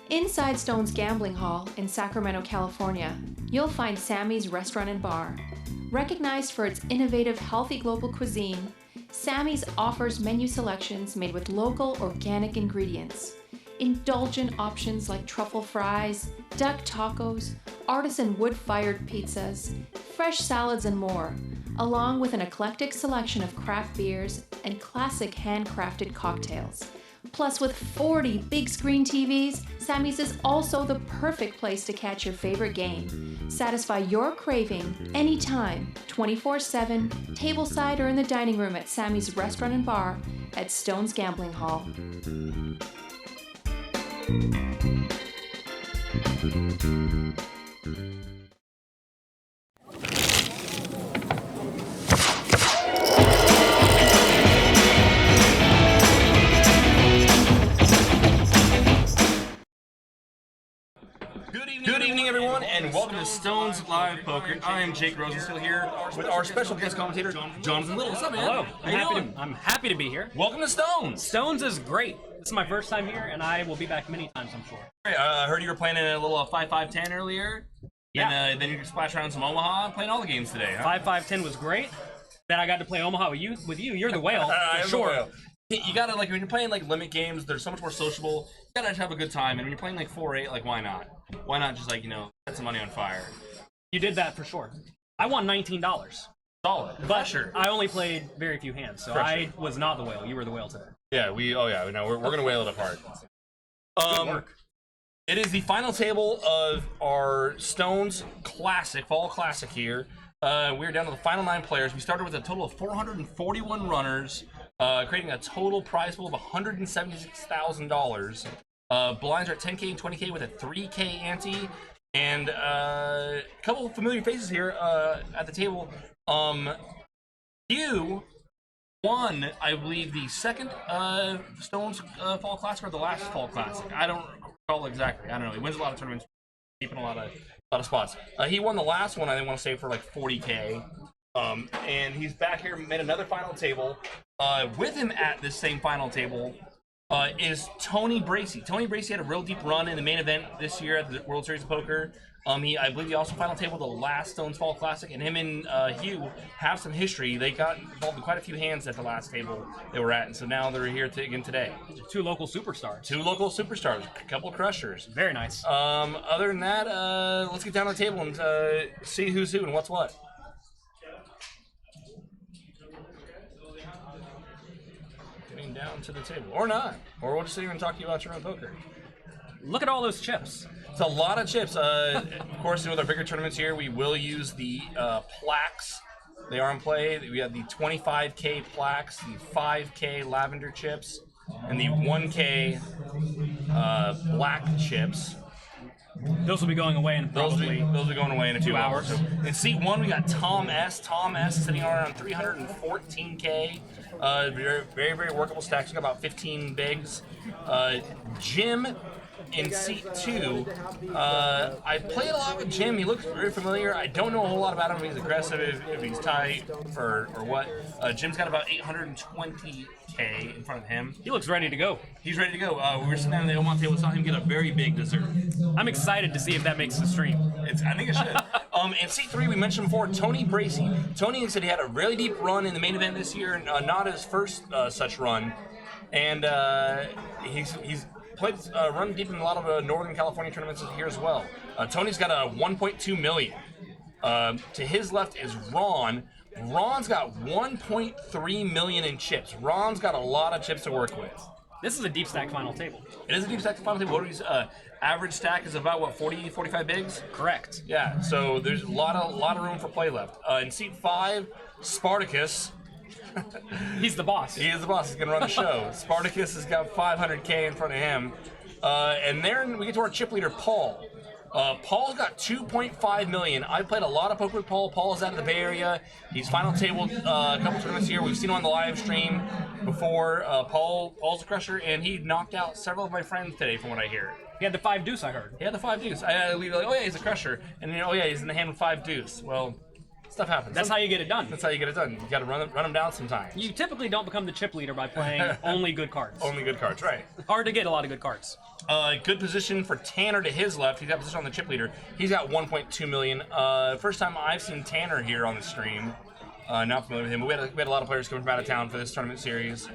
Inside Stone's Gambling Hall in Sacramento, California, you'll find Sammy's Restaurant and Bar. Recognized for its innovative, healthy global cuisine, Sammy's offers menu selections made with local, organic ingredients. Indulgent options like truffle fries, duck tacos, artisan wood-fired pizzas, fresh salads, and more, along with an eclectic selection of craft beers and classic handcrafted cocktails. Plus, with 40 big screen TVs, Sammy's is also the perfect place to catch your favorite game. Satisfy your craving anytime, 24/7, tableside or in the dining room at Sammy's Restaurant and Bar at Stone's Gambling Hall. Good evening, everyone, and welcome to Stone's Live Poker. I am Jake Rosenstiel here with our special guest commentator, Jonathan Little. What's up, man? Hello. How you doing? I'm happy to be here. Welcome to Stone's. Stone's is great. This is my first time here, and I will be back many times, I'm sure. I heard you were playing in a little 5-5-10 earlier. Yeah. And then you splashed around some Omaha, playing all the games today, huh? 5-5-10 was great. Then I got to play Omaha with you. You're the whale, I'm for the sure. whale. You gotta, like, when you're playing, like, limit games, they're so much more sociable. You gotta have a good time, and when you're playing, like, 4-8, like, why not? Why not just, like, you know, set some money on fire? You did that for sure. I won $19. Solid. But sure. I only played very few hands, so I was not the whale. You were the whale today. Yeah, we're gonna whale it apart. Good work. It is the final table of our Stones Classic, Fall Classic here. We're down to the final 9 players. We started with a total of 441 runners, creating a total prize pool of $176,000. Blinds are at 10K and 20K with a 3K ante. And a couple of familiar faces here at the table. You won, I believe, the second Stones Fall Classic or the last Fall Classic. I don't recall exactly. I don't know. He wins a lot of tournaments, keeping a lot of spots. He won the last one. I want to say for like 40K. And he's back here, made another final table. With him at this same final table is Tony Bracey. Tony Bracey had a real deep run in the main event this year at the World Series of Poker. I believe he also final tabled the last Stones Fall Classic, and him and Hugh have some history. They got involved in quite a few hands at the last table they were at, and so now they're here again today. 2 local superstars. 2 local superstars, a couple crushers. Very nice. Other than that, let's get down to the table and see who's who and what's what. Getting down to the table, or not, or we'll just sit here and talk to you about your own poker. Look at all those chips. It's a lot of chips. Of course, with our bigger tournaments here, we will use the plaques. They are in play. We have the 25K plaques, the 5K lavender chips, and the 1K black chips. Those will be going away in probably those will be going away in a few 2 hours. So in seat 1, we got Tom S. Tom S. sitting around 314K. Very, very, very workable stacks. We got about 15 bigs. Jim in seat 2, I played a lot with Jim. He looks very familiar. I don't know a whole lot about him. If he's aggressive, if he's tight, or what. Jim's got about 820K in front of him. He looks ready to go. He's ready to go. We were sitting down at the Omaha table and saw him get a very big dessert. I'm excited to see if that makes the stream. I think it should. In seat 3, we mentioned before, Tony Bracey. Tony said he had a really deep run in the main event this year, not his first such run. And he's played run deep in a lot of Northern California tournaments here as well. Tony's got a 1.2 million. To his left is Ron. Ron's got 1.3 million in chips. Ron's got a lot of chips to work with. This is a deep stack final table. It is a deep stack final table. What are these, average stack is about, what, 40, 45 bigs? Correct. Yeah, so there's a lot of room for play left. In seat 5, Spartacus. He's the boss. He is the boss. He's going to run the show. Spartacus has got 500K in front of him. And then we get to our chip leader, Paul. Paul's got 2.5 million. I played a lot of poker with Paul. Paul is out of the Bay Area. He's final tabled a couple tournaments here. We've seen him on the live stream before. Paul's a crusher, and he knocked out several of my friends today, from what I hear. He had the 5 deuce, I heard. He had the 5 deuce. I leave like, oh yeah, he's a crusher, and then oh yeah, he's in the hand with 5 deuce. Well, Stuff happens. That's how you get it done. That's how you get it done. You got to run them down sometimes. You typically don't become the chip leader by playing only good cards. Only good cards, right? Hard to get a lot of good cards. Good position for Tanner to his left. He's got position on the chip leader. He's got 1.2 million. First time I've seen Tanner here on the stream. Not familiar with him, but we had a lot of players coming from out of town for this tournament series.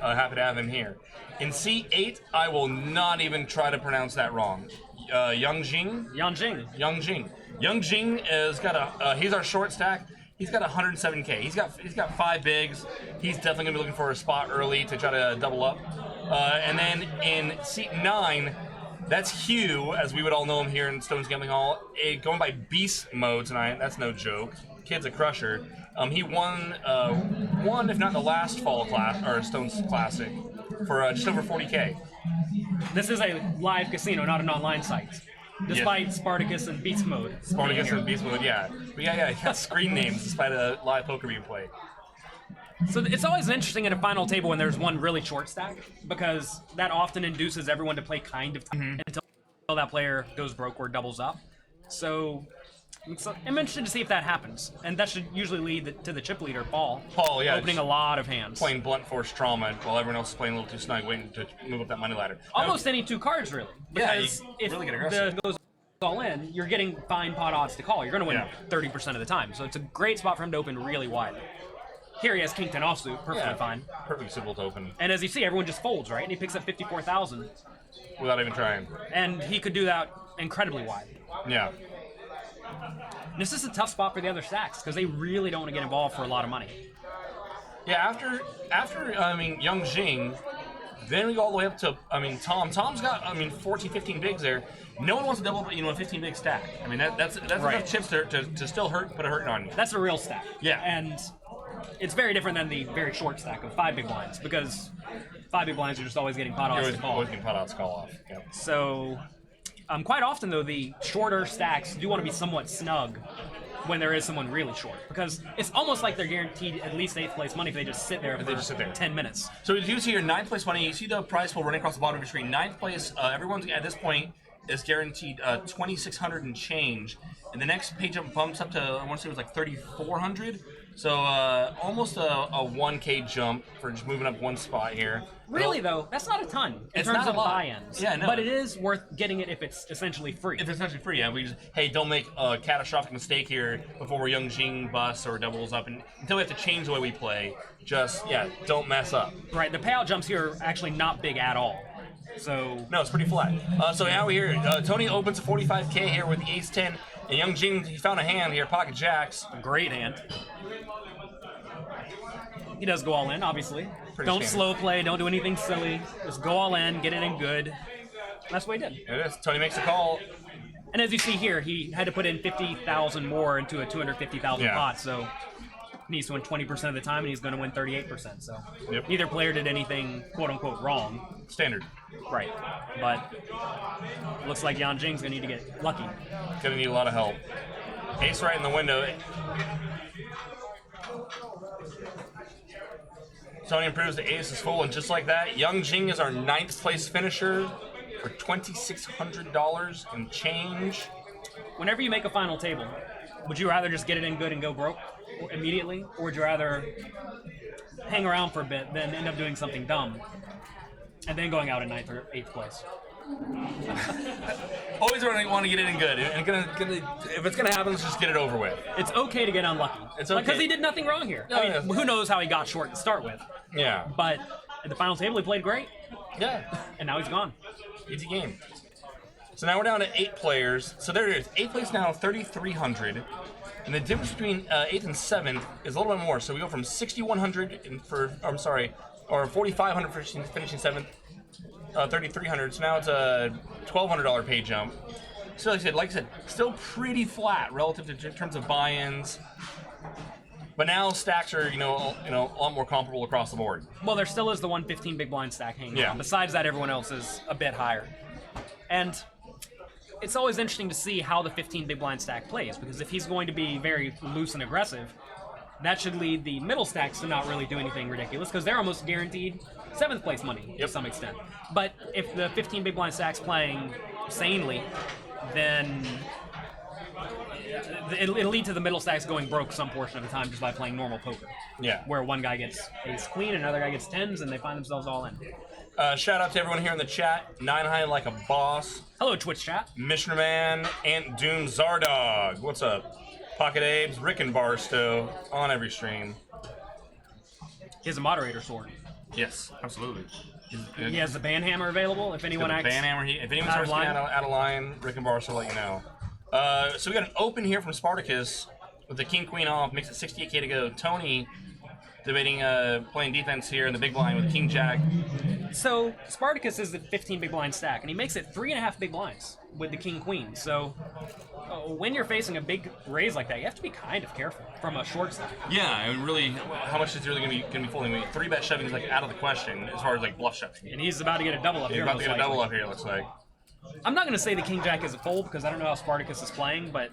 Happy to have him here. In C8, I will not even try to pronounce that wrong. Yang Jing. Yang Jing has got he's our short stack. He's got 107k. He's got 5 bigs. He's definitely gonna be looking for a spot early to try to double up. And then in seat 9, that's Hugh, as we would all know him here in Stones Gambling Hall, going by beast mode tonight. That's no joke. Kid's a crusher. He won one, if not the last fall class or Stones Classic, for just over 40k. This is a live casino, not an online site. Despite Spartacus and Beast Mode. Spartacus and Beast Mode, yeah. But yeah, he got screen names despite a live poker being played. So it's always interesting at a final table when there's one really short stack, because that often induces everyone to play kind of until that player goes broke or doubles up. So I'm interested to see if that happens, and that should usually lead to the chip leader, Paul. Paul, yeah, opening a lot of hands, playing blunt force trauma while everyone else is playing a little too snug, waiting to move up that money ladder. Almost any 2 cards, really. Because if really get the goes all in, you're getting fine pot odds to call. You're going to win 30% of the time, so it's a great spot for him to open really wide. Here he has King 10 offsuit, perfectly fine. Perfectly suitable to open. And as you see, everyone just folds, right? And he picks up 54,000. Without even trying. And he could do that incredibly wide. Yeah. This is a tough spot for the other stacks because they really don't want to get involved for a lot of money. Yeah, after Yang Jing, then we go all the way up to Tom. Tom's got 14, 15 bigs there. No one wants to double up, a 15 big stack. I mean that's right. Enough chips to still put a hurting on you. That's a real stack. Yeah. And it's very different than the very short stack of 5 big blinds, because 5 big blinds are just always getting pot odds to call. Always getting pot odds to call off. Yep. So quite often, though, the shorter stacks do want to be somewhat snug when there is someone really short, because it's almost like they're guaranteed at least 8th place money if they just sit there for 10 minutes. So you see your 9th place money. You see the prize pool running across the bottom of your screen. 9th place, everyone's at this point is guaranteed 2,600 and change, and the next page up bumps up to, I want to say it was like 3,400. So almost a 1K jump for just moving up one spot here. Really, though, that's not a ton in terms of buy-ins. Yeah, no. But it is worth getting it if it's essentially free. If it's essentially free, yeah. We just, hey, don't make a catastrophic mistake here before Yang Jing busts or doubles up, and until we have to change the way we play, just, don't mess up. Right, the payout jumps here are actually not big at all. So no, it's pretty flat. So now we hear Tony opens a 45K here with the Ace-10, and Yang Jing, he found a hand here, pocket jacks. A great hand. He does go all in, obviously. Don't slow play, don't do anything silly. Just go all in, get it in good. That's what he did. It is. Tony makes the call. And as you see here, he had to put in 50,000 more into a 250,000 pot, so he needs to win 20% of the time, and he's going to win 38%. So neither player did anything quote-unquote wrong. Standard. Right. But looks like Yang Jing's going to need to get lucky. Going to need a lot of help. Ace right in the window. Tony improves, the ace is full, and just like that, Yang Jing is our 9th place finisher for $2,600 and change. Whenever you make a final table, would you rather just get it in good and go broke immediately, or would you rather hang around for a bit, then end up doing something dumb, and then going out in 9th or 8th place? Always want to get it in good, and if it's gonna happen, let's just get it over with. It's okay to get unlucky. It's okay because he did nothing wrong here. I mean, who knows how he got short to start with? Yeah. But at the final table, he played great. Yeah. And now he's gone. Easy game. So now we're down to 8 players. So there it is. 8th place now, 3,300. And the difference between 8th and 7th is a little bit more. So we go from 6,100 or 4,500 for finishing 7th, 3,300. So now it's a $1,200 pay jump. So like I said, still pretty flat relative to in terms of buy-ins. But now stacks are, a lot more comparable across the board. Well, there still is the 115 big blind stack hanging on. Besides that, everyone else is a bit higher. And it's always interesting to see how the 15 big blind stack plays, because if he's going to be very loose and aggressive, that should lead the middle stacks to not really do anything ridiculous, because they're almost guaranteed 7th place money to some extent. But if the 15 big blind stack's playing sanely, then it'll lead to the middle stacks going broke some portion of the time just by playing normal poker. Yeah. Where one guy gets ace queen, another guy gets tens, and they find themselves all in. Shout out to everyone here in the chat. Nine High Like a Boss. Hello, Twitch chat. Missioner Man, Ant Doom Zardog. What's up? Pocket Abes, Rick and Barstow on every stream. He has a moderator sword. Yes, absolutely. He has the banhammer available if anyone acts. Banhammer. If anyone out starts of line. getting out of line, Rick and Barstow will let you know. So we got an open here from Spartacus with the King Queen off. Makes it 68k to go. Tony debating playing defense here in the big blind with King Jack. So Spartacus is the 15 big blind stack, and he makes it 3.5 big blinds with the King Queen. So when you're facing a big raise like that, you have to be kind of careful from a short stack. Yeah, I mean, really, how much is really going to be folding? I mean, 3-bet shoving is like out of the question as far as like bluff shoving. And he's about to get a double up He's here. about to get a most double likely. up here, it looks like. I'm not going to say the King Jack is a fold because I don't know how Spartacus is playing, but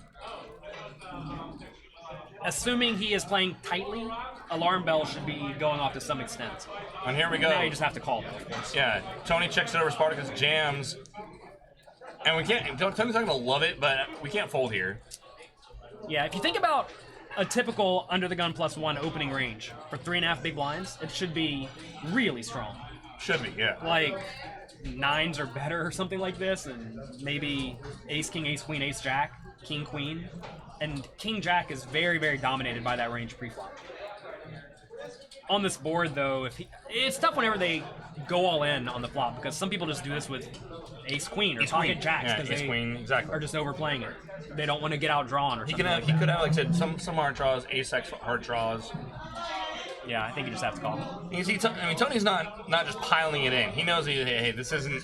assuming he is playing tightly, alarm bell should be going off to some extent. And here we go. Now you just have to call them, of course. Yeah, Tony checks it over. Spartacus jams. And we can't, Tony's not going to love it, but we can't fold here. Yeah, if you think about a typical under the gun +1 opening range for 3.5 big blinds, it should be really strong. Should be, yeah. Like nines or better or something like this, and maybe ace king, ace queen, ace jack, king queen, and king jack is very, very dominated by that range pre-flop. On this board, though, it's tough whenever they go all in on the flop because some people just do this with ace queen or pocket jacks Yeah, because ace they queen, exactly. are just overplaying it. They don't want to get outdrawn or He something could have, like he that. could have, like I said, some hard draws, ace-x hard draws. Yeah, I think you just have to call. You see, I mean, Tony's not just piling it in. He knows, hey, this isn't.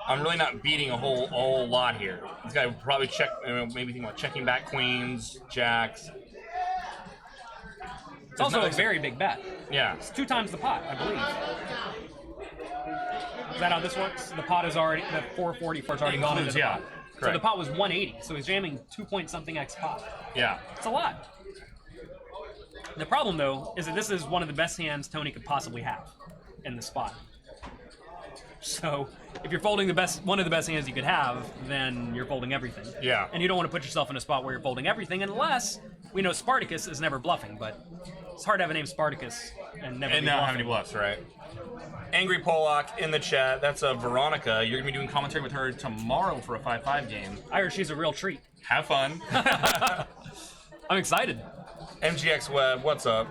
I'm really not beating a whole lot here. This guy would probably check, maybe think about checking back queens, jacks. It's also a very big bet. Yeah. It's 2 times the pot, I believe. Is that how this works? The pot is already, the 440 part's already gone into the Yeah. pot. So Correct. the pot was 180, so he's jamming 2-point-something X pot. Yeah. It's a lot. The problem, though, is that this is one of the best hands Tony could possibly have in the spot. So if you're folding one of the best hands you could have, then you're folding everything. Yeah. And you don't want to put yourself in a spot where you're folding everything unless we know Spartacus is never bluffing, but it's hard to have a name Spartacus and never And be not bluffing. have any bluffs, right? Angry Pollock in the chat. That's Veronica. You're gonna be doing commentary with her tomorrow for a 5-5 game. I heard she's a real treat. Have fun. I'm excited. MGX Web, what's up?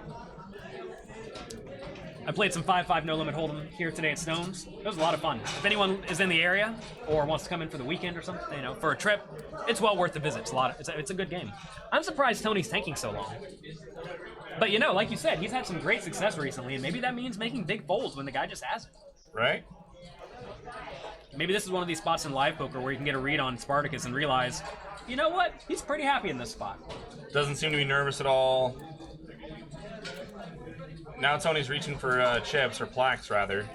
I played some 5-5 No Limit Hold'em here today at Stones. It was a lot of fun. If anyone is in the area or wants to come in for the weekend or something, for a trip, it's well worth the visit. It's a good game. I'm surprised Tony's tanking so long. But like you said, he's had some great success recently, and maybe that means making big folds when the guy just has it. Right? Maybe this is one of these spots in live poker where you can get a read on Spartacus and realize, you know what? He's pretty happy in this spot. Doesn't seem to be nervous at all. Now Tony's reaching for chips, or plaques, rather.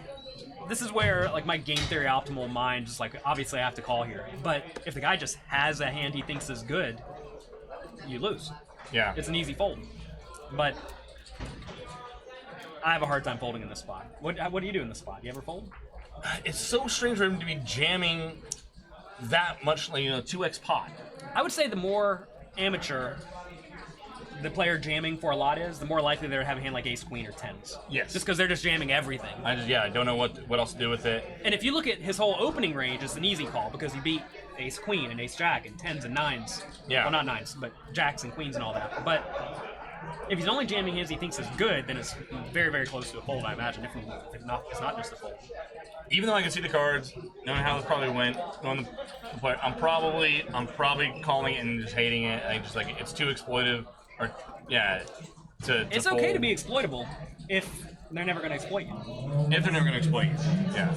This is where, my game theory optimal mind just, obviously I have to call here. But if the guy just has a hand he thinks is good, you lose. Yeah. It's an easy fold. But I have a hard time folding in this spot. What do you do in this spot? You ever fold? It's so strange for him to be jamming that much, 2x pot. I would say the more amateur the player jamming for a lot is, the more likely they're to have a hand like ace queen or tens. Yes. Just because they're just jamming everything. I don't know what else to do with it. And if you look at his whole opening range, it's an easy call because he beat ace queen and ace jack and tens and nines. Yeah. Well, not nines, but jacks and queens and all that. But if he's only jamming hands he thinks is good, then it's very, very close to a fold, I imagine. If not, it's not just a fold. Even though I can see the cards, knowing how this probably went, knowing the player, I'm probably calling it and just hating it. I just it's too exploitive, or It's fold. okay to be exploitable if they're never going to exploit you. If they're never going to exploit you. Yeah.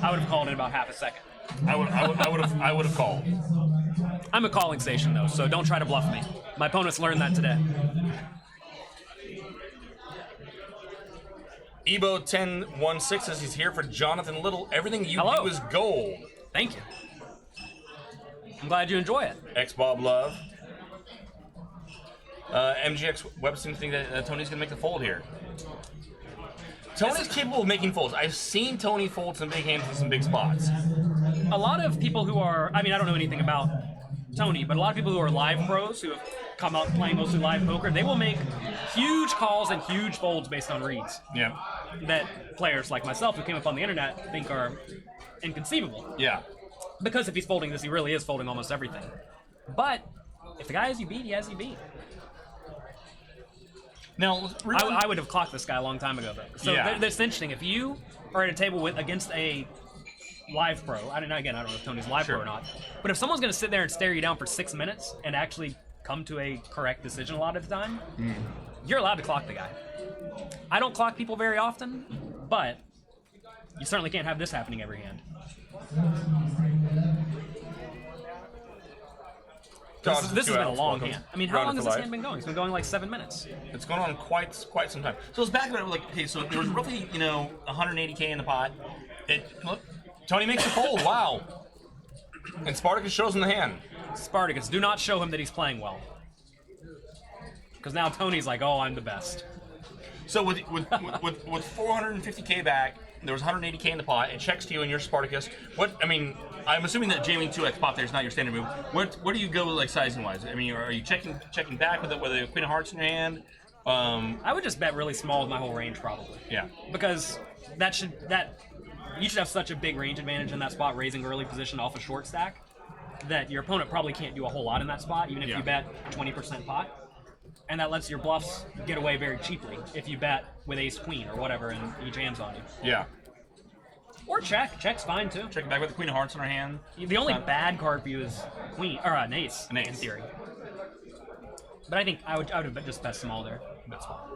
I would have called in about half a second. I would have called. I'm a calling station though, so don't try to bluff me. My opponents learned that today. Ebo 1016 says he's here for Jonathan Little. Everything you Hello. do is gold. Thank you. I'm glad you enjoy it. X Bob Love. MGX Web seems to think that Tony's going to make the fold here. Tony's capable of making folds. I've seen Tony fold some big hands in some big spots. A lot of people who are, I don't know anything about Tony, but a lot of people who are live pros who have come out playing mostly live poker, they will make huge calls and huge folds based on reads. Yeah. That players like myself who came up on the internet think are inconceivable. Yeah. Because if he's folding this, he really is folding almost everything. But if the guy has you beat, he has you beat. Now, I would have clocked this guy a long time ago, though. So Yeah. that's interesting. If you are at a table against a live pro, I don't know if Tony's live Sure. pro or not, but if someone's going to sit there and stare you down for 6 minutes and actually come to a correct decision a lot of the time, you're allowed to clock the guy. I don't clock people very often, but you certainly can't have this happening every hand. This has been a long hand. I mean, how long has this hand been going? It's been going like 7 minutes. It's going on quite some time. So let's back it up. Like, okay, so there was roughly 180K in the pot. Look, Tony makes a fold. Wow. And Spartacus shows him the hand. Spartacus, do not show him that he's playing well. Because now Tony's like, oh, I'm the best. So with 450K back, there was 180K in the pot. It checks to you and you're Spartacus. I'm assuming that jamming 2x pot there is not your standard move. Where do you go like sizing wise? I mean, are you checking back with a Queen of Hearts in your hand? I would just bet really small with my whole range probably. Yeah. Because you should have such a big range advantage in that spot, raising early position off a short stack, that your opponent probably can't do a whole lot in that spot, even if you bet 20% pot. And that lets your bluffs get away very cheaply if you bet with ace queen or whatever and he jams on you. Yeah. Or check. Check's fine too. Check back with the Queen of Hearts in her hand. The only bad card for you is queen or an ace. An ace. In theory. But I think I would have just bet small there. Bet small.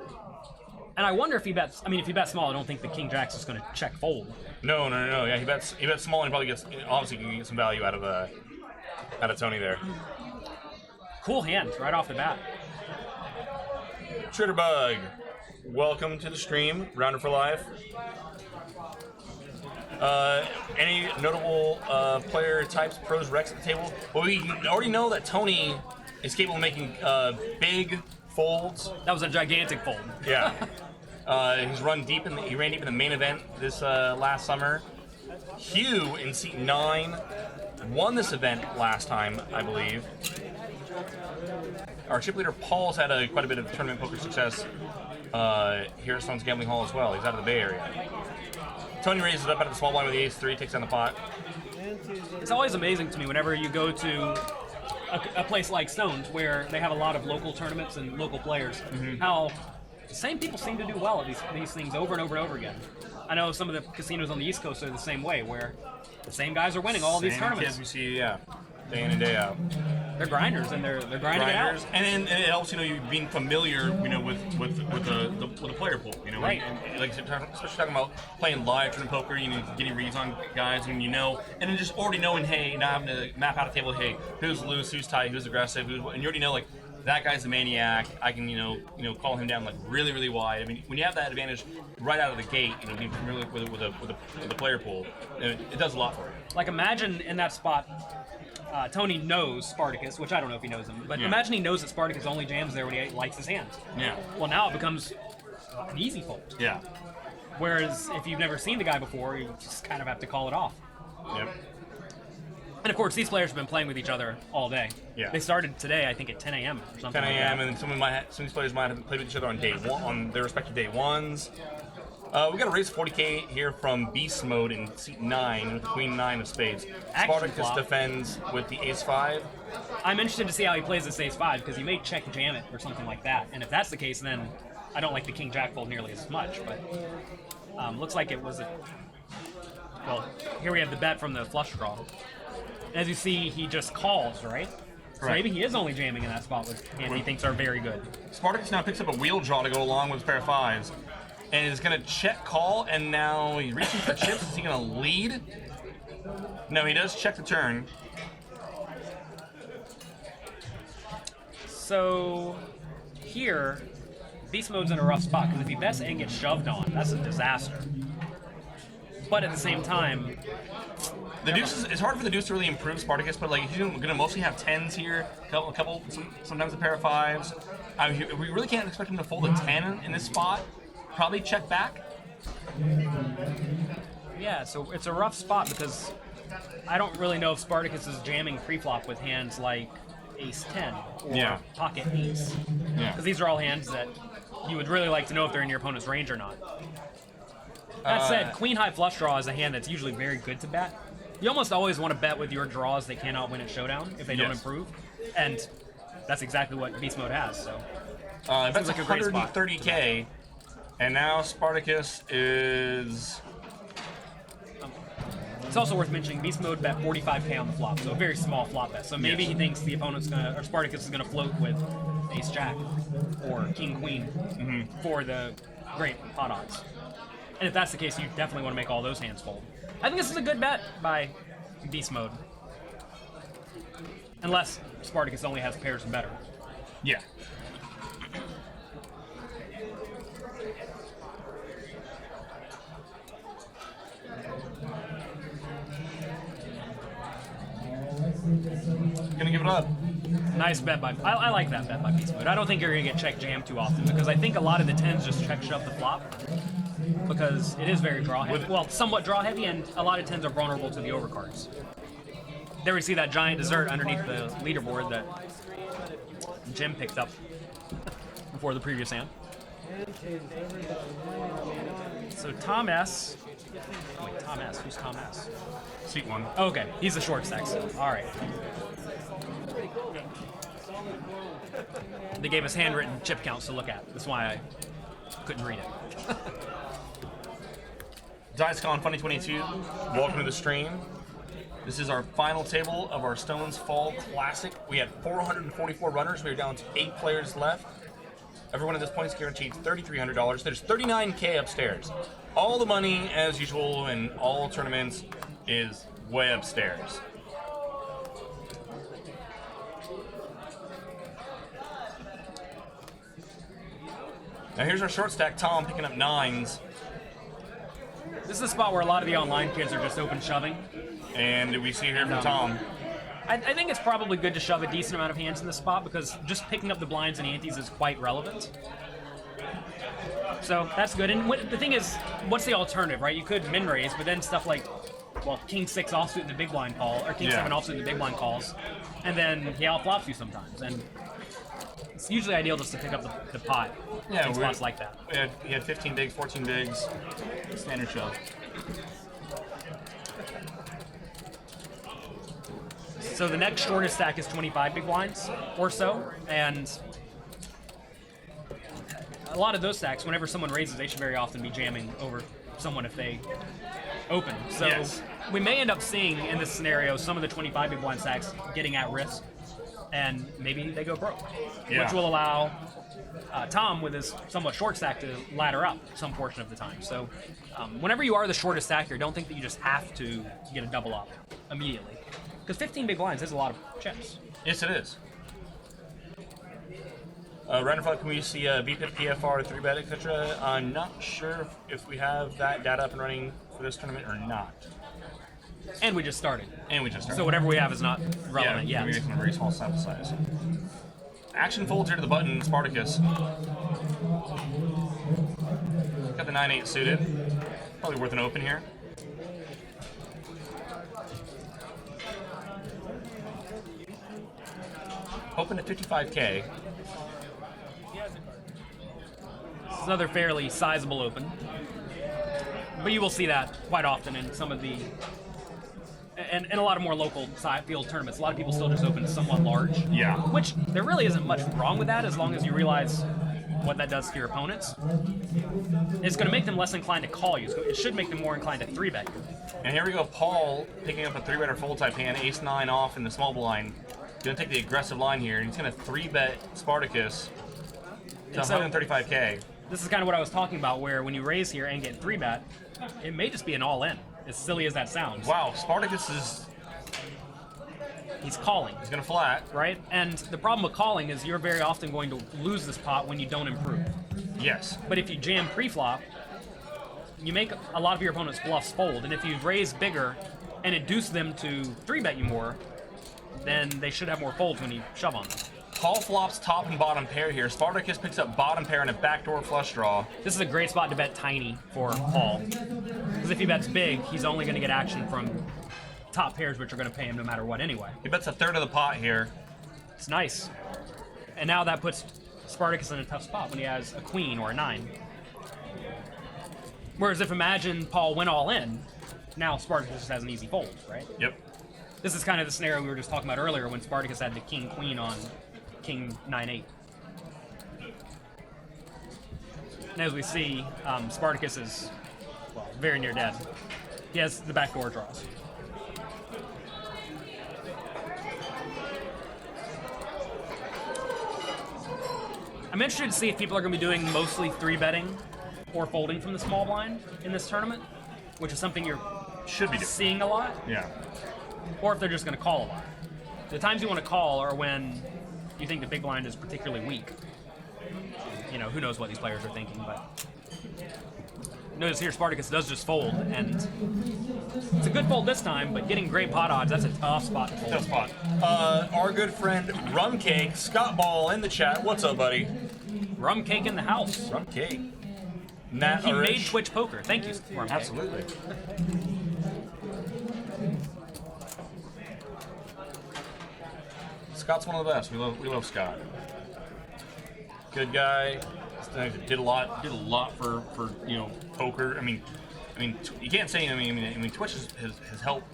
And I wonder if he bets. I mean, if he bets small, I don't think the king jack's just going to check fold. No. Yeah, he bets small and probably obviously can get some value out of Tony there. Cool hand right off the bat. Tritterbug, welcome to the stream. Rounder for life. Any notable player types, pros, recs at the table? Well, we already know that Tony is capable of making big folds. That was a gigantic fold. Yeah. He ran deep in the main event this last summer. Hugh in seat 9 won this event last time, I believe. Our chip leader Paul's had quite a bit of tournament poker success here at Stone's Gambling Hall as well. He's out of the Bay Area. Tony raises it up out of the small blind with the ace-3, takes down the pot. It's always amazing to me whenever you go to a place like Stone's where they have a lot of local tournaments and local players, how the same people seem to do well at these things over and over and over again. I know some of the casinos on the East Coast are the same way, where the same guys are winning all these tournaments. Kids we see, yeah, day in and day out. They're grinders, and they're grinding it out. And it helps you being familiar with the player pool, Right. and like especially talking about playing live tournament poker, getting reads on guys, and and then just already knowing, hey, not having to map out a table, hey, who's loose, who's tight, who's aggressive, and you already know like that guy's a maniac. I can call him down like really really wide. I mean, when you have that advantage right out of the gate, being familiar with the player pool, it does a lot for you. Like imagine in that spot. Tony knows Spartacus, which I don't know if he knows him, but imagine he knows that Spartacus only jams there when he likes his hands. Yeah. Well, now it becomes an easy fold. Yeah. Whereas if you've never seen the guy before, you just kind of have to call it off. Yep. And of course, these players have been playing with each other all day. Yeah. They started today, I think, at 10 a.m. or something. 10 a.m. Like and some of these players might have played with each other on day one, on their respective day ones. We got a raise 40K here from Beast Mode in seat 9 with the Queen 9 of Spades. Spartacus flop. defends with the Ace 5. I'm interested to see how he plays this Ace 5 because he may check jam it or something like that. And if that's the case, then I don't like the King Jack fold nearly as much. But looks like it was well, here we have the bet from the flush draw. As you see, he just calls, right? So maybe he is only jamming in that spot with hands he thinks are very good. Spartacus now picks up a wheel draw to go along with a pair of 5s. And is going to check call, and now he's reaching for chips. Is he going to lead? No, he does check the turn. So here, Beast Mode's in a rough spot, because if he bets and gets shoved on, that's a disaster. But at the same time, the deuce it's hard for the deuce to really improve Spartacus, but like he's going to mostly have 10s here, sometimes a pair of 5s. We really can't expect him to fold a 10 in this spot. Probably check back. Yeah, so it's a rough spot because I don't really know if Spartacus is jamming preflop with hands like Ace-10 or Pocket Ace. Because these are all hands that you would really like to know if they're in your opponent's range or not. That said, Queen High Flush Draw is a hand that's usually very good to bet. You almost always want to bet with your draws they cannot win at Showdown if they don't improve. And that's exactly what Beast Mode has, so... That's like a great spot 130K, and now Spartacus is... It's also worth mentioning Beast Mode bet 45K on the flop, so a very small flop bet. So maybe he thinks the opponent's gonna, or Spartacus is gonna float with Ace Jack or King Queen for the great pot odds. And if that's the case, you definitely want to make all those hands fold. I think this is a good bet by Beast Mode. Unless Spartacus only has pairs and better. Yeah. Gonna give it up. Nice bet by... I like that bet by Beast Mode. I don't think you're going to get check jammed too often because I think a lot of the 10s just check shove the flop because it is very draw heavy. Well, somewhat draw heavy, and a lot of 10s are vulnerable to the overcards. There we see that giant dessert underneath the leaderboard that Jim picked up before the previous hand. So Tom S. Wait, Tom S. Who's Tom S? Seat one. Okay, he's the short stack still. All right. They gave us handwritten chip counts to look at. That's why I couldn't read it. DicesCon Funny 22, welcome to the stream. This is our final table of our Stones Fall Classic. We had 444 runners. We are down to 8 players left. Everyone at this point is guaranteed $3,300. There's $39K upstairs. All the money, as usual in all tournaments, is way upstairs. Now here's our short stack, Tom, picking up 9s. This is a spot where a lot of the online kids are just open shoving. And we see here from Tom. I think it's probably good to shove a decent amount of hands in this spot because just picking up the blinds and antes is quite relevant. So that's good. And the thing is, what's the alternative, right? You could min raise, but then stuff like, well, King 6 offsuit in the big blind call, or King 7 offsuit in the big blind calls, and then he outflops you sometimes. And it's usually ideal just to pick up the pot in spots like that. We had 15 bigs, 14 bigs, standard shove. So the next shortest stack is 25 big blinds or so, and a lot of those stacks, whenever someone raises, they should very often be jamming over someone if they open. So we may end up seeing in this scenario some of the 25 big blind stacks getting at risk, and maybe they go broke, which will allow Tom, with his somewhat short stack, to ladder up some portion of the time. So whenever you are the shortest stack here, don't think that you just have to get a double up immediately. Because 15 big blinds is a lot of chips. Yes, it is. Renderfall, can we see VPIP, PFR, 3-bet, etc.? I'm not sure if we have that data up and running for this tournament or not. And we just started. So whatever we have is not relevant yet. We're making a very small sample size. Action folds here to the button, Spartacus. Got the 9-8 suited. Probably worth an open here. Open at 55K. It's another fairly sizable open. But you will see that quite often in some of the... And a lot of more local side field tournaments. A lot of people still just open somewhat large. Yeah. Which, there really isn't much wrong with that as long as you realize what that does to your opponents. It's going to make them less inclined to call you. So it should make them more inclined to 3-bet you. And here we go, Paul picking up a 3-bet or fold type hand, ace-9 off in the small blind. Going to take the aggressive line here, and he's going to 3-bet Spartacus to 135K. This is kind of what I was talking about, where when you raise here and get 3-bet, it may just be an all-in, as silly as that sounds. Wow, Spartacus is... He's calling. He's going to flat. Right? And the problem with calling is you're very often going to lose this pot when you don't improve. Yes. But if you jam pre-flop, you make a lot of your opponent's bluffs fold, and if you raise bigger and induce them to 3-bet you more, then they should have more folds when you shove on them. Paul flops top and bottom pair here. Spartacus picks up bottom pair and a backdoor flush draw. This is a great spot to bet tiny for Paul. Because if he bets big, he's only going to get action from top pairs, which are going to pay him no matter what anyway. He bets a third of the pot here. It's nice. And now that puts Spartacus in a tough spot when he has a queen or a 9. Whereas if imagine Paul went all in, now Spartacus just has an easy fold, right? Yep. This is kind of the scenario we were just talking about earlier when Spartacus had the king-queen on king 9-8. And as we see, Spartacus is, well, very near dead. He has the backdoor draws. I'm interested to see if people are going to be doing mostly 3-betting or folding from the small blind in this tournament, which is something you're Should be doing. seeing a lot, Yeah. or if they're just going to call a lot. The times you want to call are when you think the big blind is particularly weak. You know, who knows what these players are thinking, but notice here Spartacus does just fold, and it's a good fold this time, but getting great pot odds, that's a tough spot to fold. Tough spot. Our good friend Rum Cake, Scott Ball in the chat. What's up, buddy? Rum Cake in the house. Rum Cake. Nat He made Arish. Twitch Poker. Thank you, Rum Cake. Absolutely. Scott's one of the best. We love Scott. Good guy. Did a lot for poker. I mean, you can't say. I mean, Twitch has helped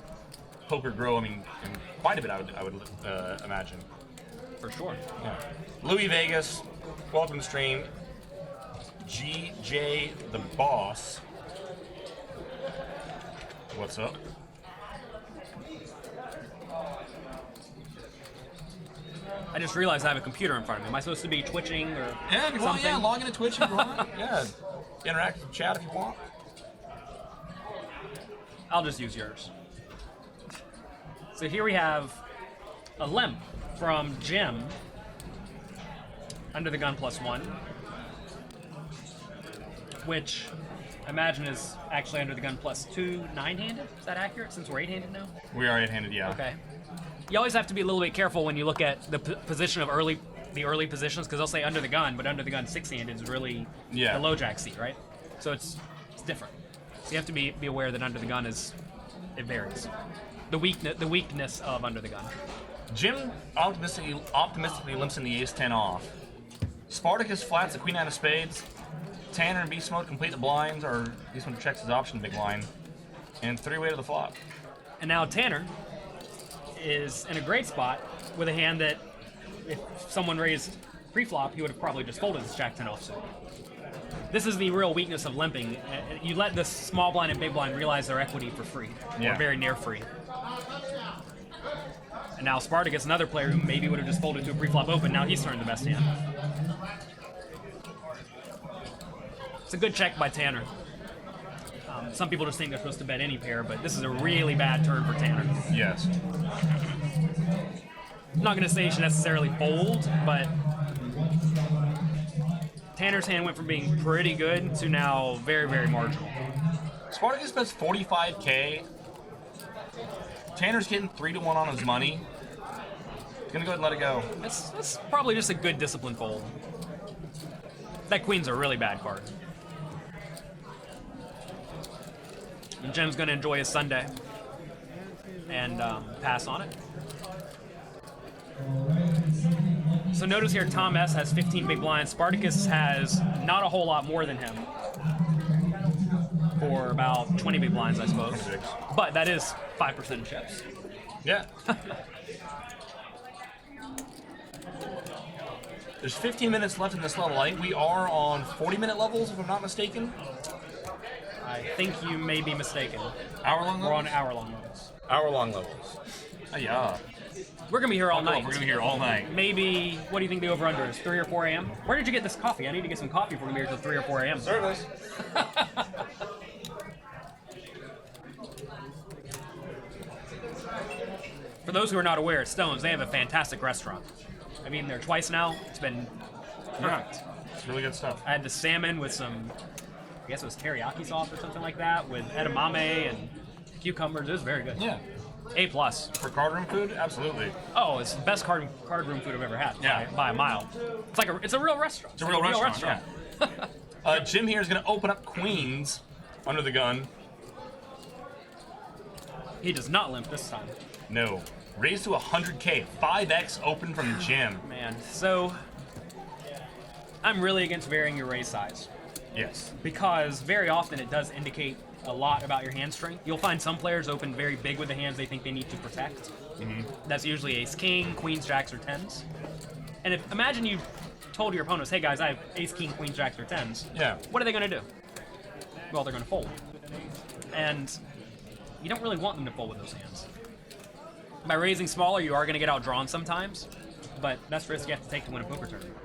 poker grow. Quite a bit. I would imagine. For sure. Yeah. Louis Vegas, welcome to stream. GJ the Boss. What's up? I just realized I have a computer in front of me. Am I supposed to be twitching or Yeah, if you want, something? log into Twitch if you want. Yeah, interact with the chat if you want. I'll just use yours. So here we have a limp from Jim. Under the gun +1. Which I imagine is actually under the gun +2, 9-handed. Is that accurate since we're 8-handed now? We are 8-handed, yeah. Okay. You always have to be a little bit careful when you look at the position of the early positions, because they'll say under the gun, but under the gun 6-handed is really Yeah. the low jack seat, right? So it's different. So you have to be aware that under the gun it varies. The weakness of under the gun. Jim optimistically limps in the ace-10 off. Spartacus flats the queen-9 of spades. Tanner and Beast Mode complete the blinds, or Beast Mode checks his option big blind. And 3-way to the flop. And now Tanner is in a great spot with a hand that if someone raised pre-flop, he would have probably just folded his jack-10 offsuit. This is the real weakness of limping. You let the small blind and big blind realize their equity for free, Yeah. or very near free. And now Spartacus, another player who maybe would have just folded to a pre-flop open, now he's turned the best hand. It's a good check by Tanner. Some people just think they're supposed to bet any pair, but this is a really bad turn for Tanner. Yes. I'm not going to say he should necessarily fold, but Tanner's hand went from being pretty good to now very, very marginal. Spartacus bets 45K. Tanner's getting 3-1 on his money. He's gonna go ahead and let it go. That's probably just a good discipline fold. That queen's a really bad card. And Jim's going to enjoy his Sunday and pass on it. So notice here, Tom S. has 15 big blinds. Spartacus has not a whole lot more than him for about 20 big blinds, I suppose. 26. But that is 5% chips. Yeah. There's 15 minutes left in this level. I think we are on 40-minute levels, if I'm not mistaken. I think you may be mistaken. Hour-long levels? We're on hour-long levels. Hour-long levels. Oh, yeah. We're going to be here all Buckle up, night. We're going to be here all night. Maybe, what do you think the over-under is? 3 or 4 a.m.? Where did you get this coffee? I need to get some coffee if we're going to be here till 3 or 4 a.m. Service. For those who are not aware, Stones, they have a fantastic restaurant. I've been there twice now. It's been perfect. It's really good stuff. I had the salmon with some, I guess it was teriyaki sauce or something like that, with edamame and cucumbers. It was very good. Yeah. A+. For card room food, absolutely. Oh, it's the best card room food I've ever had. Yeah. By a mile. It's a real restaurant. It's a real restaurant. Yeah. Jim here is going to open up queens under the gun. He does not limp this time. No. Raised to 100K. 5x open from Jim. Man, so I'm really against varying your raise size Yes. because very often it does indicate a lot about your hand strength. You'll find some players open very big with the hands they think they need to protect. That's usually ace king, queens, jacks, or tens. And imagine you told your opponents, hey guys, I have ace king, queens, jacks, or tens. Yeah. What are they going to do? Well, they're going to fold. And you don't really want them to fold with those hands. By raising smaller, you are going to get outdrawn sometimes, but that's the risk you have to take to win a poker tournament.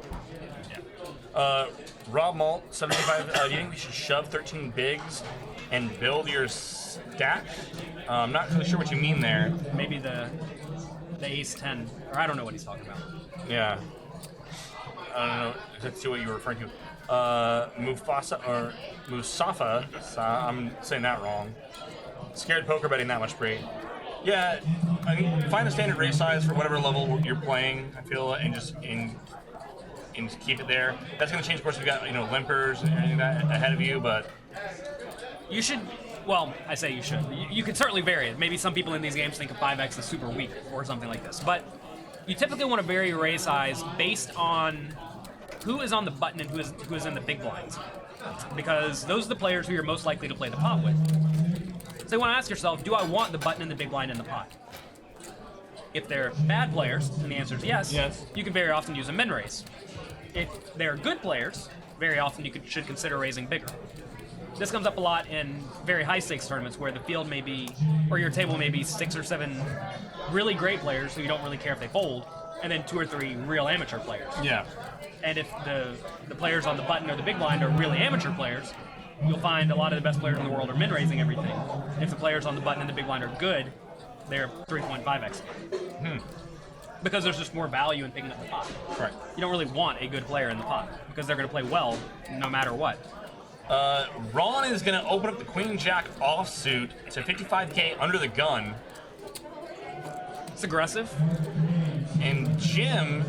Rob Malt, 75. Do you think we should shove 13 bigs and build your stack? I'm not really sure what you mean there. Maybe the ace 10, or I don't know what he's talking about. Yeah. I don't know. Let's see what you were referring to. Mufasa or Musafa. I'm saying that wrong. Scared poker betting that much, Bree. Yeah, I mean, find a standard raise size for whatever level you're playing. I feel, and just keep it there. That's going to change, of course. If you got limpers and everything like that ahead of you, but You should, well, I say you should. You could certainly vary it. Maybe some people in these games think of 5x is super weak or something like this, but you typically want to vary your raise size based on who is on the button and who is in the big blinds, because those are the players who you're most likely to play the pot with. So you want to ask yourself, do I want the button and the big blind in the pot? If they're bad players, and the answer is yes, you can very often use a min raise. If they're good players, very often you should consider raising bigger. This comes up a lot in very high stakes tournaments where the field may be, or your table may be 6 or 7 really great players who you don't really care if they fold, and then 2 or 3 real amateur players. yeah. And if the players on the button or the big blind are really amateur players, you'll find a lot of the best players in the world are min-raising everything. If the players on the button and the big blind are good, they're 3.5x. Because there's just more value in picking up the pot. Right. You don't really want a good player in the pot because they're going to play well no matter what. Ron is going to open up the Queen Jack offsuit to 55K under the gun, It's aggressive. and Jim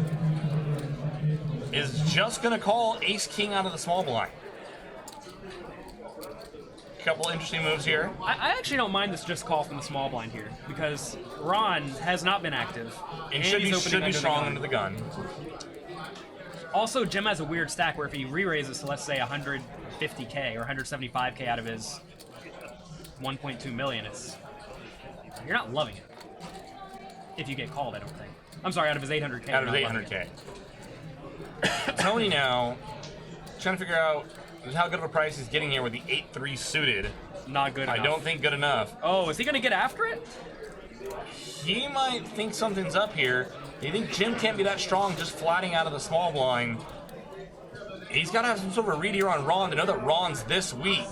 is just going to call Ace King out of the small blind. Couple interesting moves here. I actually don't mind this just call from the small blind here because Ron has not been active. And should he's be opening under the strong gun. under the gun. Also, Jim has a weird stack where if he re-raises to, let's say, 150K or 175K out of his 1.2 million, you're not loving it. If you get called, I don't think. I'm sorry, out of his 800K. Out of his you're not loving 800K. it. Tony now trying to figure out how good of a price he's getting here with the 8-3 suited. Not good enough. I don't think good enough. Oh, is he going to get after it? He might think something's up here. You think Jim can't be that strong just flatting out of the small blind? He's got to have some sort of a read here on Ron to know that Ron's this weak.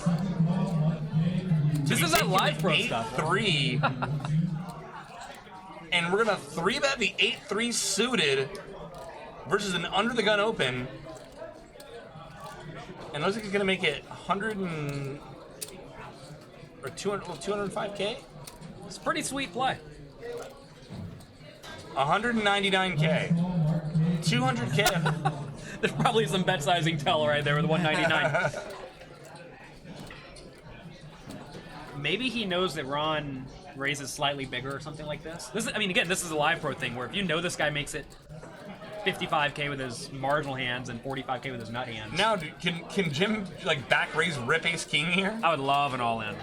This is that live pro stuff. 8-3. And we're going to 3-bet the 8-3 suited versus an under the gun open. And looks like he's going to make it 100 and... or 205K? It's a pretty sweet play. 199K. 200K. There's probably some bet sizing tell right there with 199. Maybe he knows that Ron raises slightly bigger or something like this. Again, this is a live pro thing where if you know this guy makes it 55K with his marginal hands and 45K with his nut hands. Now, can Jim back raise rip ace king here? I would love an all in.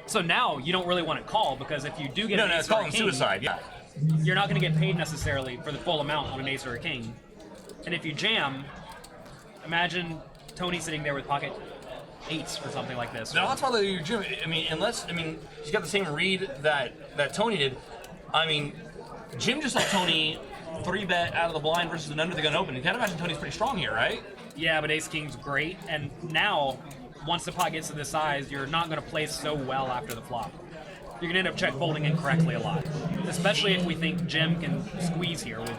So now you don't really want to call because if you do get No, an no, ace it's or a calling king, suicide. Yeah. you're not going to get paid necessarily for the full amount of an ace or a king. And if you jam, imagine Tony sitting there with pocket 8s or something like this. No, that's probably your Jim. He's got the same read that Tony did. Jim just let Tony 3-bet out of the blind versus an under the gun open. You can't imagine Tony's pretty strong here, right? Yeah, but ace king's great. And now, once the pot gets to this size, you're not going to play so well after the flop. You're going to end up check folding incorrectly a lot. Especially if we think Jim can squeeze here with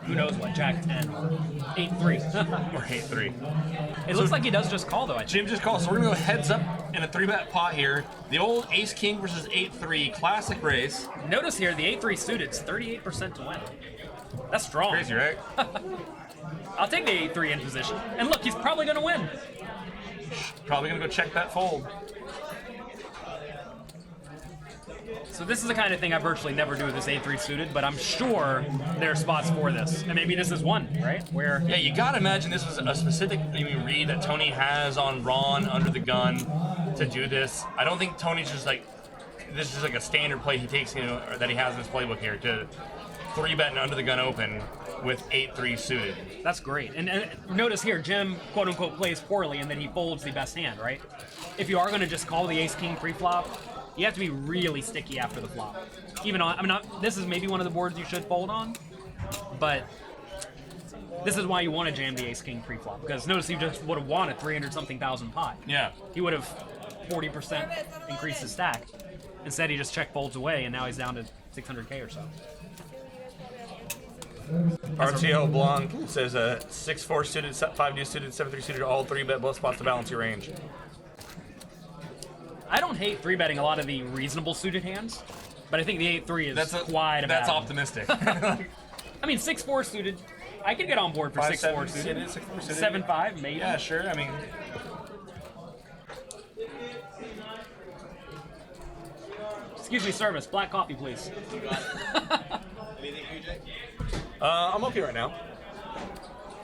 who knows what, jack 10 or 8-3. Or 8-3. It looks like he does just call though, I think. Jim just called, so we're going to go heads up in a 3-bet pot here. The old ace king versus 8-3 classic race. Notice here, the 8-3 suited's 38% to win. That's strong. Crazy, right? I'll take the 8-3 in position. And look, he's probably going to win. Probably going to go check that fold. So this is the kind of thing I virtually never do with this A3 suited, but I'm sure there are spots for this. And maybe this is one, right? Where Yeah, you gotta imagine this was a specific read that Tony has on Ron under the gun to do this. I don't think Tony's just like, this is like a standard play he takes, or that he has in his playbook here to 3-bet an under the gun open with 8-3 suited. that's great. And notice here, Jim quote unquote plays poorly and then he folds the best hand, right? If you are going to just call the ace king pre-flop, you have to be really sticky after the flop. Even on, I mean, this is maybe one of the boards you should fold on, but this is why you want to jam the ace king pre-flop, because notice he just would have won a 300-something thousand pot. Yeah. He would have 40% increased his stack. Instead, he just check folds away, and now he's down to 600k or so. RTO Blanc says 6-4 suited, 5 deuce suited, 7-3 suited, all 3-bet both spots to balance your range. I don't hate 3-betting a lot of the reasonable suited hands, but I think the 8-3 is quite a That's bad one. optimistic. I mean, 6-4 suited, I could get on board for 6-4 suited. 6-4 suited. 7-5, maybe. Yeah, sure. I mean, Excuse me, service. Black coffee, please. I'm okay right now.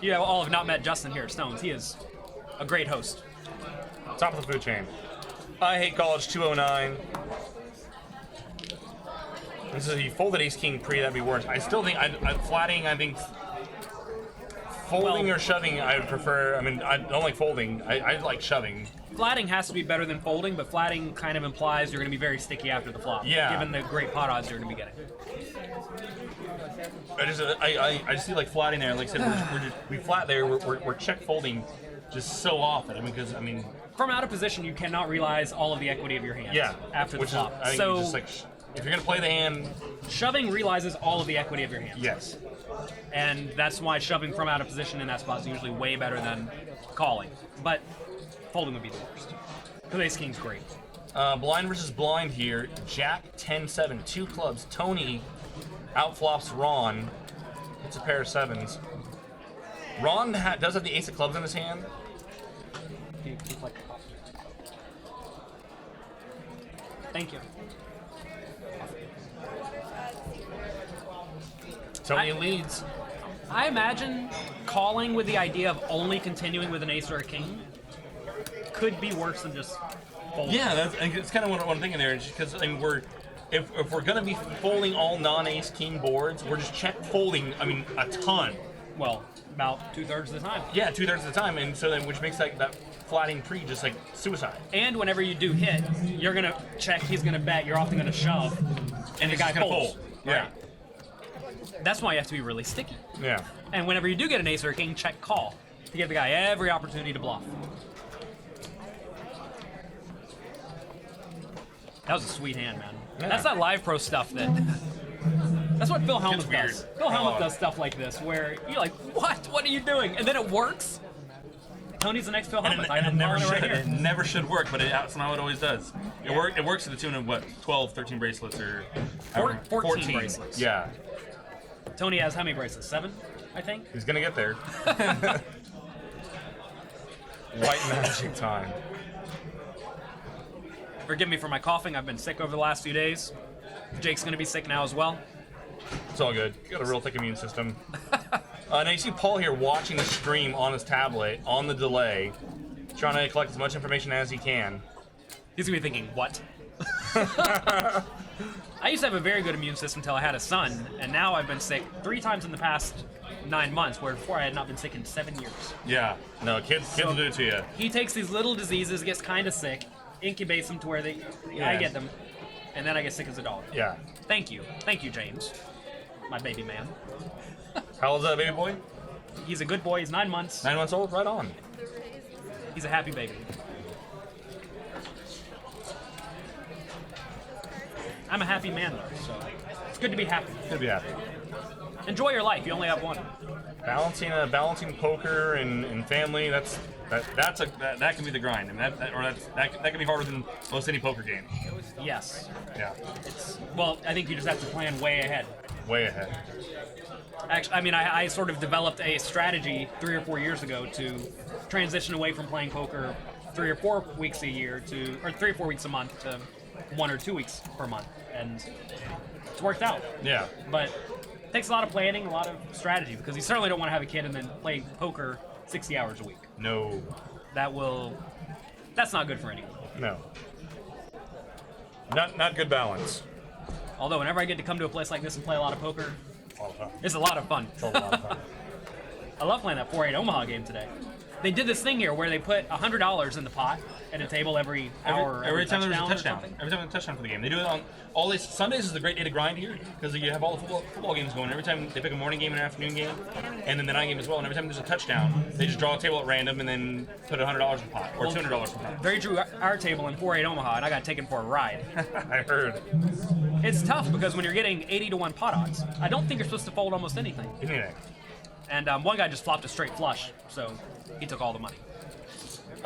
You all have not met Justin here at Stones. He is a great host. Top of the food chain. I hate college 209. This is he folded ace king pre, that'd be worse. I still think flatting. I think folding Well- or shoving. I would prefer. I mean, I don't like folding. I like shoving. Flatting has to be better than folding, but flatting kind of implies you're going to be very sticky after the flop. Yeah. Given the great pot odds you're going to be getting. I just see like flatting there. Like I said, we flat there. We're check folding just so often. I mean, because I mean, From out of position, you cannot realize all of the equity of your hand. yeah. After the Which flop. is, I think So just like if you're gonna play the hand, shoving realizes all of the equity of your hand. yes. And that's why shoving from out of position in that spot is usually way better than calling. But folding would be the worst. Because ace king's great. Blind versus blind here. Jack 10-7, 2 clubs. Tony outflops Ron. It's a pair of sevens. Ron does have the ace of clubs in his hand. Thank you. Tony leads. I imagine calling with the idea of only continuing with an ace or a king could be worse than just folding. Yeah, it's kind of what I'm thinking there. Because I mean, if we're gonna be folding all non-ace king boards, we're just check folding. I mean, a ton. Well, about 2/3 of the time. Yeah, 2/3 of the time, and so then which makes that flatting pre just like suicide. And whenever you do hit, you're gonna check, he's gonna bet, you're often gonna shove, and the it's guy just gonna folds. fold. Yeah. That's why you have to be really sticky. Yeah. And whenever you do get an ace or a king, check call to give the guy every opportunity to bluff. That was a sweet hand, man. Yeah. That's that live pro stuff that's what Phil Hellmuth weird. does. Phil Hellmuth does stuff like this where you're like, what are you doing? And then it works. Tony's the next Phil And Hellmuth. it never should. Right here. It never should work, but somehow it always does. It works to the tune of what, 12, 13 bracelets or 14 bracelets. Yeah, Tony has how many bracelets? 7, I think. he's gonna get there. White magic time. Forgive me for my coughing. I've been sick over the last few days. Jake's gonna be sick now as well. It's all good. You got a real thick immune system. Now you see Paul here watching the stream on his tablet on the delay, trying to collect as much information as he can. He's gonna be thinking, what? I used to have a very good immune system until I had a son, and now I've been sick 3 times in the past 9 months, where before I had not been sick in 7 years. Yeah. No, kids will do it to you. He takes these little diseases, gets kind of sick, incubates them to where I Yes. get them, and then I get sick as a dog. Yeah. Thank you, James, my baby man. How old is that baby boy? He's a good boy. He's 9 months. 9 months old. Right on. He's a happy baby. I'm a happy man, though, so it's good to be happy. Good to be happy. Enjoy your life. You only have one. Balancing poker and family. That can be the grind. I mean, that can be harder than most any poker game. Yes. Yeah. Well, I think you just have to plan way ahead. Way ahead. Actually, I mean, I sort of developed a strategy 3 or 4 years ago to transition away from playing poker 3 or 4 weeks a year or 3 or 4 weeks a month to 1 or 2 weeks per month, and it's worked out. Yeah. But it takes a lot of planning, a lot of strategy, because you certainly don't want to have a kid and then play poker 60 hours a week. No. That's not good for anyone. No. Not good balance. Although whenever I get to come to a place like this and play a lot of poker, All the time. it's a lot of fun. It's a lot of fun. I love playing that 4-8 Omaha game today. They did this thing here where they put $100 in the pot at a table every hour. Every time there's a or touchdown. something. Every time there's a touchdown for the game. They do it on all these Sundays is a great day to grind here because you have all the football games going. Every time they pick a morning game and an afternoon game, and then the night game as well. And every time there's a touchdown, they just draw a table at random and then put $100 in the pot or $200 in the pot. Very true. Our table in 4-8 Omaha, and I got taken for a ride. I heard. It's tough because when you're getting 80-1 pot odds, I don't think you're supposed to fold almost anything. Anything. And one guy just flopped a straight flush, so he took all the money. We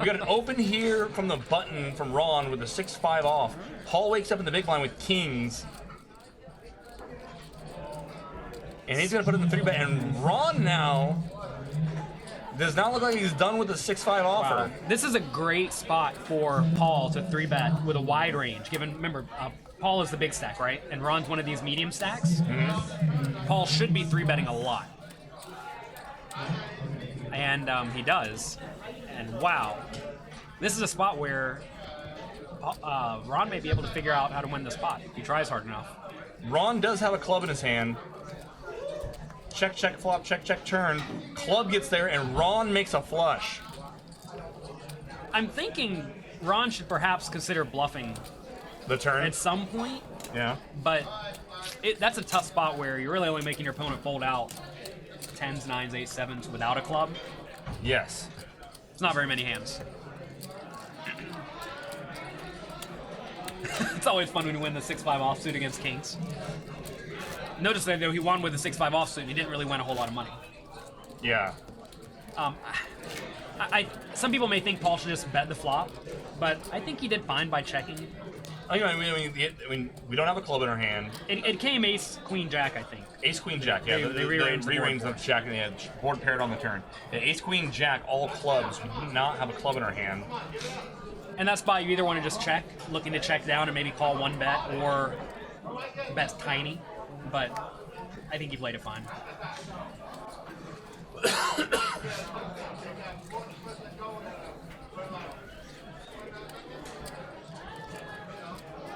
got an open here from the button from Ron with a 6-5 off. Paul wakes up in the big blind with kings. And he's going to put in the 3-bet. And Ron now does not look like he's done with the 6-5 offer. Wow. This is a great spot for Paul to 3-bet with a wide range. Remember, Paul is the big stack, right? And Ron's one of these medium stacks. Mm-hmm. Paul should be 3-betting a lot. And he does. And wow, this is a spot where Ron may be able to figure out how to win the spot if he tries hard enough. Ron does have a club in his hand. Check, check, flop, check, check, turn. Club gets there, and Ron makes a flush. I'm thinking Ron should perhaps consider bluffing The turn? at some point, Yeah. but that's a tough spot where you're really only making your opponent fold out 10s, 9s, 8s, 7s without a club. Yes. It's not very many hands. It's always fun when you win the 6-5 offsuit against kings. Notice that though he won with the 6-5 offsuit, he didn't really win a whole lot of money. Yeah. Some people may think Paul should just bet the flop, but I think he did fine by checking. I mean, we don't have a club in our hand. It came ace, queen, jack, I think. Ace, queen, jack. Yeah, They rearranged the rearranged board. the jack and they had board paired on the turn. Yeah, ace, queen, jack, all clubs. We do not have a club in our hand. And that spot you either want to just check, looking to check down and maybe call one bet, or bet tiny. But I think he played it fine.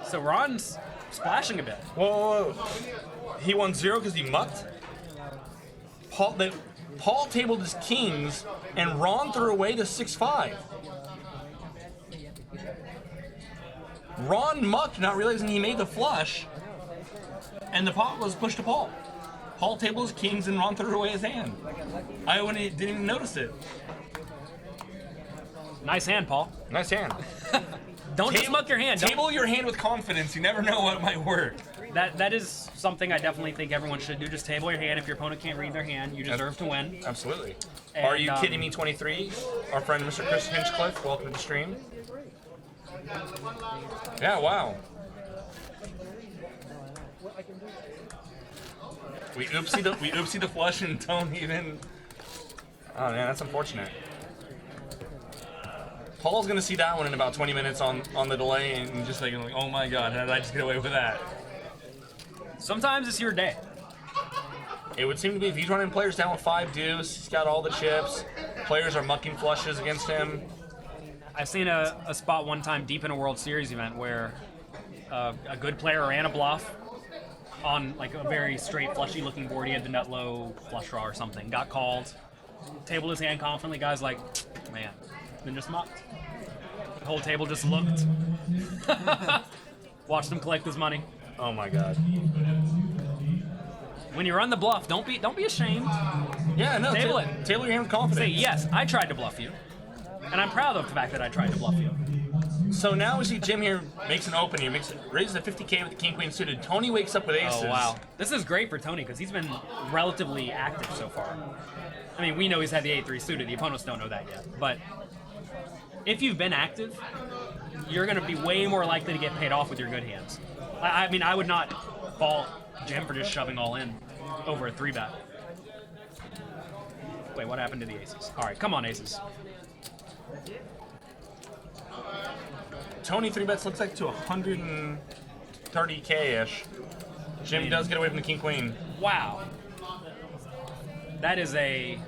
So Ron's splashing a bit. Whoa. He won 0 because he mucked. Paul tabled his kings, and Ron threw away the 6-5. Ron mucked, not realizing he made the flush, and the pot was pushed to Paul. Paul tabled his kings, and Ron threw away his hand. I didn't even notice it. Nice hand, Paul. Nice hand. Don't just muck your hand. Don't- Table your hand with confidence. You never know what might work. That is something I definitely think everyone should do. Just table your hand. If your opponent can't read their hand, you deserve to win. Absolutely. And, Are you kidding me, 23? Our friend Mr. Chris Hinchcliffe, welcome to the stream. Yeah, wow. We oopsie the flush and don't even. Oh man, that's unfortunate. Paul's gonna see that one in about 20 minutes on the delay and just like, oh my god, how did I just get away with that? Sometimes it's your day. It would seem to be if he's running players down with 5 deuce, he's got all the chips. Players are mucking flushes against him. I've seen a spot one time deep in a World Series event where a good player ran a bluff on like a very straight flushy looking board. He had the nut low flush draw or something. Got called. Tabled his hand confidently. Guy's like, man, then just mucked. The whole table just looked. Watched him collect his money. Oh my god. When you run the bluff, don't be ashamed. Yeah, no. Table it. Table your hand with confidence. Say, yes, I tried to bluff you. And I'm proud of the fact that I tried to bluff you. So now we see Jim here makes an open here, raises a 50K with the king queen suited. Tony wakes up with aces. Oh, wow. This is great for Tony because he's been relatively active so far. I mean, we know he's had the 8-3 suited. The opponents don't know that yet. But if you've been active, you're going to be way more likely to get paid off with your good hands. I mean, I would not fault Jim for just shoving all in over a 3-bet. Wait, what happened to the aces? All right, come on, aces. Tony 3-bets looks like to 130K-ish. Jim does get away from the king queen. Wow. That is a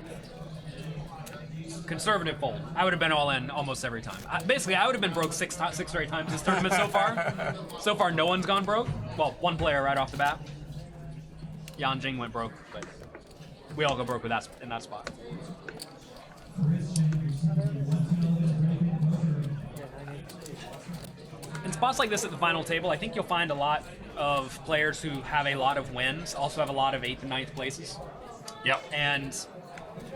conservative fold. I would have been all in almost every time. Basically, I would have been broke six or eight times this tournament so far. So far, no one's gone broke. Well, one player right off the bat. Yan Jing went broke, but we all go broke with that in that spot. In spots like this at the final table, I think you'll find a lot of players who have a lot of wins, also have a lot of 8th and 9th places. Yep. And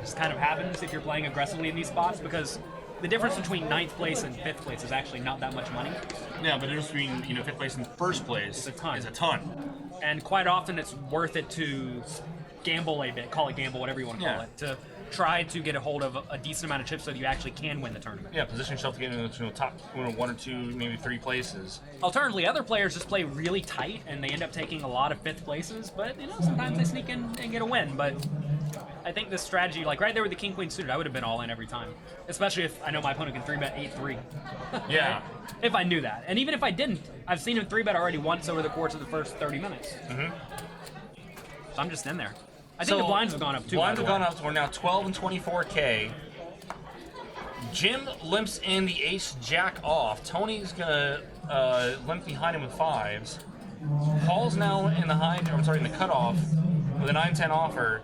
this kind of happens if you're playing aggressively in these spots, because the difference between 9th place and 5th place is actually not that much money. Yeah, but the difference between 5th place and 1st place It's a ton. is a ton. And quite often it's worth it to gamble a bit, call it gamble, whatever you want to call it, to try to get a hold of a decent amount of chips so that you actually can win the tournament. Yeah, position yourself to get into the top 1 or 2, maybe 3 places. Alternatively, other players just play really tight and they end up taking a lot of 5th places, but sometimes they sneak in and get a win. But I think this strategy, like right there with the king queen suited, I would have been all in every time. Especially if I know my opponent can 3-bet 8-3. Yeah. If I knew that. And even if I didn't, I've seen him 3-bet already once over the course of the first 30 minutes. Mm-hmm. So I'm just in there. I think the blinds have gone up too. Blinds have gone up, so we're now 12 and 24K. Jim limps in the ace-jack off. Tony's gonna limp behind him with 5s. Paul's now in the in the cutoff with a 9-10 offer.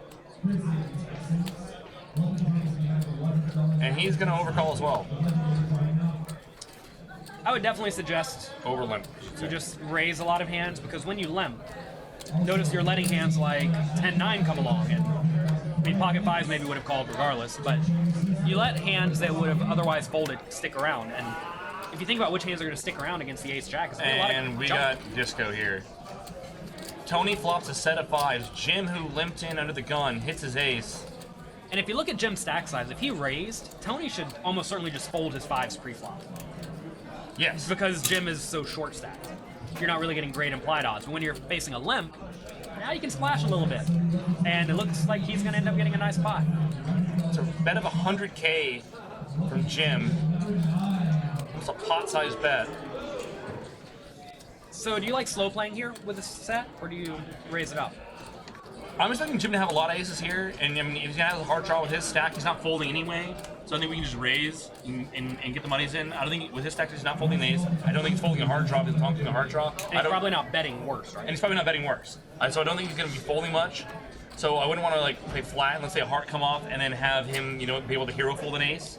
And he's gonna overcall as well. I would definitely suggest Over limp. you just raise a lot of hands, because when you limp, notice you're letting hands like 10-9 come along, and I mean pocket 5s maybe would have called regardless, but you let hands that would have otherwise folded stick around. And if you think about which hands are going to stick around against the ace-jack, and we got disco here. Tony flops a set of 5s. Jim, who limped in under the gun, hits his ace. And if you look at Jim's stack size, if he raised, Tony should almost certainly just fold his 5s pre-flop. Yes. Because Jim is so short stacked. You're not really getting great implied odds. But when you're facing a limp, now you can splash a little bit. And it looks like he's going to end up getting a nice pot. It's a bet of 100K from Jim. It's a pot-sized bet. So do you like slow playing here with this set, or do you raise it up? I'm expecting Jim to have a lot of aces here, and I mean, if he's gonna have a hard draw with his stack, he's not folding anyway. So I think we can just raise and get the monies in. I don't think with his stack he's not folding the ace. I don't think he's folding a hard draw. He's talking a hard draw. And he's probably not betting worse, right? And he's probably not betting worse. So I don't think he's gonna be folding much. So I wouldn't want to like play flat and let's say a heart come off and then have him, be able to hero fold an ace.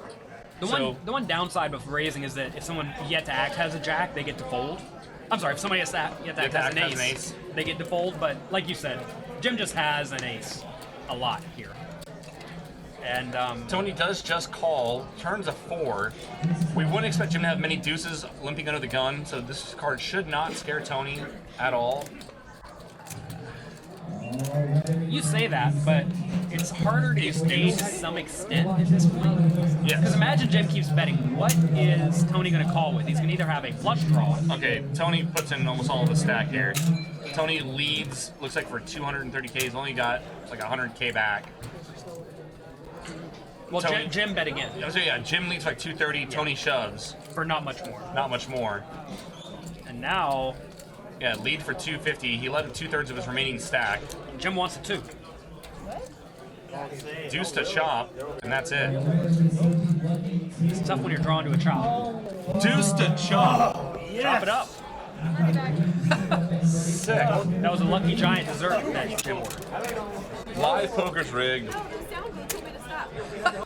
The one downside of raising is that if someone yet to act has a jack, they get to fold. I'm sorry, if somebody yet to act has an ace, they get to fold. But like you said, Jim just has an ace a lot here. And Tony does just call, turns a 4. We wouldn't expect Jim to have many deuces limping under the gun, so this card should not scare Tony at all. you say that, but it's harder to gauge to some extent at this point. Yes. Because imagine Jim keeps betting. What is Tony going to call with? He's going to either have a flush draw. Okay, Tony puts in almost all of the stack here. Tony leads, looks like for 230K, he's only got like 100K back. Well, Tony, Jim bet again. So yeah, Jim leads like 230, Tony shoves. For not much more. Not much more. And now, yeah, lead for 250. He led with 2/3 of his remaining stack. Jim wants a 2. Deuce to chop, and that's it. It's tough when you're drawn to a chop. Deuce to chop. Chop it up. Sick. That was a lucky giant dessert that Jim ordered. Live poker's rigged.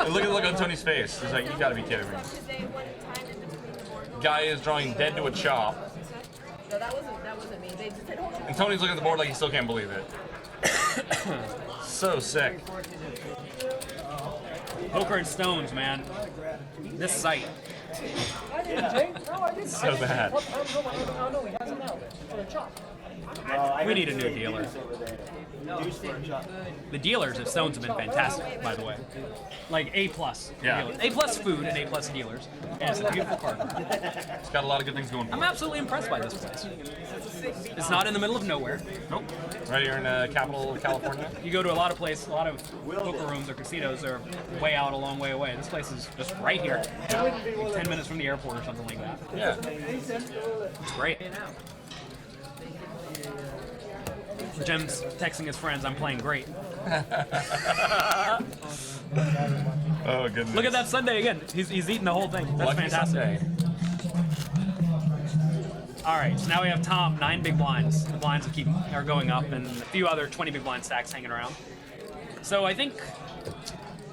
And look at the look on Tony's face. He's like, you gotta be kidding me. Guy is drawing dead to a chop. No, that wasn't me. They just said, hold on. And Tony's looking at the board like he still can't believe it. So sick. Poker and stones, man. This site. So bad. We need a new dealer. The dealers at Stones have been fantastic, by the way. Like A+. Yeah. A+ food and A+ dealers. And it's a beautiful card. It's got a lot of good things going for I'm it. absolutely impressed by this place. It's not in the middle of nowhere. Nope. Right here in capital California. You go to a lot of places, a lot of poker rooms or casinos are way out, a long way away. This place is just right here, like 10 minutes from the airport or something like that. Yeah. It's great. Jim's texting his friends, "I'm playing great." Oh goodness. Look at that Sunday again. He's eating the whole thing. That's Lucky fantastic. Sunday. All right, so now we have Tom, 9 big blinds. The blinds are going up, and a few other 20 big blind stacks hanging around. So I think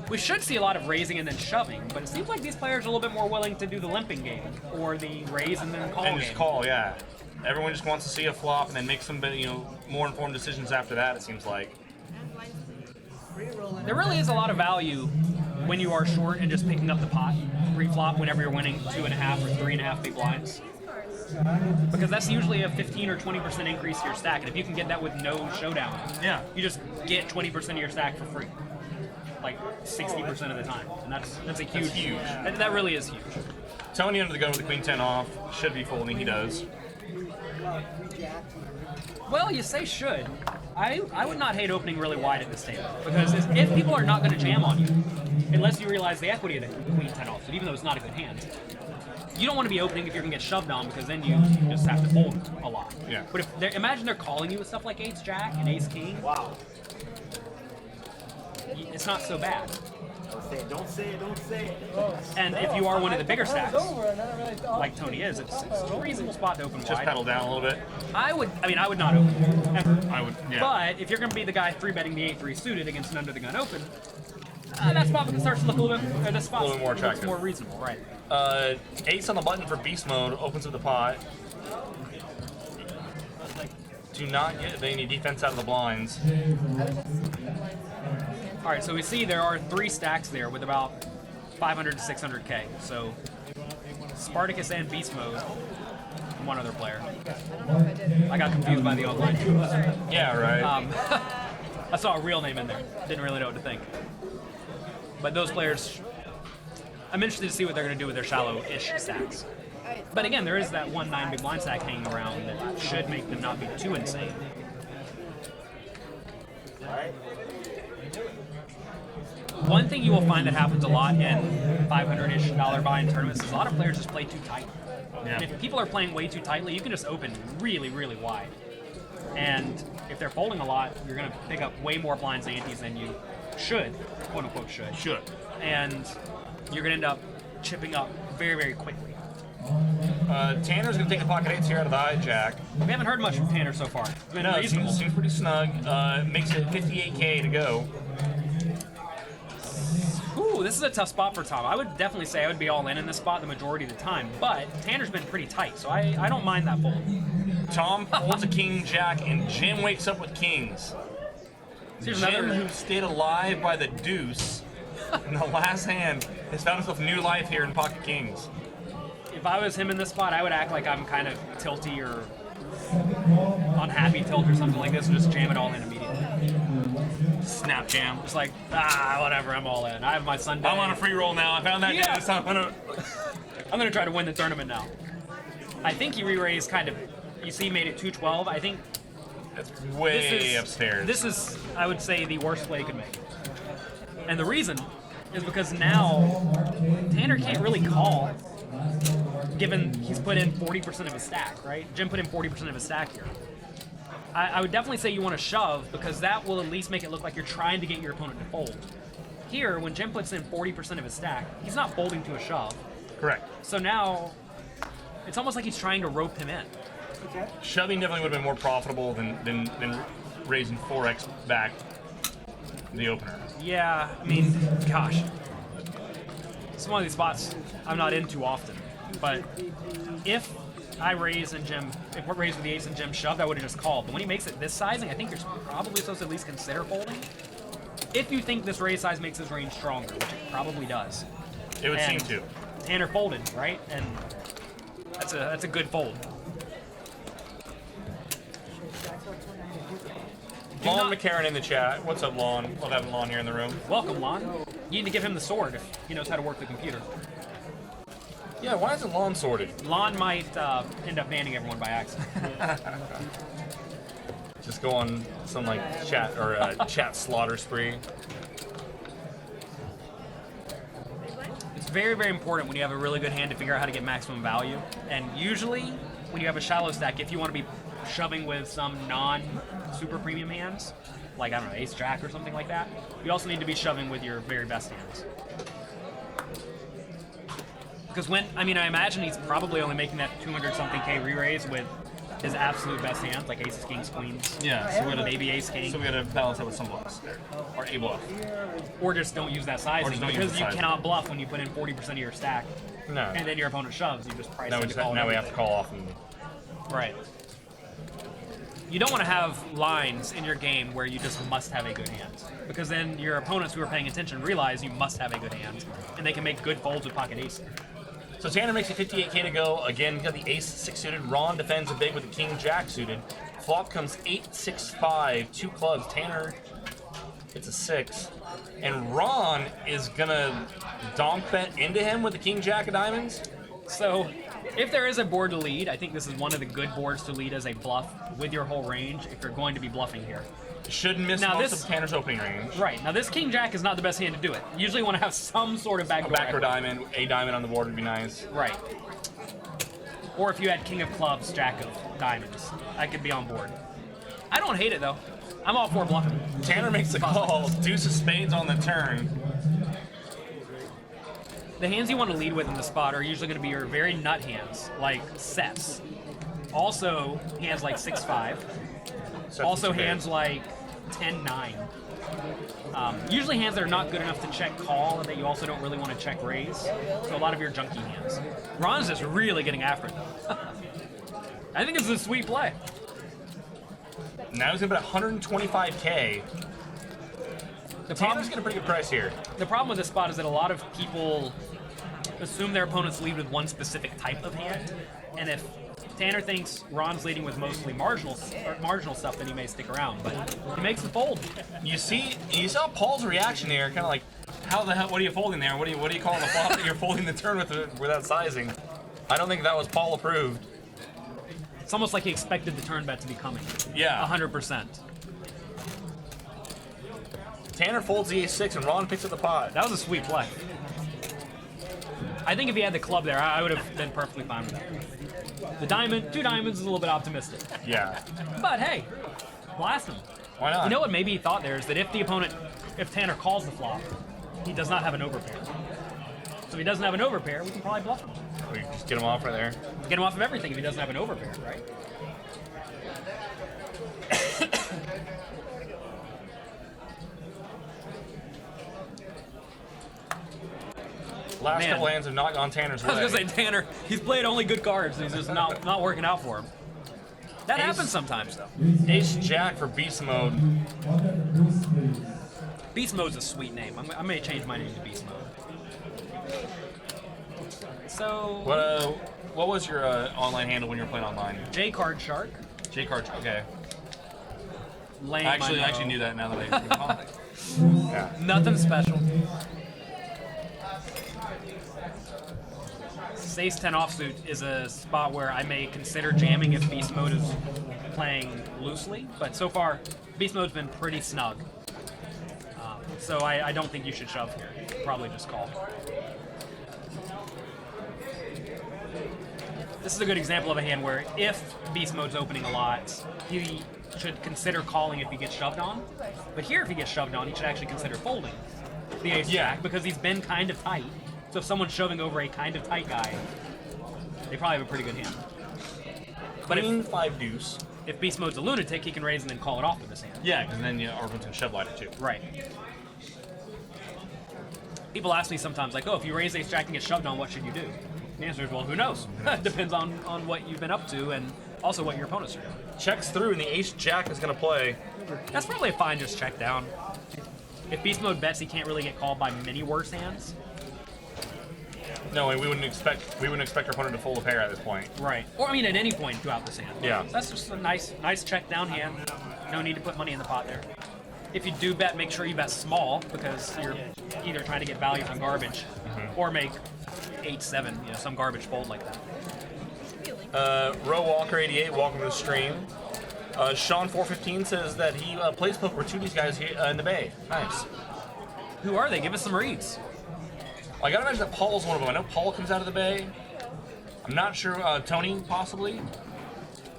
we should see a lot of raising and then shoving, but it seems like these players are a little bit more willing to do the limping game, or the raise and then call And game. just call, yeah. Everyone just wants to see a flop and then make some, more informed decisions after that. It seems like. There really is a lot of value when you are short and just picking up the pot pre-flop whenever you're winning 2.5 or 3.5 big blinds. Because that's usually a 15 or 20% increase to your stack, and if you can get that with no showdown, Yeah. you just get 20% of your stack for free, like 60% of the time, and that's a huge. That's huge. That really is huge. Tony under the gun with the queen 10 off should be folding. He does. Well, you say should. I would not hate opening really wide at this table, because if people are not going to jam on you, unless you realize the equity of the queen 10 off, so even though it's not a good hand, you don't want to be opening if you're going to get shoved on, because then you just have to fold a lot. Yeah. But imagine they're calling you with stuff like ace jack and ace king. Wow. It's not so bad. Don't say it. And if you are one of the bigger stacks, like Tony is, it's a reasonable spot to open Just wide. pedal down a little bit. I would not open ever. I would, yeah. But if you're going to be the guy 3-betting the 8-3 suited against an under the gun open, that spot starts to look a little bit, or this spot A little bit more looks attractive. more reasonable, right? Ace on the button for beast mode opens up the pot. Do not get any defense out of the blinds. All right, so we see there are 3 stacks there with about 500 to 600K. So Spartacus and beast mode, and one other player. I got confused by the online too. Yeah, right. I saw a real name in there. Didn't really know what to think. But those players, I'm interested to see what they're going to do with their shallow-ish stacks. But again, there is that 1-9 big blind stack hanging around that should make them not be too insane. One thing you will find that happens a lot in 500-ish dollar buy-in tournaments is a lot of players just play too tight. Yeah. And if people are playing way too tightly, you can just open really, really wide. And if they're folding a lot, you're going to pick up way more blinds antes than you should, quote unquote should. Should. And you're going to end up chipping up very, very quickly. Tanner's going to take the pocket eights here out of the hijack. We haven't heard much from Tanner so far. It's been No, it reasonable. seems pretty snug. Makes it 58K to go. Ooh, this is a tough spot for Tom. I would definitely say I would be all in this spot the majority of the time, but Tanner's been pretty tight, so I don't mind that fold. Tom folds a king jack, and Jim wakes up with kings. Here's Jim, another- who stayed alive by the deuce in the last hand, has found himself new life here in pocket kings. If I was him in this spot, I would act like I'm kind of tilty or unhappy tilt or something like this and just jam it all in immediately. Snap jam. Just like, whatever, I'm all in. I have my Sunday. I'm on a free roll now. I found that Yeah. deuce. I'm gonna try to win the tournament now. I think he re-raised kind of, you see, made it 212. I think It's way this is upstairs. This is, I would say, the worst play he could make. And the reason is because now Tanner can't really call, given he's put in 40% of his stack, right? Jim put in 40% of his stack here. I would definitely say you want to shove, because that will at least make it look like you're trying to get your opponent to fold. Here, when Jim puts in 40% of his stack, he's not folding to a shove. Correct. So now, it's almost like he's trying to rope him in. Shoving definitely would have been more profitable than raising 4x back the opener. Yeah, I mean, gosh. It's one of these spots I'm not in too often. But if I raise and Jim, if we're raised with the ace and Jim shoved, I would have just called. But when he makes it this sizing, I think you're probably supposed to at least consider folding. If you think this raise size makes his range stronger, which it probably does. It would seem And to. Tanner folded, right? And that's a good fold. Lon not- McCarran in the chat. What's up, Lon? Love having Lon here in the room. Welcome, Lon. You need to give him the sword if he knows how to work the computer. Yeah, why isn't Lon sorted? Lon might end up banning everyone by accident. Just go on some like chat or chat slaughter spree. It's very, very important when you have a really good hand to figure out how to get maximum value. And usually, when you have a shallow stack, if you want to be shoving with some non-super premium hands, like, I don't know, Ace Jack or something like that, you also need to be shoving with your very best hands. Because I imagine he's probably only making that 200-something K re-raise with his absolute best hands, like aces, kings, queens. Yeah, so we gotta, Maybe ace, king. so we gotta balance it with some bluffs. Or a bluff. Or just don't use that sizing, just don't use because the you sizing. cannot bluff when you put in 40% of your stack. No. And then your opponent shoves, you just price Now him we, to just, call now we everything. have to call off and Right. You don't want to have lines in your game where you just must have a good hand, because then your opponents who are paying attention realize you must have a good hand, and they can make good folds with pocket ace. So Tanner makes a 58K to go. Again, got the ace 6 suited. Ron defends a big with the king jack suited. Flop comes 8-6-5, 2 clubs. Tanner it's a 6. And Ron is gonna donk bet into him with the king jack of diamonds. So, if there is a board to lead, I think this is one of the good boards to lead as a bluff with your whole range if you're going to be bluffing here. Shouldn't miss Now most this- of Tanner's opening range. Right, now this king jack is not the best hand to do it. You usually want to have some sort of A backdoor backdoor equity. diamond, a diamond on the board would be nice. Right. Or if you had king of clubs, jack of diamonds. I could be on board. I don't hate it though. I'm all for bluffing. Tanner makes the call, deuce of spades on the turn. The hands you want to lead with in the spot are usually going to be your very nut hands, like sets. Also, hands like 6-5. So Also, it's a hands like 10-9. Usually hands that are not good enough to check call and that you also don't really want to check raise. So a lot of your junky hands. Ron's just really getting after it though. I think this is a sweet play. Now he's gonna bet 125K. The Tanner's problem, getting a pretty good price here. the problem with this spot is that a lot of people assume their opponents lead with one specific type of hand, and if Tanner thinks Ron's leading with mostly marginal stuff, then he may stick around, but he makes the fold. You saw Paul's reaction there, kind of like, how the hell? What are you folding there? What do you call the flop that you're folding the turn without sizing? I don't think that was Paul approved. It's almost like he expected the turn bet to be coming. Yeah. 100%. Tanner folds the ace-6 and Ron picks up the pot. That was a sweet play. I think if he had the club there, I would have been perfectly fine with that. The diamond, 2 diamonds is a little bit optimistic. Yeah. But hey, blast him. Why not? You know what maybe he thought there is that if Tanner calls the flop, he does not have an overpair. So if he doesn't have an overpair, we can probably bluff him. We just get him off right there. Get him off of everything if he doesn't have an overpair, right? Last Man. couple hands have not gone Tanner's way. I was gonna say Tanner, he's played only good cards, and he's just not working out for him. That Ace- happens sometimes though. Ace-Jack for beast mode. Beast Mode's a sweet name. I may change my name to Beast Mode. So, What was your online handle when you were playing online? J Card Shark. J-Card. Okay. Lame, I I know. actually knew that now that I recall it. Yeah. Nothing special. Ace 10 offsuit is a spot where I may consider jamming if Beast Mode is playing loosely, but so far Beast Mode's been pretty snug. So I don't think you should shove here. Probably just call. This is a good example of a hand where if Beast Mode's opening a lot, he should consider calling if he gets shoved on. But here, if he gets shoved on, he should actually consider folding the ace jack because he's been kind of tight. So if someone's shoving over a kind of tight guy, they probably have a pretty good hand. But Queen 5 deuce. if Beast Mode's a lunatic, he can raise and then call it off with his hand. Yeah, because then everyone's gonna shove light it too. Right. People ask me sometimes, like, oh, if you raise ace jack and get shoved on, what should you do? The answer is, well, who knows? Depends on what you've been up to and also what your opponents are doing. Checks through and the ace-jack is gonna play. That's probably a fine just check down. If Beast Mode bets, he can't really get called by many worse hands. No, and we wouldn't expect our opponent to fold a pair at this point. Right. Or, I mean, at any point throughout this hand. Yeah. That's just a nice check down hand. No need to put money in the pot there. If you do bet, make sure you bet small, because you're either trying to get value from garbage or make 8-7, some garbage fold like that. Ro Walker 88, welcome to the stream. Sean 415 says that he plays poker with two of these guys here in the Bay. Nice. Who are they? Give us some reads. Well, I gotta imagine that Paul's one of them. I know Paul comes out of the Bay. I'm not sure. Tony, possibly.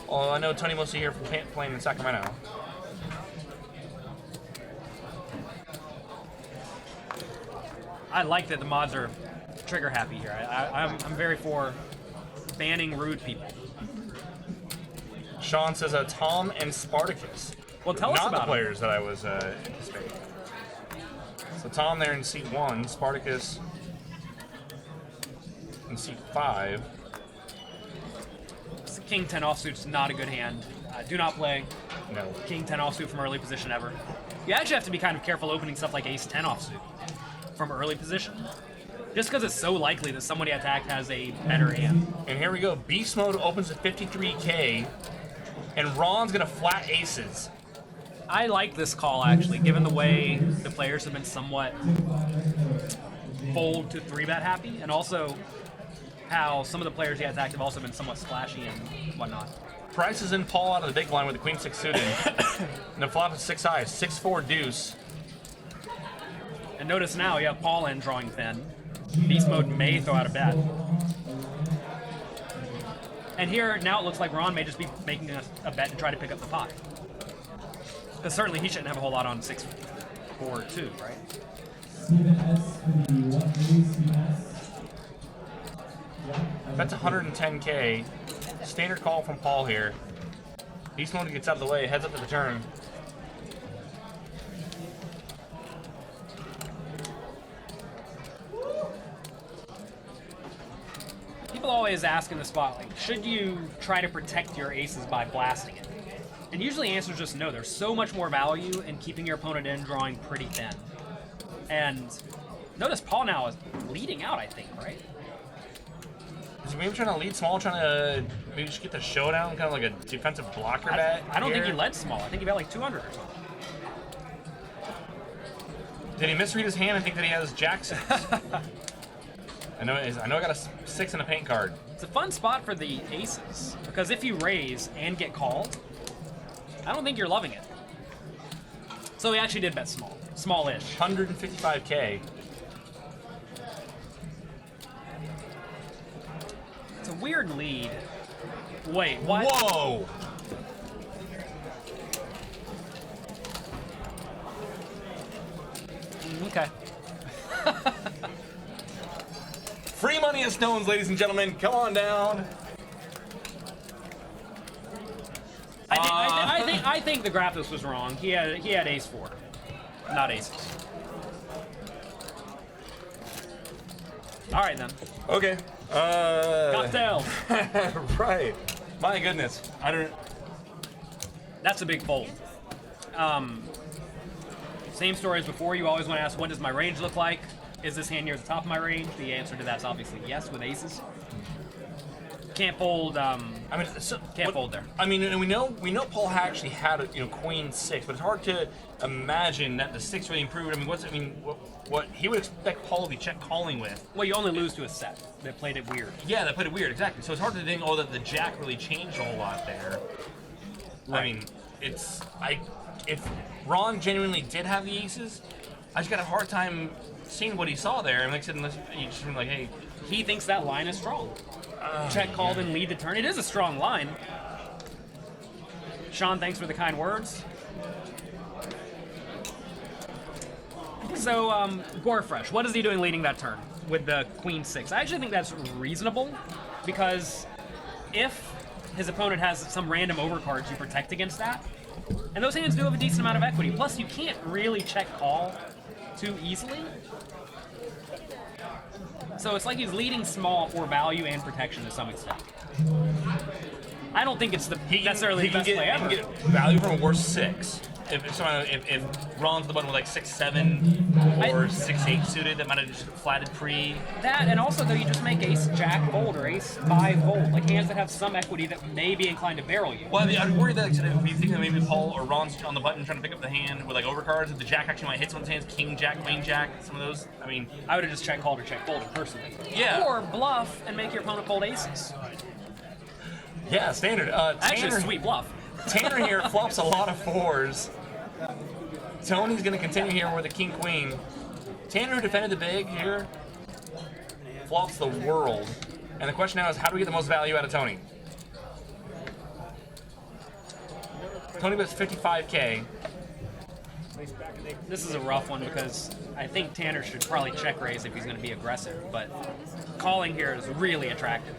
Well, I know Tony mostly here from playing in Sacramento. I like that the mods are trigger happy here. I'm very for banning rude people. Sean says Tom and Spartacus. Well, tell us Not about the players that I was anticipating. So Tom there in seat 1, Spartacus in seat 5. King 10 offsuit's not a good hand. Do not play No. King 10 offsuit from early position ever. You actually have to be kind of careful opening stuff like Ace 10 offsuit from early position. Just because it's so likely that somebody attacked has a better hand. And here we go. Beast mode opens at 53K, and Ron's gonna flat aces. I like this call, actually, given the way the players have been somewhat fold to 3-bet happy, and also how some of the players he has active have also been somewhat splashy and whatnot. Price is in Paul out of the big blind with the Queen 6 suited. And the flop is 6 eyes, 6-4 deuce. And notice now you have Paul in drawing thin. Beast mode may throw out a bet. And here, now it looks like Ron may just be making a bet to try to pick up the pot. Because certainly he shouldn't have a whole lot on 6-4-2, right? That's 110K. Standard call from Paul here. Beast mode gets out of the way, heads up to the turn. People always ask in the spot, like, should you try to protect your aces by blasting it? And usually the answer is just no. There's so much more value in keeping your opponent in drawing pretty thin. And notice Paul now is leading out, I think, right? Is he maybe trying to lead small, trying to maybe just get the showdown, kind of like a defensive blocker bet? I don't think he here? led small. I think he bet like 200 or something. Did he misread his hand and think that he has Jackson? I know I got a 6 and a paint card. It's a fun spot for the aces, because if you raise and get called, I don't think you're loving it. So he actually did bet small. Smallish. 155K. It's a weird lead. Wait, what? Whoa! Okay. Free money at Stones, ladies and gentlemen. Come on down. I think the Graphos was wrong. He had ace 4, not aces. All right then. Okay. Cocktails. Right. My goodness. I don't. That's a big fold. Same story as before. You always want to ask, what does my range look like? Is this hand near the top of my range? The answer to that's obviously yes with aces. Can't fold. I mean, Can't fold there. I mean, and we know Paul actually had Queen 6, but it's hard to imagine that the 6 really improved. I mean, what he would expect Paul to be check calling with? Well, you only lose to a set that played it weird. Yeah, that played it weird, exactly. So it's hard to think, that the Jack really changed a whole lot there. Right. I mean, if Ron genuinely did have the aces, I just got a hard time seeing what he saw there. And like I said, unless you just like, hey, he thinks that line is strong. Check called and lead the turn. It is a strong line. Sean, thanks for the kind words. So, Gorefresh, what is he doing leading that turn with the Queen 6? I actually think that's reasonable, because if his opponent has some random overcards, you protect against that. And those hands do have a decent amount of equity. Plus, you can't really check call too easily. So it's like he's leading small for value and protection to some extent. I don't think it's necessarily the best play ever. He can get value from a worse 6. if Ron's the button with like 6-7 or 6-8 suited, that might have just flatted pre. That, and also though, you just make ace jack fold or ace 5 fold, like hands that have some equity that may be inclined to barrel you. Well, I mean, I'm worried that if you think that maybe Paul or Ron's on the button trying to pick up the hand with like overcards, that the jack actually might hit someone's hands, king jack, queen jack, some of those. I mean, I would have just check called or check folded personally. Yeah. Or bluff and make your opponent fold aces. yeah, standard. Actually, Tanner, a sweet bluff. Tanner here flops a lot of 4s. Tony's going to continue here with a king queen. Tanner, who defended the big here, flops the world. And the question now is, how do we get the most value out of Tony? Tony bets 55K. This is a rough one because I think Tanner should probably check raise if he's going to be aggressive, but calling here is really attractive.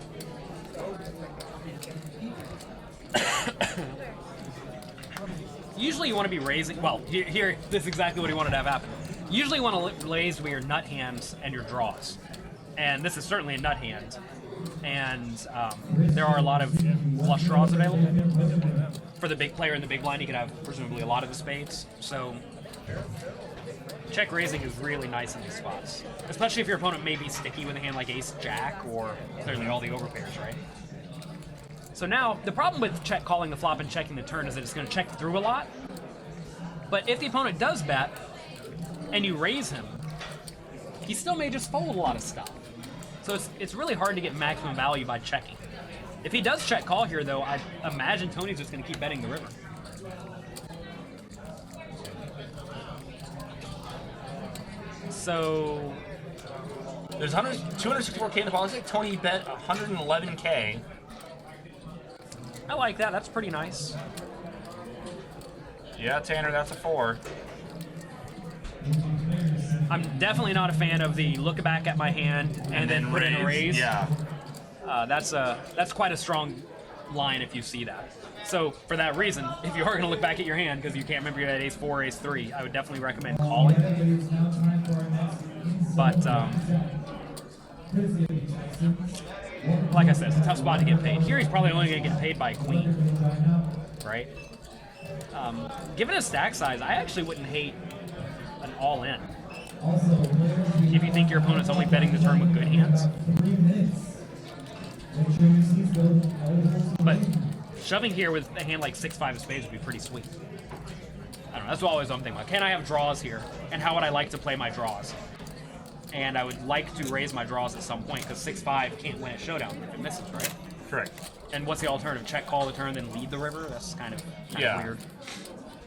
Usually you want to be raising, well, here, this is exactly what he wanted to have happen. Usually you want to raise with your nut hands and your draws. And this is certainly a nut hand. And there are a lot of flush draws available. For the big player in the big blind, he could have presumably a lot of the spades. So check raising is really nice in these spots. Especially if your opponent may be sticky with a hand like ace-jack or clearly all the overpairs, right? So now, the problem with check calling the flop and checking the turn is that it's going to check through a lot. But if the opponent does bet, and you raise him, he still may just fold a lot of stuff. So it's really hard to get maximum value by checking. If he does check call here, though, I imagine Tony's just going to keep betting the river. So There's 264K in the policy. Tony bet 111K. I like that. That's pretty nice. Yeah, Tanner, that's a 4. I'm definitely not a fan of the look back at my hand and then put in a raise. Yeah. That's quite a strong line if you see that. So for that reason, if you are going to look back at your hand because you can't remember you had ace 4, ace 3, I would definitely recommend calling. But like I said, it's a tough spot to get paid. Here he's probably only going to get paid by a queen, right? Given his stack size, I actually wouldn't hate an all-in. If you think your opponent's only betting the turn with good hands. But shoving here with a hand like 6-5 of spades would be pretty sweet. I don't know, that's always what I'm thinking about. Can I have draws here? And how would I like to play my draws? And I would like to raise my draws at some point because 6-5 can't win a showdown if it misses, right? Correct. And what's the alternative? Check call the turn, then lead the river? That's kind of Yeah. weird.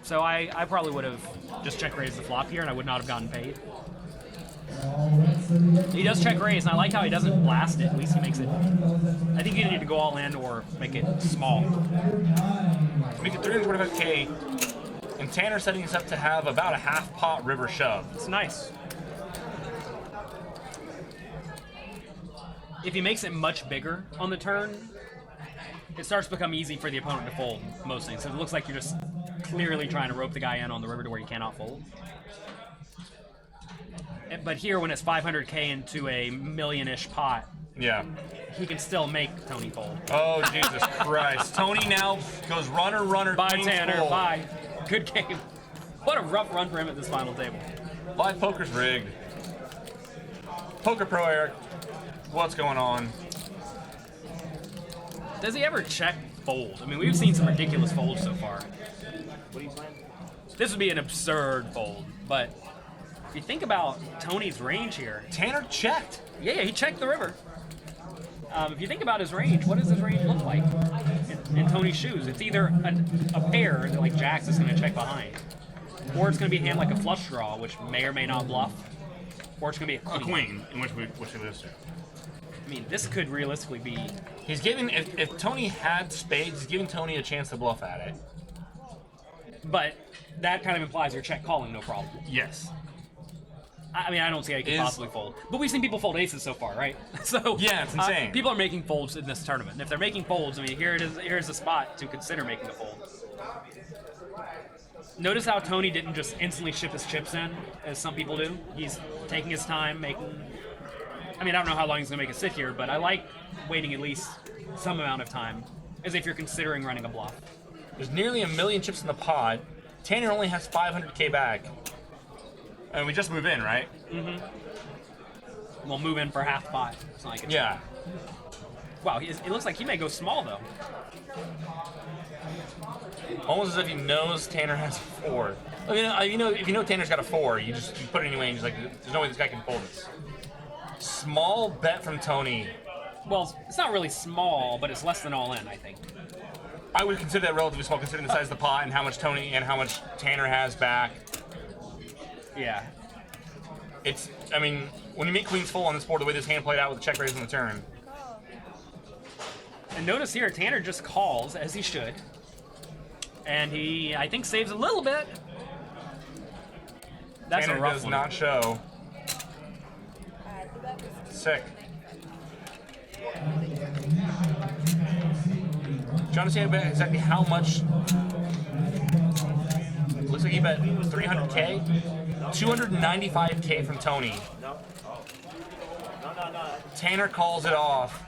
So I probably would have just check raised the flop here and I would not have gotten paid. He does check raise, and I like how he doesn't blast it. At least he makes it. I think you need to go all in or make it small. Make it 325K, and Tanner setting us up to have about a half pot river shove. It's nice. If he makes it much bigger on the turn, it starts to become easy for the opponent to fold mostly. So it looks like you're just clearly trying to rope the guy in on the river to where he cannot fold. But here, when it's 500K into a million-ish pot, Yeah. he can still make Tony fold. Oh, Jesus Christ. Tony now goes runner, runner, Bye, queen Tanner. fold. Bye. Good game. What a rough run for him at this final table. Live poker's rigged. Poker Pro Eric, what's going on? Does he ever check fold? I mean, we've seen some ridiculous folds so far. What are you playing? This would be an absurd fold, but if you think about Tony's range here, Tanner checked. yeah, he checked the river. If you think about his range, what does his range look like in Tony's shoes? It's either a pair, like Jack's, is going to check behind, or it's going to be a hand like a flush draw, which may or may not bluff, or it's going to be A queen, in which he lives to. I mean, this could realistically be. He's giving, if Tony had spades, he's giving Tony a chance to bluff at it. But that kind of implies you're check calling, no problem. Yes. I mean, I don't see how you can possibly fold. But we've seen people fold aces so far, right? So Yeah, it's insane. People are making folds in this tournament. And if they're making folds, I mean, here it is. Here's a spot to consider making a fold. Notice how Tony didn't just instantly ship his chips in, as some people do. He's taking his time, making. I mean, I don't know how long he's gonna make it sit here, but I like waiting at least some amount of time, as if you're considering running a bluff. There's nearly a million chips in the pot. Tanner only has 500K back. And we just move in, right? We'll move in for half 5. It's not like it's Yeah. Wow, it looks like he may go small though. Almost as if he knows Tanner has a 4. I mean, if you know Tanner's got a 4, you put it anyway and you're just like, there's no way this guy can pull this. Small bet from Tony. Well, it's not really small, but it's less than all in, I think. I would consider that relatively small considering the size of the pot and how much Tony and how much Tanner has back. Yeah. I mean, when you make queens full on this board, the way this hand played out with the check raise on the turn. And notice here, Tanner just calls, as he should. And he, I think, saves a little bit. That's Tanner a rough does one. not show. Sick. Trying to see exactly how much. Looks like he bet 300K. 295K from Tony. No. Tanner calls it off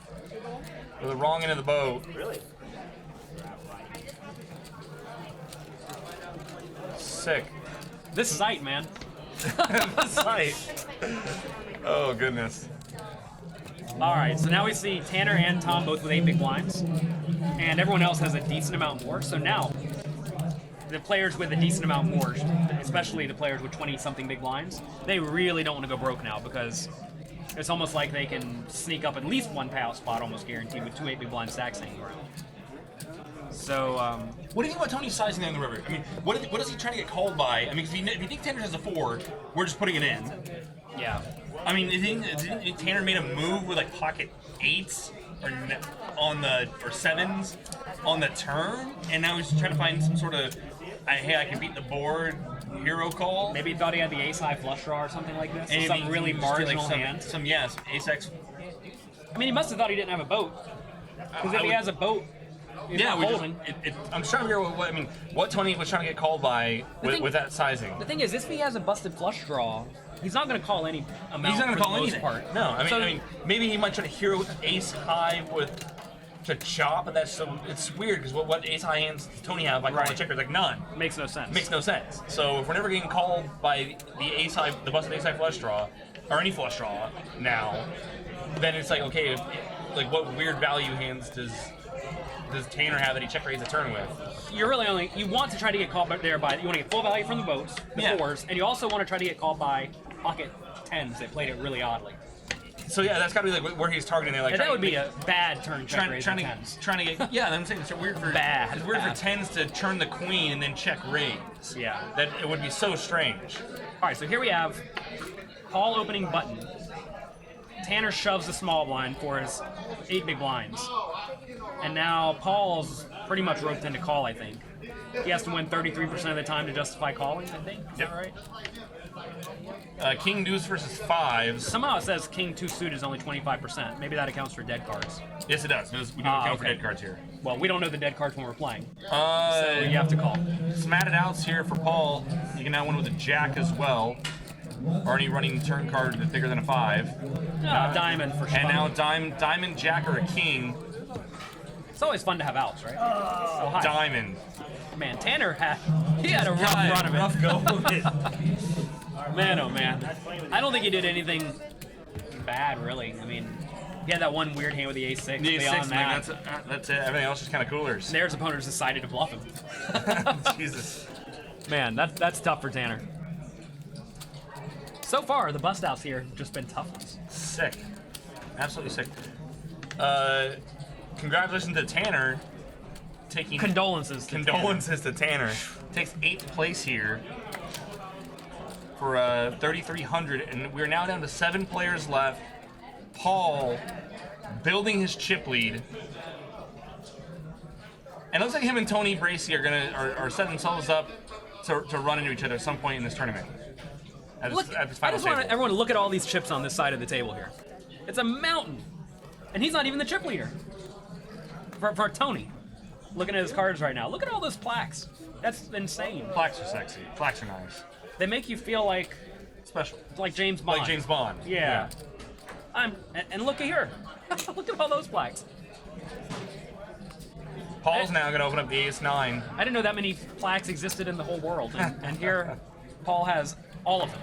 with the wrong end of the boat. Really? Sick. This sight, man. Sight. Oh goodness. All right, so now we see Tanner and Tom both with 8 big blinds, and everyone else has a decent amount more. So now, the players with a decent amount more, especially the players with 20-something big blinds, they really don't want to go broke now because it's almost like they can sneak up at least one payout spot, almost guaranteed, with 2 8 big blind stacks hanging around. So, What do you think about Tony's sizing there in the river? I mean, what is he trying to get called by? I mean, if you think Tanner has a 4, we're just putting it in. yeah. I mean, didn't Tanner made a move with like pocket 8s or 7s on the turn, and now he's trying to find some sort of, hey, I can beat the board hero call. Maybe he thought he had the ace-high flush draw or something like this. And Some really marginal some, hand. Some yes, ace x. I mean, he must have thought he didn't have a boat. Because if he has a boat, he's not holding. I'm just trying to figure out what Tony was trying to get called by with that sizing. The thing is, if he has a busted flush draw, he's not going to call any amount. He's not going to call for the anything. most part. No, So- I mean, maybe he might try to hero ace high to chop, but it's weird because what ace high hands does Tony have by calling Right. checkers? Like none. Makes no sense. Makes no sense. So if we're never getting called by the busted ace high flush draw, or any flush draw now, then it's like, okay, like what weird value hands does Tanner have that he check raised the turn with? You're really you want to try to get called there by, you want to get full value from the boats, the Yeah. 4s, and you also want to try to get called by pocket 10s that played it really oddly. So yeah, that's got to be like where he's targeting. They're like, And that would be a bad turn check raise on 10s. trying to get. Yeah, I'm saying it's weird for Bad, It's weird bad. for 10s to turn the queen and then check raise. Yeah. That it would be so strange. All right, so here we have Paul opening button. Tanner shoves the small blind for his 8 big blinds. And now Paul's pretty much roped into call, I think. He has to win 33% of the time to justify calling, I think. Is that right? King deuce versus 5s. Somehow it says King 2 suited is only 25%. Maybe that accounts for dead cards. Yes, it does. We do account for okay. dead cards here. Well, we don't know the dead cards when we're playing. So you have to call. Smatted outs here for Paul. You can now win with a jack as well. Already running turn card that's bigger than a 5. Diamond for And now Schwung. diamond, jack, or a king. It's always fun to have outs, right? So high. Diamond. Man, Tanner had a rough run of it. Rough go of it. Man, oh man. I don't think he did anything bad, really. I mean, he had that one weird hand with the ace-6. The Beyond A6, that, that's it. Everything else is kind of coolers. There's opponents decided to bluff him. Jesus. Man, that's tough for Tanner. So far, the bust outs here have just been tough ones. Sick. Absolutely sick. Congratulations to Tanner. Taking Condolences to to Tanner. Takes 8th place here for 3,300, and we're now down to 7 players left. Paul building his chip lead. And it looks like him and Tony Bracy are setting themselves up to run into each other at some point in this tournament. At Look, this I final just want table. everyone to look at all these chips on this side of the table here. It's a mountain. And he's not even the chip leader. For Tony. Looking at his cards right now. Look at all those plaques. That's insane. Plaques are sexy. Plaques are nice. They make you feel like Special. James Bond. Like James Bond. Yeah. And look at here. Look at all those plaques. Paul's now going to open up the ace-9. I didn't know that many plaques existed in the whole world, and here Paul has all of them.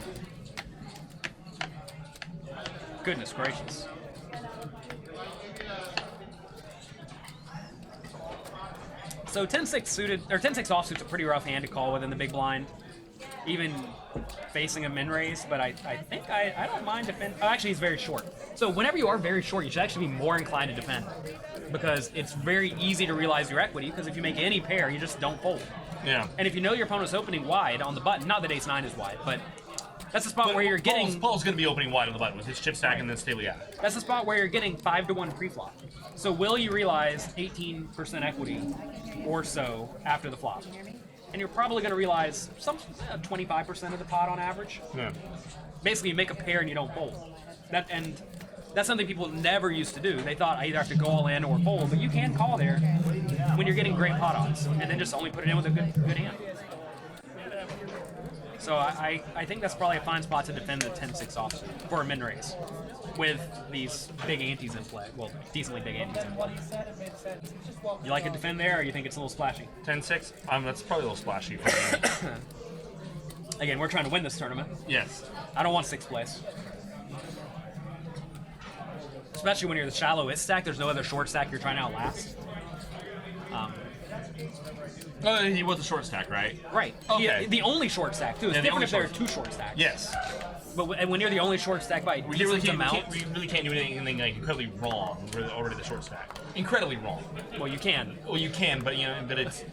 Goodness gracious. So 10-6 suited, or 10-6 offsuit's a pretty rough hand to call within the big blind, even facing a min raise, but I think I don't mind defend. Oh, actually, he's very short. So whenever you are very short, you should actually be more inclined to defend, because it's very easy to realize your equity, because if you make any pair, you just don't fold. Yeah. And if you know your opponent's opening wide on the button, not that ace-9 is wide, but that's the spot where you're getting... Paul's going to be opening wide on the button with his chip stack and then stable, yeah. That's the spot where you're getting 5-1 pre-flop. So will you realize 18% equity or so after the flop? And you're probably going to realize some 25% of the pot on average. Yeah. Basically, you make a pair and you don't fold. And that's something people never used to do. They thought I either have to go all in or fold, but you can call there when you're getting great pot odds, and then just only put it in with a good hand. So I think that's probably a fine spot to defend the 10-6 offsuit for a min raise with these big antes in play. Well, decently big antes in play. You like to defend there, or you think it's a little splashy? 10-6? That's probably a little splashy for me. Again, we're trying to win this tournament. Yes. I don't want 6th place. Especially when you're the shallowest stack, there's no other short stack you're trying to outlast. He was a short stack, right? Right. Okay. Yeah, the only short stack, too. It's Yeah, the different only if there are short- 2 short stacks. Yes. But when you're the only short stack by a We really decent amount, we really can't do anything like incredibly wrong over the short stack. Incredibly wrong. well, you can. Well, you can, but but it's.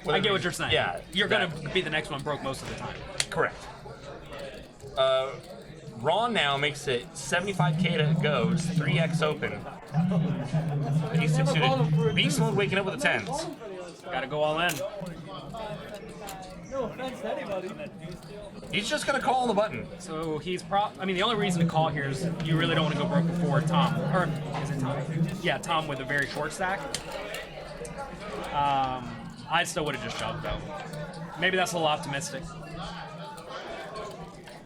I get what you're saying. Yeah. You're going to be the next one broke most of the time. Correct. Ron now makes it 75k to go. It's 3x open. He's suited. Beast mode waking up with the 10s. Gotta go all in. No offense to anybody. He's just gonna call on the button. So he's the only reason to call here is you really don't want to go broke before Tom. Or is it Tom? Yeah, Tom with a very short stack. I still would have just shoved though. Maybe that's a little optimistic.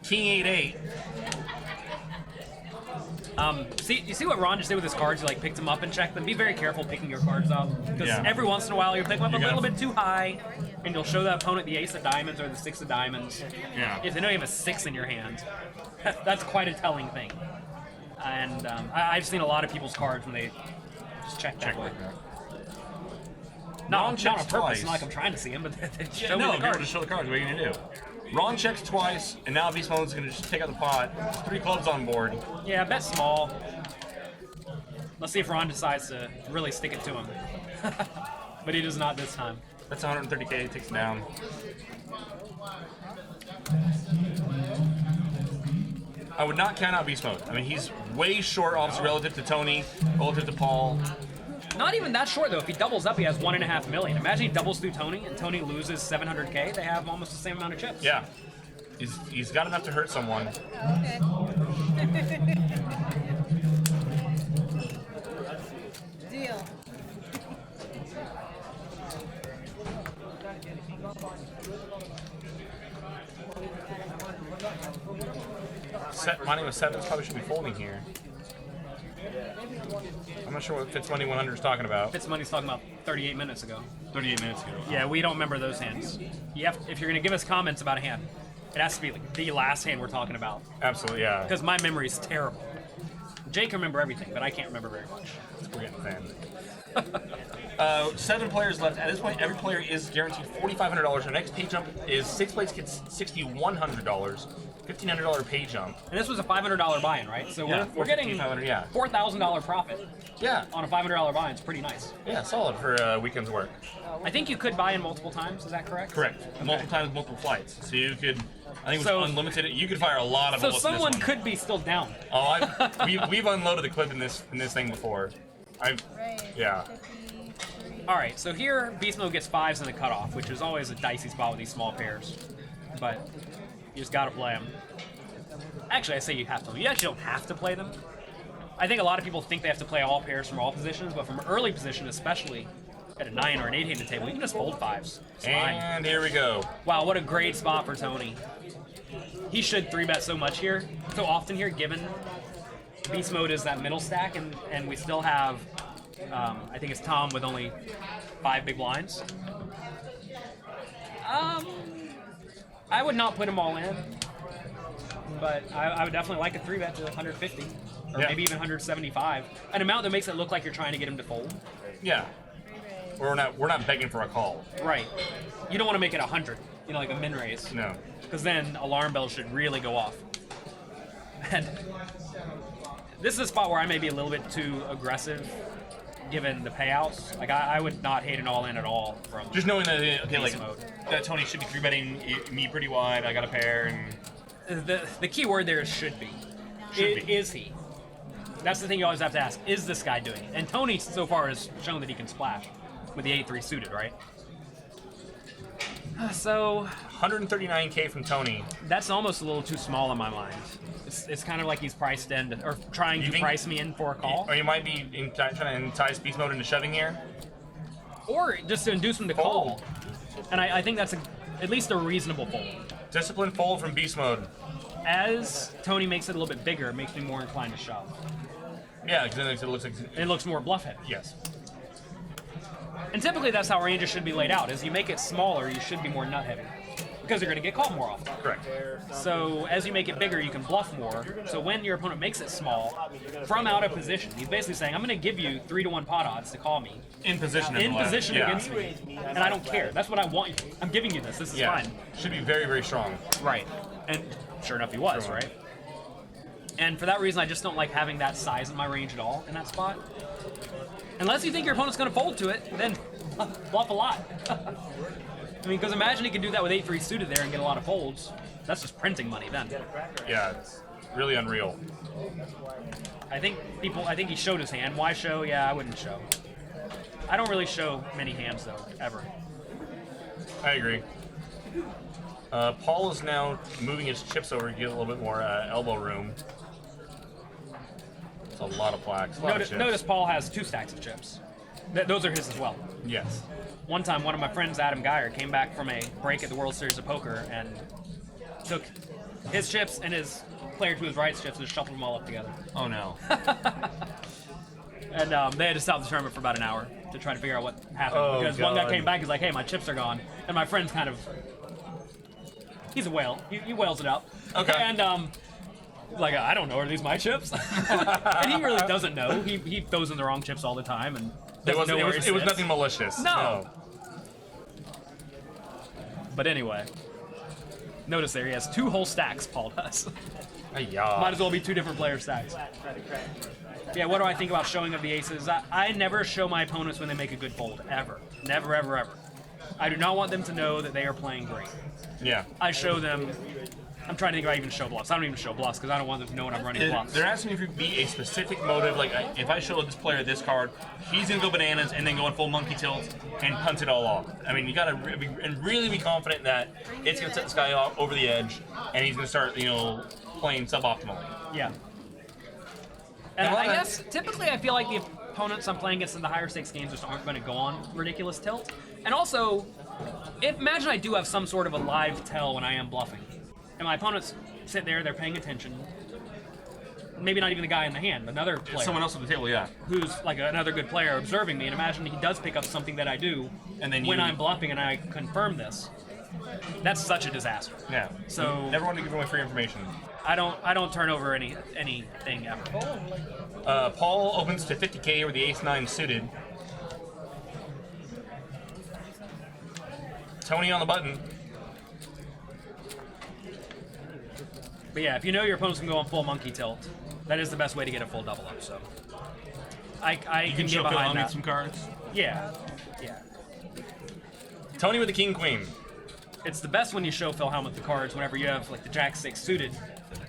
King 8-8. You see what Ron just did with his cards? He like picked them up and checked them. Be very careful picking your cards up, because Yeah. every once in a while you'll pick them up You a little gotta- bit too high, and you'll show that opponent the ace of diamonds or the 6 of diamonds. Yeah. If they know you have a 6 in your hand, that's quite a telling thing. And I've seen a lot of people's cards when they just check that way. Not on checks purpose, twice. not like I'm trying to see them, but they Yeah, show me no, the if you were card. to show the cards, what are you gonna do? Ron checks twice, and now Beast Mode's gonna just take out the pot. There's 3 clubs on board. Yeah, bet small. Let's see if Ron decides to really stick it to him. But he does not this time. That's 130k. Takes it down. I would not count out Beast Mode. I mean, he's way short, obviously, relative to Tony, relative to Paul. Not even that short though. If he doubles up, he has 1.5 million. Imagine he doubles through Tony, and Tony loses 700k. They have almost the same amount of chips. Yeah. He's got enough to hurt someone. Okay. Deal. Money with 7s probably should be folding here. I'm not sure what Fitzmoney 100 is talking about. Fitzmoney's talking about 38 minutes ago. 38 minutes ago. Yeah, we don't remember those hands. If you're gonna give us comments about a hand, it has to be like the last hand we're talking about, Absolutely, yeah. because my memory is terrible. Jay can remember everything, but I can't remember very much. We're getting fan. 7 players left. At this point, every player is guaranteed $4,500. Our next pay jump is 6th place gets $6,100. $1,500 pay jump. And this was a $500 buy-in, right? So Yeah, we're getting $4,500, yeah. $4,000 profit Yeah. on a $500 buy-in. It's pretty nice. Yeah, solid for a weekend's work. I think you could buy in multiple times. Is that correct? Correct. Multiple times, multiple flights. So you could, I think it was So- unlimited. You could fire a lot of So bullets in this someone one. could be still down. Oh, we've unloaded the clip in this thing before. Yeah. All right, so here Beast Mode gets 5s in the cutoff, which is always a dicey spot with these small pairs. But you just gotta play them. Actually, I say you have to. You actually don't have to play them. I think a lot of people think they have to play all pairs from all positions, but from early position, especially at a 9 or an 8-handed table, you can just fold 5s. It's fine. And here we go. Wow, what a great spot for Tony. He should 3-bet so much here, so often here, given Beast Mode is that middle stack, and we still have I think it's Tom with only 5 big blinds. I would not put them all in, but I would definitely like a 3-bet to 150, or Yeah. maybe even 175, an amount that makes it look like you're trying to get him to fold. Yeah. We're not begging for a call. Right. You don't want to make it 100, like a min raise, No. because then alarm bells should really go off. And this is a spot where I may be a little bit too aggressive, given the payouts. Like I would not hate an all in at all from Just knowing that okay, Beast like mode. that Tony should be 3-betting me pretty wide. I got a pair, and The key word there is should be. Should be. Is he? That's the thing you always have to ask. Is this guy doing it? And Tony so far has shown that he can splash with the 8-3 suited, right? So 139K from Tony. that's almost a little too small in my mind. It's kind of like he's priced in, or trying You to think- price me in for a call, Or you might be trying to entice Beast Mode into shoving here. or just to induce him to call. And I think that's at least a reasonable fold. Discipline fold from Beast Mode. As Tony makes it a little bit bigger, it makes me more inclined to shove. Yeah, because then it looks like It looks more bluff heavy. yes. And typically that's how ranges should be laid out. As you make it smaller, you should be more nut heavy, because you're going to get called more often. Correct. So as you make it bigger, you can bluff more. So when your opponent makes it small, from out of position, he's basically saying, I'm going to give you 3-to-1 pot odds to call me In position. in left. position Yeah. against me, and I don't care. That's what I want you. I'm giving you this. This is Yeah. fine. Should be very, very strong. Right. And sure enough, he was, Sure. right? And for that reason, I just don't like having that size in my range at all in that spot. Unless you think your opponent's going to fold to it, then bluff a lot. I mean, because imagine he could do that with 8-3 suited there and get a lot of folds. That's just printing money then. Yeah, it's really unreal. I think he showed his hand. Why show? Yeah, I wouldn't show. I don't really show many hands though, ever. I agree. Paul is now moving his chips over to get a little bit more elbow room. It's a lot of plaques. A lot of chips. Notice Paul has 2 stacks of chips. Those are his as well. Yes. One time, one of my friends, Adam Geyer, came back from a break at the World Series of Poker and took his chips and his player to his right's chips and just shuffled them all up together. Oh no. And they had to stop the tournament for about an hour to try to figure out what happened. Oh, because one guy God. came back, he's like, hey, my chips are gone. And my friend's kind of... He's a whale. He whales it out. Okay. And, like, I don't know, are these my chips? And he really doesn't know. He throws in the wrong chips all the time and doesn't know where he It was sits. nothing malicious. No. But anyway, notice there he has 2 whole stacks, Paul does. Yeah. Might as well be 2 different player stacks. Yeah, what do I think about showing of the aces? I never show my opponents when they make a good fold, ever. Never, ever, ever. I do not want them to know that they are playing great. Yeah. I show them... I'm trying to think if I even show bluffs. I don't even show bluffs because I don't want them to know when I'm running bluffs. They're asking if you be a specific motive. Like, if I show this player this card, he's gonna go bananas and then go in full monkey tilt and punt it all off. I mean, you gotta really be confident that it's gonna set this guy off over the edge, and he's gonna start, playing suboptimally. Yeah. And And I what- guess typically I feel like the opponents I'm playing against in the higher stakes games just aren't going to go on ridiculous tilt. And also, imagine I do have some sort of a live tell when I am bluffing. And my opponents sit there, they're paying attention. Maybe not even the guy in the hand, another player. Someone else at the table, yeah. Who's like another good player observing me, and imagine he does pick up something that I do, And then when you- I'm bluffing and I confirm this. That's such a disaster. Yeah. So- never want to give away free information. I don't turn over anything ever. Paul opens to 50K with the ace-9 suited. Tony on the button. But yeah, if you know your opponent's gonna go on full monkey tilt, that is the best way to get a full double up. So I You can can get show Phil behind Helmuth that. some cards. Yeah. Tony with the king-queen. It's the best when you show Phil Helmuth the cards whenever you have like the Jack 6 suited,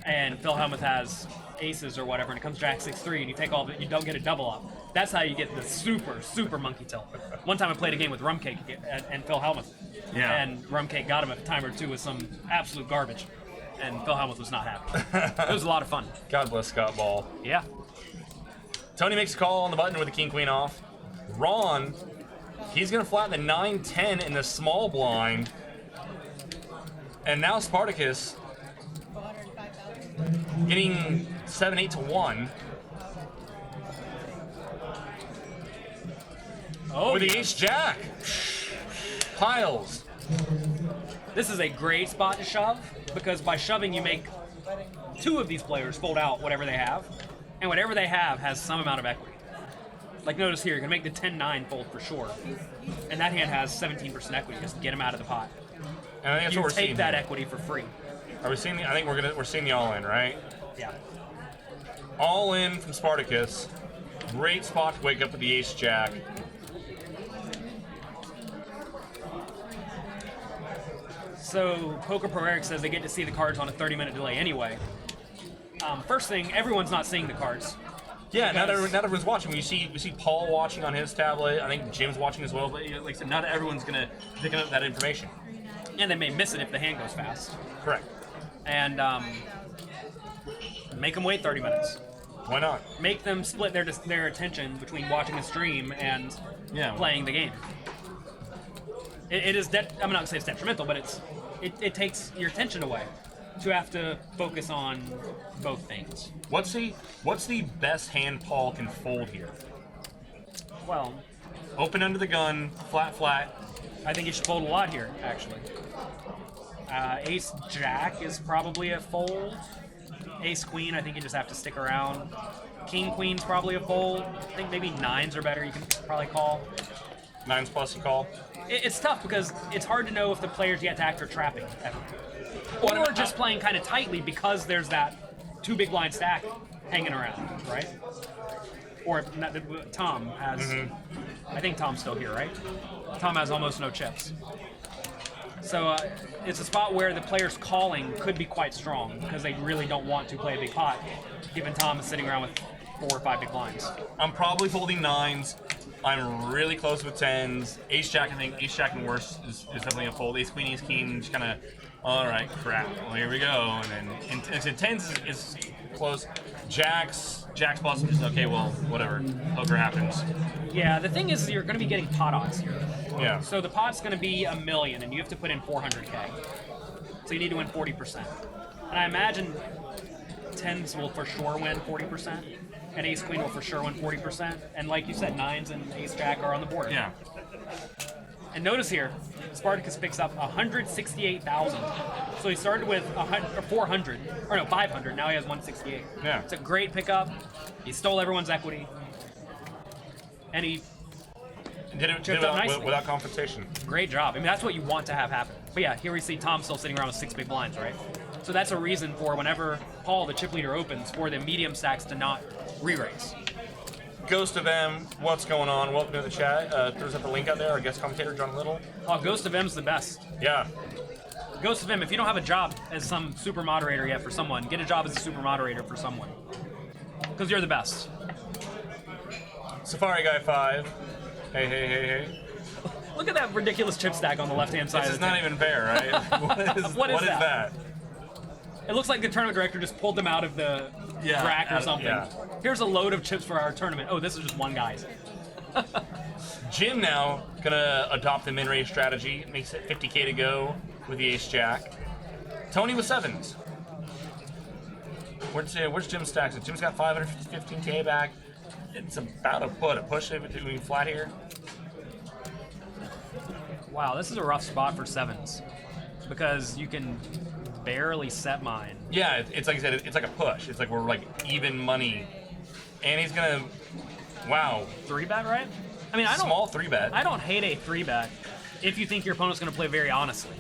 and Phil Helmuth has aces or whatever, and it comes Jack 6-3, and you take all of it, you don't get a double up. That's how you get the super monkey tilt. One time I played a game with Rumcake and Phil Helmuth, Yeah. and Rumcake got him a time or two with some absolute garbage, and Phil Helmuth was not happy. It was a lot of fun. God bless Scott Ball. Yeah. Tony makes a call on the button with the king-queen off. Ron, he's going to flatten the 9-10 in the small blind. And now Spartacus getting 7-8 to 1. Oh, with the yeah. ace jack. Piles. This is a great spot to shove because by shoving you make two of these players fold out whatever they have, and whatever they have has some amount of equity. Like notice here, you're gonna make the 10-9 fold for sure, and that hand has 17% equity just to get him out of the pot. And I think that's You what we're take seeing. that here. equity for free. Are we seeing? I think we're seeing the all in, right? Yeah. All in from Spartacus. Great spot to wake up with the ace jack. So Poker Pro Eric says they get to see the cards on a 30-minute delay anyway. First thing, everyone's not seeing the cards. Yeah, now that Because- everyone's watching, we see Paul watching on his tablet. I think Jim's watching as well. But like I said, not everyone's gonna pick up that information. And they may miss it if the hand goes fast. Correct. And make them wait 30 minutes. Why not? Make them split their attention between watching a stream and playing the game. It is I'm not gonna say it's detrimental, but it takes your attention away to have to focus on both things. What's the best hand Paul can fold here? Well, Open under the gun, flat. I think you should fold a lot here, actually. Ace Jack is probably a fold. Ace Queen, I think you just have to stick around. King Queen's probably a fold. I think maybe nines are better. You can probably call. 9s plus you call. It's tough because it's hard to know if the players yet to act are trapping ever. Or just playing kind of tightly because there's that 2 big blind stack hanging around, right? Or Tom has. I think Tom's still here, right? Tom has almost no chips. So it's a spot where the players calling could be quite strong because they really don't want to play a big pot, given Tom is sitting around with 4 or 5 big blinds. I'm probably folding 9s. I'm really close with 10s. Ace Jack, I think Ace Jack and worse is definitely a fold. Ace Queen, Ace King, just kind of, all right, crap. Well, here we go. And then 10s is close. Jacks plus just okay. Well, whatever. Poker happens. Yeah, the thing is you're going to be getting pot odds here. Yeah. So the pot's going to be $1 million, and you have to put in 400K. So you need to win 40%. And I imagine 10s will for sure win 40%, and Ace Queen will for sure win 40%. And like you said, 9s and Ace Jack are on the board. Yeah. And notice here, Spartacus picks up 168,000. So he started with 500. Now he has 168. Yeah. It's a great pickup. He stole everyone's equity, and he Did it Chipped up nicely. without confrontation. great job. I mean, that's what you want to have happen. But yeah, here we see Tom still sitting around with 6 big blinds, right? So that's a reason for whenever Paul, the chip leader, opens, for the medium stacks to not re-raise. Ghost of M, what's going on? Welcome to the chat. There's the link out there. Our guest commentator, John Little. Ghost of M's the best. Yeah. Ghost of M, if you don't have a job as some super moderator yet for someone, get a job as a super moderator for someone. Because you're the best. Safari Guy 5. Hey. Look at that ridiculous chip stack on the left-hand side. This of is the not table. even fair, right? What is that? that? It looks like the tournament director just pulled them out of the rack or something. yeah. Here's a load of chips for our tournament. Oh, this is just one guy's. Jim now gonna adopt the min-raise strategy. Makes it 50K to go with the Ace Jack. Tony with 7s. Where's Jim's stacks? Jim's got 515K back. It's about a push it between flat here. Wow, this is a rough spot for 7s because you can barely set mine. Yeah, it's like I said, it's like a push. It's like we're like even money, and he's gonna, wow, 3-bet, right? I mean, I don't. small 3-bet. I don't hate a 3-bet if you think your opponent's going to play very honestly.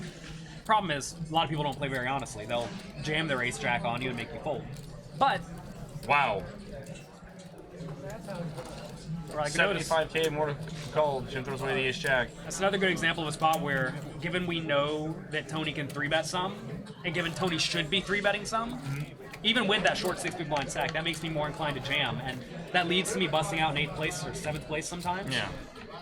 Problem is, a lot of people don't play very honestly. They'll jam their Ace Jack on you and make you fold. But Wow, like, notice, 75K more to call. Jim throws away the Ace Jack. that's another good example of a spot where, given we know that Tony can 3-bet some, and given Tony should be 3-betting some, even with that short 6 big blind stack, that makes me more inclined to jam, and that leads to me busting out in 8th place or 7th place sometimes. Yeah.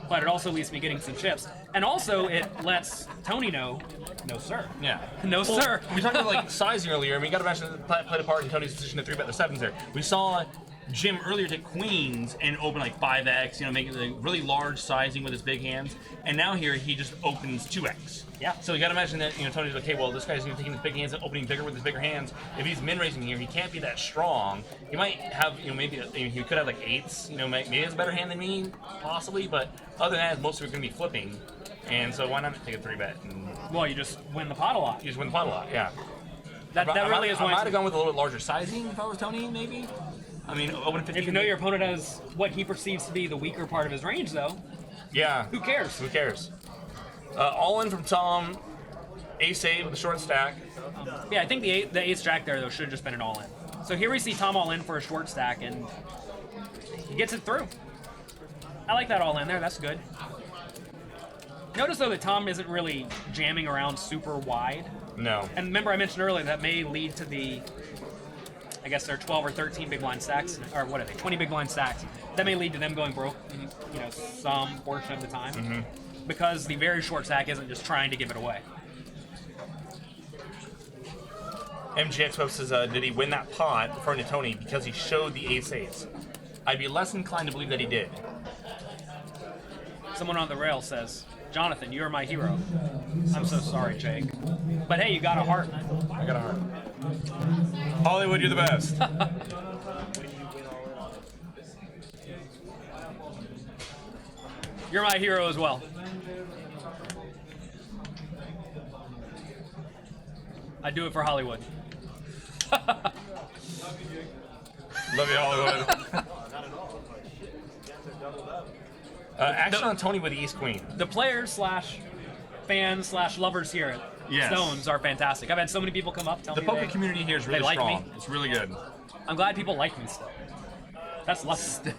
But it also leads to me getting some chips, and also it lets Tony know, no sir. Yeah. No sir. We talked about like sizing earlier, and we got to mention that played a part in Tony's decision to 3-bet the 7s there. We saw Jim earlier took queens and opened like 5x, making the really large sizing with his big hands, and now here he just opens 2x. Yeah. So you got to imagine that Tony's okay. Well, this guy's taking his big hands and opening bigger with his bigger hands. If he's min raising here, he can't be that strong. He might have maybe he could have like 8s. Maybe he has a better hand than me, possibly. But other than that, most of it are going to be flipping, and so why not take a 3-bet? Well, you just win the pot a lot. You just win the pot a lot. Yeah. That really is I one. might have gone with a little bit larger sizing if I was Tony, maybe. I mean, open 15. If you know your opponent has what he perceives to be the weaker part of his range, though, yeah. who cares? Who cares? All in from Tom. Ace-8 with a short stack. Yeah, I think the ace jack there though should have just been an all in. So here we see Tom all in for a short stack, and he gets it through. I like that all in there. That's good. Notice though that Tom isn't really jamming around super wide. No. And remember, I mentioned earlier that may lead to the, I guess they're 12 or 13 big blind stacks, or what are they, 20 big blind stacks. That may lead to them going broke, some portion of the time, because the very short stack isn't just trying to give it away. MGX Web says, did he win that pot in front of Tony because he showed the ace-8s? I'd be less inclined to believe that he did. Someone on the rail says, Jonathan, you are my hero. I'm so sorry, Jake. But hey, you got a heart. I got a heart. Hollywood, you're the best. You're my hero as well. I do it for Hollywood. Love you, Hollywood. Action on Tony with the East Queen. The players / fans / lovers here at Yes. Stones are fantastic. I've had so many people come up tell The me poker community here is really they like strong. me. It's really good. I'm glad people like me still. That's lucky.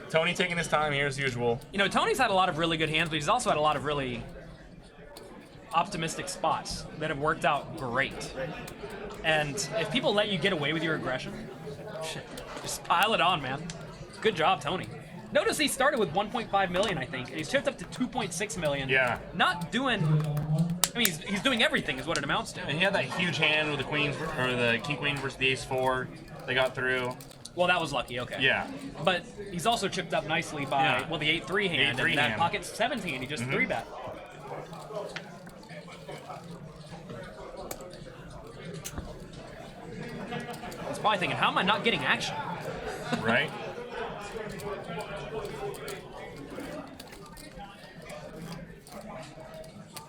Tony taking his time here as usual. Tony's had a lot of really good hands, but he's also had a lot of really optimistic spots that have worked out great. And if people let you get away with your aggression, shit, just pile it on, man. Good job, Tony. Notice he started with 1.5 million, I think, and he's chipped up to 2.6 million. Yeah. Not doing. I mean, he's doing everything, is what it amounts to. And he had that huge hand with the queens or the king queen versus the ace-4. They got through. Well, that was lucky. Okay. Yeah. But he's also chipped up nicely by the 8-3 hand, 8-3 and that hand. pocket 17. He just 3-bet. He's probably thinking, how am I not getting action? Right?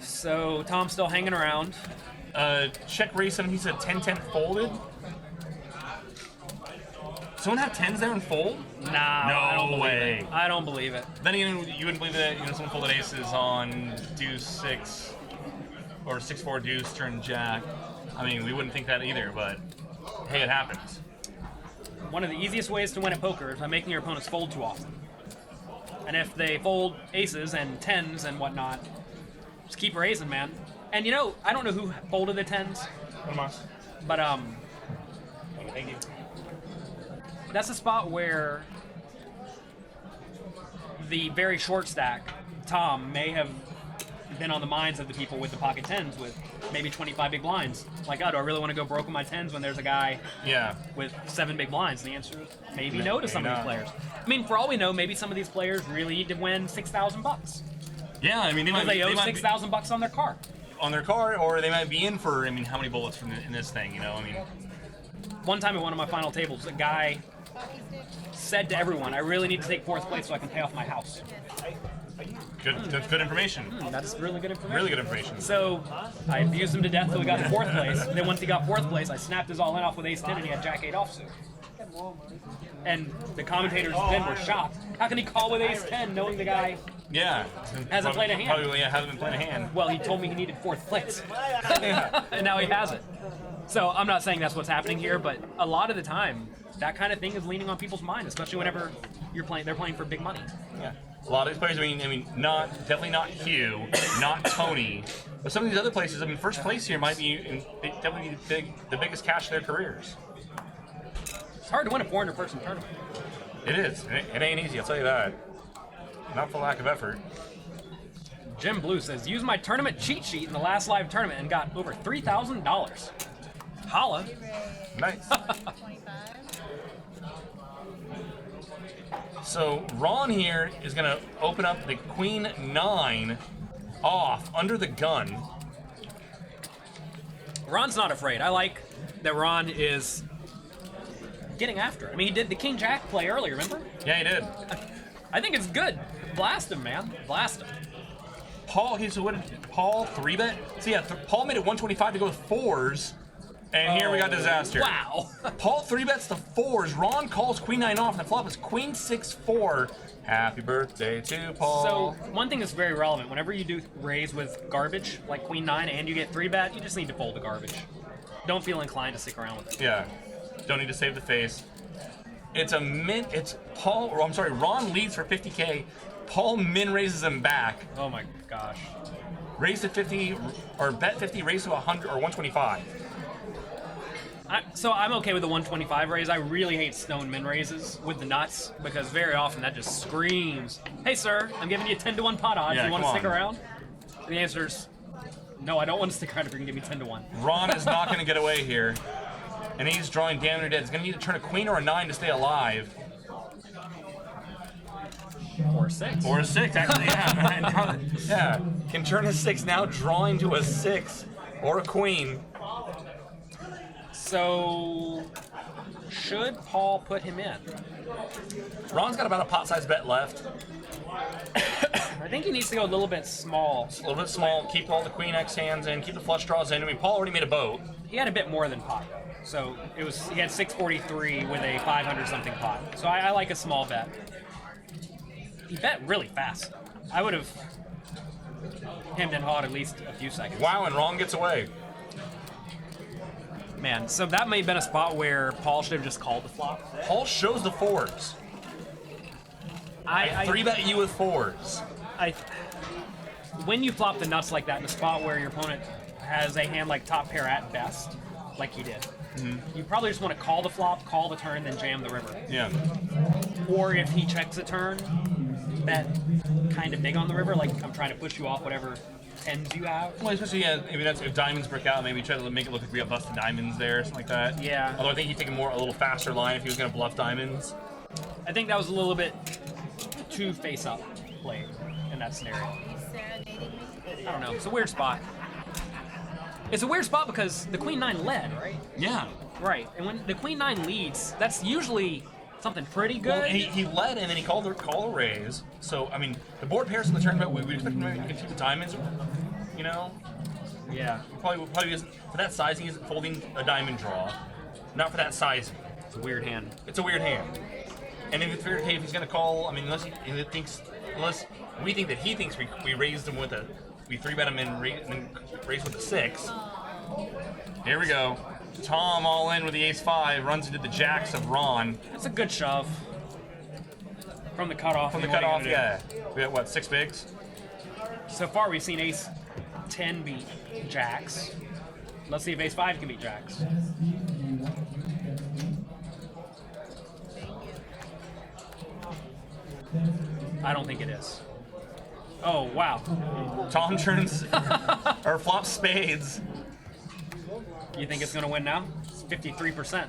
So Tom's still hanging around. Check race him. He said 10-10 folded. Someone have 10s there and fold? Nah, I don't believe way. it. I don't believe it. Then again, you wouldn't believe that someone folded aces on deuce 6 or 6-4 deuce turn jack. I mean, we wouldn't think that either, but hey, it happens. One of the easiest ways to win at poker is by making your opponents fold too often. And if they fold aces and 10s and whatnot, just keep raising, man. And I don't know who folded the 10s, but Thank you. that's a spot where the very short stack, Tom, may have been on the minds of the people with the pocket 10s with maybe 25 big blinds. Like, oh, do I really want to go broke with my 10s when there's a guy with 7 big blinds? And the answer is maybe no to some of these players. I mean, for all we know, maybe some of these players really need to win $6,000. Yeah, I mean, They owe $6,000 on their car. On their car, or they might be in for, how many bullets from in this thing, One time at one of my final tables, a guy said to everyone, I really need to take 4th place so I can pay off my house. That's good information. That's really good information. Really good information. So I abused him to death till he got to 4th place. Then once he got 4th place, I snapped his all-in off with ace-10 and he had jack-8 offsuit. And the commentators then were shocked. How can he call with ace-10 knowing the guy hasn't played a hand? Probably, hasn't been playing a hand. Well, he told me he needed 4th place. And now he has it. So I'm not saying that's what's happening here, but a lot of the time, that kind of thing is leaning on people's mind, especially whenever they're playing for big money. Yeah. A lot of these players, definitely not Hugh, not Tony, but some of these other places, first place here might be definitely the biggest cash of their careers. It's hard to win a 400-person tournament. It is. It ain't easy, I'll tell you that. Not for lack of effort. Jim Blue says, use my tournament cheat sheet in the last live tournament and got over $3,000. Holla. Nice. 25. So Ron here is going to open up the Queen 9 off under the gun. Ron's not afraid. I like that Ron is getting after it. I mean, he did the King Jack play earlier, remember? Yeah, he did. I think it's good. Blast him, man. Blast him. Paul, so what did Paul 3-bet? So yeah, Paul made it 125 to go with fours, and here we got disaster. Wow. Paul 3-bets the fours. Ron calls Queen 9 off, and the flop is Queen 6-4. Happy birthday to Paul. So, one thing that's very relevant, whenever you do raise with garbage, like Queen 9, and you get 3-bet, you just need to fold the garbage. Don't feel inclined to stick around with it. Yeah, don't need to save the face. It's Ron leads for 50K. Paul min raises him back. Oh my gosh. Raise to 50, or bet 50, raise to 100 or 125. So I'm okay with the 125 raise. I really hate stone min raises with the nuts because very often that just screams, "Hey sir, I'm giving you 10 to 1 pot odds. Yeah, you want to come stick on." around?" The answer is no. I don't want to stick around if you can give me 10 to 1. Ron is not going to get away here, and he's drawing damn near dead. He's going to need to turn a queen or a 9 to stay alive. Or a 6. Or a 6, actually, yeah. Yeah, can turn a 6 now, drawing to a 6 or a queen. So should Paul put him in? Ron's got about a pot-sized bet left. I think he needs to go a little bit small. A little bit small, keep all the queen X hands in, keep the flush draws in. I mean, Paul already made a boat. He had a bit more than pot, though. So he had 643 with a 500 something pot. So I like a small bet. He bet really fast. I would have hemmed and hawed at least a few seconds. Wow, and Ron gets away. Man, so that may have been a spot where Paul should have just called the flop. Paul shows the fours. I 3-bet you with fours. When you flop the nuts like that in a spot where your opponent has a hand like top pair at best, like he did, you probably just want to call the flop, call the turn, then jam the river. Yeah. Or if he checks a turn, bet kind of big on the river, like I'm trying to push you off whatever tens you have. Well, especially, yeah, maybe that's if diamonds break out, maybe try to make it look like we have busted diamonds there, something like that. Yeah. Although I think he'd take a little faster line if he was going to bluff diamonds. I think that was a little bit too face-up played in that scenario. He's serenading me. I don't know. It's a weird spot. It's a weird spot because the Queen 9 led, right? Yeah. Right. And when the Queen 9 leads, that's usually something pretty good. Well, he led and then he called a raise. So, I mean, the board pairs in the tournament, we expect him to keep the diamonds, you know? Yeah. Probably isn't, for that sizing, he isn't folding a diamond draw. Not for that sizing. It's a weird hand. It's a weird hand. And if he's going to call, I mean, unless we think that he thinks we raised him with we 3-bet him and raised with a 6. Here we go. Tom all in with the ace-5, runs into the jacks of Ron. It's a good shove. From the cutoff. From the what are you cutoff, gonna do? yeah. We got, what, 6 bigs? So far, we've seen ace 10 beat jacks. Let's see if ace 5 can beat jacks. I don't think it is. Oh, wow. Tom turns, or flops spades. You think it's going to win now? It's 53%.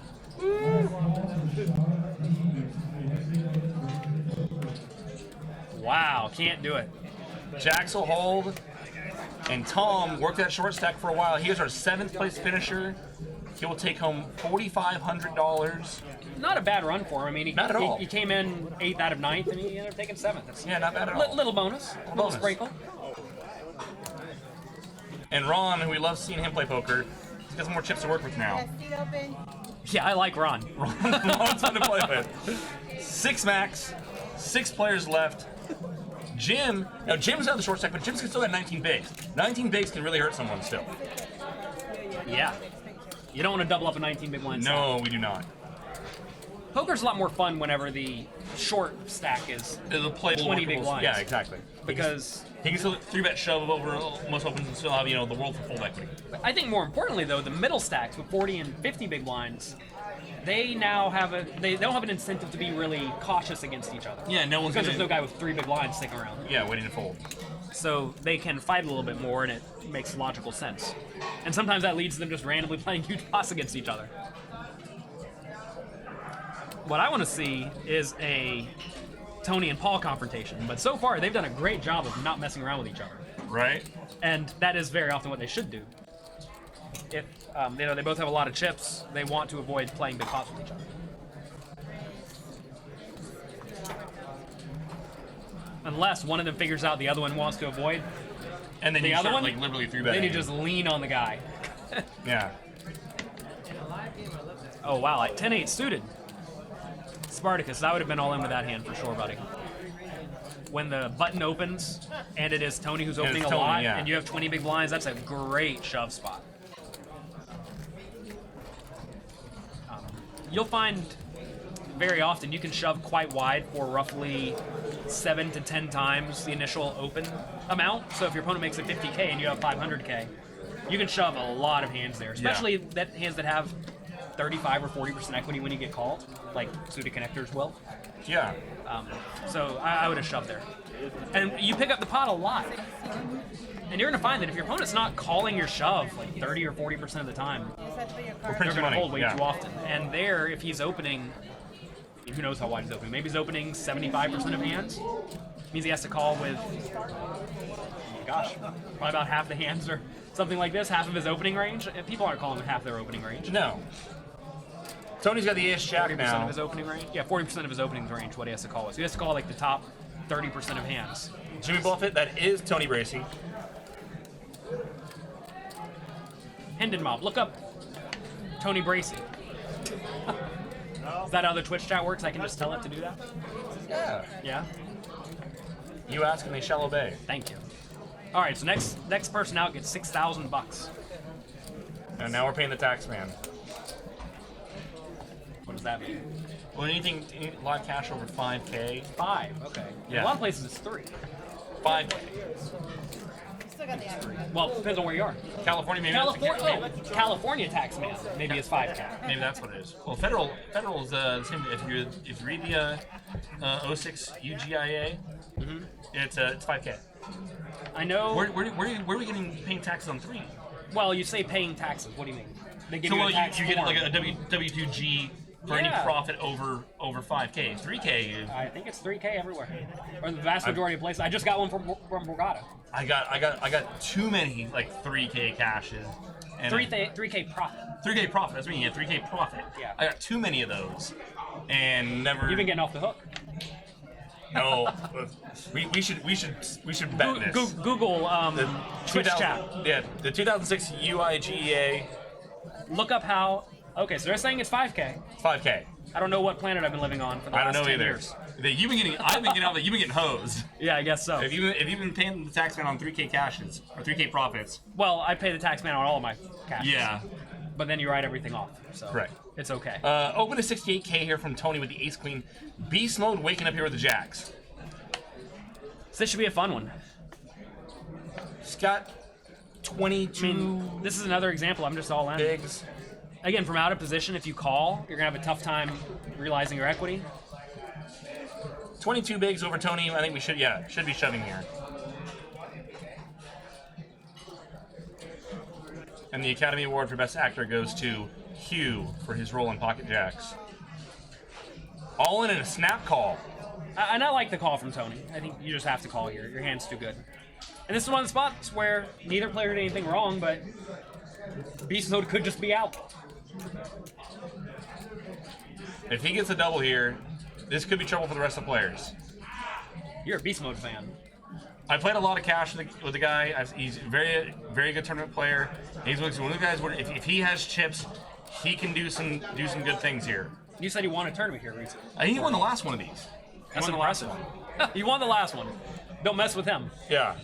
Wow, can't do it. Jacks will hold, and Tom worked that short stack for a while. He is our 7th place finisher. He will take home $4,500. Not a bad run for him. I mean, Not at all. He came in 8th out of 9th, and he ended up taking 7th. That's Yeah, not bad at all. little bonus. Little bonus. sprinkle. And Ron, who we love seeing him play poker, he's got some more chips to work with now. Left seat open. Yeah, I like Ron. Ron's fun to play with. 6 max, 6 players left. Jim, now Jim's out of the short stack, but Jim's still got 19 bigs. 19 bigs can really hurt someone still. Yeah. You don't want to double up a 19 big blind stack. No, we do not. Poker's a lot more fun whenever the short stack is It'll play 20 big blinds. Yeah, exactly. Because He can still 3-bet shove over most opens and still have, the world for full equity. I think more importantly, though, the middle stacks with 40 and 50 big blinds, they now have they don't have an incentive to be really cautious against each other. Yeah, no one's Because gonna. there's no guy with 3 big blinds sticking around. Yeah, waiting to fold. So they can fight a little bit more, and it makes logical sense. And sometimes that leads to them just randomly playing huge pots against each other. What I want to see is a Tony and Paul confrontation, but so far they've done a great job of not messing around with each other, Right? and that is very often what they should do. If they both have a lot of chips, they want to avoid playing big pots with each other. Unless one of them figures out the other one wants to avoid, And then The you other start one? like literally three then betting. you just lean on the guy. Yeah. Oh wow, like 10-8 suited. Spartacus, I would have been all in with that hand for sure, buddy. When the button opens and it is Tony who's And opening it's a Tony, lot, yeah. and you have 20 big blinds, that's a great shove spot. You'll find very often you can shove quite wide for roughly 7 to 10 times the initial open amount. So if your opponent makes a 50k and you have 500k, you can shove a lot of hands there, especially that hands that have 35 or 40% equity when you get called, like suited connectors will. Yeah. So I would have shoved there. And you pick up the pot a lot. And you're going to find that if your opponent's not calling your shove like 30 or 40% of the time, You just have to put your We're card. pretty they're going to money, hold way yeah. too often. And there, if he's opening, who knows how wide he's opening, maybe he's opening 75% of hands, means he has to call with, gosh, probably about half the hands or something like this, half of his opening range. People aren't calling with half their opening range. No. Tony's got the ace jack 40% now. of his opening range? Yeah, 40% of his opening range, what he has to call with. So he has to call like the top 30% of hands. Jimmy Buffett, that is Tony Bracy. Hendon Mob, look up Tony Bracy. Is that how the Twitch chat works? I can just tell it to do that? Yeah. Yeah? You ask and they shall obey. Thank you. All right, so next person out gets $6,000. And now we're paying the tax man. What does that mean? Well, anything, live cash over 5K. 5. Okay. In Yeah. a lot of places it's 3. 5K. You still got the average. Well, depends on where you are. California, maybe. California tax man maybe is 5K. Maybe that's what it is. Well, federal is the same. If you read the 06 UGIA, it's 5K. I know. Where are we getting paying taxes on 3? Well, you say paying taxes. What do you mean? They give So you a well, tax you get form. like a W2G for any Yeah. profit over 5K. 3K. I think it's 3K everywhere, or the vast majority of places. I just got one from Borgata. I got too many like 3K caches. And 3K profit. 3K profit. That's me. Yeah, 3K profit. Yeah. I got too many of those, and never. You've been getting off the hook. No. we should bet this. Google Twitch 2000 chat. Yeah, the 2006 UIGEA Look up how. Okay, so they're saying it's 5K. 5K. I don't know what planet I've been living on for the I last don't know 10 either. years. I've been getting out that you've been getting hosed. Yeah, I guess so. If you've been paying the tax man on 3K caches or 3K profits. Well, I pay the tax man on all of my cash. Yeah. But then you write everything off. So Correct. It's okay. Open to 68K here from Tony with the ace queen. Beast mode waking up here with the jacks. So this should be a fun one. He's got I 22 mean, this is another example. I'm just all in. bigs. Again, from out of position, if you call, you're gonna have a tough time realizing your equity. 22 bigs over Tony. I think we should be shoving here. And the Academy Award for Best Actor goes to Hugh for his role in Pocket Jacks. All in a snap call. And I like the call from Tony. I think you just have to call here. Your hand's too good. And this is one of the spots where neither player did anything wrong, but Beast Mode could just be out. If he gets a double here, this could be trouble for the rest of the players. You're a Beast Mode fan. I played a lot of cash with the guy. He's a very, very good tournament player. He's one of the guys where if he has chips, he can do some good things here. You said you won a tournament here recently. I think he won the last one of these. That's won the impressive. You won the last one. Don't mess with him. Yeah.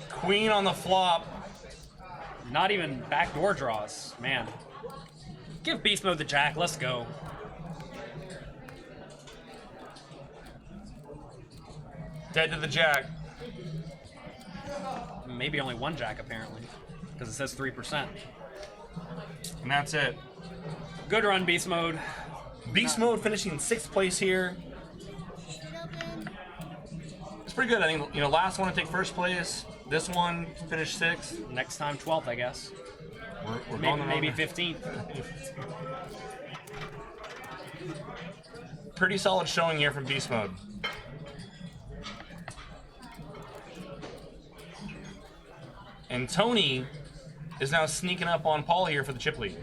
Queen on the flop. Not even backdoor draws. Man. Give Beast Mode the jack. Let's go. Dead to the jack. Maybe only one jack, apparently, because it says 3%. And that's it. Good run, Beast Mode. Beast Mode finishing in 6th place here. It's pretty good. I think, last one to take 1st place. This one finished 6th. Next time, 12th, I guess. We're Maybe 15th. Pretty solid showing here from Beast Mode. And Tony is now sneaking up on Paul here for the chip lead.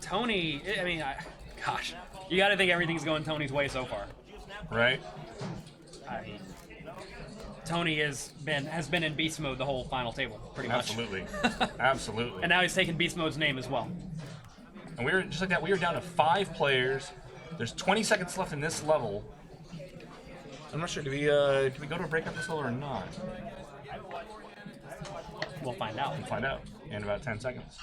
Tony, I mean, gosh, you got to think everything's going Tony's way so far. Right? I mean, Tony has been in Beast Mode the whole final table, pretty much. Absolutely. Absolutely. And now he's taken Beast Mode's name as well. And we were just like that. We were down to 5 players. There's 20 seconds left in this level. I'm not sure. Do we go to a break up this level or not? We'll find out. We'll find out in about 10 seconds.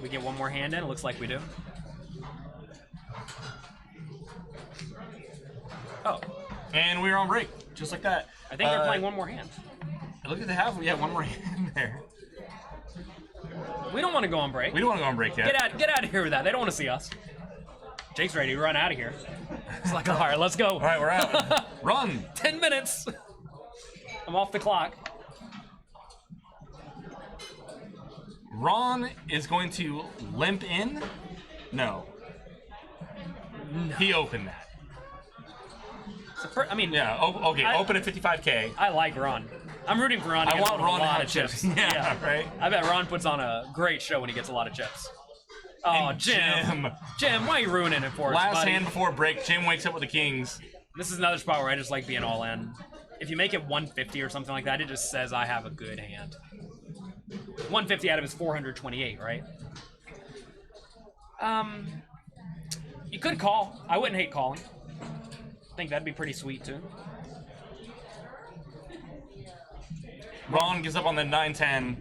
We get one more hand in. It looks like we do. Oh, And we're on break, just like that. I think they're playing one more hand. Look at the half. Yeah, one more hand there. We don't want to go on break. We don't want to go on break yet. Get out of here with that. They don't want to see us. Jake's ready to run out of here. It's like, all right, let's go. All right, we're out. Run. 10 minutes. I'm off the clock. Ron is going to limp in. No. He opened that. I mean, Yeah. Okay. Open at 55K. I like Ron. I'm rooting for Ron. To I get want a Ron to lot have of chips. Yeah. Right. I bet Ron puts on a great show when he gets a lot of chips. Oh, And Jim. Jim, why are you ruining it for us, Last buddy? hand before break. Jim wakes up with the kings. This is another spot where I just like being all in. If you make it 150 or something like that, it just says I have a good hand. 150 out of his 428, right? You could call. I wouldn't hate calling. I think that'd be pretty sweet too. Ron gives up on the 9-10.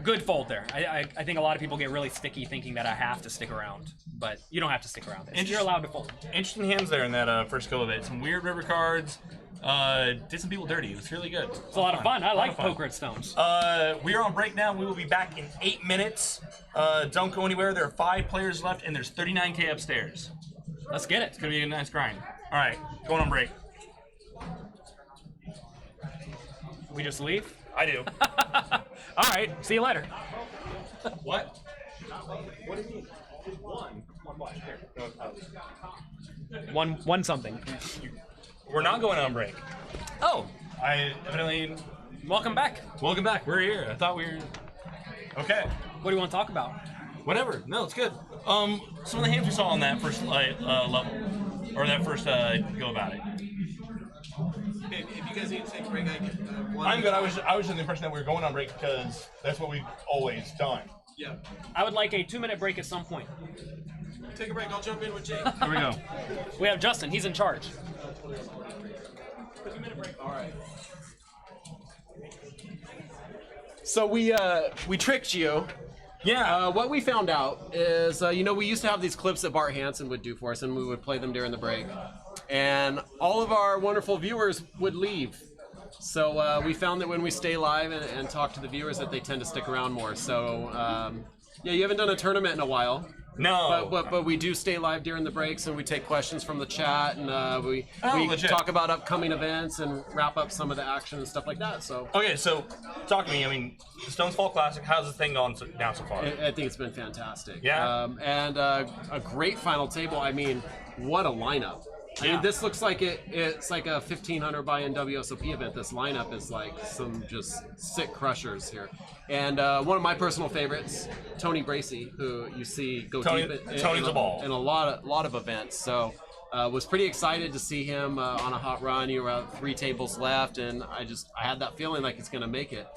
Good fold there. I think a lot of people get really sticky thinking that I have to stick around, but you don't have to stick around. You're allowed to fold. Interesting hands there in that first go of it. Some weird river cards. Did some people dirty. It was really good. It's a lot of fun. I like poker at Stones. We are on break now. We will be back in 8 minutes. Don't go anywhere. There are 5 players left, and there's 39K upstairs. Let's get it. It's gonna be a nice grind. All right, going on break. We just leave? I do. All right. See you later. What? One something. We're not going on break. Oh, I evidently. welcome back. Welcome back. We're here. I thought we were. Okay. What do you want to talk about? Whatever. No, it's good. Some of the hands we saw on that first level, or that first go about it. If you guys need to take a break, I can. I'm good. I was under the impression that we were going on break because that's what we've always done. Yeah. I would like a 2-minute break at some point. Take a break. I'll jump in with Jake. Here we go. We have Justin. He's in charge. All right. So we tricked you. Yeah. What we found out is, we used to have these clips that Bart Hansen would do for us, and we would play them during the break. And all of our wonderful viewers would leave. So we found that when we stay live and talk to the viewers, that they tend to stick around more. So you haven't done a tournament in a while. No. But we do stay live during the breaks, and we take questions from the chat, and we legit. talk about upcoming events and wrap up some of the action and stuff like that. So Okay, so talk to me. I mean, the Stones Fall Classic. How's the thing gone down so far? I think it's been fantastic. Yeah? And a great final table. I mean, what a lineup. I Yeah. mean, this looks like it's like a 1,500 buy-in WSOP event. This lineup is like some just sick crushers here. And one of my personal favorites, Tony Bracey, who you see go Tony- deep Tony's a ball. in a lot of events. So was pretty excited to see him on a hot run. You were 3 tables left, and I had that feeling like he's going to make it.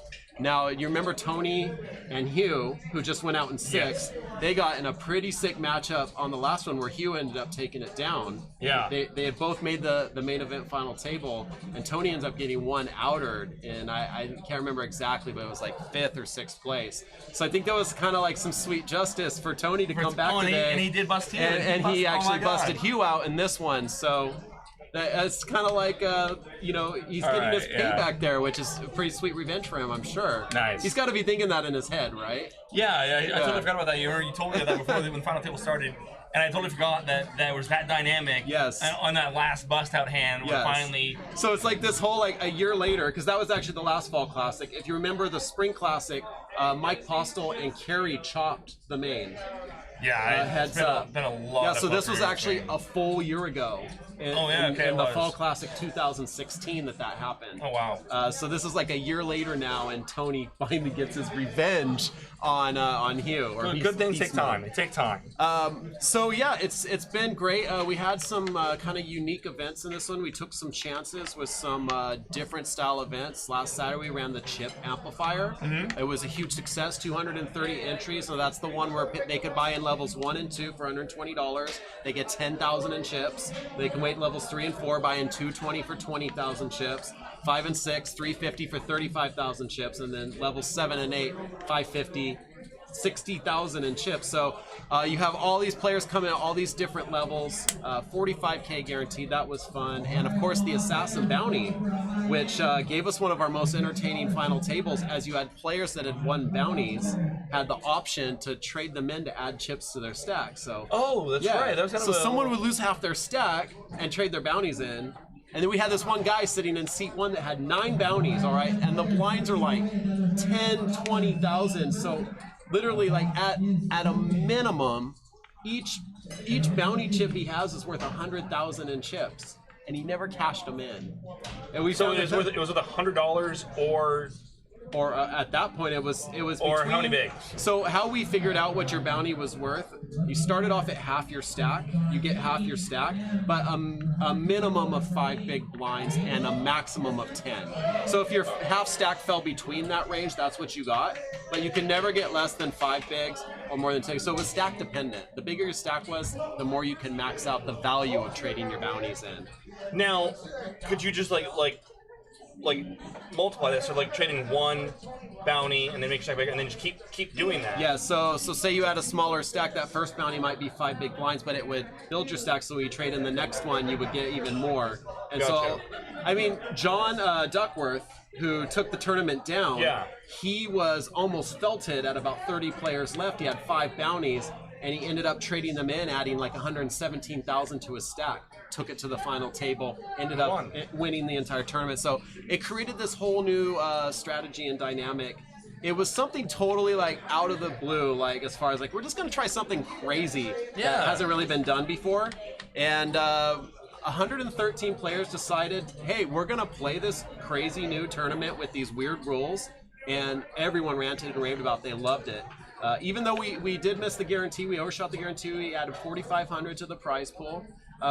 Now, you remember Tony and Hugh, who just went out in 6? Yes. They got in a pretty sick matchup on the last one where Hugh ended up taking it down. Yeah. They had both made the main event final table, and Tony ends up getting one outered, and I can't remember exactly, but it was like 5th or 6th place. So I think that was kind of like some sweet justice for Tony to come back today. And he did bust Hugh. And he actually oh my God. busted Hugh out in this one, so... It's kind of like, he's All getting right, his yeah. payback there, which is a pretty sweet revenge for him, I'm sure. Nice. He's got to be thinking that in his head, right? Yeah, I totally forgot about that. You told me that before when the final table started, and I totally forgot that there was that dynamic. Yes. On that last bust out hand, where Yes. finally. So it's like this whole, like, a year later, because that was actually the last Fall Classic. If you remember the Spring Classic, Mike Postel and Kerry chopped the main. Yeah, Heads it's been up. been a lot. Yeah, of so this was fuckery, actually okay. a full year ago. In, Oh, yeah, okay, in it the was. Fall Classic 2016 that happened. Oh wow. So this is like a year later now, and Tony finally gets his revenge on Hugh. Or Good things take Beast Mode. time. They take time. So yeah, it's been great. We had some kind of unique events in this one. We took some chances with some different style events. Last Saturday we ran the chip amplifier. It was a huge success. 230 entries. So that's the one where they could buy in levels 1 and 2 for $120. They get 10,000 in chips. They can wait levels 3 and 4, buy in 220 for 20,000 chips. 5 and 6, 350 for 35,000 chips, and then levels 7 and 8, 550. 60,000 in chips. So you have all these players coming at all these different levels. 45K guaranteed. That was fun. And of course the Assassin Bounty, which gave us one of our most entertaining final tables, as you had players that had won bounties had the option to trade them in to add chips to their stack. So Oh, that's right. That was kind so of someone would lose half their stack and trade their bounties in. And then we had this one guy sitting in seat 1 that had 9 bounties, all right? And the blinds are like 10, 20,000. So literally, like at a minimum, each bounty chip he has is worth 100,000 in chips, and he never cashed them in. And we So found it was that- worth $100 or at that point it was Or between, how many bigs? So how we figured out what your bounty was worth, you started off at half your stack, you get half your stack, but a minimum of 5 big blinds and a maximum of 10. So if your half stack fell between that range, that's what you got, but you can never get less than 5 bigs or more than 10. So it was stack dependent. The bigger your stack was, the more you can max out the value of trading your bounties in. Now, could you just like multiply this? So like trading one bounty and then make your stack bigger, and then just keep doing that. Yeah, so say you had a smaller stack, that first bounty might be 5 big blinds, but it would build your stack, so when you trade in the next one, you would get even more. And so, Gotcha. I mean, John Duckworth, who took the tournament down, Yeah. he was almost felted at about 30 players left. He had 5 bounties, and he ended up trading them in, adding like 117,000 to his stack. Took it to the final table, ended up Won. winning the entire tournament. So it created this whole new strategy and dynamic. It was something totally like out of the blue, like as far as like we're just gonna try something crazy Yeah. that hasn't really been done before. And 113 players decided, hey, we're gonna play this crazy new tournament with these weird rules, and everyone ranted and raved about it. They loved it. Even though we did miss the guarantee, we overshot the guarantee. We added 4,500 to the prize pool.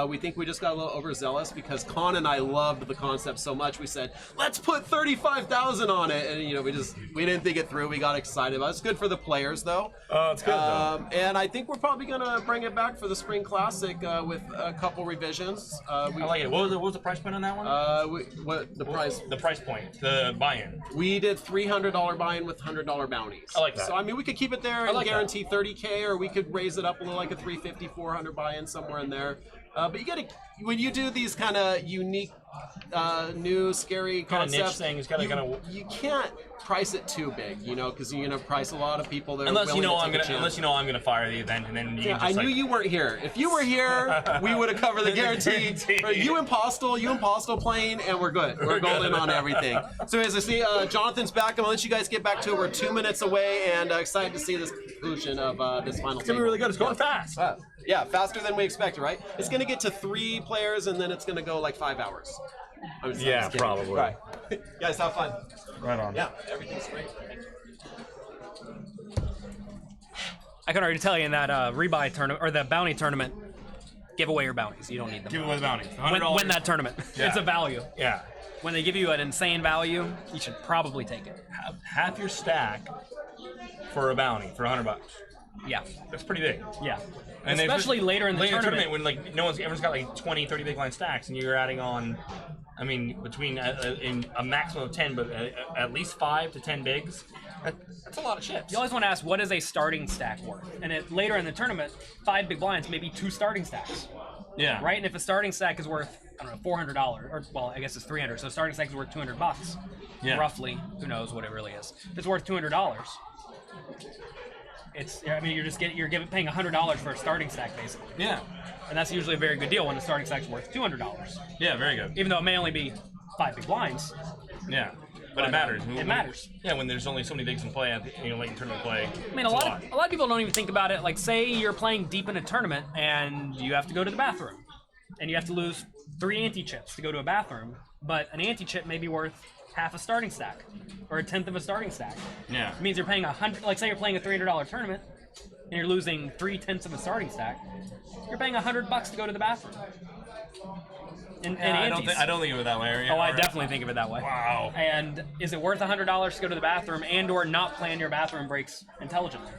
We think we just got a little overzealous because Con and I loved the concept so much. We said, let's put 35,000 on it, and we didn't think it through. We got excited about it. It's good for the players though. Oh, it's good though. And I think we're probably gonna bring it back for the Spring Classic with a couple revisions. I like it. What was the price point on that one? What the price? The price point, the buy-in. We did $300 buy-in with $100 bounties. I like that. So I mean, we could keep it there and like that. guarantee 30K, or we could raise it up a little, like a 350, 400 buy-in somewhere in there. But you gotta, when you do these kind of unique, new, scary Kinda niche concepts, things, gotta you can't price it too big, because you're gonna price a lot of people that are Unless you willing know to I'm take a gonna, chance. I'm gonna fire the event, and then you Yeah, can I just knew like, you weren't here. If you were here, we would have covered the guarantee. Right, you and Postel playing, and we're good. We're golden on everything. So as I see, Jonathan's back. I'm gonna let you guys get back to it. We're 2 minutes away, and excited to see this conclusion of this final. It's gonna be really good. It's going fast. Yeah, faster than we expected, right? It's gonna get to 3 players, and then it's gonna go like 5 hours. I'm just kidding. probably. Right. Guys, have fun. Right on. Yeah, everything's great. I can already tell you in that rebuy tournament or the bounty tournament, Give away your bounties. You don't need them. Give away the bounties. Win that tournament. Yeah. It's a value. Yeah. When they give you an insane value, you should probably take it. Have half your stack for a bounty for $100. Yeah. That's pretty big. Yeah. And Especially later in the tournament. when like everyone's got like 20, 30 big blind stacks, and you're adding on, I mean, between in a maximum of 10, but at least 5 to 10 bigs. That's a lot of chips. You always want to ask, what is a starting stack worth? And later in the tournament, 5 big blinds may be 2 starting stacks. Yeah. Right? And if a starting stack is worth, I don't know, $400, or, well, I guess it's 300, so a starting stack is worth $200. Yeah. Roughly. Who knows what it really is. If it's worth $200, you're paying $100 for a starting stack, basically. Yeah. And that's usually a very good deal when the starting stack's worth $200. Yeah, very good. Even though it may only be 5 big blinds. Yeah. But it matters. It matters. Yeah, when there's only so many bigs in play at the late in tournament play. I mean, a lot of people don't even think about it. Like, say you're playing deep in a tournament and you have to go to the bathroom, and you have to lose 3 anti-chips to go to a bathroom, but an anti-chip may be worth half a starting stack or a tenth of a starting stack. Yeah. It means you're paying like say you're playing a $300 tournament and you're losing 3/10 of a starting stack. You're paying $100 to go to the bathroom. And I don't think of it that way. Oh, I definitely think of it that way. Wow. And is it worth $100 to go to the bathroom and/or not plan your bathroom breaks intelligently?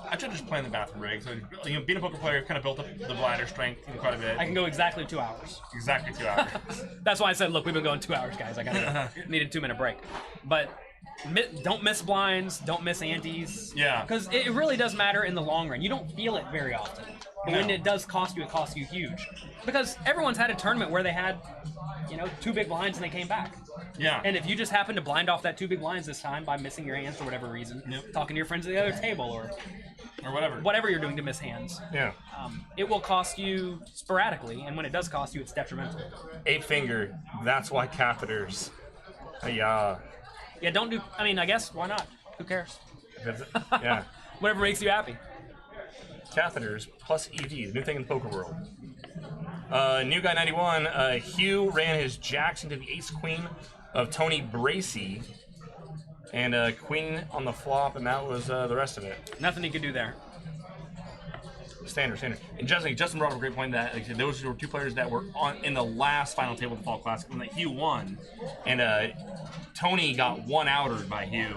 I try to just play in the bathroom break. So, being a poker player, I've kind of built up the bladder strength quite a bit. I can go exactly 2 hours. Exactly 2 hours. That's why I said, look, we've been going 2 hours, guys. I gotta go. Need a 2-minute break. But don't miss blinds. Don't miss antes. Yeah. Because it really does matter in the long run. You don't feel it very often. But when No. it does cost you, it costs you huge. Because everyone's had a tournament where they had, 2 big blinds and they came back. Yeah. And if you just happen to blind off that 2 big blinds this time by missing your hands for whatever reason, talking to your friends at the other table or whatever you're doing to miss hands, Yeah. it will cost you sporadically. And when it does cost you, it's detrimental. 8-finger. That's why catheters. Yeah. Yeah, don't do. I mean, I guess why not? Who cares? Yeah. Whatever makes you happy. Catheters plus EVs. New thing in the poker world. New guy 91. Hugh ran his jacks into the ace-queen of Tony Bracy. And queen on the flop, and that was the rest of it. Nothing you could do there. Standard. And Justin brought up a great point that those were 2 players that were in the last final table of the Fall Classic when Hugh won, and Tony got one-outered by Hugh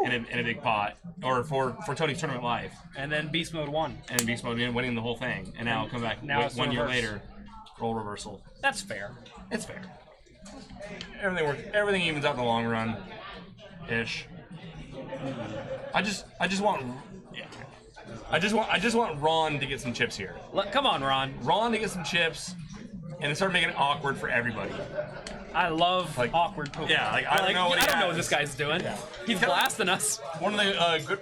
in a big pot, or for Tony's tournament life. And then Beast Mode won. And Beast Mode winning the whole thing, and now come back Now it's 1 year reverse. later, role reversal. That's fair. It's fair. Everything works. Everything evens out in the long run, ish. I just want Ron to get some chips here. Come on, Ron. Ron to get some chips, and then start making it awkward for everybody. I love awkward poker. Yeah, I don't know what he I don't know has. what this guy's doing. Yeah. He's blasting us. One of the good.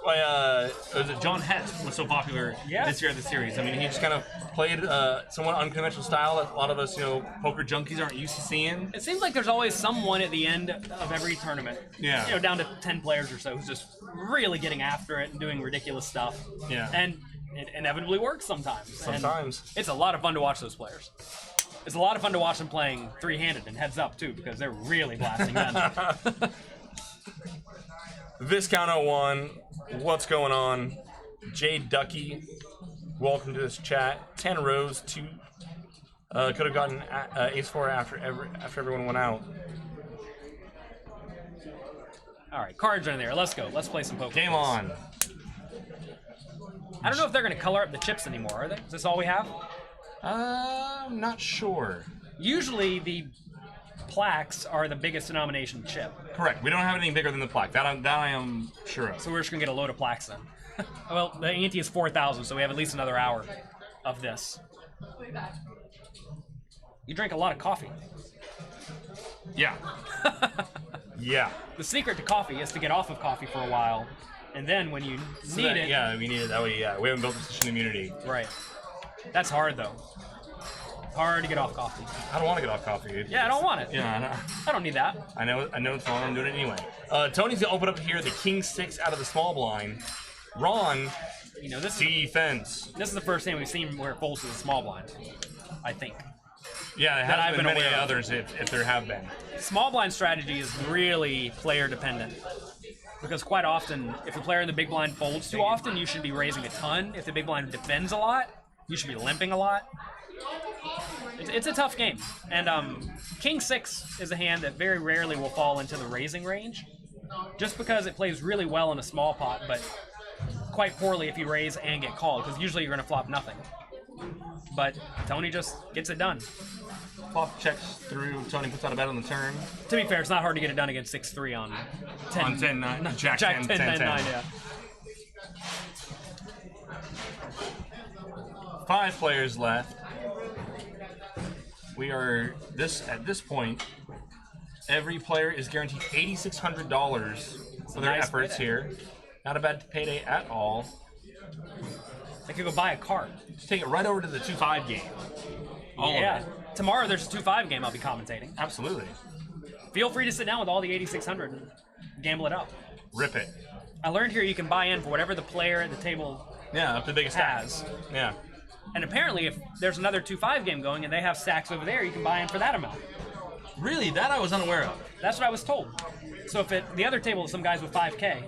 Was it John Hess was so popular this year at the series. I mean, he just kind of played somewhat unconventional style that a lot of us, poker junkies aren't used to seeing. It seems like there's always someone at the end of every tournament. Yeah. Down to 10 players or so who's just really getting after it and doing ridiculous stuff. Yeah. And it inevitably works sometimes. Sometimes. And it's a lot of fun to watch those players. It's a lot of fun to watch them playing 3-handed and heads up too, because they're really blasting them. Viscount 01, what's going on? Jade Ducky, welcome to this chat. 10 rows, 2. Could have gotten ace-4 after everyone went out. All right, cards are in there. Let's go. Let's play some poker. Game on. I don't know if they're going to color up the chips anymore, are they? Is this all we have? I'm not sure. Usually the plaques are the biggest denomination chip. Correct. We don't have anything bigger than the plaque. That I am sure of. So we're just going to get a load of plaques then. Well, the ante is 4,000, so we have at least another hour of this. You drink a lot of coffee. Yeah. Yeah. The secret to coffee is to get off of coffee for a while, and then when you need it... Yeah, we need it that way. Yeah, we haven't built sufficient immunity. Right. That's hard, though. Hard to get off coffee. I don't want to get off coffee, dude. Yeah, I don't want it. Yeah, I don't need that. I know it's wrong. I'm doing it anyway. Tony's gonna open up here the king 6 out of the small blind. Ron, This defense. is the first time we've seen where it folds to the small blind, I think. Yeah, there That I've have been been many aware of. others if there have been. Small blind strategy is really player dependent. Because quite often, if the player in the big blind folds too often, you should be raising a ton. If the big blind defends a lot, You should be limping a lot. It's a tough game. And King 6 is a hand that very rarely will fall into the raising range, just because it plays really well in a small pot, but quite poorly if you raise and get called, because usually you're going to flop nothing. But Tony just gets it done. Flop checks through. Tony puts out a bet on the turn. To be fair, it's not hard to get it done against 6-3 on 10. On 10-9. No, Jack 10, 10, 9, 10. yeah. 5 players left. We are at this point. Every player is guaranteed $8,600 for their nice efforts payday. here. Not a bad payday at all. They could go buy a cart. Just take it right over to the 2-5 game. All of Yeah. it. Tomorrow there's a 2-5 game I'll be commentating. Absolutely. Feel free to sit down with all the 8,600 and gamble it up. Rip it. I learned here you can buy in for whatever the player at the table Yeah, up to the biggest stack. has. Yeah. And apparently if there's another 2-5 game going and they have stacks over there, you can buy in for that amount. Really? That I was unaware of. That's what I was told. So if the other table, some guys with 5K,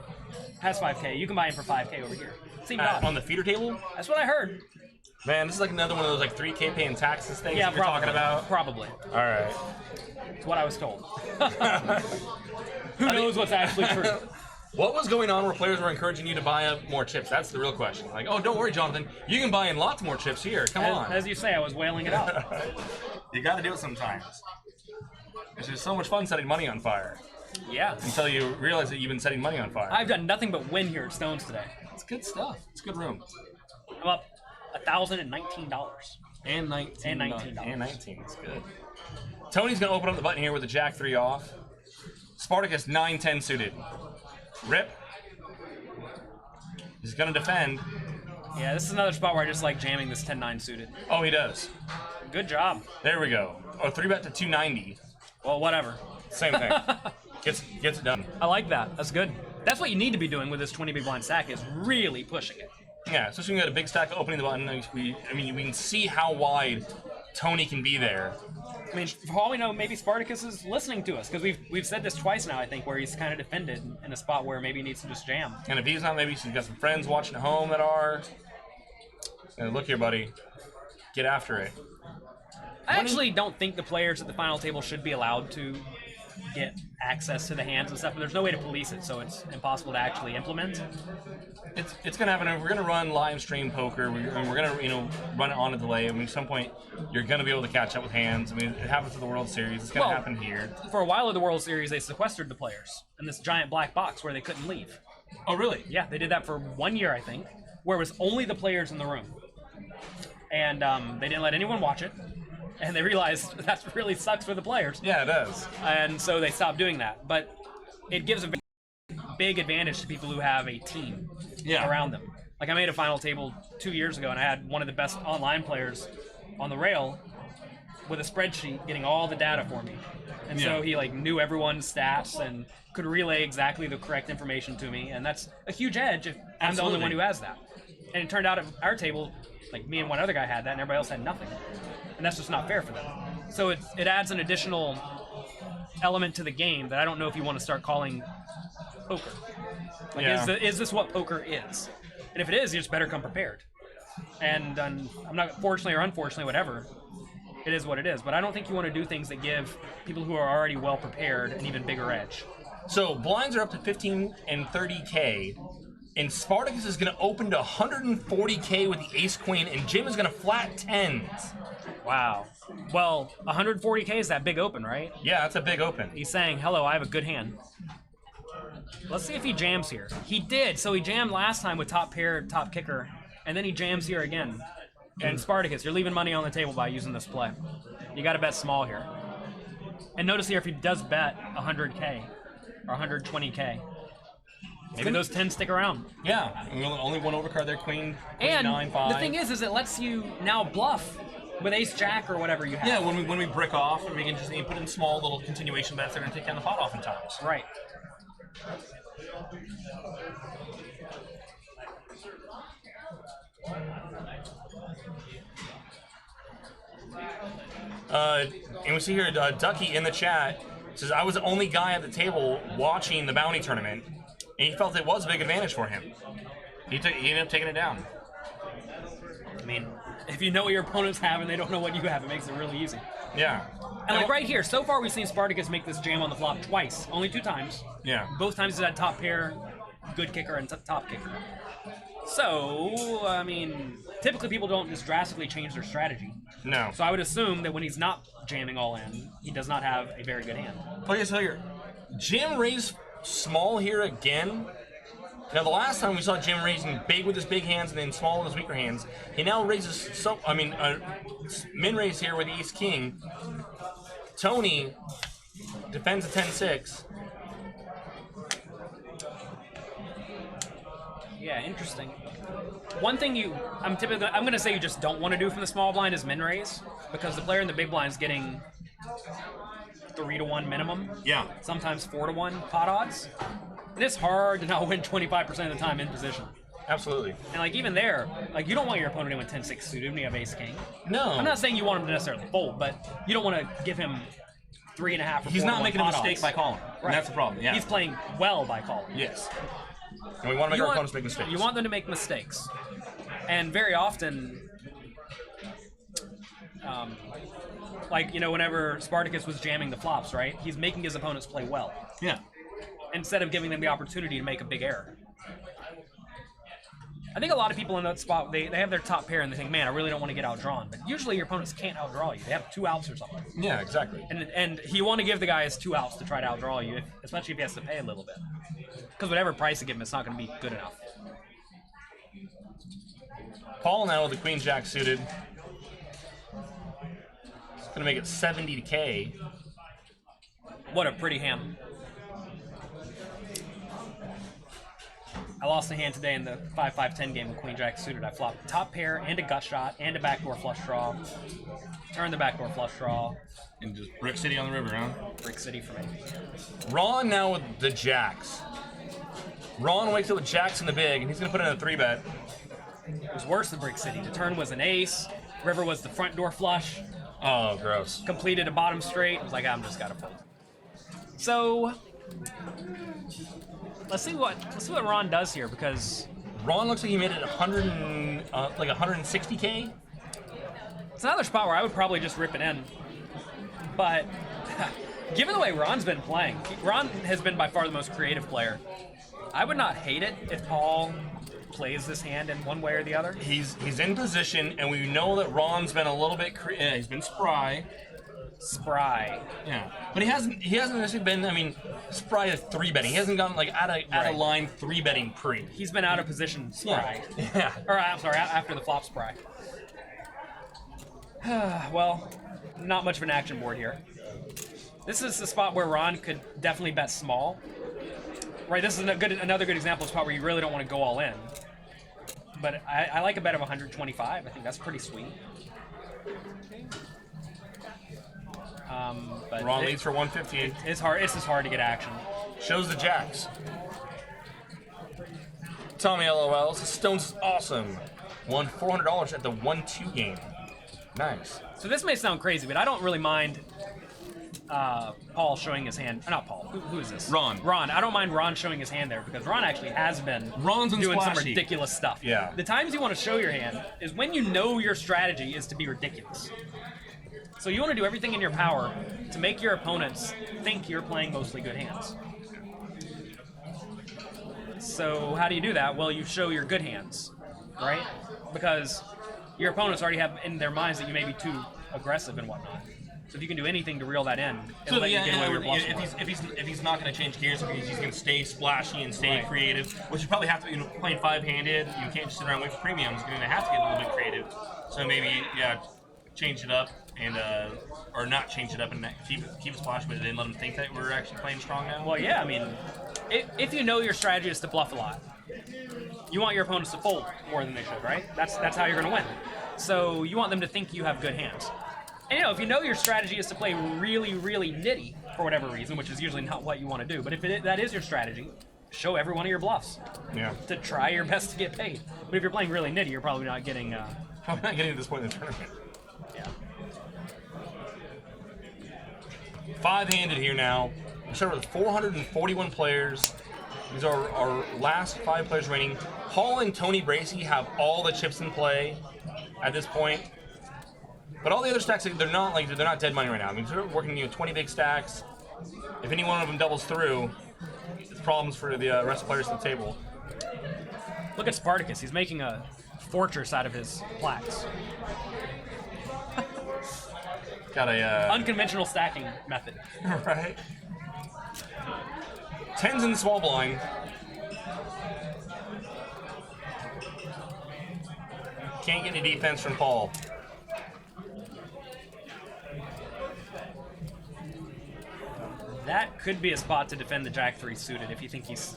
has 5K, you can buy in for 5K over here. Seemed odd. On the feeder table? That's what I heard. Man, this is like another one of those like 3K paying taxes things Yeah, that you're talking about. Probably. All right. That's what I was told. Who knows what's actually true? What was going on where players were encouraging you to buy up more chips? That's the real question. Like, oh, don't worry, Jonathan. You can buy in lots more chips here. Come on. As you say, I was wailing it out. You got to do it sometimes. It's just so much fun setting money on fire Yeah. until you realize that you've been setting money on fire. I've done nothing but win here at Stones today. It's good stuff. It's good room. I'm up $1,019. And 19. And $19. And 19. It's good. Tony's going to open up the button here with the Jack 3 off. Spartacus 9-10 suited. Rip. He's going to defend. Yeah, this is another spot where I just like jamming this 10-9 suited. Oh, he does. Good job. There we go. Oh, 3-bet to 290. Well, whatever. Same thing. Gets it done. I like that. That's good. That's what you need to be doing with this 20 big blind stack, is really pushing it. Yeah, especially when you got a big stack opening the button. We can see how wide Tony can be there. I mean, for all we know, maybe Spartacus is listening to us, because we've said this twice now, I think, where he's kind of defended in a spot where maybe he needs to just jam. And if he's not, maybe he's got some friends watching at home that are. Look here, buddy. Get after it. I actually don't think the players at the final table should be allowed to get access to the hands and stuff, but there's no way to police it, so it's impossible to actually implement. It's gonna happen. We're gonna run live stream poker. We're gonna run it on a delay. I mean, at some point you're gonna be able to catch up with hands. I mean, it happens at the World Series. It's gonna happen here. For a while at the World Series, they sequestered the players in this giant black box where they couldn't leave. Oh, really? Yeah, they did that for 1 year, I think, where it was only the players in the room, and they didn't let anyone watch it. And they realized that really sucks for the players. Yeah, it does. And so they stopped doing that. But it gives a big advantage to people who have a team around them. Like, I made a final table 2 years ago, and I had one of the best online players on the rail with a spreadsheet getting all the data for me. And so he knew everyone's stats and could relay exactly the correct information to me. And that's a huge edge if I'm the only one who has that. And it turned out at our table, me and one other guy had that, and everybody else had nothing. And that's just not fair for them. So it adds an additional element to the game that I don't know if you want to start calling poker. Is this what poker is? And if it is, you just better come prepared. And I'm not, fortunately or unfortunately, whatever, it is what it is. But I don't think you want to do things that give people who are already well prepared an even bigger edge. So blinds are up to 15 and 30K. And Spartacus is going to open to 140K with the ace queen, and Jim is going to flat tens. Wow. Well, 140K is that big open, right? Yeah, that's a big open. He's saying, hello, I have a good hand. Let's see if he jams here. He did. So he jammed last time with top pair, top kicker, and then he jams here again. And Spartacus, you're leaving money on the table by using this play. You got to bet small here. And notice here, if he does bet 100K or 120K, maybe those 10 stick around. Yeah, only one overcard there, queen And 9-5. the thing is it lets you now bluff with ace jack or whatever you have. Yeah, when we brick off, we can just put in small little continuation bets that are going to take down the pot oftentimes. Right. And we see here Ducky in the chat says, I was the only guy at the table watching the bounty tournament, and he felt it was a big advantage for him. He ended up taking it down. I mean, if you know what your opponents have and they don't know what you have, it makes it really easy. Yeah. And like right here, so far we've seen Spartacus make this jam on the flop twice, only 2 times. Yeah. Both times he's had top pair, good kicker, and top kicker. So, I mean, typically people don't just drastically change their strategy. No. So I would assume that when he's not jamming all in, he does not have a very good hand. Okay, so here, Jim raised small here again. Now, the last time we saw Jim raising big with his big hands and then small with his weaker hands, he now raises min raise here with the Ace King. Tony defends a 10-6. Yeah, interesting. One thing I'm going to say you just don't want to do from the small blind is min raise, because the player in the big blind is getting 3-to-1 minimum. Yeah. Sometimes 4-to-1 pot odds. And it's hard to not win 25% of the time in position. Absolutely. And like even there, like you don't want your opponent to win 10-6 suited when you have Ace King. No. I'm not saying you want him to necessarily fold, but you don't want to give him 3.5 or 4. He's not making a pot mistake odds. by calling. Right. And that's the problem. Yeah. He's playing well by calling. Yes. And we want to make our opponents make mistakes. You want them to make mistakes. And very often, like, you know, whenever Spartacus was jamming the flops, right? He's making his opponents play well, Yeah. instead of giving them the opportunity to make a big error. I think a lot of people in that spot, they have their top pair and they think, man, I really don't want to get outdrawn. But usually your opponents can't outdraw you. They have 2 outs or something. Yeah, exactly. And you want to give the guy his 2 outs to try to outdraw you, especially if he has to pay a little bit. Because whatever price you give him, it's not going to be good enough. Paul now with the Queen Jack suited. It's going to make it 70 to K. What a pretty hand. I lost a hand today in the 5-5-10 game with Queen Jack suited. I flopped top pair and a gut shot and a backdoor flush draw. Turned the backdoor flush draw. And just Brick City on the river, huh? Brick City for me. Ron now with the jacks. Ron wakes up with jacks in the big, and he's going to put in a 3-bet. It was worse than Brick City. The turn was an ace. River was the front door flush. Oh, gross. Completed a bottom straight. I was like, I'm just got to fold. So let's see what Ron does here, because Ron looks like he made it 160K. it's another spot where I would probably just rip it in. But given the way Ron's been playing, Ron has been by far the most creative player. I would not hate it if Paul plays this hand in one way or the other. He's in position, and we know that Ron's been a little bit he's been spry. Spry. Yeah, but he hasn't necessarily been. I mean, spry at 3-betting. He hasn't gone like out of line 3-betting pre. He's been out of position spry. Yeah. Or I'm sorry, after the flop spry. Well, not much of an action board here. This is the spot where Ron could definitely bet small. Right, this is another good example of a spot where you really don't want to go all in. But I like a bet of 125. I think that's pretty sweet. But Ron leads for 150. It's hard. It's just hard to get action. Shows the jacks. Tommy LOL says Stones is awesome. Won $400 at the 1-2 game. Nice. So this may sound crazy, but I don't really mind Paul showing his hand. Not Paul. Who is this? Ron. Ron. I don't mind Ron showing his hand there, because Ron actually has been Ron's been doing some splashy. ridiculous stuff. Yeah. The times you want to show your hand is when you know your strategy is to be ridiculous. So you want to do everything in your power to make your opponents think you're playing mostly good hands. So how do you do that? Well, you show your good hands, right? Because your opponents already have in their minds that you may be too aggressive and whatnot. So if you can do anything to reel that in, it'll let you get away with your bluffs more. if he's not going to change gears, if he's going to stay splashy and stay creative, which you probably have to, playing 5-handed, you can't just sit around and wait for premiums. You're going to have to get a little bit creative. So maybe, change it up and or not change it up and keep it splashy, but then let them think that we're actually playing strong now. Well, yeah, I mean, if you know your strategy is to bluff a lot, you want your opponents to fold more than they should, right? That's how you're going to win. So you want them to think you have good hands. And if you know your strategy is to play really, really nitty for whatever reason, which is usually not what you want to do, but if that is your strategy, show every one of your bluffs. Yeah. To try your best to get paid. But if you're playing really nitty, you're probably not getting. Probably not getting to this point in the tournament. Yeah. 5-handed here now. We started with 441 players. These are our last 5 players remaining. Paul and Tony Bracey have all the chips in play. at this point. But all the other stacks, they're not dead money right now. I mean, they're working 20 big stacks. If any one of them doubles through, it's problems for the rest of the players at the table. Look at Spartacus. He's making a fortress out of his plaques. Got a Unconventional stacking method. right. 10s in the small blind. Can't get any defense from Paul. That could be a spot to defend the Jack 3 suited if you think he's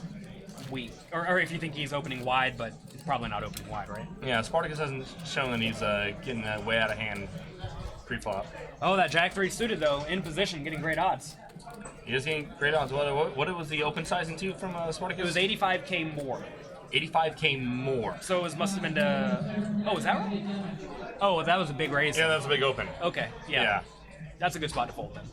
weak. Or if you think he's opening wide, but he's probably not opening wide, right? Yeah, Spartacus hasn't shown that he's getting way out of hand pre-flop. Oh, that Jack 3 suited, though, in position, getting great odds. He is getting great odds. What was the open sizing to from Spartacus? It was 85K more. 85K more. So it must have been to... Oh, is that right? Oh, that was a big raise. Yeah, that's a big open. Okay, yeah. Yeah. That's a good spot to fold then.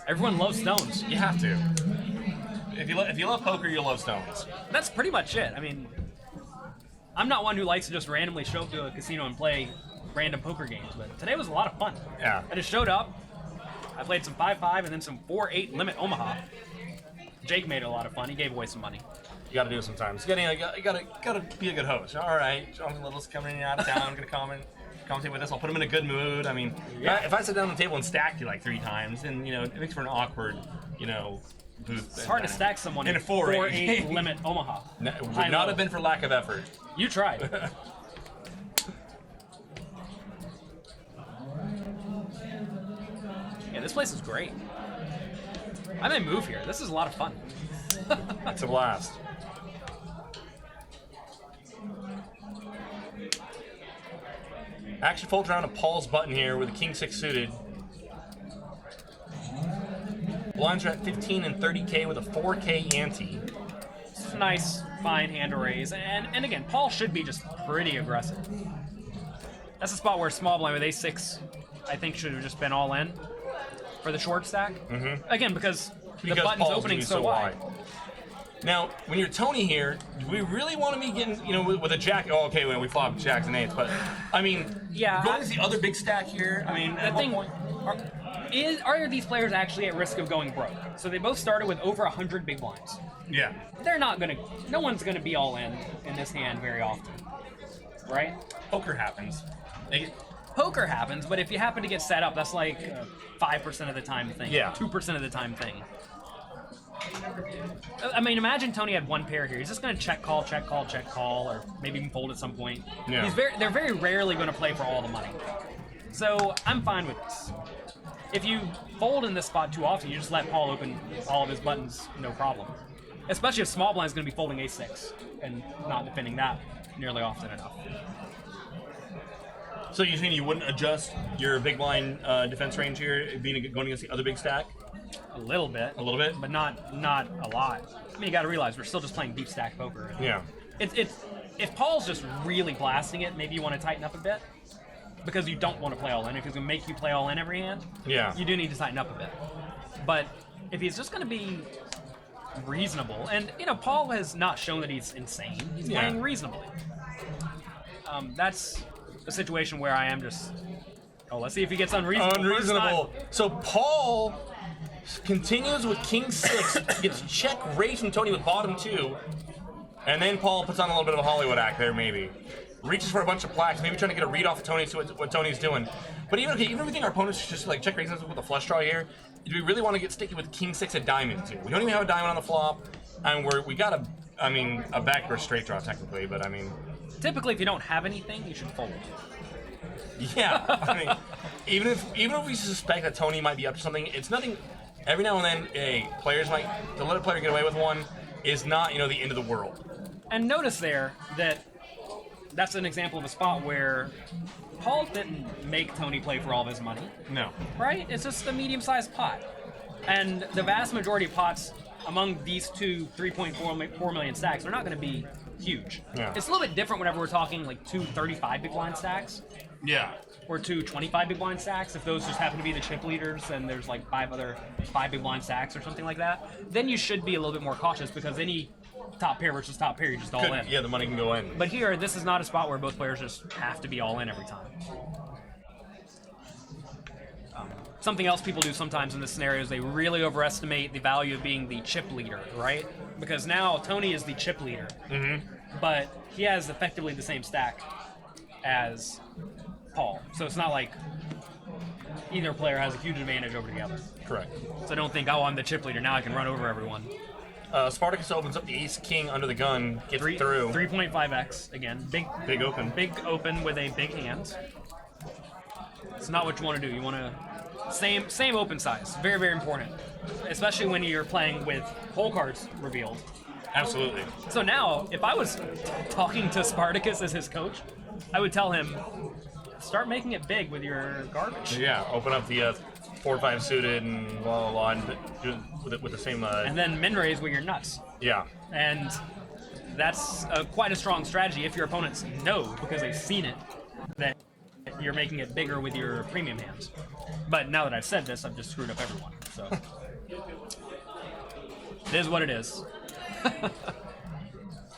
Everyone loves stones. You have to. If you love poker, you'll love stones. That's pretty much it. I mean, I'm not one who likes to just randomly show up to a casino and play random poker games, but today was a lot of fun. Yeah. I just showed up. I played some 5-5 and then some 4-8 limit Omaha. Jake made it a lot of fun. He gave away some money. You got to do it sometimes. You gotta be a good host. All right, Jonathan Little's coming in out of town. Gonna commentate with us. I'll put him in a good mood. I mean, if I sit down on the table and stack you like 3 times, then it makes for an awkward, booth. It's hard to stack someone in a 4-8 limit Omaha. It would not have been for lack of effort. You tried. Yeah, this place is great. I may move here. This is a lot of fun. It's a blast. Action folds around to Paul's button here with a king 6 suited. Blinds are at 15 and 30K with a 4K ante. It's a nice, fine hand to raise. And again, Paul should be just pretty aggressive. That's a spot where small blind with a6, I think, should have just been all in for the short stack. Mm-hmm. Again, because the button's Paul's opening so wide. Now, when you're Tony here, do we really want to be getting, with a jack? Oh, okay, when we flop jacks and eights, but I mean, yeah, going to the other big stack here. I mean, the thing are these players actually at risk of going broke? So they both started with over 100 big blinds. Yeah, they're not gonna. No one's gonna be all in this hand very often, right? Poker happens. Poker happens, but if you happen to get set up, that's like 5% of the time thing. Yeah, 2% of the time thing. I mean, imagine Tony had one pair here. He's just going to check call, or maybe even fold at some point. Yeah. They're very rarely going to play for all the money. So I'm fine with this. If you fold in this spot too often, you just let Paul open all of his buttons, no problem. Especially if small blind is going to be folding a6 and not defending that nearly often enough. So you're saying you wouldn't adjust your big blind defense range here, going against the other big stack? A little bit, but not a lot. I mean, you got to realize we're still just playing deep stack poker. Yeah. If Paul's just really blasting it, maybe you want to tighten up a bit because you don't want to play all in. If he's going to make you play all in every hand, yeah, you do need to tighten up a bit. But if he's just going to be reasonable, and Paul has not shown that he's insane. He's playing reasonably. That's a situation where I am just. Oh, let's see if he gets unreasonable. Unreasonable. So Paul continues with king 6, gets check raised from Tony with bottom 2, and then Paul puts on a little bit of a Hollywood act there, maybe. Reaches for a bunch of plaques, maybe trying to get a read off of Tony, see what Tony's doing. But even if we think our opponents just like check raise us with a flush draw here, do we really want to get sticky with king 6 at diamonds here? We don't even have a diamond on the flop, and we got a backdoor straight draw technically, but I mean. Typically, if you don't have anything, you should fold. Yeah, I mean, even if we suspect that Tony might be up to something, it's nothing. Every now and then, to let a player get away with one is not, the end of the world. And notice there that that's an example of a spot where Paul didn't make Tony play for all of his money. No. Right? It's just a medium-sized pot. And the vast majority of pots among these two 3.4 million stacks are not going to be huge. Yeah. It's a little bit different whenever we're talking like 2 35 big blind stacks. Yeah. or two 25 big blind stacks, if those just happen to be the chip leaders and there's like 5 big blind stacks or something like that, then you should be a little bit more cautious because any top pair versus top pair, you're just all in. Yeah, the money can go in. But here, this is not a spot where both players just have to be all in every time. Something else people do sometimes in this scenario is they really overestimate the value of being the chip leader, right? Because now Tony is the chip leader, but he has effectively the same stack as Paul. So it's not like either player has a huge advantage over the other. Correct. So don't think, oh, I'm the chip leader, now I can run over everyone. Spartacus opens up the ace king under the gun, gets through. 3.5x again, big open with a big hand. It's not what you want to do. You want to same open size. Very, very important, especially when you're playing with hole cards revealed. Absolutely. So now, if I was talking to Spartacus as his coach, I would tell him, start making it big with your garbage. Yeah, open up the 4 or 5 suited and blah blah blah, and do it with the same. And then min raise with your nuts. Yeah. And that's quite a strong strategy if your opponents know, because they've seen it, that you're making it bigger with your premium hands. But now that I've said this, I've just screwed up everyone. So it is what it is.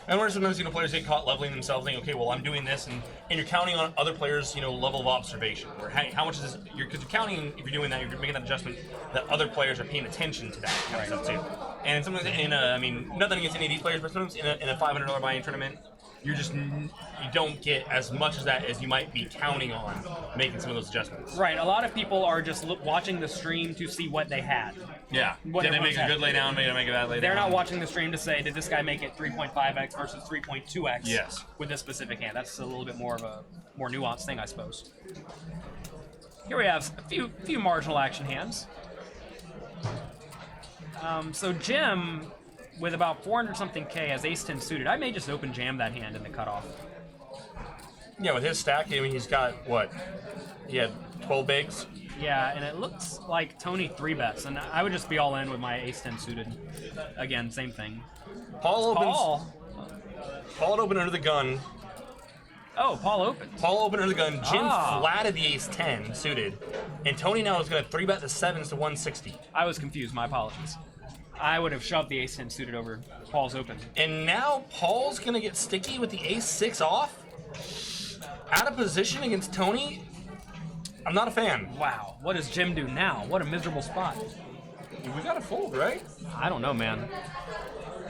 And where sometimes players get caught leveling themselves, thinking, okay, well, I'm doing this, and you're counting on other players' level of observation. Or how much is this? Because you're counting, if you're doing that, you're making that adjustment that other players are paying attention to that kind of stuff too. And sometimes nothing against any of these players, but sometimes in a $500 buy-in tournament, you don't get as much as that as you might be counting on making some of those adjustments. Right. A lot of people are just watching the stream to see what they had. Yeah. Did they make a good laydown? Did they make a bad laydown? They're not watching the stream to say, did this guy make it 3.5x versus 3.2x? Yes. With this specific hand. That's a little bit more of a more nuanced thing, I suppose. Here we have a few marginal action hands. So Jim, with about 400 something K, has ace-10 suited. I may just open jam that hand in the cutoff. Yeah, with his stack, he's got what? He had 12 bigs. Yeah, and it looks like Tony 3-bets, and I would just be all in with my ace-10 suited. Again, same thing. Paul opened under the gun. Oh, Paul opened. Paul opened under the gun. Jim flatted the ace-10 suited, and Tony now is going to 3-bet the 7s to 160. I was confused. My apologies. I would have shoved the ace-10 suited over Paul's open. And now Paul's going to get sticky with the ace-6 off? Out of position against Tony? I'm not a fan. Wow, what does Jim do now? What a miserable spot. We got to fold, right? I don't know, man.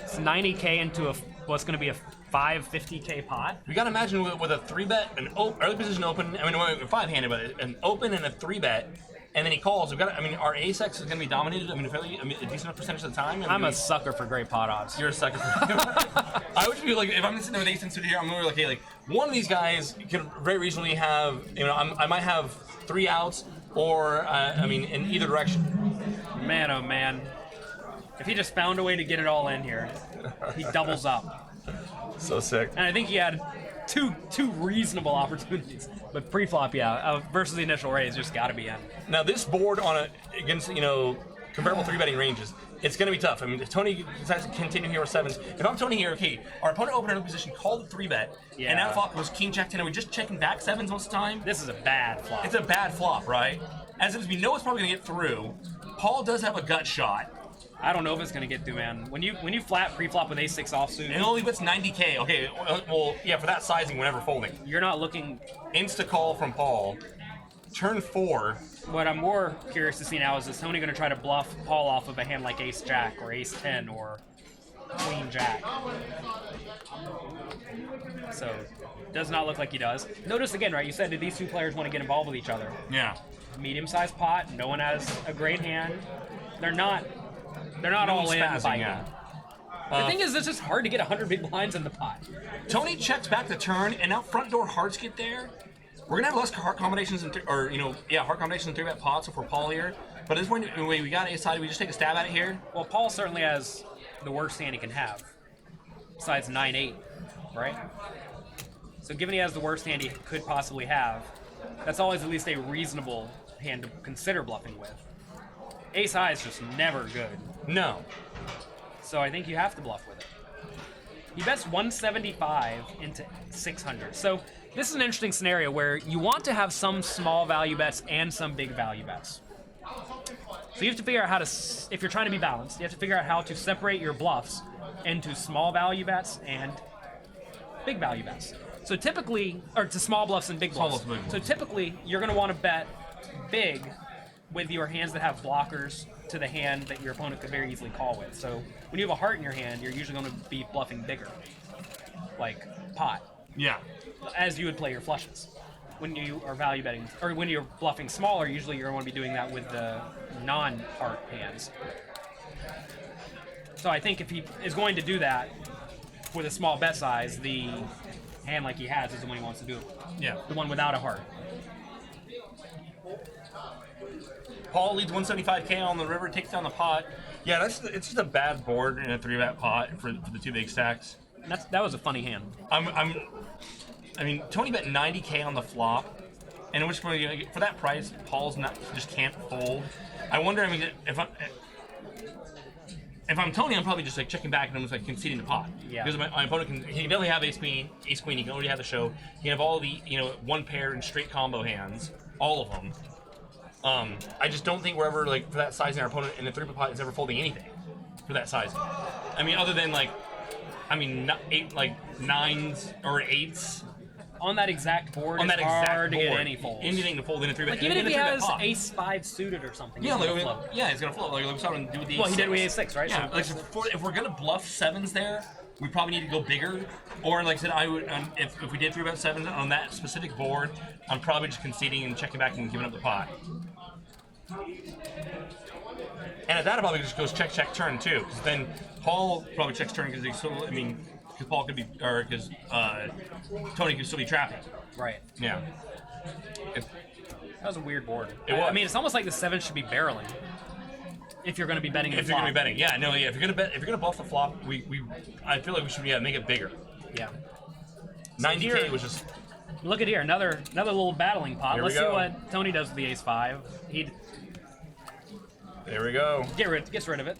It's 90K into what's going to be a 550K pot. We got to imagine with a 3-bet, an early position open, I mean, 5-handed, but an open and a 3-bet, and then he calls. Our ace-X is going to be dominated. A decent enough percentage of the time. I'm a sucker for great pot odds. You're a sucker for. I would be like, if I'm sitting there with ace-10 suited here, I'm going to be like, hey, like one of these guys could very reasonably have, I might have 3 outs, or in either direction. Man, oh man, if he just found a way to get it all in here, he doubles up. So sick. And I think he had two reasonable opportunities, but pre-flop, versus the initial raise, just got to be in. Now this board against comparable 3-betting ranges, it's going to be tough. I mean, if Tony decides to continue here with 7s, if I'm Tony here, okay, our opponent opened in a position, called the 3-bet, and now flop was king jack 10. Are we just checking back 7s most of the time? This is a bad flop. It's a bad flop, right? As we know it's probably going to get through. Paul does have a gut shot. I don't know if it's going to get through, man. When you flat pre-flop with ace-6 offsuit, it only puts 90K. Okay, well, yeah, for that sizing, whenever folding, you're not looking. Insta call from Paul. Turn 4. What I'm more curious to see now is Tony going to try to bluff Paul off of a hand like ace-jack or ace-10 or queen-jack. So, does not look like he does. Notice again, right? You said that these two players want to get involved with each other. Yeah. Medium-sized pot. No one has a great hand. They're not all in by now. The thing is, it's just hard to get 100 big blinds in the pot. Tony checks back the turn, and now front door hearts get there. We're gonna have less heart combinations heart combinations in 3-bet pots if we're Paul here. But at this point, we got ace side. We just take a stab at it here. Well, Paul certainly has the worst hand he can have, besides 9-8, right? So given he has the worst hand he could possibly have, that's always at least a reasonable hand to consider bluffing with. Ace high is just never good. No. So I think you have to bluff with it. He bets 175 into 600. So This is an interesting scenario where you want to have some small value bets and some big value bets. So you have to figure out how to, if you're trying to be balanced, you have to figure out how to separate your bluffs into small value bets and big value bets. So typically, or to small bluffs and big bluffs. So typically, you're going to want to bet big with your hands that have blockers to the hand that your opponent could very easily call with. So when you have a heart in your hand, you're usually going to be bluffing bigger, like pot, Yeah. as you would play your flushes. When you are value betting, or when you're bluffing smaller, usually you're going to be doing that with the non-heart hands. So I think if he is going to do that with a small bet size, the hand like he has is the one he wants to do it with. Yeah. The one without a heart. Paul leads 175k on the river, takes down the pot. Yeah, it's just a bad board in a 3-bet pot for the 2 big stacks. That was a funny hand. I mean, Tony bet 90k on the flop, and in which point, for that price, Paul's just can't fold. I wonder. I mean, if I'm Tony, I'm probably just like checking back and I'm just like conceding the pot. Yeah. Because my opponent can definitely have ace queen. He can already have the show. He can have all the one pair and straight combo hands, all of them. I just don't think we're ever like for that sizing our opponent in the 3-bet pot is ever folding anything for that sizing. I mean, other than nines or 8s. On that exact board, On it's that exact hard to board, get any folds. anything to fold in a 3-bet. Like even if he has pot. ace-5 suited or something, Yeah, he's gonna float. he's gonna float. Like we saw him do with the. Well, he did with ace-6. ace-6, right? Yeah, So- if we're gonna bluff 7s there, we probably need to go bigger. Or like I said, I would if we did 3-bet 7s on that specific board, I'm probably just conceding and checking back and giving up the pot. And at that, it probably just goes check, check, turn too. Because then Paul probably checks turn because because Paul could be, or because Tony could still be trapping. Right. Yeah. That was a weird board. It was. I mean, it's almost like the 7 should be barreling. If you're going to be betting the If you're gonna be flop. betting, yeah, no, yeah. If you're gonna bluff the flop, I feel like we should make it bigger. Yeah. 90k here- was just. Look at here, another little battling pot. Here we Let's see go. what Tony does with the ace-5. He There we go. gets rid of it.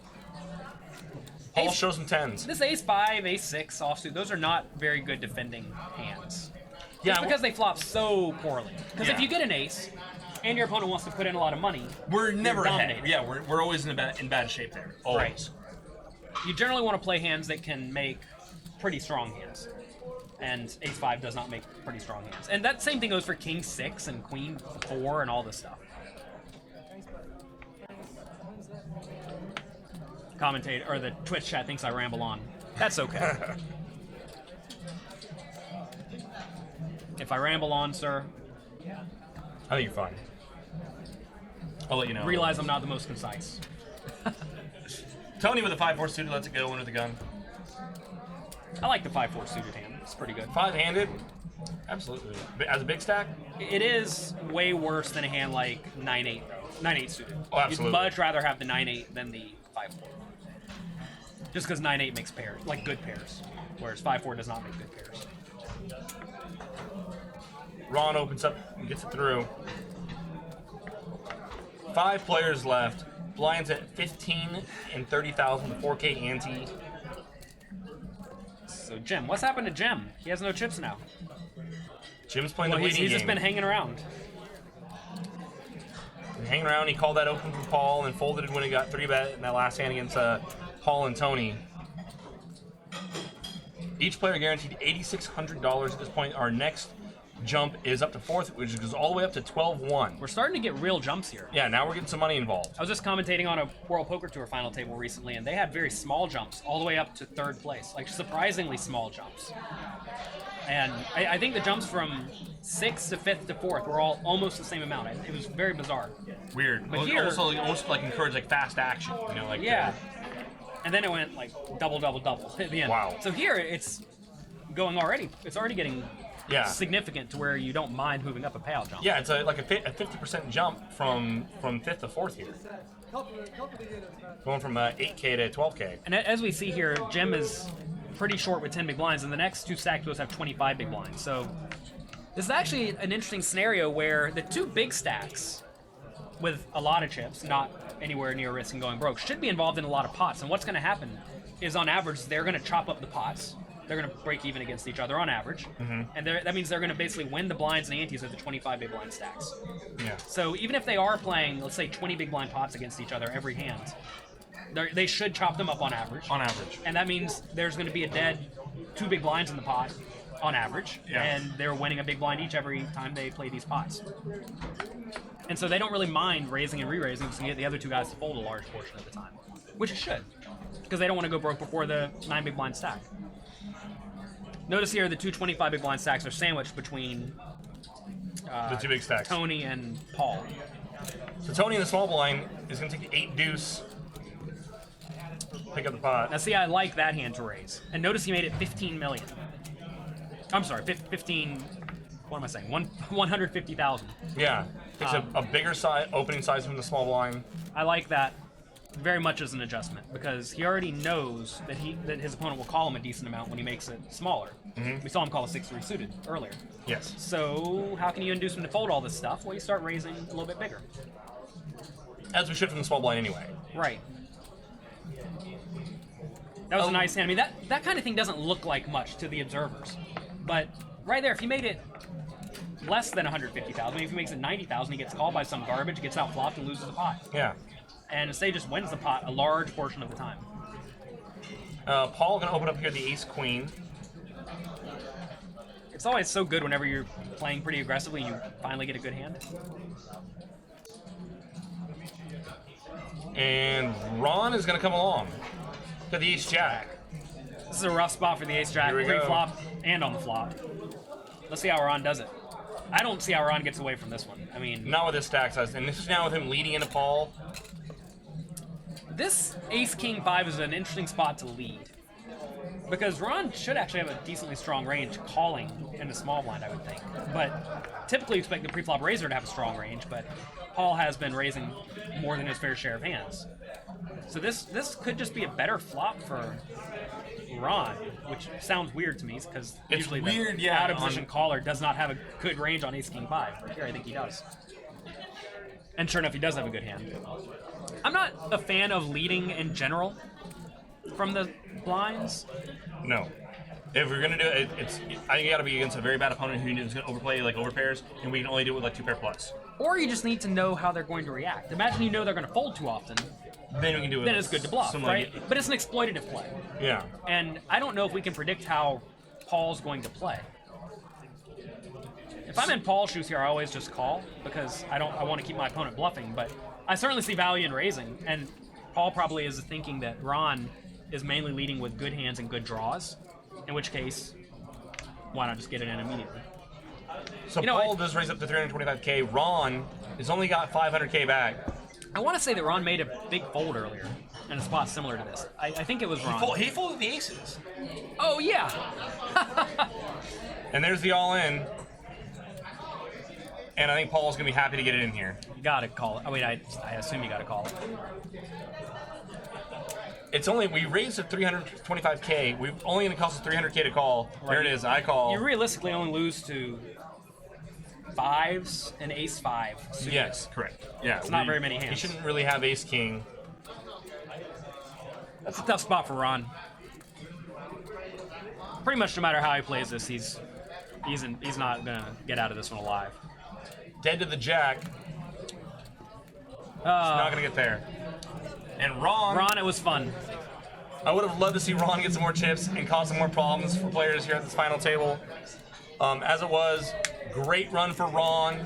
Paul shows some 10s. This ace-5, ace-6 offsuit, those are not very good defending hands. Yeah, It's because they flop so poorly. Because if Yeah. you get an ace, and your opponent wants to put in a lot of money, we're never you're ahead. dominating. Yeah, we're always in bad shape there. Always. You generally want to play hands that can make pretty strong hands. And ace-5 does not make pretty strong hands. And that same thing goes for king-6 and queen-4 and all this stuff. Commentator, or the Twitch chat thinks I ramble on. That's okay. If I ramble on, sir, I think you're fine. I'll let you know. realize I'm not the most concise. Tony with a 5-4 suited lets it go in with the gun. I like the 5-4 suited hand. It's pretty good. 5-handed, absolutely. As a big stack, It is way worse than a hand like 9-8, though. 9-8 suited. Oh, absolutely. You'd much rather have the 9-8 than the 5-4. Just because 9-8 makes pairs, like good pairs, whereas 5-4 does not make good pairs. Ron opens up and gets it through. 5 players left. Blinds at 15 and 30,000. 4K ante. So Jim, what's happened to Jim? He has no chips now. Jim's playing Well, the waiting he's game. just been hanging around. Hanging around. He called that open for Paul and folded it when he got 3-bet in that last hand against Paul and Tony. Each player guaranteed $8,600 at this point. Our next jump is up to 4th, which goes all the way up to 12-1. We're starting to get real jumps here. Yeah, now we're getting some money involved. I was just commentating on a World Poker Tour final table recently, and they had very small jumps all the way up to 3rd place, like surprisingly small jumps. And I think the jumps from 6th to 5th to 4th were all almost the same amount. It was very bizarre. Weird. But But here- also almost like encourage like fast action. Like Yeah. And then it went like double, double, double at the end. Wow. So here it's going already. It's already getting Yeah. significant to where you don't mind moving up a payout jump. Yeah, it's like a 50% jump from 5th to 4th here. Going from 8K to 12K. And as we see here, Jim is pretty short with 10 big blinds, and the next 2 stacked duos have 25 big blinds. So this is actually an interesting scenario where the 2 big stacks with a lot of chips, not anywhere near risking going broke, should be involved in a lot of pots. And what's going to happen is, on average, they're going to chop up the pots, they're going to break even against each other on average. And that means they're going to basically win the blinds and antes of the 25 big blind stacks. Yeah. So even if they are playing, let's say, 20 big blind pots against each other every hand, they should chop them up on average. On average. And that means there's going to be a dead 2 big blinds in the pot on average. Yeah. And they're winning a big blind each every time they play these pots. And so they don't really mind raising and re-raising to get the other 2 guys to fold a large portion of the time. Which it should. Because they don't want to go broke before the 9 big blind stack. Notice here the 2 25 big blind stacks are sandwiched between The 2 big stacks. Tony and Paul. So Tony in the small blind is going to take the 8 deuce, pick up the pot. Now see, I like that hand to raise. And notice he made it 15 million. I'm sorry, 15, what am I saying? 150,000. Yeah. Takes a bigger opening size from the small blind. I like that very much as an adjustment because he already knows that his opponent will call him a decent amount when he makes it smaller. We saw him call a 6-3 suited earlier. Yes. So how can you induce him to fold all this stuff? Well, you start raising a little bit bigger. As we should from the small blind anyway. Right. That was a nice hand. I mean, that kind of thing doesn't look like much to the observers. But right there, if he made it less than 150,000, I mean, if he makes it 90,000, he gets called by some garbage, gets out flopped, and loses the pot. Yeah. And Say just wins the pot a large portion of the time. Paul going to open up here the ace-queen. It's always so good whenever you're playing pretty aggressively and you finally get a good hand. And Ron is going to come along to the ace-jack. This is a rough spot for the ace-jack, Here we go. pre-flop and on the flop. Let's see how Ron does it. I don't see how Ron gets away from this one. I mean, Not with his stack size. And this is now with him leading into Paul. this ace-king-5 is an interesting spot to lead. Because Ron should actually have a decently strong range calling in the small blind, I would think. But typically you expect the pre-flop raiser to have a strong range, but Paul has been raising more than his fair share of hands. So this could just be a better flop for Ron, which sounds weird to me because It's usually weird, the yeah, out-of-position caller does not have a good range on ace-king-5. But here I think he does. And sure enough, he does have a good hand. I'm not a fan of leading in general from the blinds. No. If we're going to do it, I think you got to be against a very bad opponent who is going to overplay like overpairs, and we can only do it with like 2 pair plus. Or you just need to know how they're going to react. Imagine you know they're going to fold too often, Then we can do it. then it's good to bluff, some, right? like- But it's an exploitative play. Yeah. And I don't know if we can predict how Paul's going to play. If I'm in Paul's shoes here, I always just call because I want to keep my opponent bluffing, but I certainly see value in raising, and Paul probably is thinking that Ron is mainly leading with good hands and good draws, in which case, why not just get it in immediately? So You know, Paul does raise up to 325K. Ron has only got 500K back. I want to say that Ron made a big fold earlier in a spot similar to this. I think it was Ron. He folded the aces. Oh, yeah. And there's the all-in. And I think Paul's going to be happy to get it in here. You got to call it. Oh, wait, I assume you got to call it. We raised at 325K. We're only going to cost us 300K to call. There it is. I call. You realistically only lose to 5s and ace-5. suited. Yes, correct. Yeah, It's not very many He hands. shouldn't really have ace-king. That's a tough spot for Ron. Pretty much no matter how he plays this, he's not going to get out of this one alive. Dead to the jack. He's not going to get there. And Ron, it was fun. I would have loved to see Ron get some more chips and cause some more problems for players here at this final table. As it was, great run for Ron,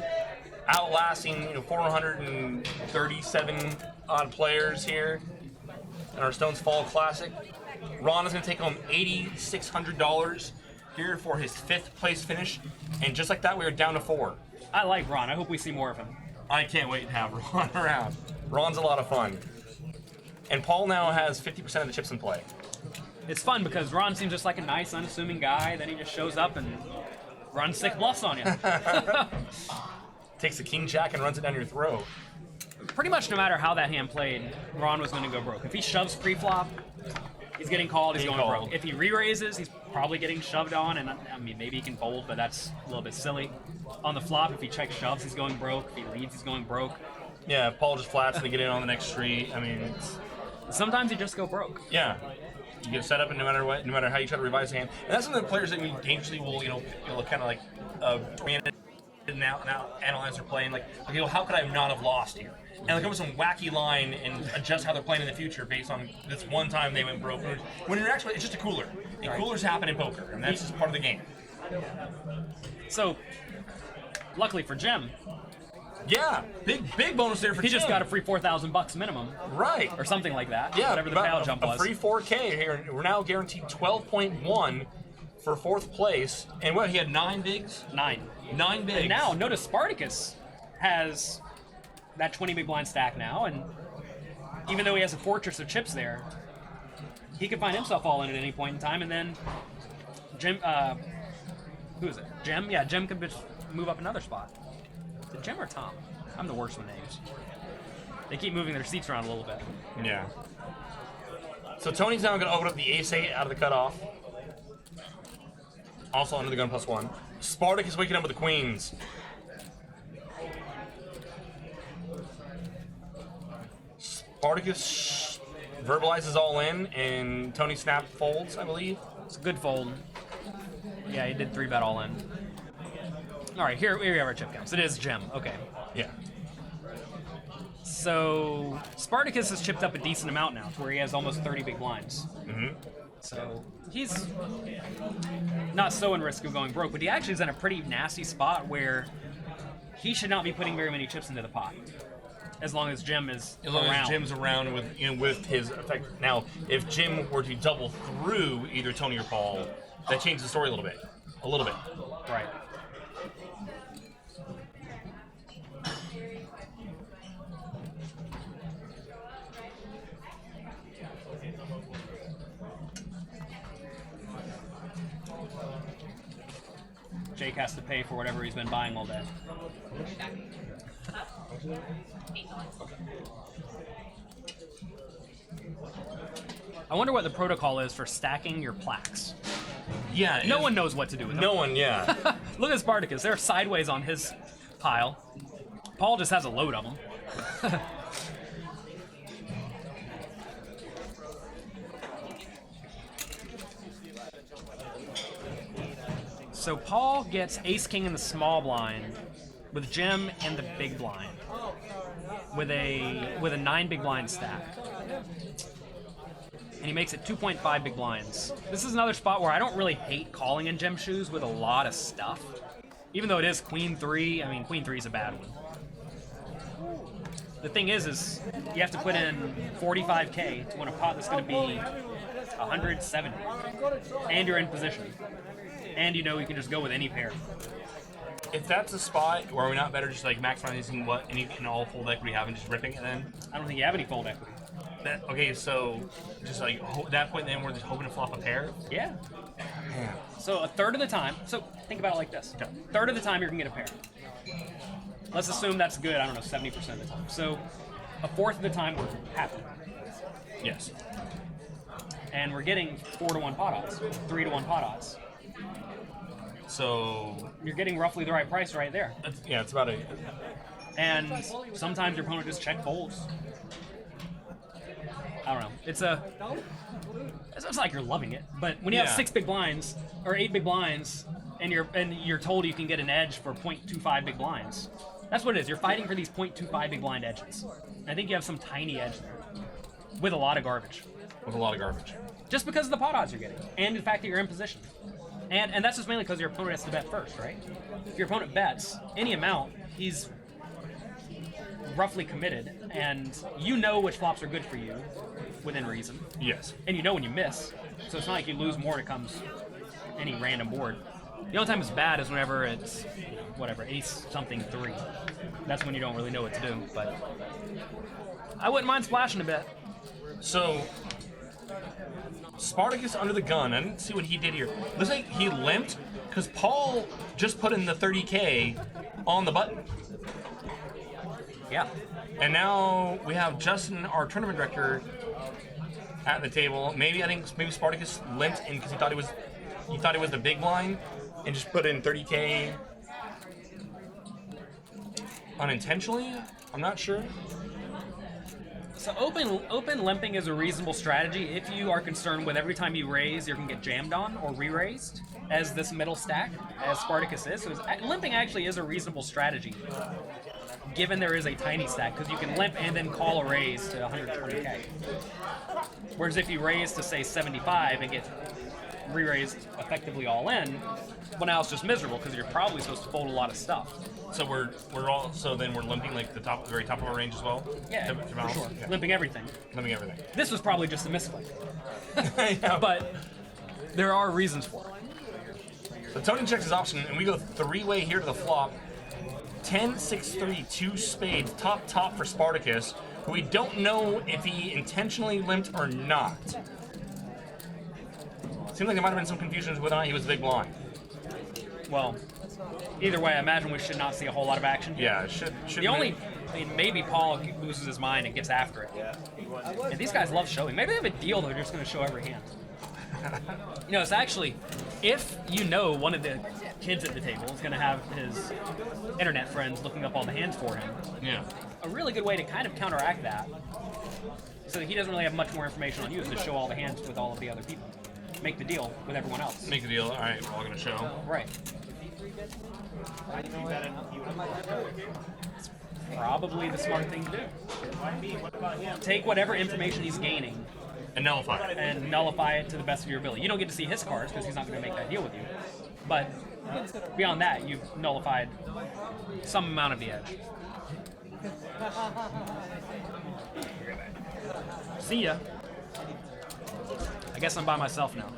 outlasting 437 odd players here in our Stones Fall Classic. Ron is going to take home $8,600 here for his 5th place finish, and just like that, we are down to 4. I like Ron. I hope we see more of him. I can't wait to have Ron around. Ron's a lot of fun. And Paul now has 50% of the chips in play. It's fun because Ron seems just like a nice, unassuming guy. Then he just shows up and runs 6 bluffs on you. Takes the king jack and runs it down your throat. Pretty much no matter how that hand played, Ron was going to go broke. If he shoves pre-flop, he's getting called, he's Getting going called. broke. If he re-raises, he's probably getting shoved on, and I mean, maybe he can fold, but that's a little bit silly. On the flop, if he checks shoves, he's going broke. If he leads, he's going broke. Yeah, Paul just flats and they get in on the next street. I mean, Sometimes you just go broke. yeah. You get set up, and no matter what, no matter how you try to revise the hand, and that's something that players that we dangerously will, kind of like now analyze their play and like, okay, well, how could I not have lost here? And like come with some wacky line and adjust how they're playing in the future based on this one time they went broke. When you're actually, it's just a cooler. And coolers happen in poker, and that's just part of the game. So, luckily for Jim, yeah, big bonus there for he Jim. just got a free $4,000 minimum, right, or something like that. Yeah, whatever the payout jump was. A free 4K here. We're now guaranteed 12.1 for 4th place, and what he had 9 bigs. 9 bigs. And now notice Spartacus has that 20 big blind stack now, and even though he has a fortress of chips there, he could find himself all in at any point in time, and then Jim, who is it? Jim? Yeah, Jim could just move up another spot. Is it Jim or Tom? I'm the worst with names. They keep moving their seats around a little bit. Yeah. So Tony's now going to open up the ace-8 out of the cutoff. Also under the gun +1. Spartacus waking up with the queens. Spartacus verbalizes all in, and Tony snap folds, I believe. It's a good fold. Yeah, he did 3-bet all in. All right, here we have our chip counts. It is Jim. Okay. Yeah. So Spartacus has chipped up a decent amount now, to where he has almost 30 big blinds. Mm-hmm. So he's not so in risk of going broke, but he actually is in a pretty nasty spot where he should not be putting very many chips into the pot, as long as Jim is As long around. as Jim's around with his effect. Now, if Jim were to double through either Tony or Paul, that changes the story a little bit. A little bit. Right. Jake has to pay for whatever he's been buying all day. I wonder what the protocol is for stacking your plaques. Yeah. No one knows what to do with them. No one, yeah. Look at Spartacus. They're sideways on his pile. Paul just has a load of them. So Paul gets ace-king in the small blind with Jim in the big blind with a 9 big blind stack. And he makes it 2.5 big blinds. This is another spot where I don't really hate calling in Jim shoes with a lot of stuff. Even though it is Queen 3, I mean, Queen 3 is a bad one. The thing is you have to put in 45K to win a pot that's going to be 170. And you're in position. And you know you can just go with any pair. If that's a spot where we're not better just like maximizing what any and all fold equity we have and just ripping it then? I don't think you have any fold equity. Okay, so just like that point then we're just hoping to flop a pair? Yeah. So a third of the time, so think about it like this. A third of the time you're going to get a pair. Let's assume that's good, I don't know, 70% of the time. So a fourth of the time we're happy. Yes. And we're getting 4-to-1 pot odds, 3-to-1 pot odds. So You're getting roughly the right price right there. it's about a. And sometimes your opponent just check folds. I don't know. It's like you're loving it, but when you have 6 big blinds or 8 big blinds, and you're told you can get an edge for 0.25 big blinds, that's what it is. You're fighting for these 0.25 big blind edges. And I think you have some tiny edge there with a lot of garbage. With a lot of garbage. Just because of the pot odds you're getting, and the fact that you're in position. And that's just mainly because your opponent has to bet first, right? If your opponent bets any amount, he's roughly committed, and you know which flops are good for you within reason. Yes. And you know when you miss, so it's not like you lose more and it comes any random board. The only time it's bad is whenever it's, whatever, ace something 3. That's when you don't really know what to do, but I wouldn't mind splashing a bit. So Spartacus under the gun. I didn't see what he did here. Looks like he limped because Paul just put in the 30K on the button. Yeah. And now we have Justin, our tournament director, at the table. Maybe Spartacus limped in because he thought it was the big blind and just put in 30K unintentionally. I'm not sure. So open limping is a reasonable strategy if you are concerned with every time you raise, you can get jammed on or re-raised, as this middle stack, as Spartacus is. So limping actually is a reasonable strategy, given there is a tiny stack, because you can limp and then call a raise to 120k. Whereas if you raise to, say, 75 and get re-raised effectively all in, well, now it's just miserable, because you're probably supposed to fold a lot of stuff. So we're limping like the very top of our range as well. Yeah, to for balance? sure. Okay. Limping everything. Limping everything. This was probably just a misclick. Yeah. But there are reasons for it. So Tony checks his option, and we go three-way here to the flop. 10, 6, 3, 2 spades, top for Spartacus, who we don't know if he intentionally limped or not. Seems like there might have been some confusion with whether or not he was big blind. Well, either way, I imagine we should not see a whole lot of action. Yeah, should Maybe Paul loses his mind and gets after it. And these guys love showing. Maybe they have a deal they're just going to show every hand. You know, it's actually, if you know one of the kids at the table is going to have his internet friends looking up all the hands for him, Yeah. a really good way to kind of counteract that, so that he doesn't really have much more information on you, is to show all the hands with all of the other people. Make the deal with everyone else. Make the deal. All right, we're all going to show. Right. It's probably the smart thing to do. Take whatever information he's gaining And nullify it. and nullify it to the best of your ability. You don't get to see his cards because he's not going to make that deal with you. But beyond that, you've nullified some amount of the edge. See ya. I guess I'm by myself now.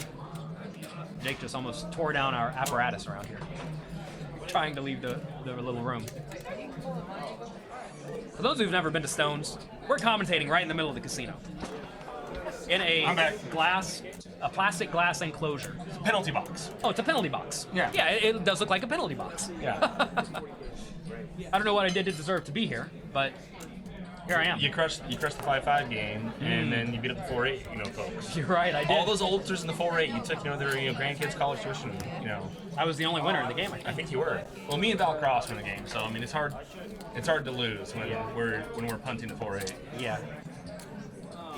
Jake just almost tore down our apparatus around here, trying to leave the little room. For those who've never been to Stones, we're commentating right in the middle of the casino. In I'm back. a plastic glass enclosure. Penalty box. Oh, it's a penalty box. Yeah. Yeah, it does look like a penalty box. Yeah. I don't know what I did to deserve to be here, but here I am. You crushed the 5-5 game, and then you beat up the 4-8, folks. You're right, I did. All those oldsters in the 4-8, you took, their grandkids' college tuition, I was the only winner in the game, I I think. think you were. Well, me and Val Cross won the game, so it's hard to lose when we're punting the 4-8. Yeah.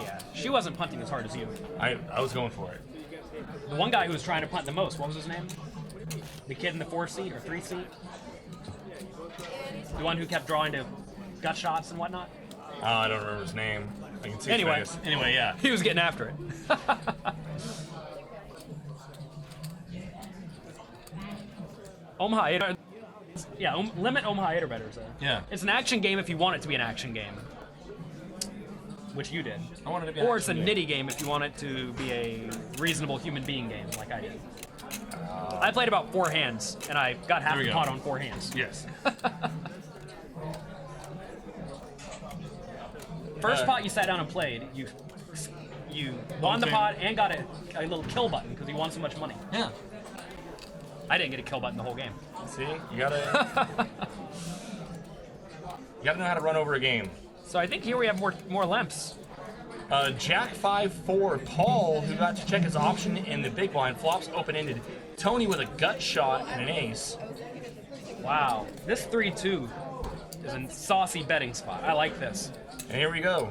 Yeah. She wasn't punting as hard as you. I was going for it. The one guy who was trying to punt the most, what was his name? The kid in the 4-seat or 3-seat? The one who kept drawing to gut shots and whatnot? I don't remember his name. I can see his Anyway. face. Anyway, yeah. He was getting after it. Omaha 8. Yeah, limit Omaha 8 or better. So. Yeah. It's an action game if you want it to be an action game. Which you did. I wanted to be an Or it's a action game. nitty game if you want it to be a reasonable human being game, like I did. I played about 4 hands, and I got half There we the go. pot on 4 hands. Yes. First pot you sat down and played, you won the Okay. pot and got a little kill button because you won so much money. Yeah. I didn't get a kill button the whole game. See, you gotta know how to run over a game. So I think here we have more limps. Jack 5-4, Paul, who got to check his option in the big blind, flops open-ended. Tony with a gut shot and an ace. Wow, this 3-2 is a saucy betting spot. I like this. And here we go.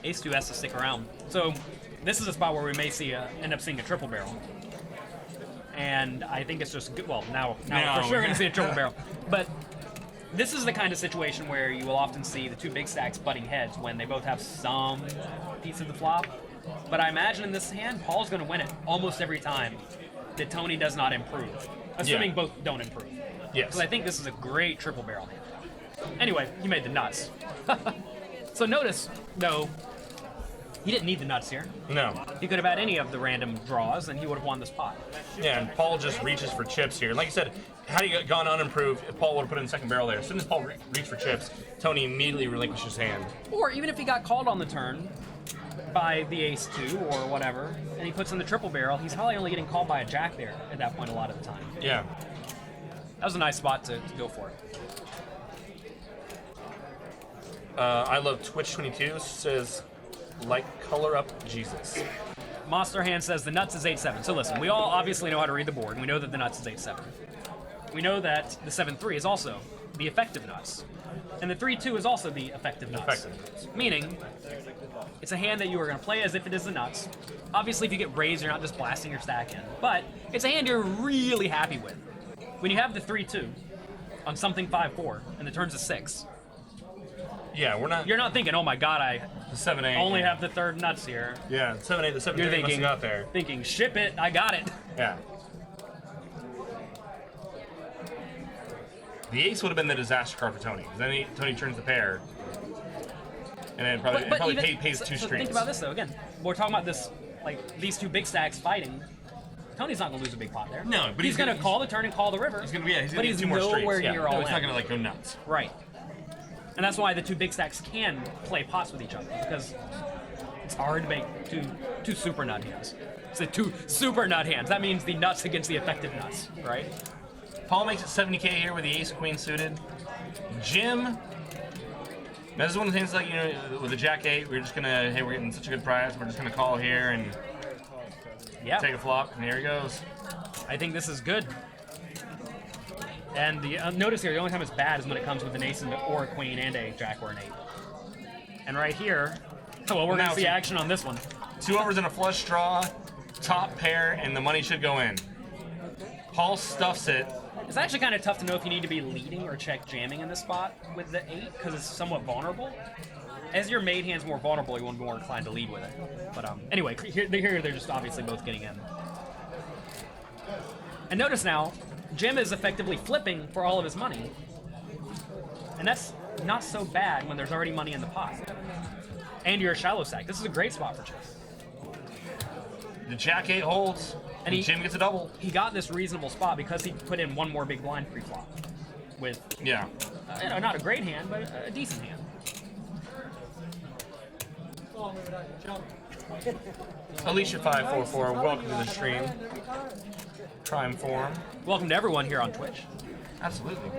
Ace-2 has to stick around. So this is a spot where we may end up seeing a triple barrel. And I think it's just good. Well, now Now, we're for sure going yeah. to see a triple barrel. But this is the kind of situation where you will often see the 2 big stacks butting heads when they both have some piece of the flop. But I imagine in this hand, Paul's going to win it almost every time that Tony does not improve. Assuming both don't improve. Yes. Because I think this is a great triple barrel hand. Anyway, he made the nuts. So notice, though, he didn't need the nuts here. No. He could have had any of the random draws, and he would have won this pot. Yeah, and Paul just reaches for chips here. Like you said, had he gone unimproved, if Paul would have put in the second barrel there. As soon as Paul reached for chips, Tony immediately relinquished his hand. Or even if he got called on the turn by the ace-2 or whatever, and he puts in the triple barrel, he's probably only getting called by a jack there at that point a lot of the time. Yeah. That was a nice spot to go for it. I love Twitch22 says, like color up Jesus. Monster Hand says the nuts is 8-7. So listen, we all obviously know how to read the board, and we know that the nuts is 8-7. We know that the 7-3 is also the effective nuts. And the 3-2 is also the effective nuts. Meaning, it's a hand that you are going to play as if it is the nuts. Obviously, if you get raised, you're not just blasting your stack in. But it's a hand you're really happy with. When you have the 3-2 on something 5-4 and the turn's a 6, Yeah, we're not. you're not thinking, oh my god, I The 7-8. only have the third nuts here. Yeah, 7-8. The 7-8 You're must thinking, have got there. thinking, ship it, I got it. Yeah. The ace would have been the disaster card for Tony. 'Cause then Tony turns the pair, and then probably even- pays so- two so strings. Think about this though. Again, we're talking about this, like these two big stacks fighting. Tony's not gonna lose a big pot there. No, but he's he's gonna- gonna call the turn and call the river. He's gonna get but he's two more strings. nowhere Yeah. near No, all he's not in. gonna like go nuts. Right. And that's why the two big stacks can play pots with each other, because it's hard to make two super nut hands. So two super nut hands. That means the nuts against the effective nuts, right? Paul makes it 70K here with the ace queen suited. Jim. This is one of the things like, with the jack 8, we're just gonna, hey, we're getting such a good price, we're just gonna call here and Yeah. take a flop, and here he goes. I think this is good. And the notice here, the only time it's bad is when it comes with an ace or a queen and a jack or an 8. And right here, well, we're Now gonna see it's- action on this one. 2 overs and a flush draw, top pair, and the money should go in. Paul stuffs it. It's actually kind of tough to know if you need to be leading or check jamming in this spot with the 8 because it's somewhat vulnerable. As your made hand's more vulnerable, you want to be more inclined to lead with it. But anyway, here they're just obviously both getting in. And notice now, Jim is effectively flipping for all of his money. And that's not so bad when there's already money in the pot. And you're a shallow stack. This is a great spot for Jim. The jack 8 holds, And he- Jim gets a double. He got this reasonable spot because he put in one more big blind pre-flop with, Yeah. not a great hand, but a decent hand. Alicia544, welcome to the stream. Prime form. Welcome to everyone here on Twitch. Absolutely.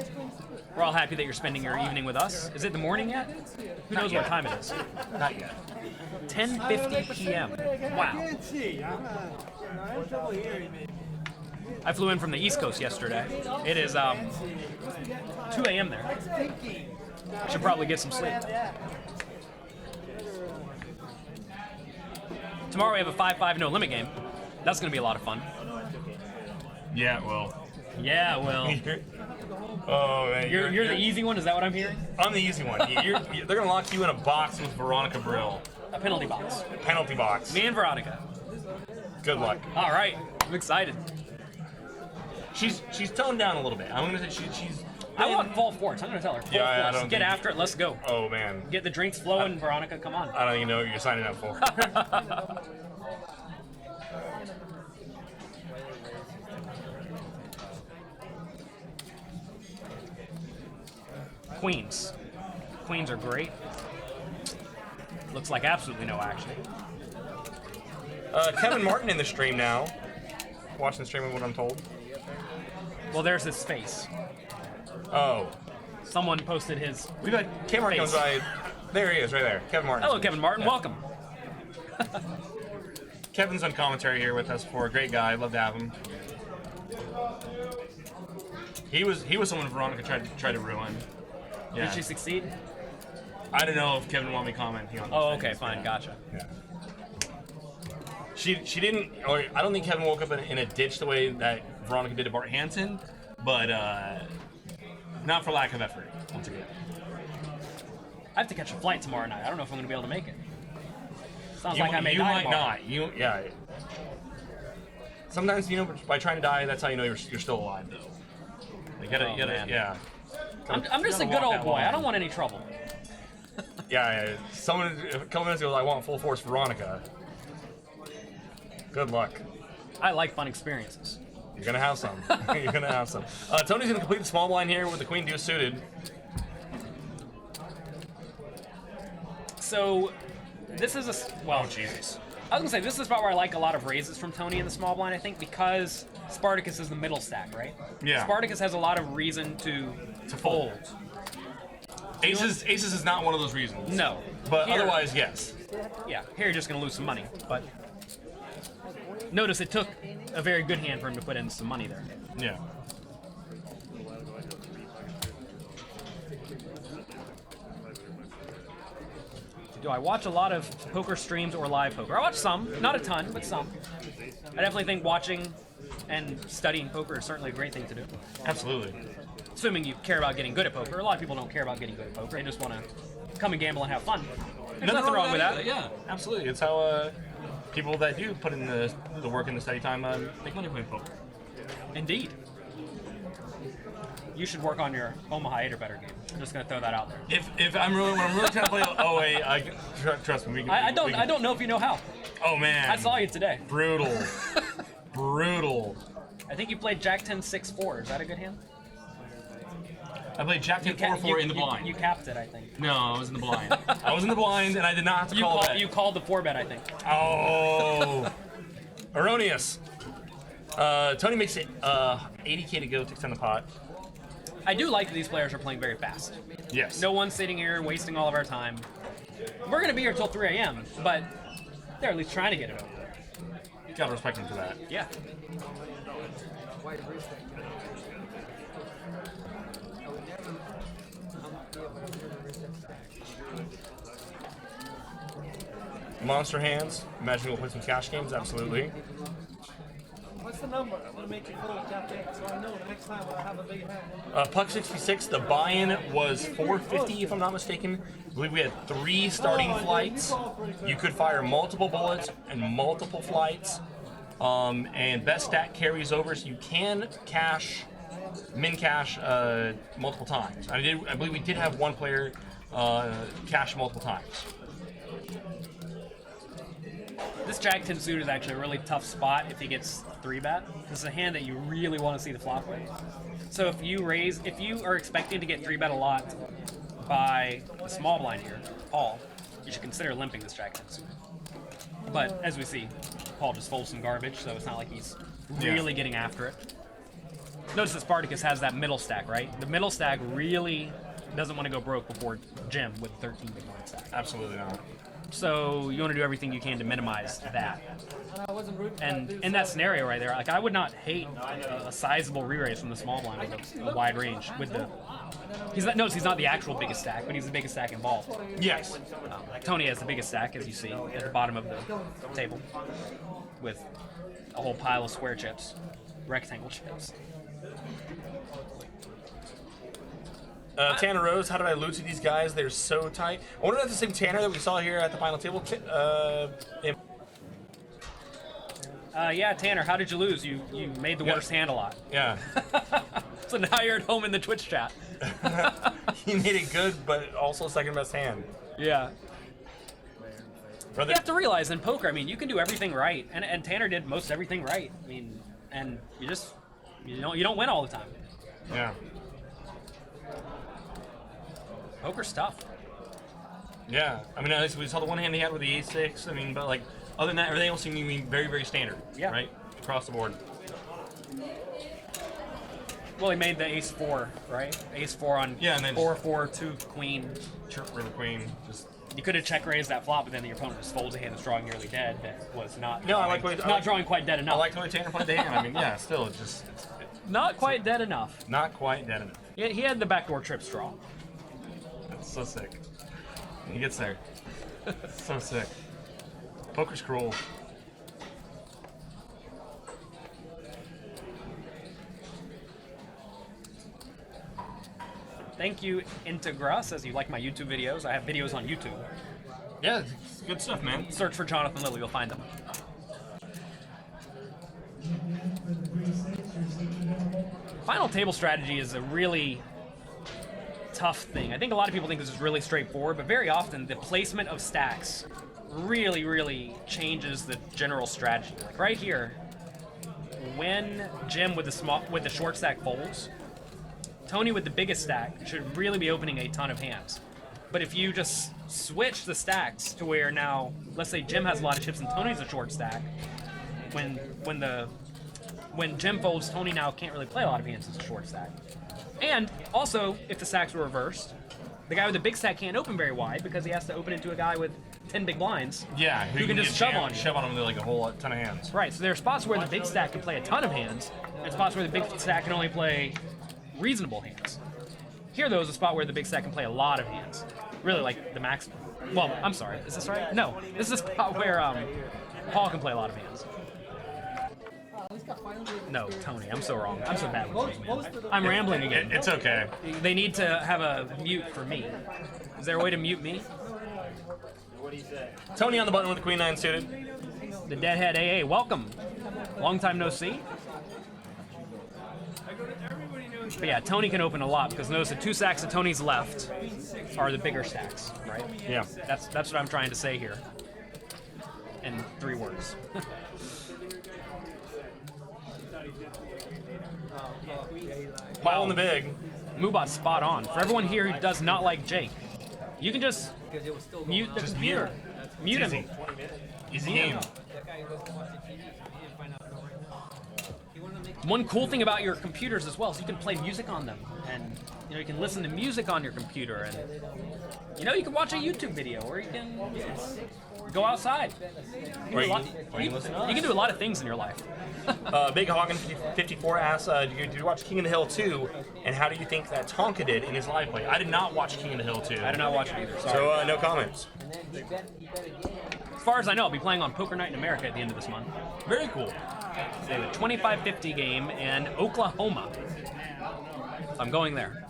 We're all happy that you're spending your evening with us. Is it the morning yet? Who knows what time it is? Not yet. 10:50 p.m. Wow. I flew in from the East Coast yesterday. It is 2 a.m. there. I should probably get some sleep. Tomorrow we have a 5-5 no limit game. That's going to be a lot of fun. Yeah, well. Yeah, well, Oh, man. you're the easy one. Is that what I'm hearing? I'm the easy one. They're going to lock you in a box with Veronica Brill. A penalty box. Penalty box. Me and Veronica. Good luck. All right, I'm excited. She's toned down a little bit. I'm going to say she's. I want full force. I'm going to tell her. Full Yeah, I force. don't Get think- after it. Let's go. Oh, man. Get the drinks flowing, Veronica. Come on. I don't even know what you're signing up for. Queens. Queens are great. Looks like absolutely no action. Kevin Martin in the stream now. Watching the stream of what I'm told. Well, there's his face. Oh. Someone posted his. We've got Kevin Martin comes Face. by. There he is, right there. Kevin Martin. Hello, Kevin Martin. Yeah. Welcome. Kevin's on commentary here with us before. A great guy. Love to have him. He was someone Veronica tried to ruin. Yeah. Did she succeed? I don't know if Kevin wanted me commenting on. Oh, those okay, things, fine, yeah. gotcha. Yeah. She didn't, or I don't think Kevin woke up in a ditch the way that Veronica did to Bart Hansen, but not for lack of effort. Once again. I have to catch a flight tomorrow night. I don't know if I'm going to be able to make it. Sounds You, like I may you die might tomorrow. not. Yeah. Sometimes by trying to die, that's how you know you're still alive, though. You gotta, Oh, man. yeah. I'm just a Gotta good walk old that boy. I line. don't want any trouble. Yeah. Someone a couple minutes ago, I want full force Veronica. Good luck. I like fun experiences. You're gonna have some. You're gonna have some. Tony's gonna complete the small blind here with the queen deuce suited. So, this is well, Oh Jesus. I was gonna say this is the spot where I like a lot of raises from Tony in the small blind. I think because Spartacus is the middle stack, right? Yeah. Spartacus has a lot of reason to fold. Aces is not one of those reasons. No, But Here- otherwise, yes. yeah, here you're just gonna lose some money. But notice it took a very good hand for him to put in some money there. Yeah. Do I watch a lot of poker streams or live poker? I watch some, not a ton, but some. I definitely think watching and studying poker is certainly a great thing to do. Absolutely. Assuming you care about getting good at poker. A lot of people don't care about getting good at poker. They just want to come and gamble and have fun. There's nothing wrong with that. Yeah, absolutely. It's how people that do put in the work and the study time make money playing poker. Indeed. You should work on your Omaha 8 or better game. I'm just gonna throw that out there. If when I'm really trying to play OA, trust me. I don't know if you know how. Oh man. I saw you today. Brutal. Brutal. I think you played Jack 10 6-4. Is that a good hand? I played Jack 10 4-4 in the blind. You capped it, I think. No, I was in the blind. I was in the blind, and I did not have to call that. You called the 4-bet, I think. Oh. Erroneous. Tony makes it 80K to go, takes down the pot. I do like that these players are playing very fast. Yes. No one's sitting here wasting all of our time. We're going to be here till 3 a.m., but they're at least trying to get it over. Gotta respect him for that. Yeah. Monster hands. Imagine we'll play some cash games. Absolutely. What's the number? I'm gonna make you full of Jack 8, so I know the next time I have a big hand. Puck 66. The buy-in was 450, if I'm not mistaken. I believe we had 3 starting flights. You could fire multiple bullets and multiple flights. And best stat carries over, so you can min cash multiple times. I believe we did have one player cash multiple times. This Jack 10 suit is actually a really tough spot if he gets 3-bet. This is a hand that you really want to see the flop with. So if you are expecting to get 3-bet a lot by the small blind here, Paul, you should consider limping this Jack 10 suit. But as we see, Paul just folds some garbage, so it's not like he's really getting after it. Notice that Spartacus has that middle stack, right? The middle stack really doesn't want to go broke before Jim with 13 big blind stack. Absolutely not. So you want to do everything you can to minimize that. And in that scenario right there, like I would not hate a sizable re-raise from the small blind with a wide range. With the notice he's not the actual biggest stack, but he's the biggest stack involved. Yes. Tony has the biggest stack, as you see at the bottom of the table, with a whole pile of square chips, rectangle chips. Tanner Rose, how did I lose to these guys? They're so tight. I wonder if that's the same Tanner that we saw here at the final table. Yeah, Tanner, how did you lose? You made the worst hand a lot. Yeah. So now you're at home in the Twitch chat. He made it good, but also second best hand. Yeah. Brother. You have to realize in poker, I mean, you can do everything right, and Tanner did most everything right. I mean, and you don't win all the time. Yeah. Poker's tough. Yeah, I mean, at least we saw the one hand he had with the A6. I mean, but like, other than that, everything else seemed to be very, very standard. Yeah. Right? Across the board. Well, he made the ace-4, right? Ace-4 on and then 4-4, 2 queen. Chirp for the queen. Just. You could have check-raised that flop, but then your opponent just folds a hand that's drawing nearly dead that was not No, drawing quite dead enough. I like the way Tanner played the hand. I mean, yeah, still, it's just. Not quite dead enough. Not quite dead enough. He had the backdoor trip straw. That's so sick. He gets there. So sick. Poker's cruel. Thank you, Integra, says you like my YouTube videos. I have videos on YouTube. Yeah, it's good stuff, man. Search for Jonathan Lilly, you'll find them. Final table strategy is a really tough thing. I think a lot of people think this is really straightforward, but very often the placement of stacks really, really changes the general strategy. Like right here, when Jim with the short stack folds, Tony with the biggest stack should really be opening a ton of hands. But if you just switch the stacks to where now, let's say Jim has a lot of chips and Tony's a short stack, when Jim folds, Tony now can't really play a lot of hands as a short stack. And also, if the stacks were reversed, the guy with the big stack can't open very wide because he has to open into a guy with 10 big blinds. Yeah, who can just shove on you. Shove on him with like a whole ton of hands. Right, so there are spots where the big stack can play a ton of hands, and spots where the big stack can only play reasonable hands. Here, though, is a spot where the big stack can play a lot of hands. Really, like the max. Well, I'm sorry. Is this right? No. This is a spot where Paul can play a lot of hands. No, Tony. I'm so wrong. I'm so bad with names, man. I'm rambling again. It's okay. They need to have a mute for me. Is there a way to mute me? Tony on the button with the Queen 9 suited. The Deadhead AA, welcome. Long time no see. But yeah, Tony can open a lot because notice the 2 stacks of Tony's left are the bigger stacks, right? Yeah. That's what I'm trying to say here. In 3 words. Pile in the big. Moobot's spot on. For everyone here who does not like Jake, you can just mute the computer. Mute him. Easy game. One cool thing about your computers as well is you can play music on them, and you can listen to music on your computer, and you can watch a YouTube video, or you can go outside. Or You can do a lot of things in your life. Big Hoggin 54 asks, did you watch King of the Hill 2? And how do you think that Tonka did in his live play? I did not watch King of the Hill 2. I did not watch it either. Sorry. So no comments. As far as I know, I'll be playing on Poker Night in America at the end of this month. Very cool. They have a 25-50 game in Oklahoma. So I'm going there.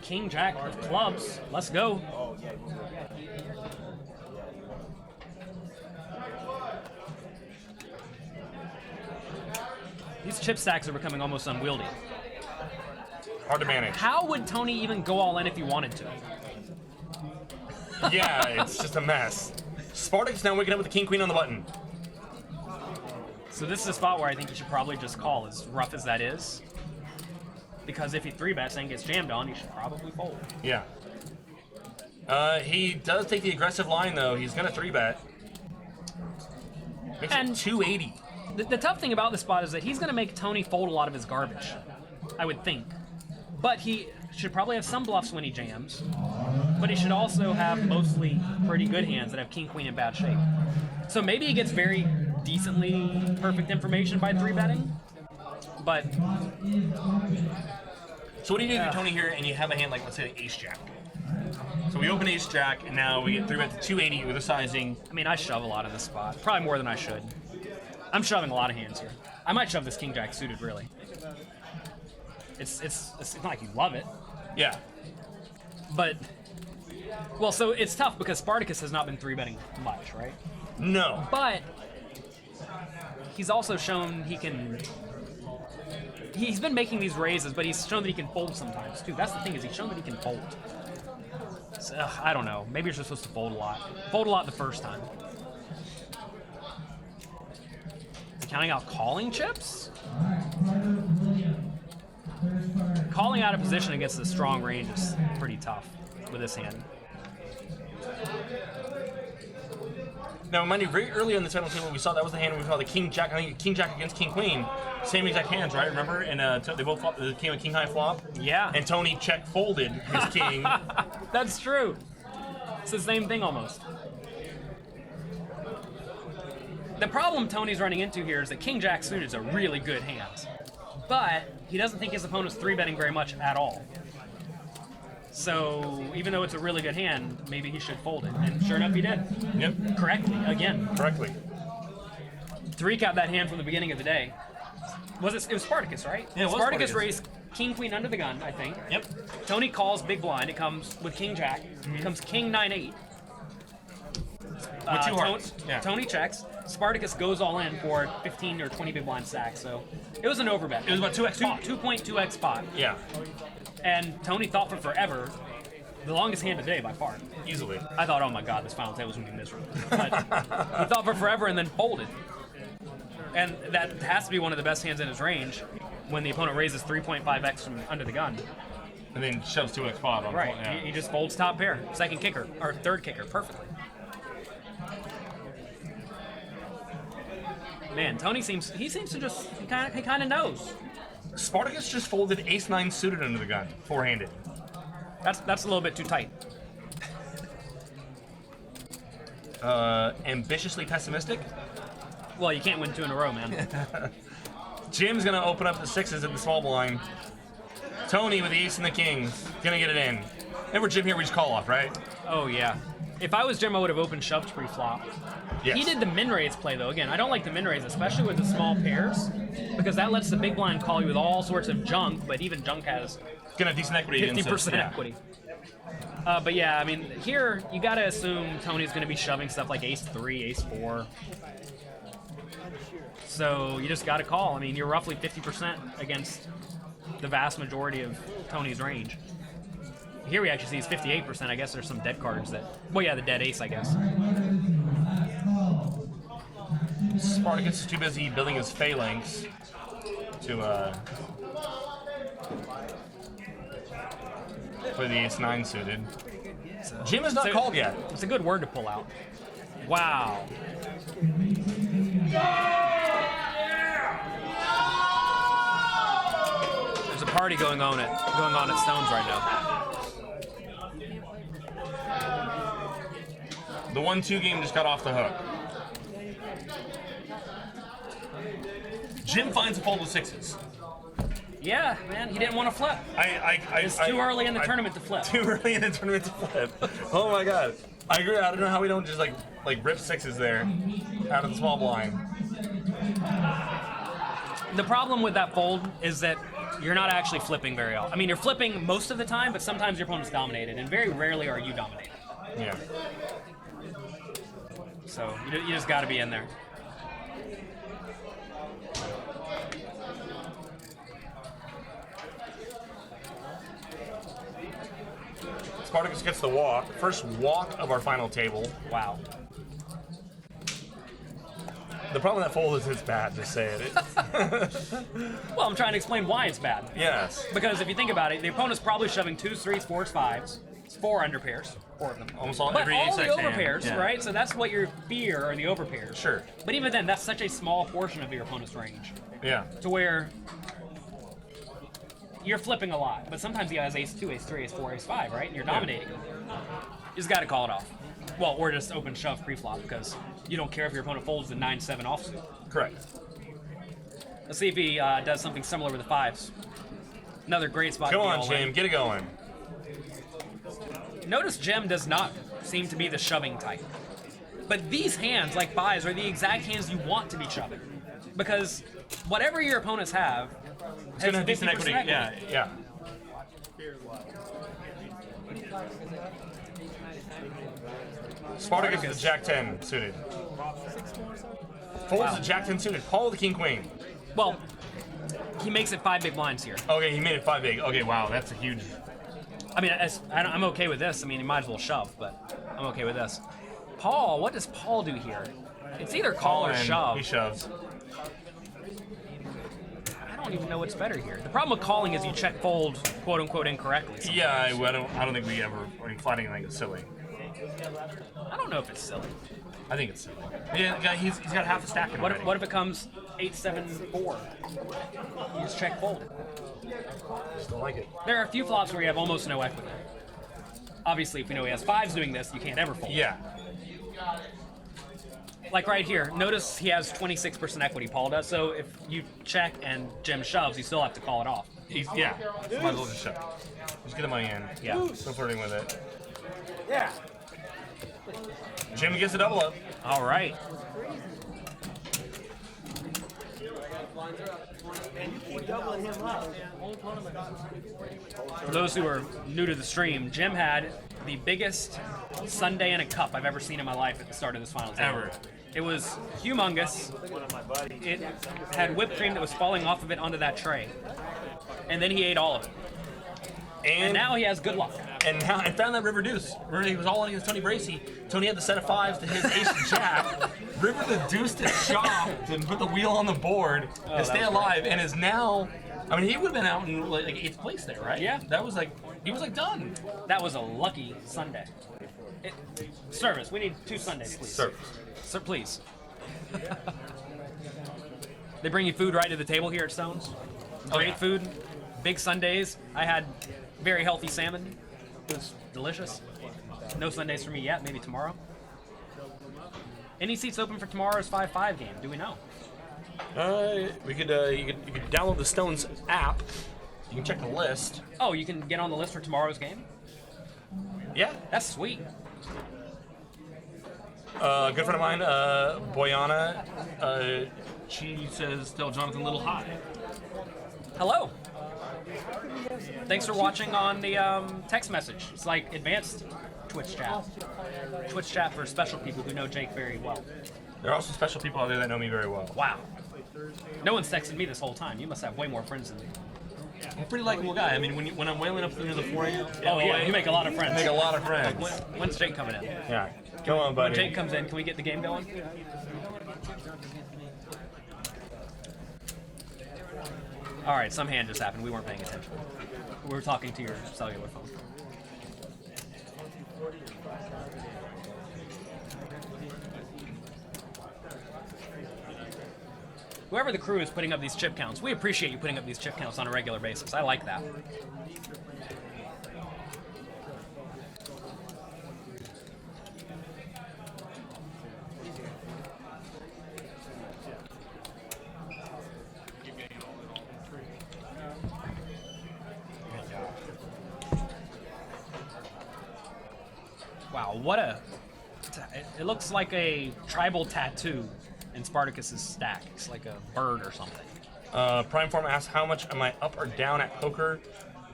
King Jack of clubs. Let's go. These chip stacks are becoming almost unwieldy. Hard to manage. How would Tony even go all in if he wanted to? Yeah, it's just a mess. Spartacus now waking up with the King Queen on the button. So this is a spot where I think you should probably just call, as rough as that is. Because if he 3-bets and gets jammed on, he should probably fold. Yeah. He does take the aggressive line though. He's gonna 3-bet. Makes And- it 280. The tough thing about this spot is that he's going to make Tony fold a lot of his garbage, I would think. But he should probably have some bluffs when he jams. But he should also have mostly pretty good hands that have King Queen in bad shape. So maybe he gets very decently perfect information by 3-betting. But So what do you do if you're Tony here and you have a hand like, let's say, the Ace Jack? So we open Ace Jack and now we get 3-bet to 280 with a sizing. I mean, I shove a lot in this spot, probably more than I should. I'm shoving a lot of hands here. I might shove this King Jack suited, really. It's not like you love it, Yeah. but well, so it's tough because Spartacus has not been 3-betting much, right? No. But he's also shown he can. He's been making these raises, but he's shown that he can fold sometimes too. That's the thing, is he's shown that he can fold. So, I don't know. Maybe you're just supposed to fold a lot. Fold a lot the first time. Counting out calling chips? Calling out of position against a strong range is pretty tough with this hand. Now, mind you, very early on the final table, we saw that was the hand we saw the King Jack. I think King Jack against King Queen, same exact hands, right? Remember? And they both flopped, it came a King High flop. Yeah. And Tony check folded his King. That's true. It's the same thing almost. The problem Tony's running into here is that King Jack suited is a really good hand, but he doesn't think his opponent's 3-betting very much at all. So even though it's a really good hand, maybe he should fold it. And sure enough, he did. Yep. Correctly, again. Correctly. To recap that hand from the beginning of the day, it was Spartacus, right? Yeah, it was Spartacus Spartacus. raised King Queen under the gun, I think. Yep. Tony calls big blind. It comes with King Jack. It comes King 9-8. With 2 hearts. Yeah. Tony checks. Spartacus goes all in for 15 or 20 big blind stacks. So it was an overbet. It was about 2x pot. 2.2x pot. Yeah. And Tony thought for forever, the longest hand today by far. Easily. I thought, oh my god, this final table was going to be miserable. But he thought for forever and then folded. And that has to be one of the best hands in his range when the opponent raises 3.5x from under the gun. And then shoves 2x pot on Right. Yeah. He just folds top pair, second kicker, or third kicker, perfectly. Man, Tony seems to just, he kind of knows. Spartacus just folded Ace-9 suited under the gun, 4-handed. That's a little bit too tight. Ambitiously pessimistic. Well, you can't win 2 in a row, man. Jim's gonna open up the sixes at the small blind. Tony with the ace and the kings gonna get it in. And for Jim here, we just call off, right? Oh yeah. If I was Jim, I would have opened shoved pre-flop. Yes. He did the min raise play though. Again, I don't like the min raise, especially with the small pairs, because that lets the big blind call you with all sorts of junk. But even junk has Gonna have decent equity. 50% equity. But yeah, I mean, here you gotta assume Tony's gonna be shoving stuff like ace 3, ace 4. So you just gotta call. I mean, you're roughly 50% against the vast majority of Tony's range. Here we actually see he's 58%. I guess there's some dead cards that. Well, yeah, the dead ace, I guess. Spartacus is too busy building his phalanx to for the ace 9 suited. Jim is not So- called yet. It's a good word to pull out. Wow. There's a party going on at Stones right now. The 1-2 game just got off the hook. Jim finds a fold with sixes. Yeah, man, he didn't want to flip. It's too early in the tournament to flip. Too early in the tournament to flip. Oh my god. I agree. I don't know how we don't just like rip sixes there out of the small blind. The problem with that fold is that you're not actually flipping very often. I mean, you're flipping most of the time, but sometimes your opponent's dominated, and very rarely are you dominated. Yeah. So you just got to be in there. Spartacus gets the walk. First walk of our final table. Wow. The problem with that fold is it's bad, just say it. Well, I'm trying to explain why it's bad. Yes. Because if you think about it, the opponent's probably shoving 2s, 3s, 4s, 5s. It's 4 under pairs. 4 of them. Almost all, But every all the ace-X over hand. pairs, Yeah. right? So that's what your fear are the over pairs. Sure. But even then, that's such a small portion of your opponent's range Yeah. to where you're flipping a lot. But sometimes he has ace 2, ace 3, ace 4, ace 5, right? And you're dominating him. You just got to call it off. Well, or just open shove pre-flop because you don't care if your opponent folds the 9-7 offsuit. Correct. Let's see if he does something similar with the 5s. Another great spot. Come to be on, all Jim. in. Get it going. Notice Jim does not seem to be the shoving type. But these hands, like 5s, are the exact hands you want to be shoving. Because whatever your opponents have, It's going to have decent 50% equity. Yeah, yeah. Spartacus is Jack 10 suited. Folds the Jack 10 suited. Paul the King Queen. Well, he makes it 5 big blinds here. Okay, he made it 5 big. Okay, wow, that's a huge. I mean, I'm okay with this. I mean, he might as well shove, but I'm okay with this. Paul, what does Paul do here? It's either call or And shove. He shoves. I don't even know what's better here. The problem with calling is you check fold, quote unquote, incorrectly. sometimes. Yeah, I don't think we ever flat anything that's silly. I don't know if it's silly. I think it's silly. Yeah, the guy, he's got half a stack in What already. if it comes 8-7-4? You just check fold. Still like it. There are a few flops where you have almost no equity. Obviously, if we know he has 5s doing this, you can't ever fold. Yeah. Like right here, notice he has 26% equity, Paul does, so if you check and Jim shoves, you still have to call it off. Yeah. Might as well just shove. Just get the money in. Yeah. No flirting with it. Yeah. Jim gets a double up. All right. Doubling him up. For those who are new to the stream, Jim had the biggest sundae in a cup I've ever seen in my life at the start of this final table. Ever. It was humongous. It had whipped cream that was falling off of it onto that tray. And then he ate all of it. And now he has good luck. And now I found that River Deuce. Remember, he was all in against Tony Bracey. Tony had the set of 5s to his ace jack. River the Deuce to shop and put the wheel on the board and stay alive, and is now. I mean, he would have been out in like 8th place there, right? Yeah. That was like he was like done. That was a lucky Sunday. Service, we need 2 Sundays, please. Service. Sir, please. They bring you food right to the table here at Stones. Great yeah. food, big Sundays. I had very healthy salmon. It was delicious. No Sundays for me yet, maybe tomorrow. Any seats open for tomorrow's 5-5 game? Do we know? We could you could download the Stones app. You can check the list. Oh, you can get on the list for tomorrow's game? Yeah. That's sweet. A good friend of mine, Boyana, she says, tell Jonathan Little hi. Hello. Thanks for watching on the text message. It's like advanced Twitch chat. Twitch chat for special people who know Jake very well. There are also special people out there that know me very well. Wow. No one's texted me this whole time. You must have way more friends than me. I'm a pretty likable guy. I mean, when I'm wailing up through the 4 a.m. Oh yeah, you make a lot of friends. Make a lot of friends. When's Jake coming in? Yeah. Come on, buddy. When Jake comes in, can we get the game going? All right, some hand just happened. We weren't paying attention. We were talking to your cellular phone. Whoever the crew is putting up these chip counts, we appreciate you putting up these chip counts on a regular basis. I like that. Wow, what a... It looks like a tribal tattoo in Spartacus's stack. It's like a bird or something. Primeform asks, how much am I up or down at poker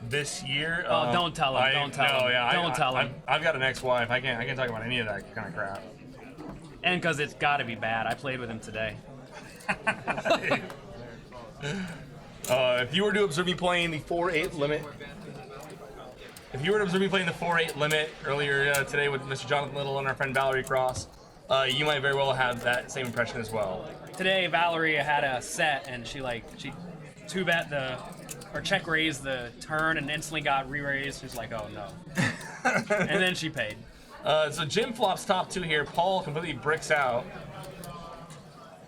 this year? Oh, don't tell him. Don't tell him. Yeah, Don't tell him. I've got an ex-wife. I can't talk about any of that kind of crap. And because it's got to be bad. I played with him today. If you were to observe me playing the 4-8 limit... If you were to observe me playing the 4-8 limit earlier today with Mr. Jonathan Little and our friend Valerie Cross, you might very well have that same impression as well. Today, Valerie had a set, and she two-bet or check raised the turn and instantly got re-raised. She's like, oh no. And then she paid. So Jim flops top 2 here. Paul completely bricks out.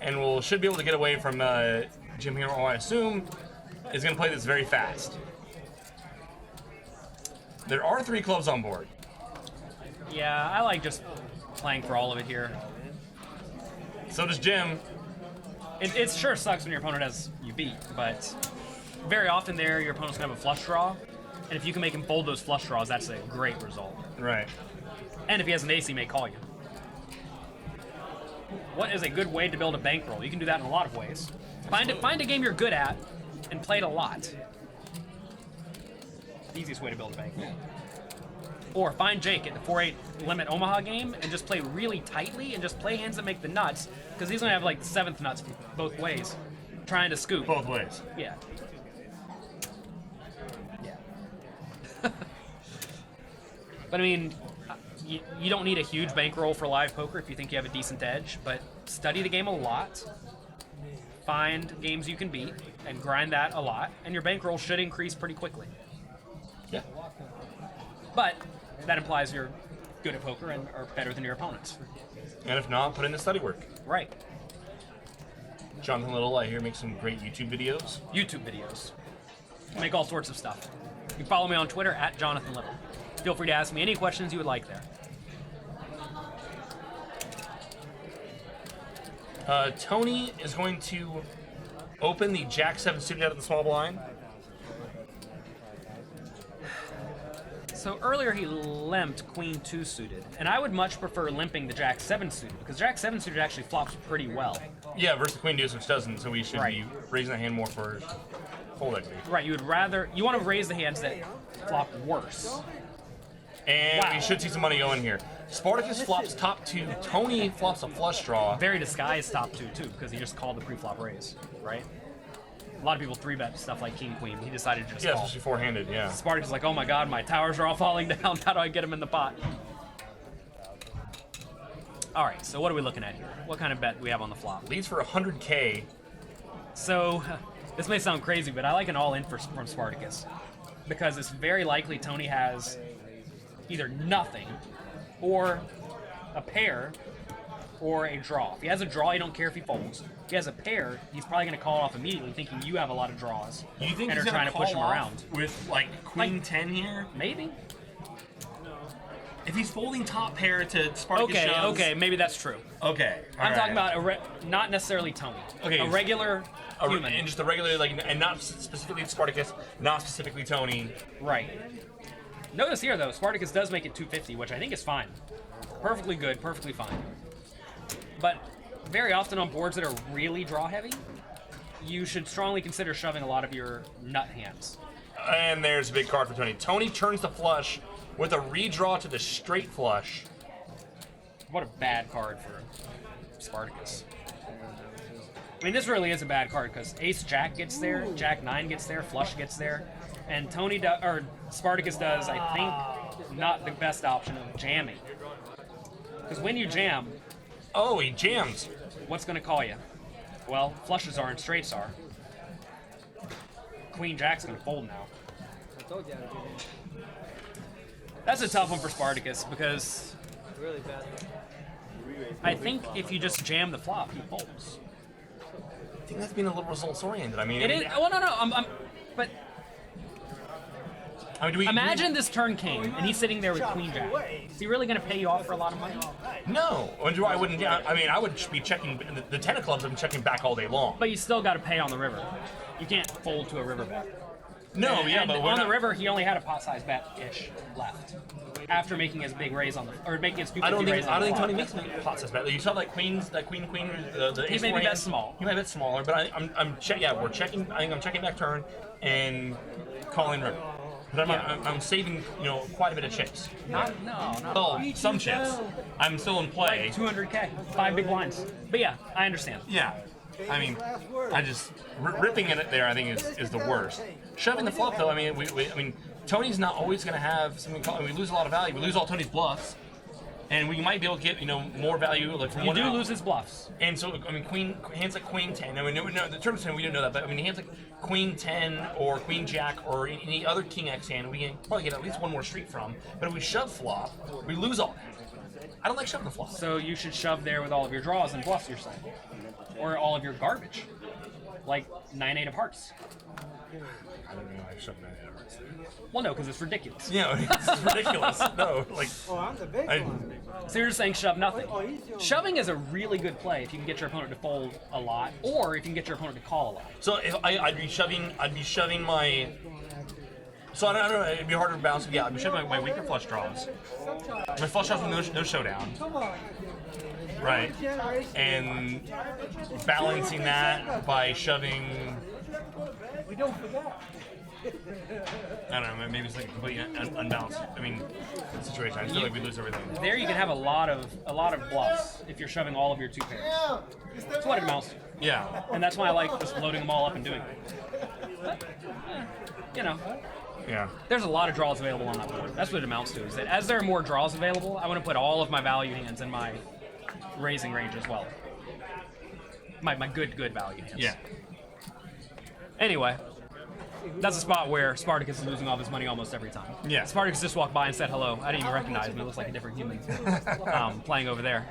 And should be able to get away from Jim here, or I assume is going to play this very fast. There are 3 clubs on board. Yeah, I like just playing for all of it here. So does Jim. It sure sucks when your opponent has you beat, but very often there your opponent's going to have a flush draw. And if you can make him fold those flush draws, that's a great result. Right. And if he has an ace, he may call you. What is a good way to build a bankroll? You can do that in a lot of ways. Find a game you're good at and play it a lot. The easiest way to build a bankroll. Or find Jake at the 4-8 limit Omaha game and just play really tightly and just play hands that make the nuts, because he's going to have like the 7th nuts both ways, trying to scoop. Both ways. Yeah. Yeah. But I mean, you don't need a huge bankroll for live poker if you think you have a decent edge, but study the game a lot, find games you can beat, and grind that a lot, and your bankroll should increase pretty quickly. Yeah. But that implies you're good at poker and are better than your opponents. And if not, put in the study work. Right. Jonathan Little, I hear, makes some great YouTube videos. YouTube videos. Make all sorts of stuff. You can follow me on Twitter at Jonathan Little. Feel free to ask me any questions you would like there. Tony is going to open the Jack-7 suited out of the small blind. So earlier he limped Queen 2 suited, and I would much prefer limping the Jack 7 suited, because Jack 7 suited actually flops pretty well. Yeah, versus Queen Deuce, which doesn't, so we should Right. be raising the hand more for fold equity. Right, you want to raise the hands that flop worse. And Wow. we should see some money going here. Spartacus flops top 2, Tony flops a flush draw. Very disguised top 2 too, because he just called the pre-flop raise, right? A lot of people 3-bet stuff like King Queen. He decided to just Yeah, call. especially four-handed, yeah. Spartacus is like, oh my god, my towers are all falling down. How do I get them in the pot? All right, so what are we looking at here? What kind of bet do we have on the flop? Leads for 100K. So, this may sound crazy, but I like an all-in from Spartacus, because it's very likely Tony has either nothing, or a pair, or a draw. If he has a draw, you don't care if he folds. If he has a pair, he's probably going to call it off immediately, thinking you have a lot of draws. You think and he's are trying gonna to push him call off around? with like Queen 10 here? Maybe. If he's folding top pair to Spartacus shoves, Okay, maybe that's true. Okay. I'm talking about not necessarily Tony. Okay. A regular human. And just a regular, like, and not specifically Spartacus, not specifically Tony. Right. Notice here, though, Spartacus does make it 250, which I think is fine. Perfectly good, perfectly fine. But very often on boards that are really draw heavy, you should strongly consider shoving a lot of your nut hands. And there's a big card for Tony. Tony turns the flush with a redraw to the straight flush. What a bad card for Spartacus. I mean, this really is a bad card because Ace Jack gets there, Jack 9 gets there, Flush gets there, and Spartacus does, I think, not the best option of jamming. Because when you jam, Oh, he jams. what's going to call you? Well, flushes are and straights are. Queen Jack's going to fold now. I told you how to do it. That's a tough one for Spartacus because Really bad. I think if you just jam the flop, he folds. I think that's being a little results oriented. I mean, It is. Well, no. But I mean, do we imagine this turn came and he's sitting there with Queen Jack. Is he really going to pay you off for a lot of money? No, I wouldn't. Yeah, I mean, I would be checking the 10 of clubs. I'm checking back all day long. But you still got to pay on the river. You can't fold to a river bet. No, And- yeah, and but we're on the not- river, he only had a pot size bet ish left after making his big raise on the making his 250 I don't raise think on the Tony flop. makes pot size bet. You saw that queen, the He ace may be four bet hand. small. He might bet smaller, but I'm checking. Yeah, we're checking. I think I'm checking back turn and calling river. But I'm saving, quite a bit of chips. No. Well, some chips. I'm still in play. 200K, 5 big blinds. But yeah, I understand. Yeah. I mean, I just ripping in it there. I think is the worst. Shoving the flop though. I mean, Tony's not always going to have something. We lose a lot of value. We lose all Tony's bluffs, and we might be able to get more value like from You one do out. lose his bluffs. And so, I mean, hands like Queen 10. I mean, no, the tournament's 10, we didn't know that, but I mean, hands like Queen 10 or Queen Jack or any other King X hand, we can probably get at least one more street from. But if we shove flop, we lose all that. I don't like shoving the flop. So you should shove there with all of your draws and bluffs you're saying. Or all of your garbage. Like 9-8 of hearts. I don't know. I shoved that. Well, no, because it's ridiculous. Yeah, it's ridiculous. No, like Oh, I'm the big I- one. So you're just saying shove nothing. Oh, he's doing Shoving is a really good play if you can get your opponent to fold a lot, or if you can get your opponent to call a lot. so if I'd be shoving my. So I don't know. It'd be harder to balance. Yeah, I'd be shoving my weaker flush draws. My flush draws with no showdown. Come on. Right. And balancing that by shoving, We don't forget. I don't know, maybe it's like a completely unbalanced, situation. I just feel like we lose everything. There you can have a lot of bluffs if you're shoving all of your 2 pairs. That's what it amounts to. Yeah. And that's why I like just loading them all up and doing it. But, Yeah. there's a lot of draws available on that board. That's what it amounts to, is that as there are more draws available, I want to put all of my value hands in my raising range as well. My good value hands. Yeah. Anyway, that's a spot where Spartacus is losing all of his money almost every time. Yeah. Spartacus just walked by and said hello. I didn't even recognize him. It looks like a different human playing over there.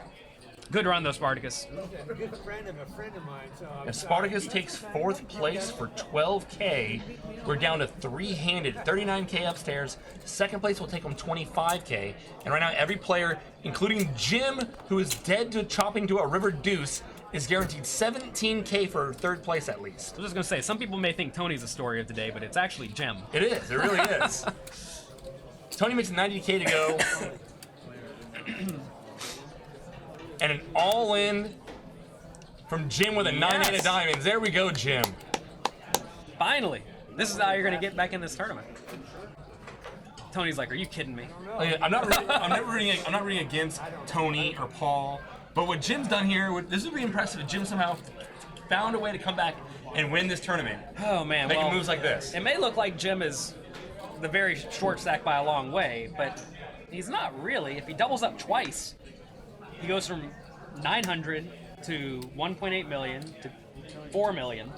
Good run, though, Spartacus. A good friend of a friend of mine. So If Spartacus takes 4th place for 12K, we're down to 3-handed, 39K upstairs. Second place will take him 25K. And right now, every player, including Jim, who is dead to chopping to a river deuce, is guaranteed 17K for 3rd place at least. I was just going to say, some people may think Tony's the story of the day, but it's actually Jim. It is. It really is. Tony makes 90K to go. And an all-in from Jim with a 9-8 of Yes. diamonds. There we go, Jim. Finally! This is how you're going to get back in this tournament. Tony's like, are you kidding me? I'm not rooting against Tony or Paul. But what Jim's done here, this would be impressive if Jim somehow found a way to come back and win this tournament. Oh, man. Making well, moves like this. It may look like Jim is the very short stack by a long way, but he's not really. If he doubles up twice, he goes from 900 to 1.8 million to 4 million.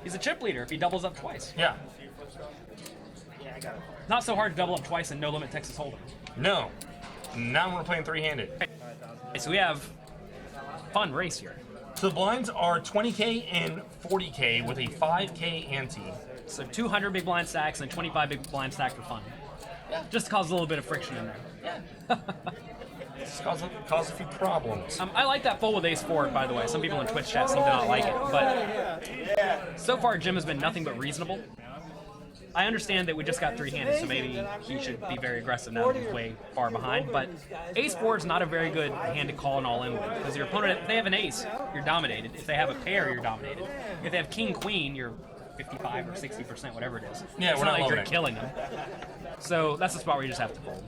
He's a chip leader if he doubles up twice. Yeah. Not so hard to double up twice in No Limit Texas Hold'em. No. Now we're playing 3-handed. Okay, so we have a fun race here. So the blinds are 20K and 40K with a 5K ante. So 200 big blind stacks and 25 big blind stack for fun. Just to cause a little bit of friction in there. It's cause a few problems. I like that fold with ace forward, by the way. Some people in Twitch chat seem to not like it, but so far Jim has been nothing but reasonable. I understand that we just got three-handed, so maybe he should be very aggressive now that he's way far behind, but ace forward is not a very good hand to call an all-in with, because your opponent, if they have an ace, you're dominated. If they have a pair, you're dominated. If they have king-queen, you're 55 or 60%, whatever it is. Yeah, it's we're not not like you're loading. killing them. So that's the spot where you just have to fold.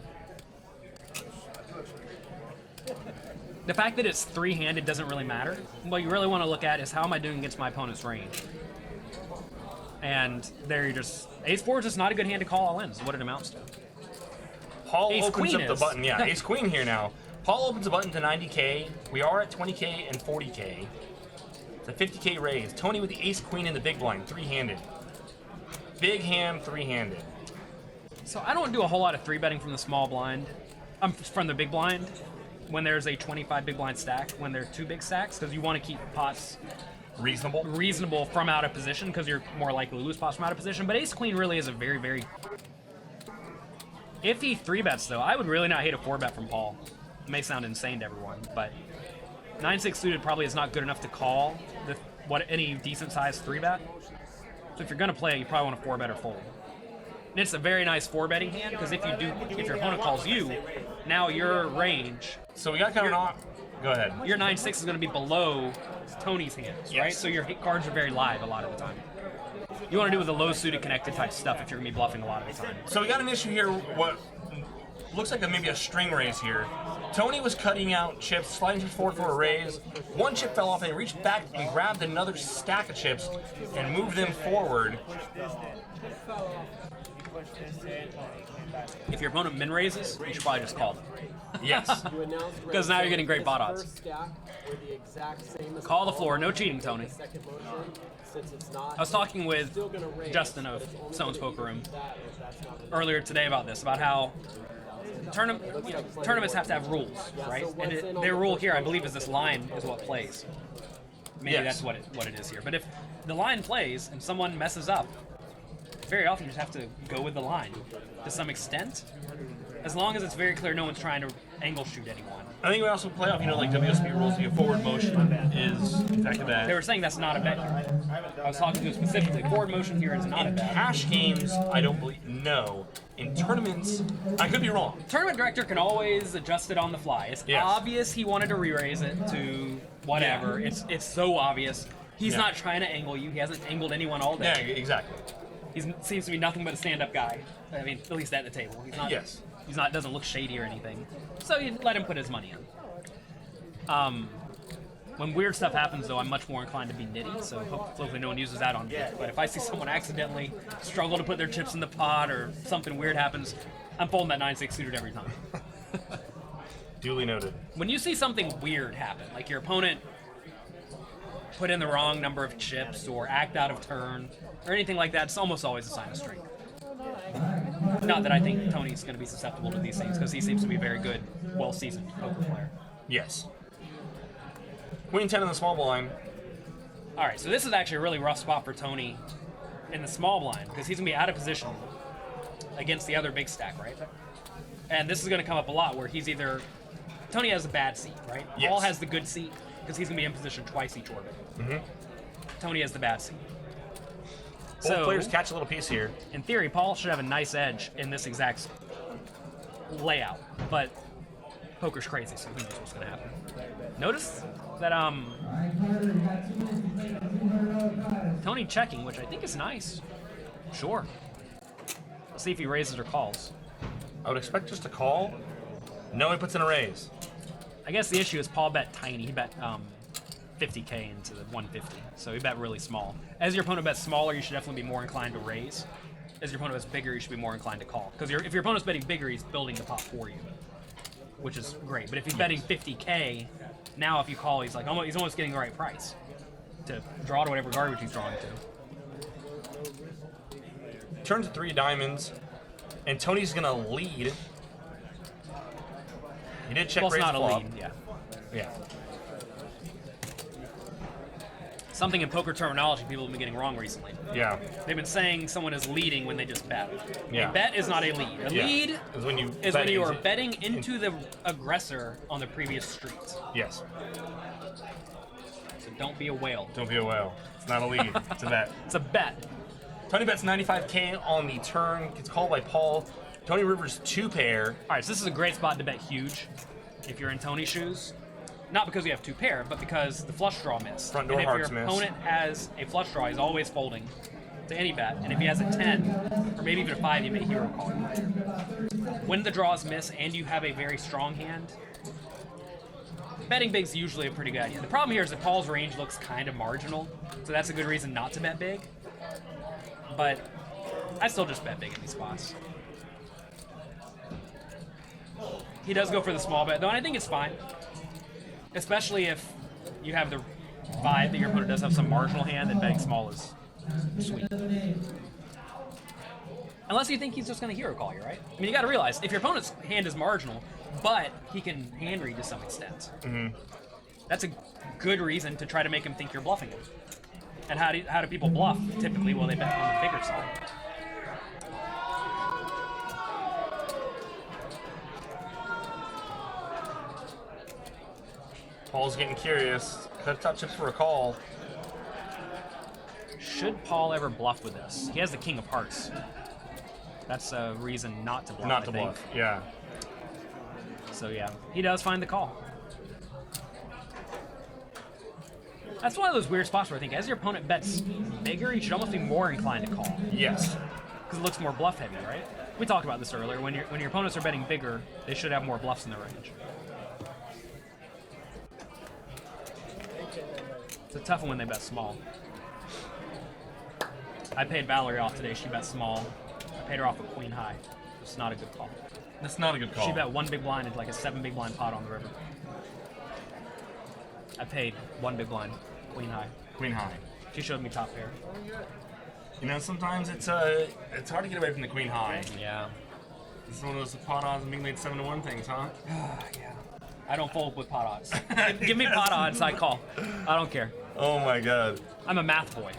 The fact that it's three-handed doesn't really matter. What you really want to look at is how am I doing against my opponent's range. And there you're just... Ace four is just not a good hand to call all in, is what it amounts to. Paul Ace opens queen up the is. button. Yeah, ace queen here now. Paul opens the button to 90K. We are at 20K and 40K. It's a 50K raise. Tony with the ace queen in the big blind, three-handed. Big ham, three-handed. So I don't do a whole lot of three betting from the small blind, from the big blind, when there's a 25 big blind stack, when there are two big stacks, because you want to keep pots reasonable from out of position, because you're more likely to lose pots from out of position. But ace queen really is a very, very... If he three bets though, I would really not hate a four bet from Paul. It may sound insane to everyone, but 9-6 suited probably is not good enough to call any decent sized three bet. So if you're gonna play, you probably want a four bet or fold. And it's a very nice four betting hand, because if your opponent calls you, now your range, So we got kind of not. Go ahead. your 9-6 is going to be below Tony's hands, right? Yes. So your hit cards are very live a lot of the time. You want to do with the low suited connected type stuff if you're going to be bluffing a lot of the time. So we got an issue here. What looks like maybe a string raise here. Tony was cutting out chips, sliding chips forward for a raise. One chip fell off, and he reached back and grabbed another stack of chips and moved them forward. If your opponent min raises, you should probably just call them. Yes. Because now you're getting great bot odds. Call the floor, no cheating, Tony. I was talking with Justin of Stone's Poker Room earlier today about this, about how tournaments have to have rules, right? And their rule here, I believe, is this line is what plays. Maybe Yes. that's what it is here. But if the line plays and someone messes up, very often you just have to go with the line to some extent. As long as it's very clear no one's trying to angle shoot anyone. I think we also play off, like WSB rules, the forward motion is exactly that. They were saying that's not a bet here. I was talking to specifically. Forward motion here is not a In bet. cash games, I don't believe, no. In tournaments, I could be wrong. Tournament director can always adjust it on the fly. It's Yes. obvious he wanted to re-raise it to whatever. Yeah. It's so obvious. He's Yeah. not trying to angle you. He hasn't angled anyone all Yeah, day. exactly. He seems to be nothing but a stand-up guy. I mean, at least at the table. He's not. Yes. He's not. Doesn't look shady or anything. So you let him put his money in. When weird stuff happens, though, I'm much more inclined to be nitty. So hopefully no one uses that on me. But if I see someone accidentally struggle to put their chips in the pot or something weird happens, I'm folding that 9-6 suited every time. Duly noted. When you see something weird happen, like your opponent put in the wrong number of chips or act out of turn or anything like that, it's almost always a sign of strength. Not that I think Tony's going to be susceptible to these things, because he seems to be a very good, well-seasoned poker player. Yes. Queen 10 in the small blind. All right, so this is actually a really rough spot for Tony in the small blind, because he's going to be out of position against the other big stack, right? And this is going to come up a lot, where he's either... Tony has a bad seat, right? Yes. Paul has the good seat, because he's going to be in position twice each orbit. Mm-hmm. Tony has the bad seat. Both players catch a little piece here. In theory, Paul should have a nice edge in this exact layout, but poker's crazy, so who knows what's going to happen. Notice that Tony checking, which I think is nice. Sure. Let's see if he raises or calls. I would expect just a call. No, he puts in a raise. I guess the issue is Paul bet tiny. He bet 50K into the 150, so he bet really small. As your opponent bets smaller, you should definitely be more inclined to raise. As your opponent bets bigger, you should be more inclined to call. Because if your opponent's betting bigger, he's building the pot for you, which is great. But if he's betting 50K, now if you call, he's almost getting the right price to draw to whatever garbage he's drawing to. Turn to 3 diamonds, and Tony's gonna lead. He did check Well, it's raise not a flop. lead, yeah. Yeah. something in poker terminology people have been getting wrong recently. Yeah. They've been saying someone is leading when they just bet. Yeah. A bet is not a lead. A lead is when you is bet when you are into- betting into the aggressor on the previous street. Yes. So don't be a whale. Don't be a whale. It's not a lead. It's a bet. It's a bet. Tony bets 95K on the turn. Gets called by Paul. Tony Rivers 2-pair. All right, so this is a great spot to bet huge if you're in Tony's shoes. Not because you have 2-pair, but because the flush draw missed. Front door and if hearts your missed. opponent has a flush draw, he's always folding to any bet. And if he has a 10, or maybe even a 5, you may hero call. When the draws miss and you have a very strong hand, betting big's usually a pretty good idea. The problem here is that Paul's range looks kind of marginal, so that's a good reason not to bet big. But I still just bet big in these spots. He does go for the small bet, though, and I think it's fine. Especially if you have the vibe that your opponent does have some marginal hand, then betting small is sweet. Unless you think he's just going to hero call you, right? I mean, you got to realize, if your opponent's hand is marginal, but he can hand read to some extent, that's a good reason to try to make him think you're bluffing him. And how do people bluff, typically? Well, they bet on the bigger side. Paul's getting curious. Cut top chips for a call. Should Paul ever bluff with this? He has the king of hearts. That's a reason not to bluff. Not I to think. bluff. Yeah. So yeah, he does find the call. That's one of those weird spots where I think as your opponent bets bigger, you should almost be more inclined to call Yes. because it looks more bluff heavy, right? We talked about this earlier. When your opponents are betting bigger, they should have more bluffs in their range. It's a tough one when they bet small. I paid Valerie off today. She bet small. I paid her off with queen high. It's not a good call. That's not a good call. She bet 1 big blind into like a 7 big blind pot on the river. I paid 1 big blind, queen high. Queen high. She showed me top pair. You know, sometimes it's hard to get away from the queen high. Yeah. It's one of those pot odds and being laid 7-1 things, huh? Yeah. I don't fold with pot odds. Give me pot odds, I call. I don't care. Oh my god. I'm a math boy.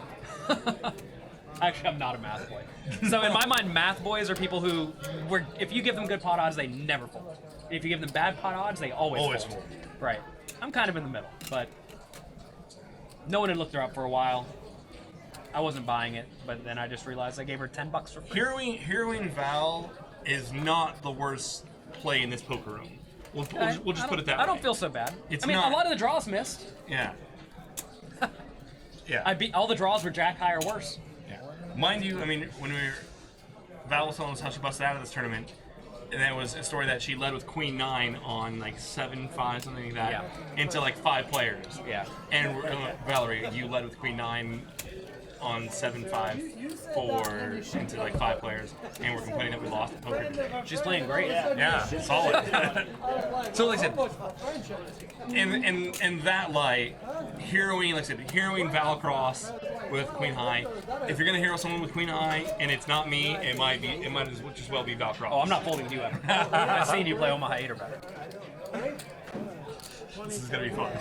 Actually, I'm not a math boy. So in my mind, math boys are people who, if you give them good pot odds, they never fold. If you give them bad pot odds, they always fold. Right. I'm kind of in the middle, but no one had looked her up for a while. I wasn't buying it, but then I just realized I gave her $10 for free. Heroing Val is not the worst play in this poker room. We'll just put it that way. I don't feel so bad. It's I mean, not. a lot of the draws missed. Yeah. Yeah. I beat all the draws were jack high or worse. Yeah. Mind you, I mean, when Val was telling us how she busted out of this tournament, and there was a story that she led with Queen 9 on like 7-5, something like that, into like 5 players. Yeah. And Valerie, you led with Queen 9 on 7-5-4 into like 5 players, and we're complaining that we lost the poker today. She's playing great. Yeah, solid. So like I said, in that light, heroing Valacross with Queen High. If you're gonna hero someone with Queen High and it's not me, it might as well be Valacross. Oh, I'm not folding you ever. I've seen you play Omaha 8 or better. This is gonna be fun.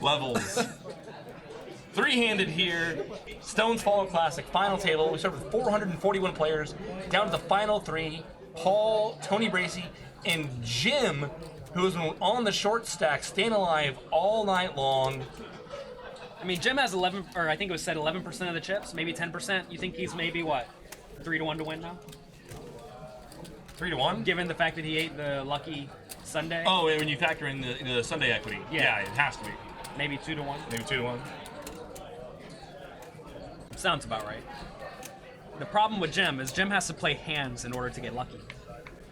Levels. 3-handed here. Stones Follow Classic final table. We start with 441 players. Down to the final 3. Paul, Tony Bracey, and Jim, who has been on the short stack, staying alive all night long. I mean, Jim has 11, or I think it was said 11% of the chips, maybe 10%. You think he's maybe what, 3-1 to win now? 3-1? Given the fact that he ate the lucky Sunday, Oh, and when you factor in the Sunday equity. Yeah. It has to be. maybe 2-1. Maybe 2-1. Sounds about right. The problem with Jim is Jim has to play hands in order to get lucky.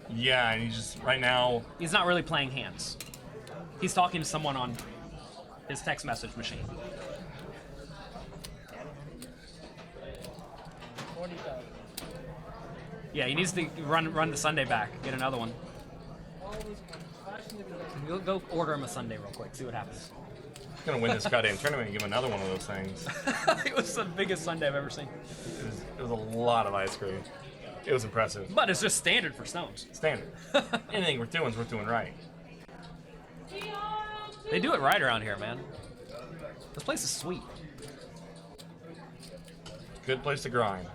Yeah, and he's just, right now, He's not really playing hands. He's talking to someone on his text message machine. Yeah, he needs to run the Sunday back, get another one. Go order him a Sunday real quick, see what happens. he's going to win this goddamn tournament and give him another one of those things. It was the biggest Sunday I've ever seen. It was a lot of ice cream. It was impressive. But it's just standard for Stones. Standard. Anything we're doing is worth doing right. They do it right around here, man. This place is sweet. Good place to grind.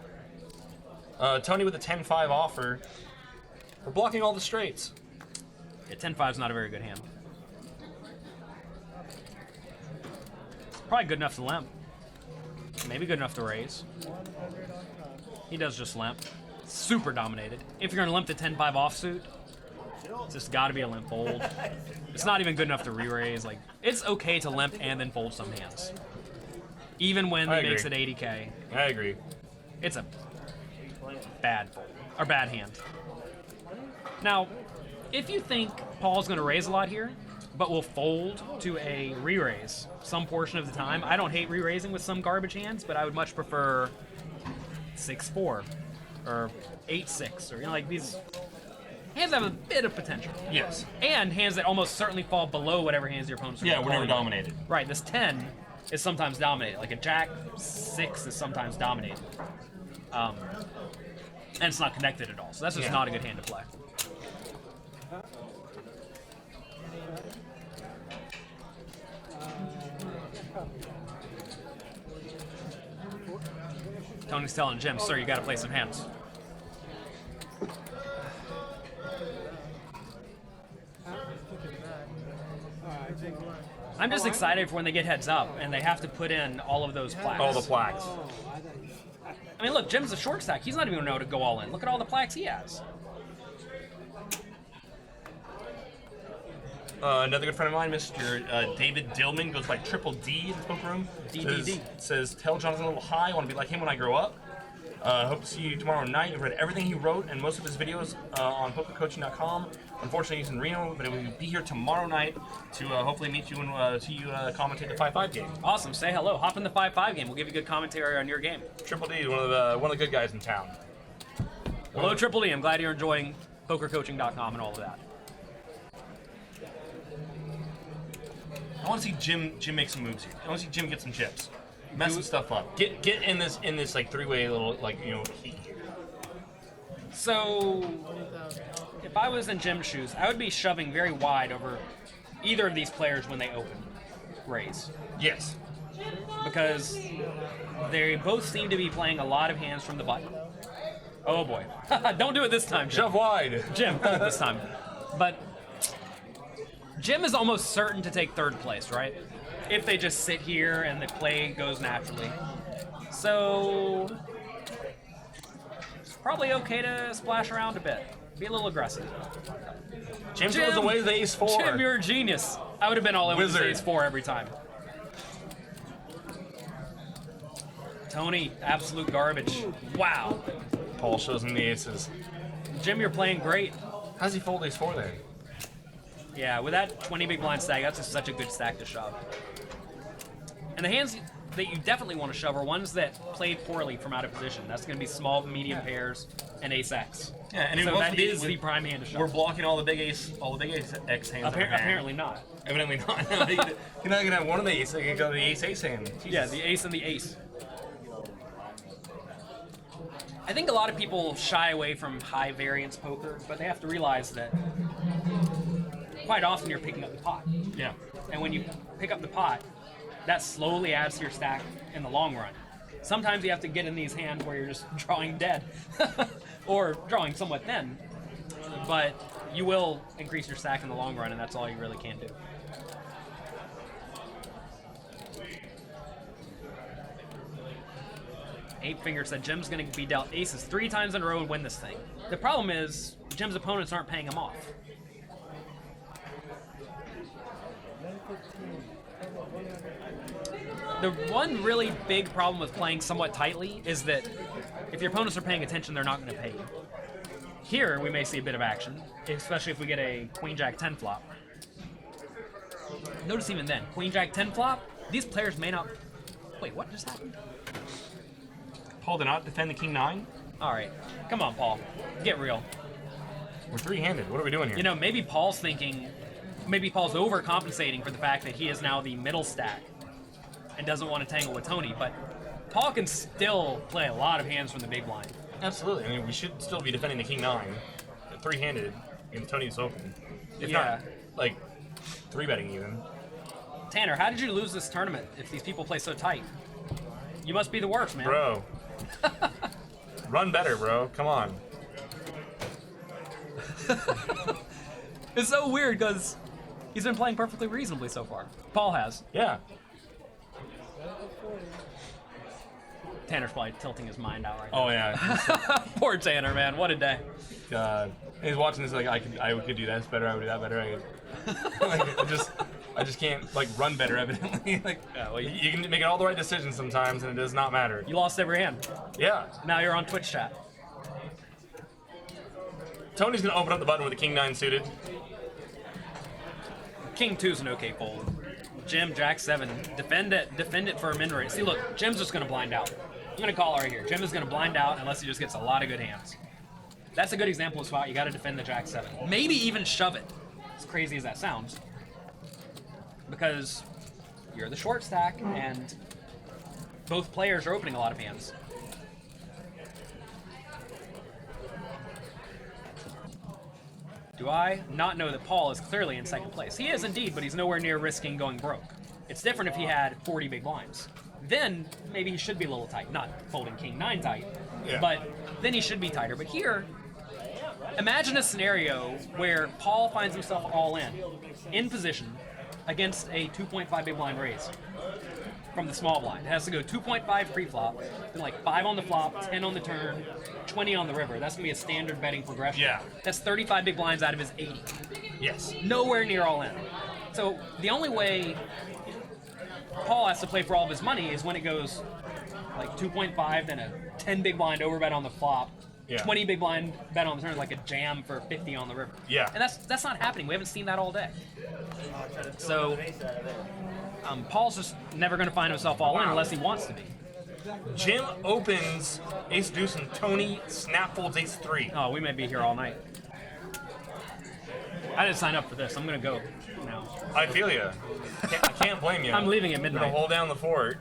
Tony with a 10-5 offer. We're blocking all the straights. Yeah, 10-5 is not a very good hand. It's probably good enough to limp. Maybe good enough to raise. He does just limp. Super dominated. If you're gonna limp the 10-5 offsuit, it's just gotta be a limp fold. It's not even good enough to re-raise. Like, it's okay to limp and then fold some hands. Even when I he makes it agree. 80k. I agree. It's a bad fold. Or bad hand. Now, if you think Paul's gonna raise a lot here, but will fold to a re-raise some portion of the time, I don't hate re-raising with some garbage hands, but I would much prefer 6-4 or 8-6, or like these hands have a bit of potential. Yes. And hands that almost certainly fall below whatever hands your opponents are Yeah, we're never calling. dominated. Right, this 10 is sometimes dominated. Like a Jack 6 is sometimes dominated. And it's not connected at all, so that's just Yeah. not a good hand to play. Tony's telling Jim, sir, you gotta play some hands. I'm just excited for when they get heads up and they have to put in all of those plaques. All the plaques. I mean, look, Jim's a short stack. He's not even gonna know to go all in. Look at all the plaques he has. Another good friend of mine, Mr. David Dillman, goes by Triple D in the poker room. DDD. Says, tell Jonathan a little hi. I want to be like him when I grow up. Hope to see you tomorrow night. I've read everything he wrote and most of his videos on pokercoaching.com. Unfortunately, he's in Reno, but he will be here tomorrow night to hopefully meet you and see you commentate the 5-5 game. Awesome. Say hello. Hop in the 5-5 game. We'll give you good commentary on your game. Triple D is one of the good guys in town. Hello, Triple D. I'm glad you're enjoying pokercoaching.com and all of that. I want to see Jim make some moves here. I want to see Jim get some chips, mess some stuff up. Get in this like three-way little heat here. So, if I was in Jim's shoes, I would be shoving very wide over either of these players when they open raise. Yes. Because they both seem to be playing a lot of hands from the button. Oh boy. Don't do it this time, Jim. Shove wide. Jim, fold this time. But Jim is almost certain to take third place, right? If they just sit here and the play goes naturally. So, it's probably okay to splash around a bit. Be a little aggressive. Jim goes away with ace-4. Jim, you're a genius. I would have been all in with Wizard. this ace-4 every time. Tony, absolute garbage. Wow. Paul shows him the aces. Jim, you're playing great. How does he fold ace-4 there? Yeah, with that 20 big blind stack, that's just such a good stack to shove. And the hands that you definitely want to shove are ones that played poorly from out of position. That's going to be small, medium pairs, and ace-x. Yeah, and so that is we- the prime hand to shove. We're blocking all the big ace X hands. in our hand. Apparently not. Evidently not. You're not gonna have one of the ace. You're gonna go to the ace hand. Yeah, the ace and the ace. I think a lot of people shy away from high variance poker, but they have to realize that quite often you're picking up the pot. Yeah. And when you pick up the pot, that slowly adds to your stack in the long run. Sometimes you have to get in these hands where you're just drawing dead, or drawing somewhat thin, but you will increase your stack in the long run, and that's all you really can do. Eight Finger said Jim's going to be dealt aces 3 times in a row and win this thing. The problem is Jim's opponents aren't paying him off. The one really big problem with playing somewhat tightly is that if your opponents are paying attention, they're not going to pay you. Here, we may see a bit of action, especially if we get a Queen Jack 10 flop. Notice even then, Queen Jack 10 flop, these players may not... Wait, what just happened? Paul did not defend the king 9. All right, come on, Paul. Get real. We're three-handed. What are we doing here? You know, maybe Paul's overcompensating for the fact that he is now the middle stack and doesn't want to tangle with Tony, but Paul can still play a lot of hands from the big blind. Absolutely. I mean, we should still be defending the king 9, three-handed, and Tony's open. If Yeah. not, like, 3-betting even. Tanner, how did you lose this tournament if these people play so tight? You must be the worst, man. Bro. Run better, bro. Come on. It's so weird because he's been playing perfectly reasonably so far. Paul has. Yeah. Tanner's probably tilting his mind out right now. Oh, yeah. Poor Tanner, man. What a day. God. He's watching this like, I could do this better, I would do that better. Like, I just can't, like, run better, evidently. Like, Yeah, well, you can make all the right decisions sometimes, and it does not matter. You lost every hand. Yeah. Now you're on Twitch chat. Tony's going to open up the button with the King 9 suited. King 2's an okay fold. Jim, Jack 7. Defend it for a min raise. See, look, Jim's just going to blind out. I'm going to call it right here. Jim is going to blind out unless he just gets a lot of good hands. That's a good example of a spot. You got to defend the Jack 7. Maybe even shove it. As crazy as that sounds. Because you're the short stack, and both players are opening a lot of hands. Do I not know that Paul is clearly in second place? He is indeed, but he's nowhere near risking going broke. It's different if he had 40 big blinds. Then maybe he should be a little tight, not folding King 9 tight, Yeah. but then he should be tighter. But here, imagine a scenario where Paul finds himself all in position, against a 2.5 big blind raise from the small blind. It has to go 2.5 pre-flop, then like 5 on the flop, 10 on the turn, 20 on the river. That's gonna be a standard betting progression. Yeah. That's 35 big blinds out of his 80. Yes. Nowhere near all in. So the only way Paul has to play for all of his money is when it goes like 2.5, then a 10 big blind overbet on the flop, Yeah. 20 big blind bet on the turn, like a jam for 50 on the river. Yeah. And that's not happening. We haven't seen that all day. So Paul's just never going to find himself all in unless he wants to be. Jim opens Ace Deuce and Tony snap folds Ace 3. Oh, we may be here all night. I didn't sign up for this. I'm going to go now. I feel you. I can't blame you. I'm leaving at Gonna midnight. hold down the fort.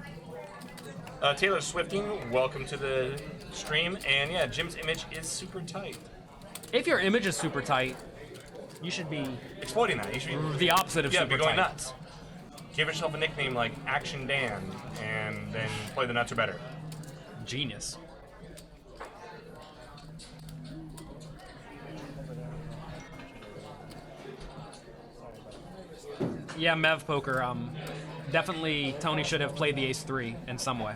Taylor Swifting, welcome to the stream. And yeah, Jim's image is super tight. If your image is super tight, you should be Exploiting that. You should be, the opposite of yeah, super be going tight. nuts. Give yourself a nickname like Action Dan, and then play the nuts are better. Genius. Yeah, Mev Poker. Definitely Tony should have played the Ace 3 in some way.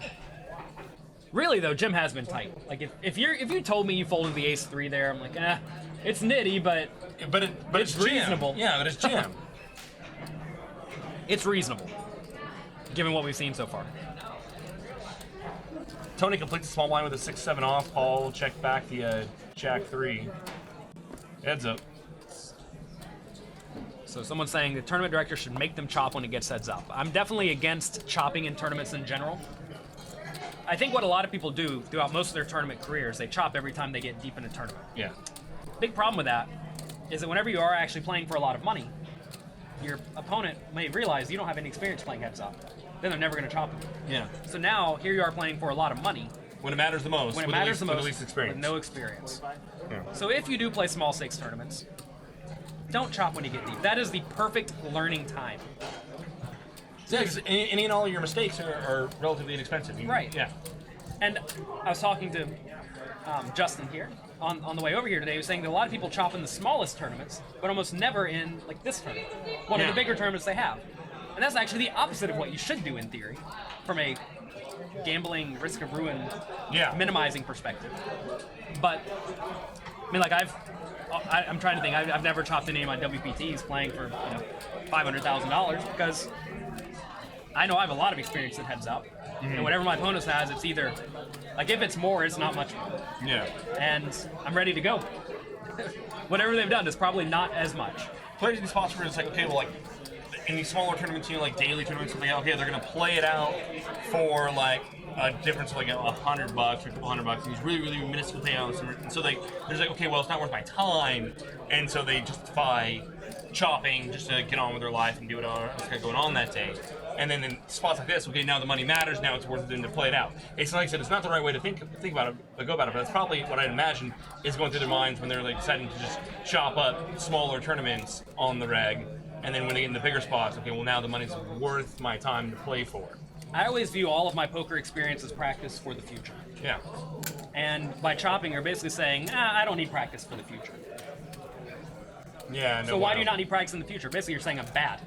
Really though, Jim has been tight. Like if you told me you folded the Ace 3 there, I'm like, it's nitty, but But It's Jim. reasonable. Yeah, but it's Jim. it's reasonable, given what we've seen so far. Tony completes the small blind with a 6-7 off. Paul will check back the Jack 3. Heads up. So someone's saying the tournament director should make them chop when it gets heads up. I'm definitely against chopping in tournaments in general. I think what a lot of people do throughout most of their tournament careers, they chop every time they get deep in a tournament. Yeah. Big problem with that is that whenever you are actually playing for a lot of money, your opponent may realize you don't have any experience playing heads up. Then they're never going to chop you. Yeah. So now, here you are playing for a lot of money, When it matters the most. when it with matters the the least, most, with the least experience. with no experience. Yeah. So if you do play small stakes tournaments, don't chop when you get deep. That is the perfect learning time. Yeah, 'cause any and all of your mistakes are relatively inexpensive. Right. Yeah. And I was talking to Justin here on the way over here today. He was saying that a lot of people chop in the smallest tournaments, but almost never in like this tournament, one of Yeah. the bigger tournaments they have. And that's actually the opposite of what you should do in theory, from a gambling risk of ruin Yeah. minimizing perspective. But I mean, like I'm trying to think. I've never chopped any of my WPTs playing for $500,000 because I know I have a lot of experience in heads up, and whatever my opponent has, it's either like if it's more, it's not much more, Yeah. and I'm ready to go. Whatever they've done is probably not as much. Players in these spots where it's like, okay, well, like in these smaller tournaments, like daily tournaments, something, okay, they're gonna play it out for like a difference of like $100 or a couple $100, and these really, really minuscule payouts, and so there's like, okay, well, it's not worth my time, and so they justify chopping just to get on with their life and do what's going on that day. And then in spots like this, okay, now the money matters, now it's worth it to play it out. It's like I said, it's not the right way to think about it, go about it, but that's probably what I'd imagine is going through their minds when they're like deciding to just chop up smaller tournaments on the reg and then when they get in the bigger spots, okay, well now the money's worth my time to play for. I always view all of my poker experience as practice for the future. Yeah. And by chopping, you're basically saying, I don't need practice for the future. Yeah. No, So why do you not need practice in the future? Basically, you're saying I'm bad.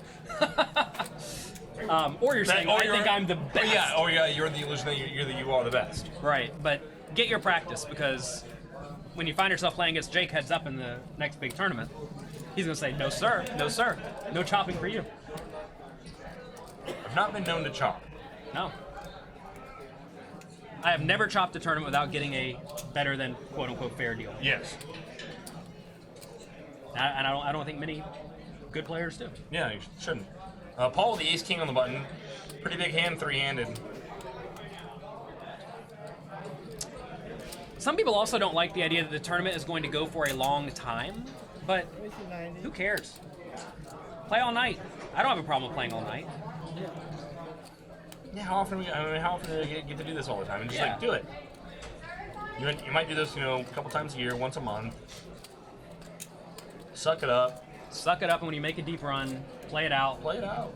Or you're saying, I think I'm the best. Or yeah, you're the illusion that you are the best. Right, but get your practice, because when you find yourself playing against Jake heads up in the next big tournament, he's going to say, no sir, no chopping for you. I've not been known to chop. No. I have never chopped a tournament without getting a better than quote-unquote fair deal. Yes. And I don't think many good players do. Yeah, you shouldn't. Paul with the ace king on the button. Pretty big hand, three-handed. Some people also don't like the idea that the tournament is going to go for a long time, but who cares? Play all night. I don't have a problem with playing all night. Yeah, how often do we get to do this all the time? And just like do it. You might do this, a couple times a year, once a month. Suck it up. Suck it up, and when you make a deep run, play it out. Play it out.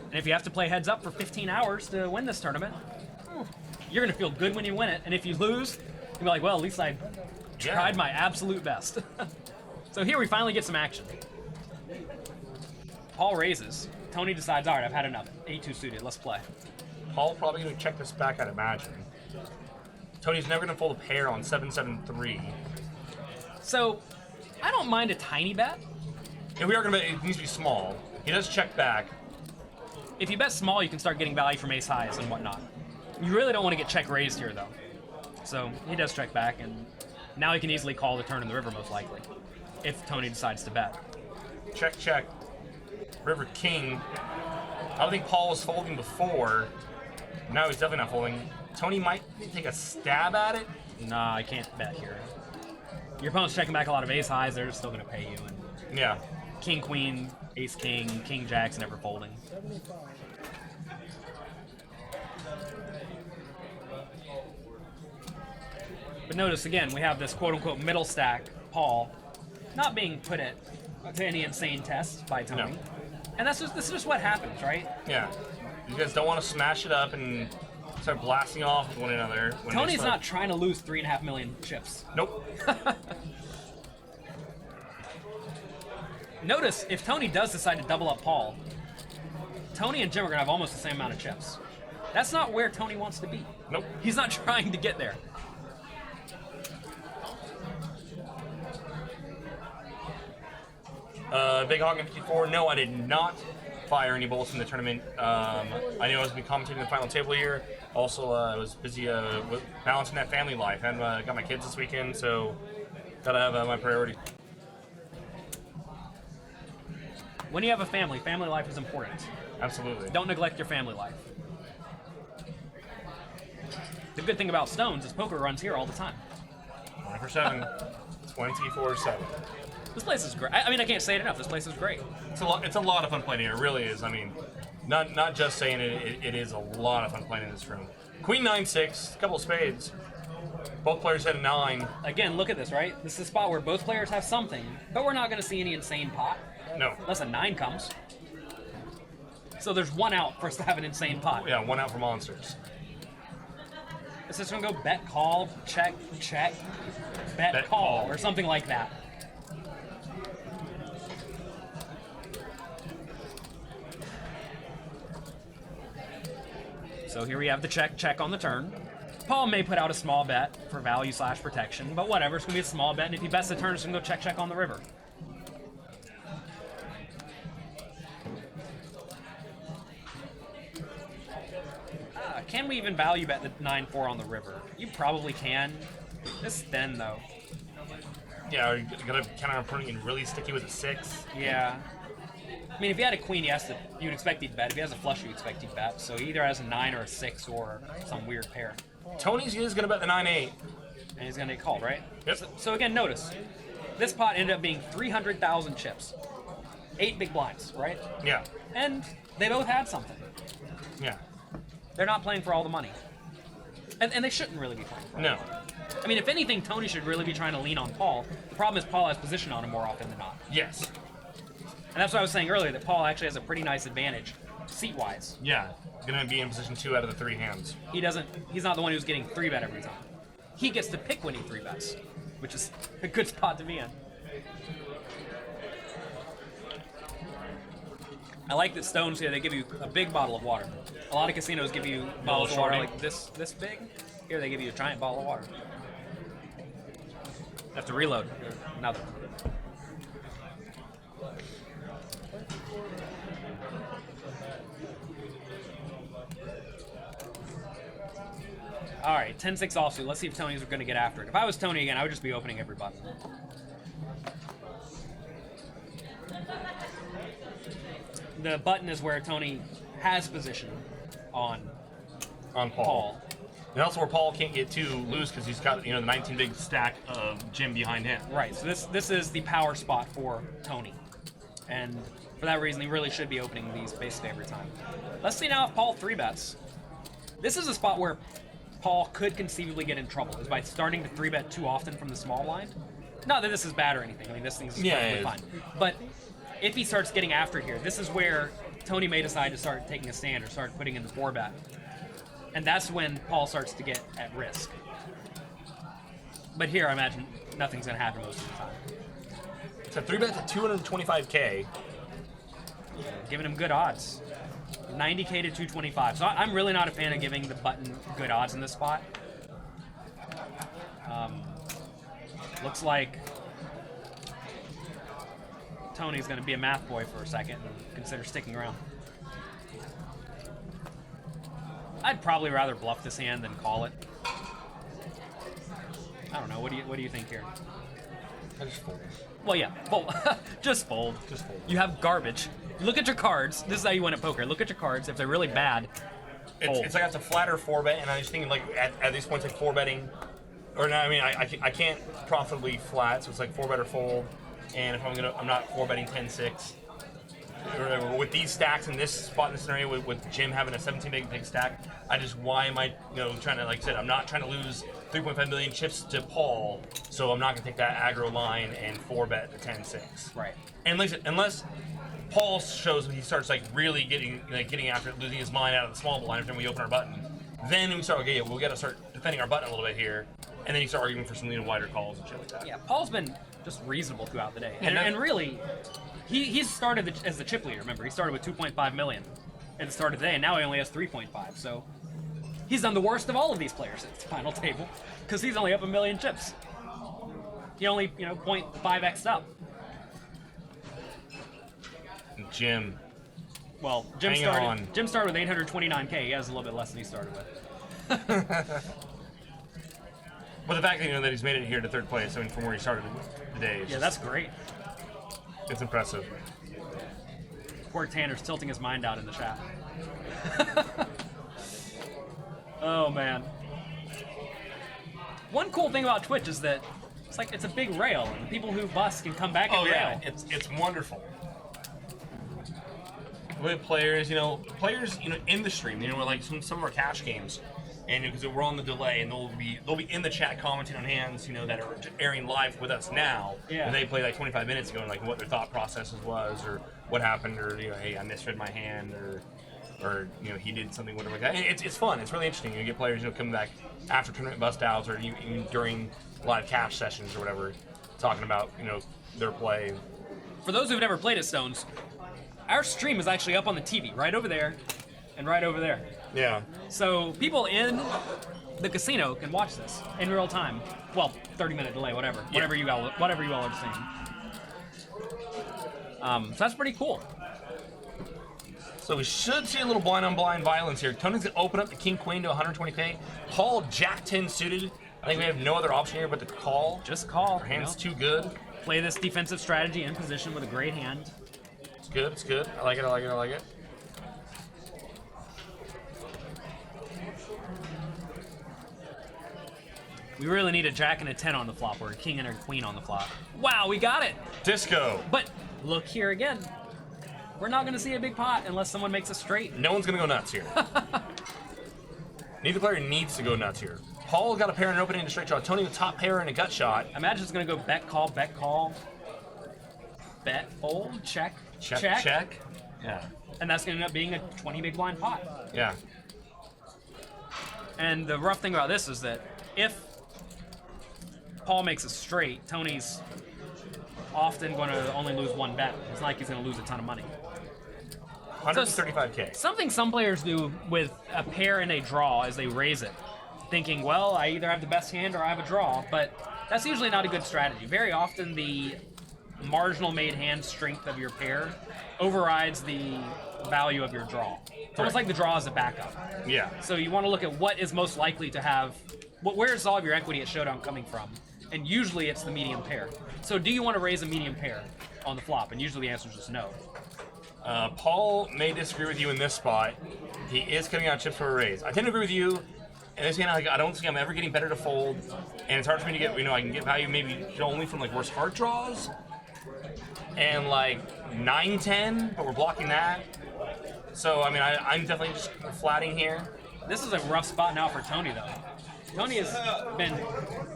And if you have to play heads up for 15 hours to win this tournament, you're going to feel good when you win it. And if you lose, you'll be like, well, at least I tried my absolute best. So here we finally get some action. Paul raises. Tony decides, all right, I've had enough. 8-2 suited, let's play. Paul probably going to check this back, I'd imagine. Tony's never going to fold a pair on 7-7-3. So I don't mind a tiny bet. If we are going to bet, it needs to be small. He does check back. If you bet small, you can start getting value from ace highs and whatnot. You really don't want to get check raised here, though. So he does check back, and now he can easily call the turn in the river, most likely, if Tony decides to bet. Check, check. River king. I don't think Paul was folding before. No, he's definitely not folding. Tony might take a stab at it. Nah, I can't bet here. Your opponent's checking back a lot of ace highs, they're still going to pay you. And Yeah. king, queen, ace, king, king, jack's never folding. But notice again, we have this quote-unquote middle stack, Paul, not being put to any insane test by Tony. No. And this is just what happens, right? Yeah. You guys don't want to smash it up and start blasting off with one another. When Tony's they start- not trying to lose 3.5 million chips. Nope. Notice, if Tony does decide to double up Paul, Tony and Jim are going to have almost the same amount of chips. That's not where Tony wants to be. Nope. He's not trying to get there. Big Hog in 54. No, I did not fire any bullets in the tournament. I knew I was going to be commentating the final table here. Also, I was busy with balancing that family life. And got my kids this weekend, so gotta have my priority. When you have a family life is important. Absolutely. Don't neglect your family life. The good thing about Stones is poker runs here all the time. 24/7. 24/7. This place is great. I mean, I can't say it enough. This place is great. It's a lot of fun playing here. It really is. I mean, not just saying it. It is a lot of fun playing in this room. Queen 9-6, a couple of spades. Both players had a 9. Again, look at this, right? This is a spot where both players have something, but we're not going to see any insane pot. No. Unless a 9 comes. So there's one out for us to have an insane pot. Yeah, one out for monsters. It's just going to go bet, call, check, check, bet, call, or something like that. So here we have the check on the turn. Paul may put out a small bet for value / protection, but whatever, it's going to be a small bet, and if he bets the turn, it's going to go check on the river. Can we even value bet the 9-4 on the river? You probably can. It's thin, though. Yeah, are you gonna count on putting in really sticky with a 6? Yeah. I mean, if he had a queen, you'd expect he'd bet. If he has a flush, you'd expect he'd bet. So he either has a 9 or a 6 or some weird pair. Tony's is gonna bet the 9-8. And he's going to get called, right? Yep. So again, notice. This pot ended up being 300,000 chips. 8 big blinds, right? Yeah. And they both had something. Yeah. They're not playing for all the money. And they shouldn't really be playing for all No. the money. I mean, if anything, Tony should really be trying to lean on Paul. The problem is Paul has position on him more often than not. Yes. And that's what I was saying earlier, that Paul actually has a pretty nice advantage, seat-wise. Yeah, gonna be in position 2 out of the 3 hands. He's not the one who's getting 3-bet every time. He gets to pick when he 3-bets, which is a good spot to be in. I like that Stones here, they give you a big bottle of water. A lot of casinos give you bottles of water like this big. Here they give you a giant bottle of water. Have to reload. Another. All right, 10-6 offsuit. Let's see if Tony's going to get after it. If I was Tony again, I would just be opening every button. The button is where Tony has position on Paul. And also where Paul can't get too loose because he's got the 19 big stack of Jim behind him. Right. So this is the power spot for Tony, and for that reason, he really should be opening these basically every time. Let's see now if Paul 3-bets. This is a spot where Paul could conceivably get in trouble, is by starting to 3-bet too often from the small blind. Not that this is bad or anything. I mean, this thing's perfectly fine. But if he starts getting after here, this is where Tony may decide to start taking a stand or start putting in the 4-bet. And that's when Paul starts to get at risk. But here, I imagine nothing's going to happen most of the time. It's a 3-bet to 225K. Giving him good odds. 90K to 225. So I'm really not a fan of giving the button good odds in this spot. Looks like Tony's going to be a math boy for a second and consider sticking around. I'd probably rather bluff this hand than call it. I don't know. What do you think here? I just fold. Well, yeah, fold. Just fold. Just fold. You have garbage. Look at your cards. This is how you win at poker. Look at your cards. If they're really bad, fold. It's like that's a flatter 4-bet, and I was thinking like at these points like 4-betting, or no, I mean I can't profitably flat, so it's like 4-bet or fold. And if I'm not 4-betting 10-6. With these stacks in this spot in this scenario, with Jim having a 17 big stack, why am I trying to, like I said, I'm not trying to lose 3.5 million chips to Paul, so I'm not going to take that aggro line and 4-bet the 10-6. Right. And unless Paul shows he starts like really getting after it, losing his mind out of the small blind after we open our button, then we start, okay, we got to start defending our button a little bit here, and then you start arguing for some wider calls and shit like that. Yeah, Paul's been just reasonable throughout the day, and really. He started as the chip leader, remember? He started with 2.5 million at the start of the day, and now he only has 3.5. So he's done the worst of all of these players at the final table, because he's only up 1 million chips. He only, 0.5x up. Jim. Well, Jim started with 829K. He has a little bit less than he started with. But the fact that he's made it here to third place, I mean, from where he started the day. Yeah, that's great. It's impressive. Poor Tanner's tilting his mind out in the chat. Oh, man. One cool thing about Twitch is that it's a big rail, and the people who bust can come back and rail. It's wonderful. With players, in the stream, like some of our cash games, and because we're on the delay, and they'll be in the chat commenting on hands, that are airing live with us now. Yeah. And they played like 25 minutes ago, and like what their thought processes was, or what happened, or hey, I misread my hand, or he did something, whatever like that. And it's fun. It's really interesting. You get players coming back after tournament bust outs, or even during live cash sessions or whatever, talking about their play. For those who've never played at Stones, our stream is actually up on the TV, right over there, and right over there. Yeah. So people in the casino can watch this in real time. Well, 30-minute delay, whatever. Yeah. Whatever you all are seeing. So that's pretty cool. So we should see a little blind-on-blind violence here. Tony's going to open up the King-Queen to 120K. Paul, Jack-10 suited. I think we have no other option here but to call. Just call. Our hand's too good. Play this defensive strategy in position with a great hand. It's good. It's good. I like it. I like it. I like it. We really need a Jack and a 10 on the flop, or a King and a Queen on the flop. Wow, we got it! Disco. But look here again. We're not going to see a big pot unless someone makes a straight. No one's going to go nuts here. Neither player needs to go nuts here. Paul got a pair and an opening to straight draw. Tony with top pair and a gut shot. Imagine it's going to go bet, call, bet, fold, check, Check. Yeah. and that's going to end up being a 20 big blind pot. Yeah. And the rough thing about this is that if Paul makes a straight, Tony's often going to only lose one bet. It's not like he's going to lose a ton of money. 135K. Something some players do with a pair and a draw is they raise it, thinking, well, I either have the best hand or I have a draw, but that's usually not a good strategy. Very often the marginal made hand strength of your pair overrides the value of your draw. It's almost like the draw is a backup. Yeah. So you want to look at what is most likely to have, where's all of your equity at Showdown coming from? And usually it's the medium pair. So do you want to raise a medium pair on the flop? And usually the answer is just no. Paul may disagree with you in this spot. He is cutting out chips for a raise. I tend to agree with you. And this hand, I don't think I'm ever getting better to fold. And it's hard for me to get, I can get value maybe only from like worse heart draws. And like 9-10, but we're blocking that. So, I'm definitely just flatting here. This is a rough spot now for Tony, though. Tony has been...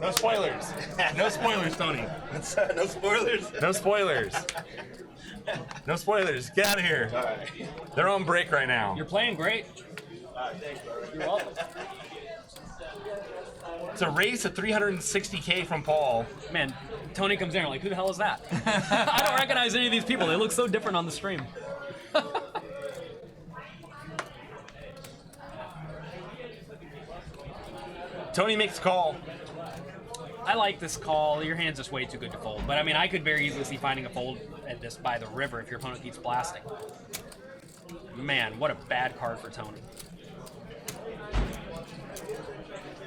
No spoilers. No spoilers, Tony. No spoilers. No spoilers. No spoilers. Get out of here. All right. They're on break right now. You're playing great. Thanks, brother. You're welcome. It's a raise to 360K from Paul. Man, Tony comes in and like, who the hell is that? I don't recognize any of these people. They look so different on the stream. Tony makes a call. I like this call. Your hand's just way too good to fold. But I could very easily see finding a fold at this by the river if your opponent keeps blasting. Man, what a bad card for Tony.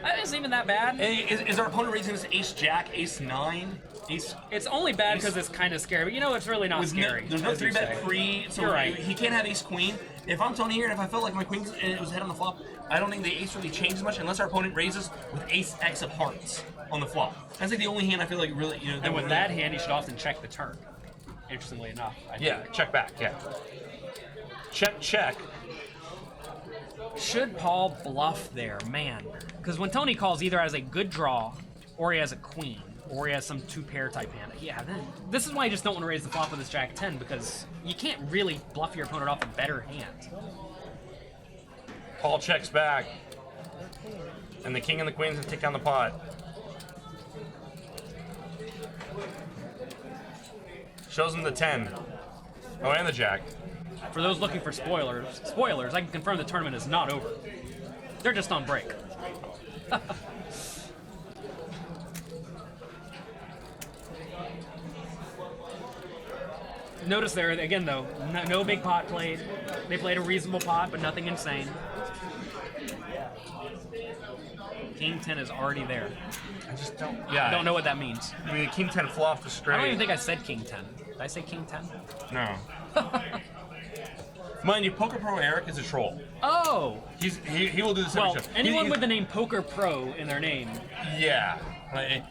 That isn't even that bad. Is our opponent raising this ace-jack, ace-9? It's only bad because it's kind of scary. But it's really not scary. There's no as you 3-bet say. pre, so You're right. he can't have ace-queen. If I'm Tony here and if I felt like my queen was head on the flop, I don't think the ace really changes much unless our opponent raises with ace-x of hearts on the flop. That's like the only hand I feel like really, And with that hand, you should often check the turn. Interestingly enough. I think. Yeah, check back, yeah. Check. Should Paul bluff there? Man. Because when Tony calls, either has a good draw, or he has a queen, or he has some two-pair type hand. Yeah, then this is why I just don't want to raise the flop with this Jack-10, because you can't really bluff your opponent off a better hand. Paul checks back. And the king and the queens have take down the pot. Shows him the 10. Oh, and the jack. For those looking for spoilers, I can confirm the tournament is not over. They're just on break. Notice there, again though, no big pot played. They played a reasonable pot, but nothing insane. King 10 is already there. I just don't. I don't know what that means. The king 10 flopped the straight. I don't even think I said King 10. Did I say King 10? No. Mind you, Poker Pro Eric is a troll. Oh! He will do this every Well, show. anyone with the name Poker Pro in their name. Yeah.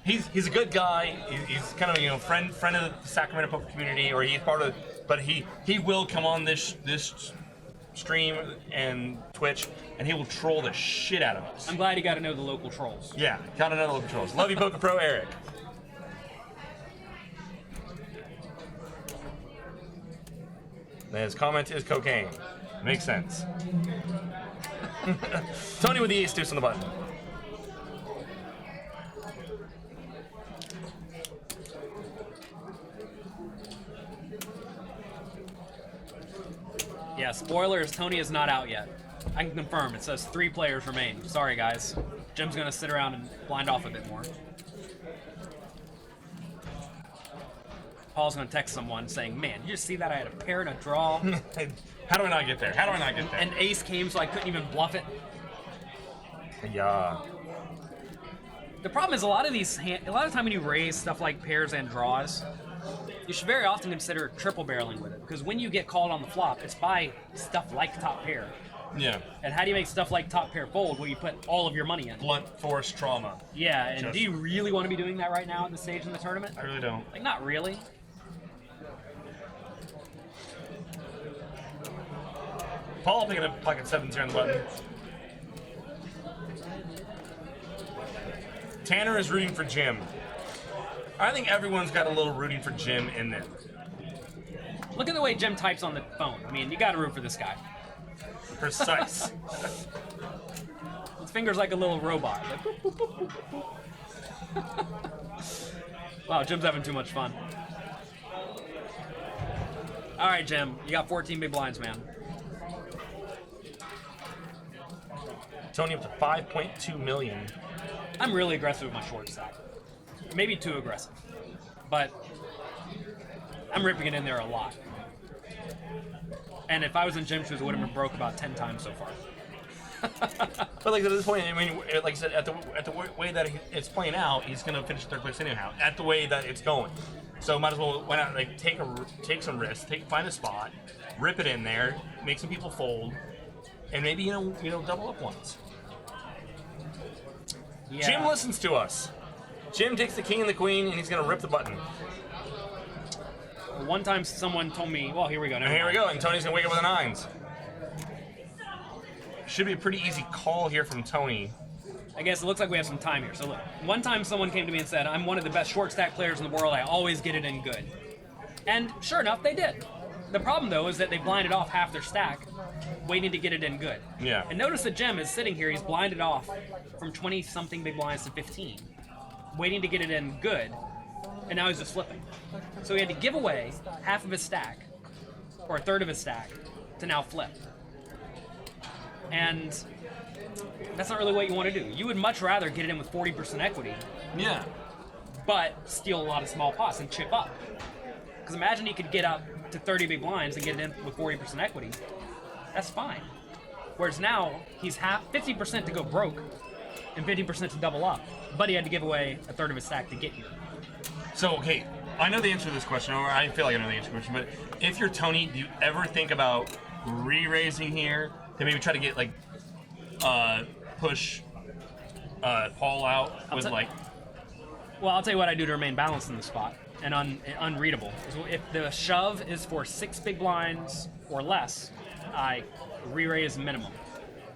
He's a good guy. He's kind of friend of the Sacramento poker community, or he's part of. But he will come on this stream and Twitch, and he will troll the shit out of us. I'm glad you got to know the local trolls. Yeah, got another local trolls. Love you, Poker Pro Eric. His comment is cocaine. Makes sense. Tony with the ace deuce on the button. Yeah, spoilers, Tony is not out yet. I can confirm, it says 3 players remain. Sorry guys. Jim's gonna sit around and blind off a bit more. Paul's gonna text someone saying, man, you just see that I had a pair and a draw? How do I not get there? An ace came so I couldn't even bluff it. Yeah. The problem is a lot of time when you raise stuff like pairs and draws, you should very often consider triple barreling with it, because when you get called on the flop, it's by stuff like top pair. Yeah. And how do you make stuff like top pair fold where you put all of your money in? Blunt force trauma. Yeah, and do you really want to be doing that right now at this stage in the tournament? I really don't. Like, not really. Paul picking up pocket 7s here on the button. Tanner is rooting for Jim. I think everyone's got a little rooting for Jim in them. Look at the way Jim types on the phone. I mean, you got to root for this guy. Precise. His finger's like a little robot. Like, boop, boop, boop, boop, boop. Wow, Jim's having too much fun. All right, Jim, you got 14 big blinds, man. Tony up to 5.2 million. I'm really aggressive with my short stack. Maybe too aggressive. But I'm ripping it in there a lot. And if I was in Jim's shoes, it would have been broke about 10 times so far. But like at this point, I mean, like I said, at the way that it's playing out, he's gonna finish third place anyhow. At the way that it's going, so might as well why not like take some risks, find a spot, rip it in there, make some people fold, and maybe you know double up once. Yeah. Jim listens to us. Jim takes the king and the queen, and he's gonna rip the button. One time someone told me, well, here we go. And here we go, and Tony's gonna wake up with the nines. Should be a pretty easy call here from Tony. I guess it looks like we have some time here. So look, one time someone came to me and said, I'm one of the best short stack players in the world. I always get it in good. And sure enough, they did. The problem, though, is that they blinded off half their stack, waiting to get it in good. Yeah. And notice that Jim is sitting here. He's blinded off from 20-something big blinds to 15, waiting to get it in good, and now he's just flipping. So he had to give away half of his stack, or a third of his stack, to now flip. And that's not really what you want to do. You would much rather get it in with 40% equity, Yeah. but steal a lot of small pots and chip up. Because imagine he could get up to 30 big blinds and get it in with 40% equity. That's fine. Whereas now, he's 50% to go broke and 50% to double up. But he had to give away a third of his stack to get here. So, okay, I know the answer to this question, or I feel like I know the answer to the question, but if you're Tony, do you ever think about re-raising here to maybe try to get, like, push Paul out with, like... Well, I'll tell you what I do to remain balanced in the spot and unreadable. So if the shove is for 6 big blinds or less, I re-raise minimum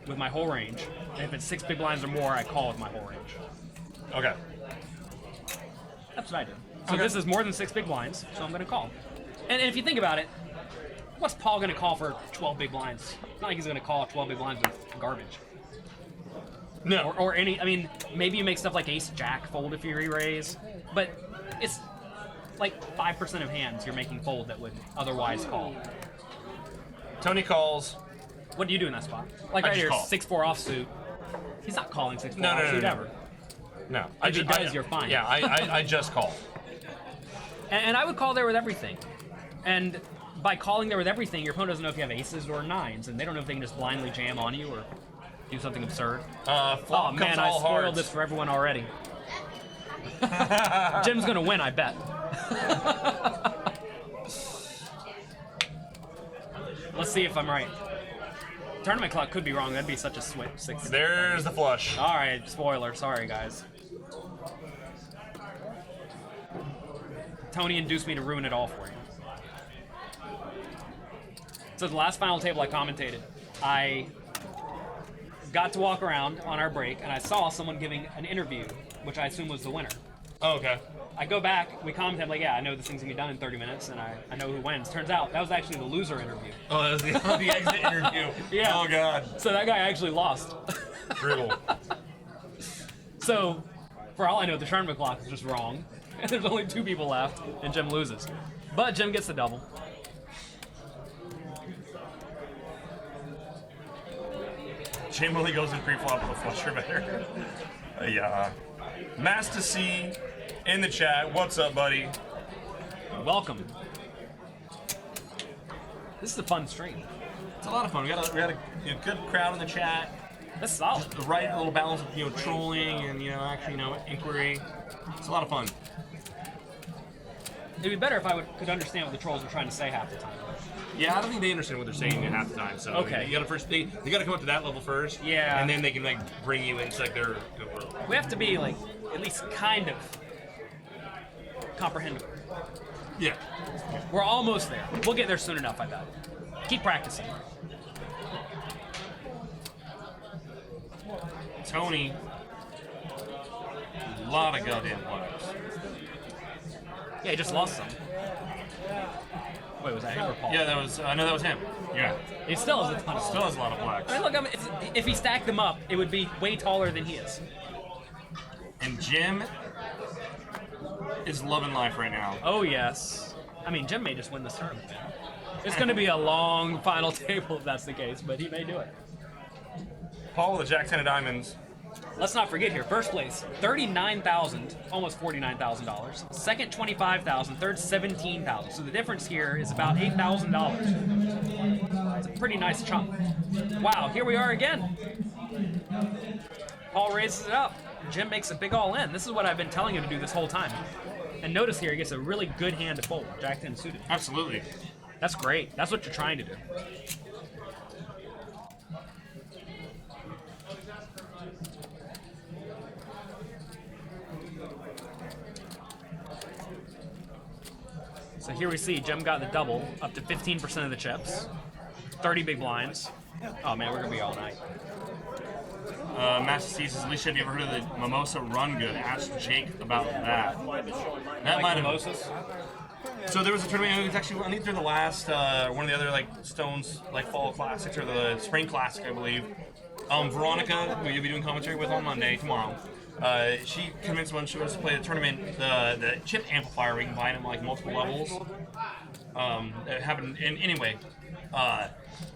with my whole range. And if it's 6 big blinds or more, I call with my whole range. Okay. That's what I do. So this is more than 6 big blinds, so I'm going to call. And if you think about it, what's Paul going to call for 12 big blinds? It's not like he's going to call 12 big blinds with garbage. No. Or any, I mean, maybe you make stuff like ace-jack fold if you re-raise, but it's like 5% of hands you're making fold that would otherwise call. Tony calls. What do you do in that spot? Like I right just here, call. 6-4 offsuit. He's not calling 6-4 No, offsuit no. ever. No. If he does, you're fine. Yeah, I just call. And I would call there with everything. And by calling there with everything, your opponent doesn't know if you have aces or nines, and they don't know if they can just blindly jam on you or do something absurd. Flop Oh man, comes I all spoiled hearts. this for everyone already. Jim's gonna win, I bet. Let's see if I'm right. Tournament clock could be wrong. That'd be such a switch. 6. There's the flush. All right, spoiler. Sorry, guys. Tony induced me to ruin it all for you. So the last final table I commentated, I got to walk around on our break, and I saw someone giving an interview, which I assume was the winner. Oh, okay. I go back, we commented, like, yeah, I know this thing's gonna be done in 30 minutes, and I know who wins. Turns out, that was actually the loser interview. Oh, that was the exit interview. Yeah. Oh, God. So that guy actually lost. Brutal. So, for all I know, the tournament clock is just wrong. And there's only 2 people left, and Jim loses. But Jim gets the double. Jim only goes in pre-flop with a flush or better. Yeah. Master C in the chat. What's up, buddy? Welcome. This is a fun stream. It's a lot of fun. We got a good crowd in the chat. That's solid. The right little balance of trolling and actually inquiry. It's a lot of fun. It'd be better if I could understand what the trolls are trying to say half the time. Yeah, I don't think they understand what they're saying at half the time. So Okay. you gotta first they gotta come up to that level first. Yeah. And then they can bring you into their world. We have to be at least kind of comprehensible. Yeah. We're almost there. We'll get there soon enough, I bet. Keep practicing. Tony, a lot of goddamn players. Yeah, he just lost some. Wait, was that him or Paul? Yeah, that was no, that was him. Yeah, He still has a ton of still has a lot of blacks. I mean, look, if he stacked them up, it would be way taller than he is. And Jim is loving life right now. Oh, yes. I mean, Jim may just win this tournament. It's going to be a long final table if that's the case, but he may do it. Paul with the Jack 10 of diamonds. Let's not forget here, first place, $39,000, almost $49,000. Second, $25,000. Third, $17,000. So the difference here is about $8,000. It's a pretty nice chunk. Wow, here we are again. Paul raises it up. Jim makes a big all-in. This is what I've been telling him to do this whole time. And notice here, he gets a really good hand to fold. Jack 10 suited. Absolutely. That's great. That's what you're trying to do. So here we see Jim got the double, up to 15% of the chips, 30 big blinds. Oh man, we're gonna be all night. Master C says, Alicia, have you ever heard of the Mimosa Run Good? Ask Jake about that. That Like might have. mimosas? So there was a tournament. It was actually, I think they're the last one of the other like Stones like fall classics or the spring classic, I believe. Veronica, who you'll be doing commentary with on Monday tomorrow. She convinced when she was to play the tournament, the chip amplifier we can buy them like multiple levels. It happened. And anyway,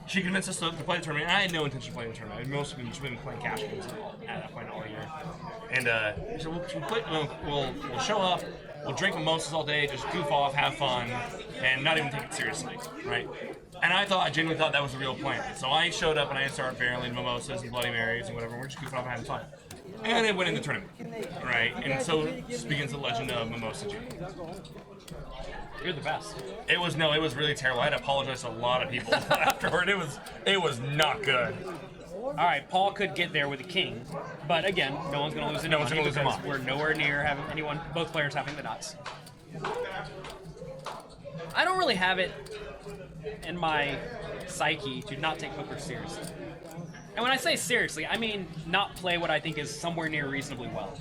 she convinced us to play the tournament. And I had no intention of playing the tournament. I'd mostly been playing cash games at that point all year. And so we'll show up. We'll drink mimosas all day, just goof off, have fun, and not even take it seriously, right? And I genuinely thought that was the real plan. So I showed up and I started barreling mimosas and Bloody Marys and whatever. We're just goofing off and having fun. And it went in the tournament, right? And so this begins the legend of Mimosa Jake. You're the best. It was really terrible. I had to apologize to a lot of people afterward. It was not good. All right, Paul could get there with a king, but again, no one's going to lose any money lose because money. we're nowhere near having both players having the nuts. I don't really have it in my psyche to not take poker seriously. And when I say seriously, I mean not play what I think is somewhere near reasonably well.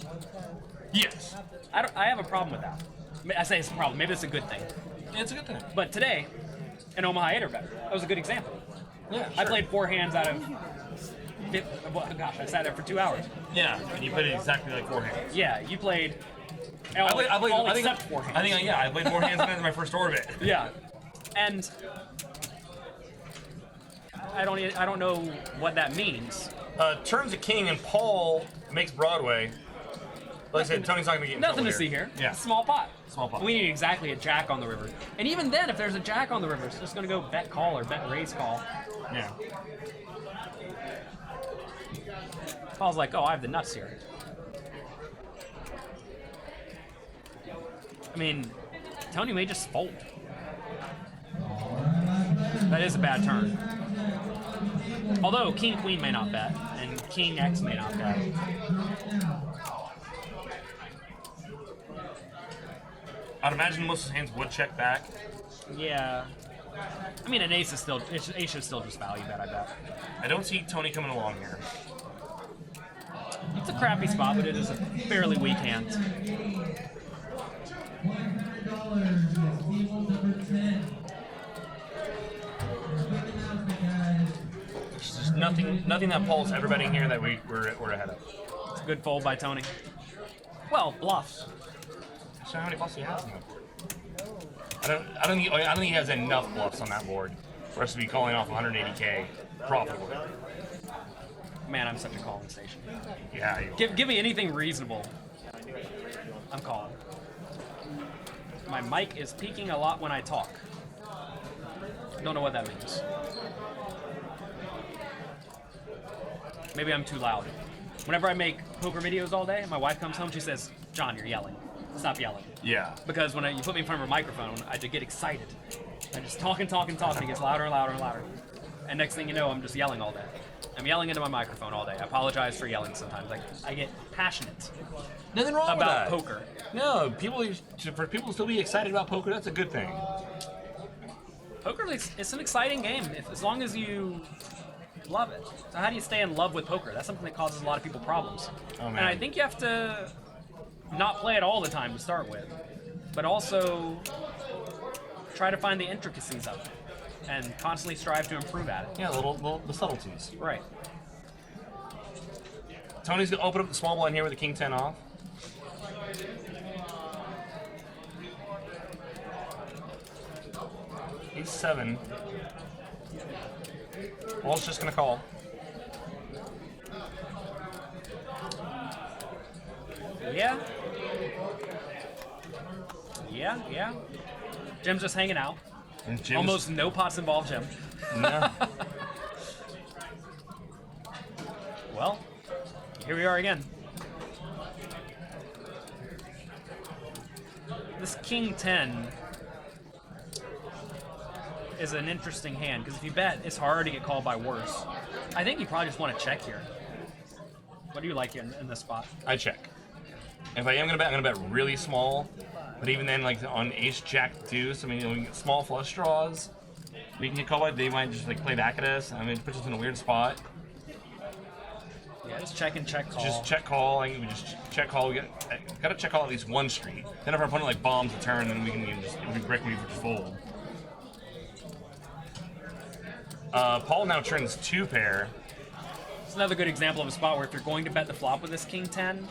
Yes. I have a problem with that. I say it's a problem. Maybe it's a good thing. Yeah, it's a good thing. But today, in Omaha 8 or better, that was a good example. Yeah, I played 4 hands out of... Well, gosh, I sat there for 2 hours. Yeah, and you played it exactly like 4 hands. Yeah, you played... I played except 4 hands. I played 4 hands in my first orbit. Yeah, and I don't know what that means. Turns a king and Paul makes Broadway. Like I said, Tony's not going to get in Nothing trouble to see here. Yeah. Small pot. Small pot. We need exactly a jack on the river. And even then, if there's a jack on the river, it's just going to go bet call or bet raise call. Yeah. Paul's like, oh, I have the nuts here. I mean, Tony may just fold. That is a bad turn. Although King Queen may not bet, and King X may not bet. I'd imagine most of his hands would check back. Yeah. I mean, an ace should still just value bet, I bet. I don't see Tony coming along here. It's a crappy spot, but it is a fairly weak hand. There's just nothing that Paul's ever betting here that we're ahead of. It's a good fold by Tony. Well, bluffs. I don't know how many bluffs he has on that board. I don't think he has enough bluffs on that board for us to be calling off 180K profitably. Man, I'm such a calling station. Yeah. Give me anything reasonable. I'm calling. My mic is peaking a lot when I talk. Don't know what that means. Maybe I'm too loud. Whenever I make poker videos all day, my wife comes home, she says, John, you're yelling. Stop yelling. Yeah. Because when you put me in front of a microphone, I just get excited. I just talk, it gets louder and louder and louder. And next thing you know, I'm just yelling all day. I'm yelling into my microphone all day. I apologize for yelling sometimes. I get passionate Nothing wrong about with that. poker. No, for people to still be excited about poker, that's a good thing. Poker, it's an exciting game, as long as you love it. So how do you stay in love with poker? That's something that causes a lot of people problems. Oh, man. And I think you have to not play it all the time to start with, but also try to find the intricacies of it and constantly strive to improve at it. Yeah, the subtleties. Right. Tony's gonna open up the small blind here with the king 10 off. He's 7. Paul's just gonna call. Yeah. Yeah. Jim's just hanging out. And Jim's, Almost no pots involved, Jim. No. Well, here we are again. This king 10 is an interesting hand, because if you bet, it's hard to get called by worse. I think you probably just want to check here. What do you like in this spot? I check. If I am gonna bet, I'm gonna bet really small. But even then, like on Ace Jack Deuce, I mean, we get small flush draws. We can get called by. They might just like play back at us. I mean, it puts us in a weird spot. Yeah, just check and check call. Just check call. I think we just check call. We gotta check call at least one street. Then if our opponent like bombs a turn, then we can just if we break, we just fold. Paul now turns 2 pair. It's another good example of a spot where if you're going to bet the flop with this king 10,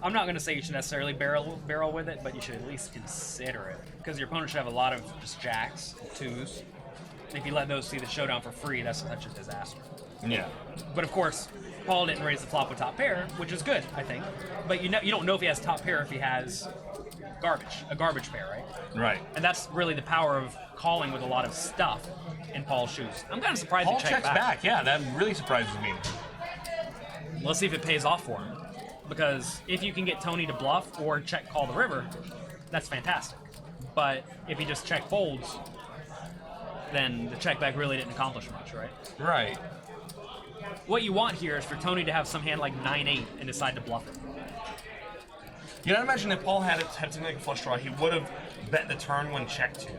I'm not going to say you should necessarily barrel with it, but you should at least consider it, because your opponent should have a lot of just jacks, 2s. And if you let those see the showdown for free, that's such a disaster. Yeah. But of course, Paul didn't raise the flop with top pair, which is good, I think. But you don't know if he has top pair if he has a garbage pair, right? Right. And that's really the power of calling with a lot of stuff in Paul's shoes. I'm kind of surprised Paul he checked checks back. Yeah, that really surprises me. Let's see if it pays off for him. Because if you can get Tony to bluff or check call the river, that's fantastic. But if he just check folds, then the check back really didn't accomplish much, right? Right. What you want here is for Tony to have some hand like 9-8 and decide to bluff it. You know, imagine if Paul had something like a flush draw, he would have bet the turn when checked to.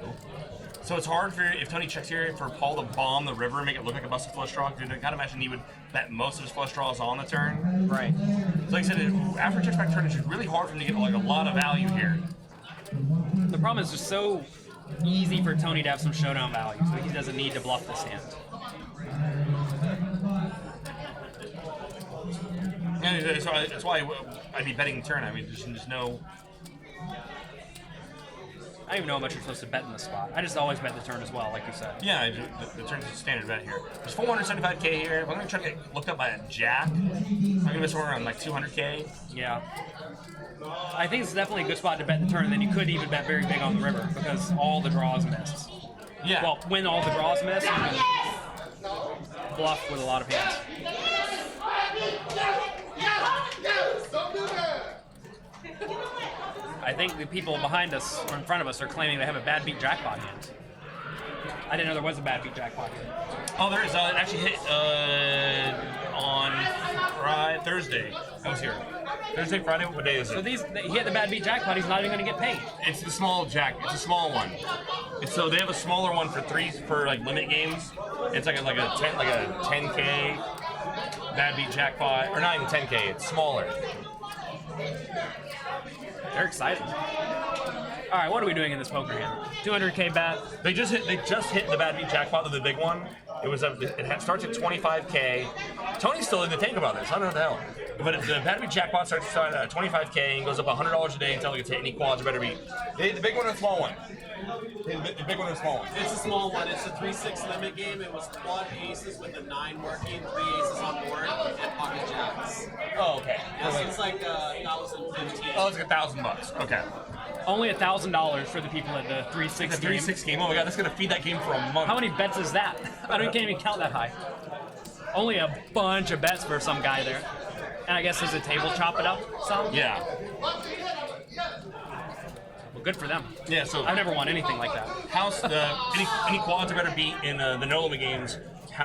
So it's hard for if Tony checks here for Paul to bomb the river and make it look like a busted flush draw. Because I gotta imagine he would bet most of his flush draws on the turn. Right. So like I said, after checks back turn, it's really hard for him to get like a lot of value here. The problem is just so easy for Tony to have some showdown value, so he doesn't need to bluff this hand. And so that's why I'd be betting turn. I mean, there's no. I don't even know how much you're supposed to bet in this spot. I just always bet the turn as well, like you said. Yeah, the turn's a standard bet here. There's 475k here. If I'm gonna try to get looked up by a jack, I'm gonna bet somewhere around like 200k. Yeah. I think it's definitely a good spot to bet the turn. Then you could even bet very big on the river because all the draws miss. Yeah. Well, when all the draws miss, you can bluff with a lot of hands. I think the people behind us or in front of us are claiming they have a bad beat jackpot hand. I didn't know there was a bad beat jackpot hand. Oh, there is. It actually hit on Thursday. I was here. Thursday, Friday. What day is it? So he hit the bad beat jackpot. He's not even going to get paid. It's the small jack. It's a small one. And so they have a smaller one for like limit games. It's like a 10k bad beat jackpot, or not even 10k. It's smaller. They're excited. All right, what are we doing in this poker hand? 200k bet. They just hit the bad beat jackpot with the big one. It starts at 25k. Tony's still in the tank about this. I don't know what the hell. But the bad beat jackpot starts at 25k and goes up $100 a day until it gets hit any quads or better beat. The big one or the small one? The big one or the small one? It's a small one. It's a 3-6 limit game. It was quad aces with the 9 working, 3 aces on board, and pocket jacks. Oh, okay. Yeah, so it's like 1,015. Oh, it's like $1,000. Okay. Only $1,000 for the people at the 3-6 The game. 3-6 game. Oh my god, that's gonna feed that game for a month. How many bets is that? I can't even count that high. Only a bunch of bets for some guy there. And I guess does the table chop it up some? Yeah. Well, good for them. Yeah. So I've never won anything like that. house any quads are better beat in the no limit games.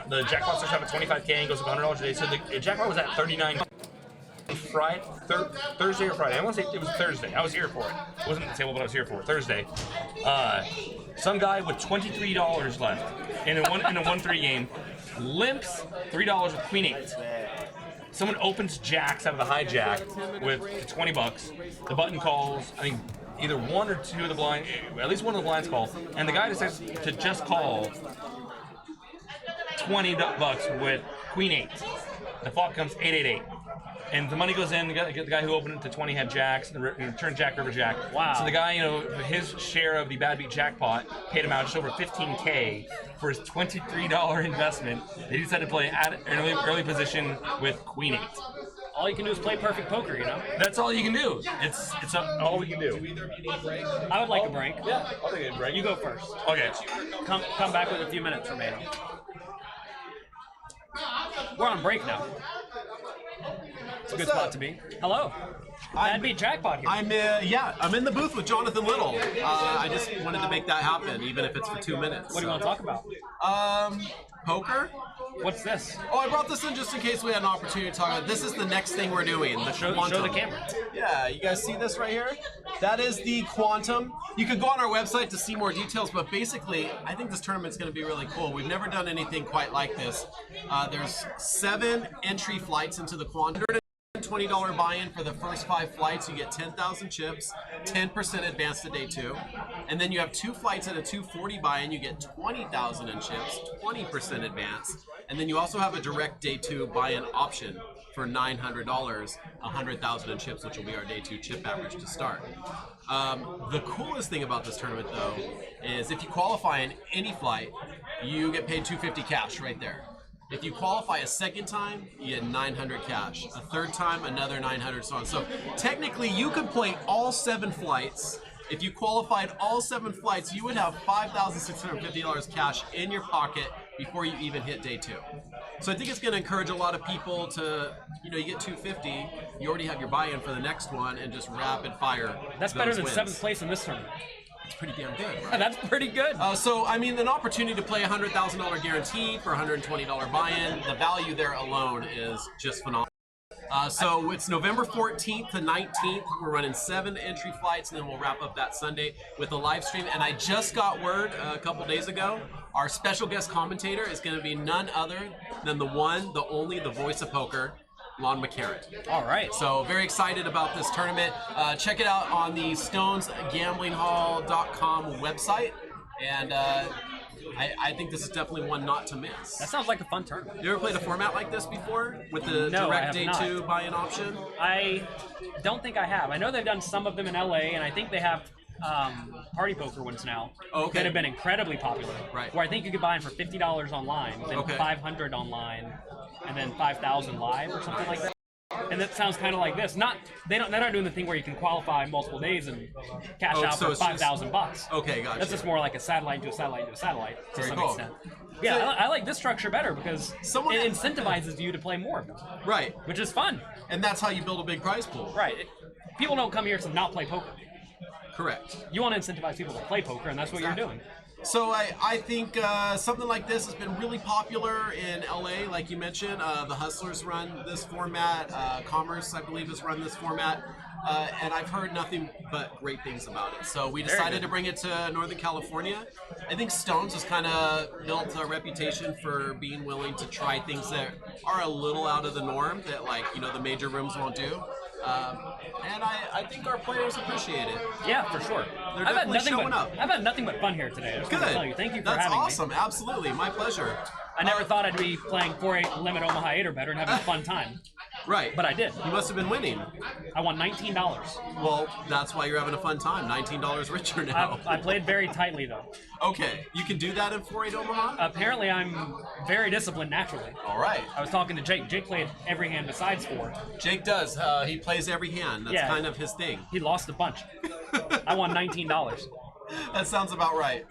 The jackpot starts out at 25k and goes up $100 a day. So the jackpot was at 39. Thursday or Friday. I want to say it was Thursday. I was here for it. It wasn't at the table, but I was here for it. Thursday. Some guy with $23 left in a 1-3 game limps $3 with Queen 8. Someone opens jacks out of the hijack with $20. The button calls. I think either one or two of the blind, at least one of the blinds call, and the guy decides to just call $20 with Queen 8. The flop comes 888. And the money goes in, the guy who opened it to 20 had jacks, and turned Jack, River, Jack. Wow. So the guy, his share of the Bad Beat jackpot paid him out just over $15K for his $23 investment that he decided to play at an early position with Queen 8. All you can do is play perfect poker, you know? That's all you can do. It's all we can do. I would like a break. Yeah, I'll take a break. You go first. Okay. Come back with a few minutes remaining. We're on break now. It's a good spot to be. Hello. Bad Beat Jackpot here. I'm in the booth with Jonathan Little. I just wanted to make that happen, even if it's for 2 minutes. What do you want to talk about? Poker? What's this? Oh, I brought this in just in case we had an opportunity to talk about it. This is the next thing we're doing, the Show Quantum. the camera. Yeah, you guys see this right here? That is the Quantum. You can go on our website to see more details, but basically, I think this tournament's going to be really cool. We've never done anything quite like this. There's 7 entry flights into the Quantum. $20 buy-in for the first 5 flights. You get 10,000 chips, 10% advance to day 2, and then you have 2 flights at a $240 buy-in. You get 20,000 in chips, 20% advance, and then you also have a direct day 2 buy-in option for $900, 100,000 in chips, which will be our day 2 chip average to start. The coolest thing about this tournament, though, is if you qualify in any flight, you get paid $250 cash right there. If you qualify a second time, you get 900 cash. A third time, another 900, so on. So technically, you could play all 7 flights. If you qualified all 7 flights, you would have $5,650 cash in your pocket before you even hit day 2. So I think it's going to encourage a lot of people to, you get 250, you already have your buy-in for the next one, and just rapid fire. That's better than 7th place in this tournament. It's pretty damn good, right? That's pretty good. So, I mean, an opportunity to play a $100,000 guarantee for a $120 buy-in, the value there alone is just phenomenal. So it's November 14th to 19th. We're running 7 entry flights, and then we'll wrap up that Sunday with a live stream. And I just got word a couple days ago, our special guest commentator is going to be none other than the one, the only, the voice of poker, Lon McCarran. All right. So very excited about this tournament. Check it out on the StonesGamblingHall.com website. And I think this is definitely one not to miss. That sounds like a fun tournament. You ever played a format like this before? With the No, I direct have day not. 2 buy-in option? I don't think I have. I know they've done some of them in LA, and I think they have party poker ones now Okay. that have been incredibly popular. Right. Where I think you could buy in for $50 online, then Okay. $500 online, and then $5,000 live or something like that. And that sounds kind of like this. They're not doing the thing where you can qualify multiple days and cash out so for it's just- $5,000. Okay, gotcha. That's just more like a satellite to a satellite to a satellite to Very some cool. extent. Yeah, I like this structure better because Someone- it incentivizes you to play more of them, Right. which is fun. And that's how you build a big prize pool. Right. People don't come here to not play poker. Correct. You want to incentivize people to play poker, and that's what you're doing. So I think something like this has been really popular in LA, like you mentioned. The Hustlers run this format. Commerce, I believe, has run this format. And I've heard nothing but great things about it. So we decided to bring it to Northern California. I think Stones has kind of built a reputation for being willing to try things that are a little out of the norm that, like, the major rooms won't do. And I think our players appreciate it. Yeah, for sure. They're definitely showing up. I've had nothing but fun here today. I just want to tell you, thank you for That's having awesome. Absolutely. My pleasure. I never thought I'd be playing 4-8 limit Omaha 8 or better and having a fun time, Right. but I did. You must have been winning. I won $19. Well, that's why you're having a fun time. $19 richer now. I played very tightly though. Okay. You can do that in 4-8 Omaha? Apparently, I'm very disciplined naturally. All right. I was talking to Jake. Jake played every hand besides 4. Jake does. He plays every hand. That's Yeah. kind of his thing. He lost a bunch. I won $19. That sounds about right.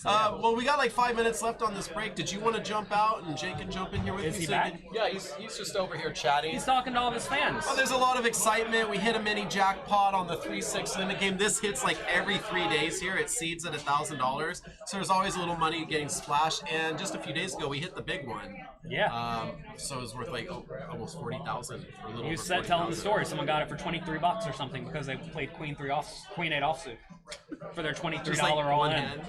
Well, we got like 5 minutes left on this break. Did you want to jump out and Jake can jump in here with Is me? he you back? can- Yeah, he's just over here chatting. He's talking to all of his fans. Well, there's a lot of excitement. We hit a mini jackpot on the 3-6 limit game. This hits like every 3 days here. It seeds at $1,000. So there's always a little money getting splashed. And just a few days ago, we hit the big one. Yeah. So it's worth like almost 40,000. Or a little You over said telling the 40,000. story. Someone got it for $23 or something because they played Queen 8 offsuit for their $23 Just like all one in. hand.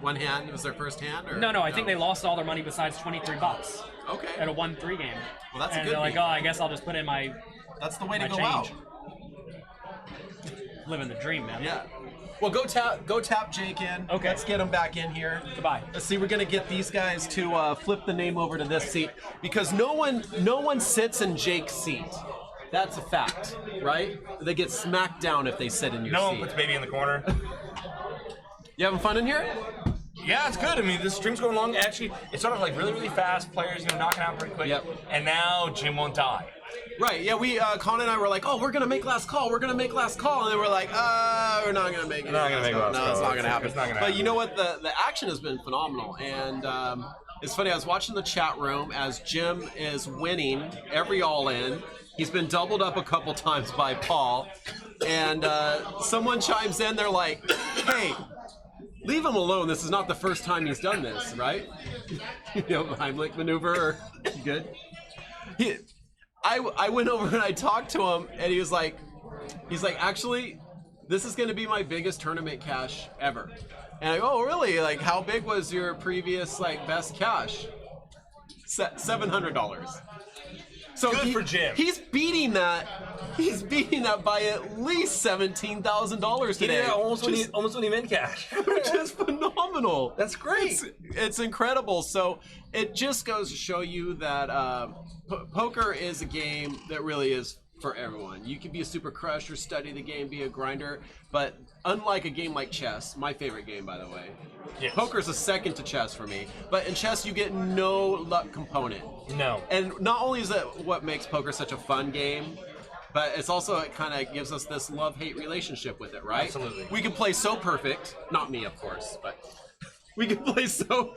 One hand was their first hand, or No, I think they lost all their money besides $23 Okay. at a 1-3 game. Well, that's a and good they're like, beat. oh, I guess I'll just put in my That's the way to go change. out. Living the dream, man. Yeah. Well, go tap Jake in. Okay. Let's get him back in here. Goodbye. Let's see. We're gonna get these guys to flip the name over to this seat because no one sits in Jake's seat. That's a fact, right? They get smacked down if they sit in your No seat. one puts baby in the corner. You having fun in here? Yeah, it's good. I mean, this stream's going along. Actually, it started like really, really fast. Players, knocking out pretty quick. Yep. And now Jim won't die. Right. Yeah. We Con and I were like, oh, we're gonna make last call. We're gonna make last call, and then we're like, we're not gonna make it. Not gonna make last No, call. it's not gonna happen. It's not gonna But happen. you know what? The action has been phenomenal, and it's funny. I was watching the chat room as Jim is winning every all in. He's been doubled up a couple times by Paul, and someone chimes in. They're like, hey. Leave him alone. This is not the first time he's done this, right? Heimlich maneuver. Good. I went over and I talked to him, and he's like, actually, this is going to be my biggest tournament cash ever. And I go, oh, really? Like, how big was your previous best cash? $700. So Good for Jim. He's beating that. He's beating that by at least $17,000 today. Yeah, almost when he made cash. Which is phenomenal. That's great. It's incredible. So it just goes to show you that poker is a game that really is for everyone. You can be a super crusher, study the game, be a grinder, but unlike a game like chess, my favorite game, by the way, Yes. poker's a second to chess for me. But in chess, you get no luck component. No. And not only is that what makes poker such a fun game, but it's also, it kind of gives us this love-hate relationship with it, right? Absolutely. We can play so perfect. Not me, of course, but we can play so...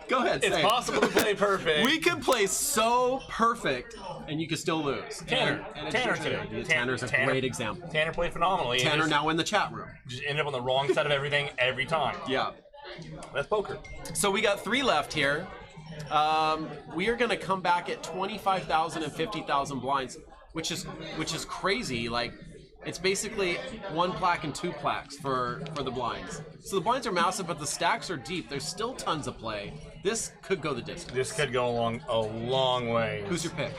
Go ahead, It's say it. possible to play perfect. We can play so perfect, and you can still lose. Tanner. And it's Tanner your turn. today. Tanner's a great example. Tanner played phenomenally. and Tanner just- now in the chat room. Just ended up on the wrong side of everything every time. Yeah. That's poker. So we got 3 left here. We are going to come back at 25,000 and 50,000 blinds, which is crazy. Like, it's basically 1 plaque and 2 plaques for the blinds. So the blinds are massive, but the stacks are deep. There's still tons of play. This could go the distance. This could go a long way. Who's your pick?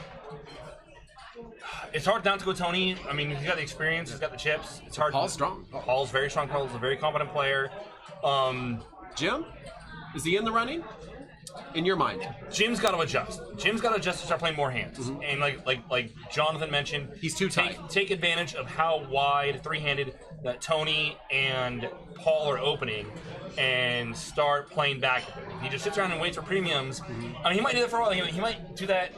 It's hard not to go Tony. I mean, he's got the experience, he's got the chips. It's hard. Paul's strong. Paul's very strong. Paul's a very competent player. Jim? Is he in the running? In your mind? Jim's got to adjust. Jim's got to adjust to start playing more hands. And like Jonathan mentioned, He's too tight. Take advantage of how wide three-handed that Tony and Paul are opening, and start playing back. If he just sits around and waits for premiums, I mean, he might do that for a while. He might do that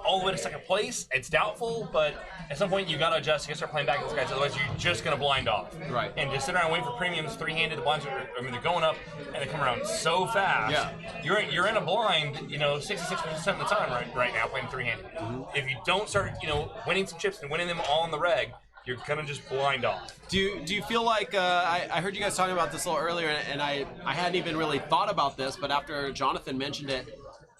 all the way to second place. It's doubtful, but at some point you got to adjust. You got to start playing back with these guys. Otherwise, you're just going to blind off. Right. And just sit around and wait for premiums, three-handed. The blinds are, they're going up, and they come around so fast. Yeah. You're in a blind, 66% of the time right now playing three-handed. If you don't start, winning some chips and winning them all in the reg, you're gonna just blind off. Do you feel like I heard you guys talking about this a little earlier, and I hadn't even really thought about this, but after Jonathan mentioned it,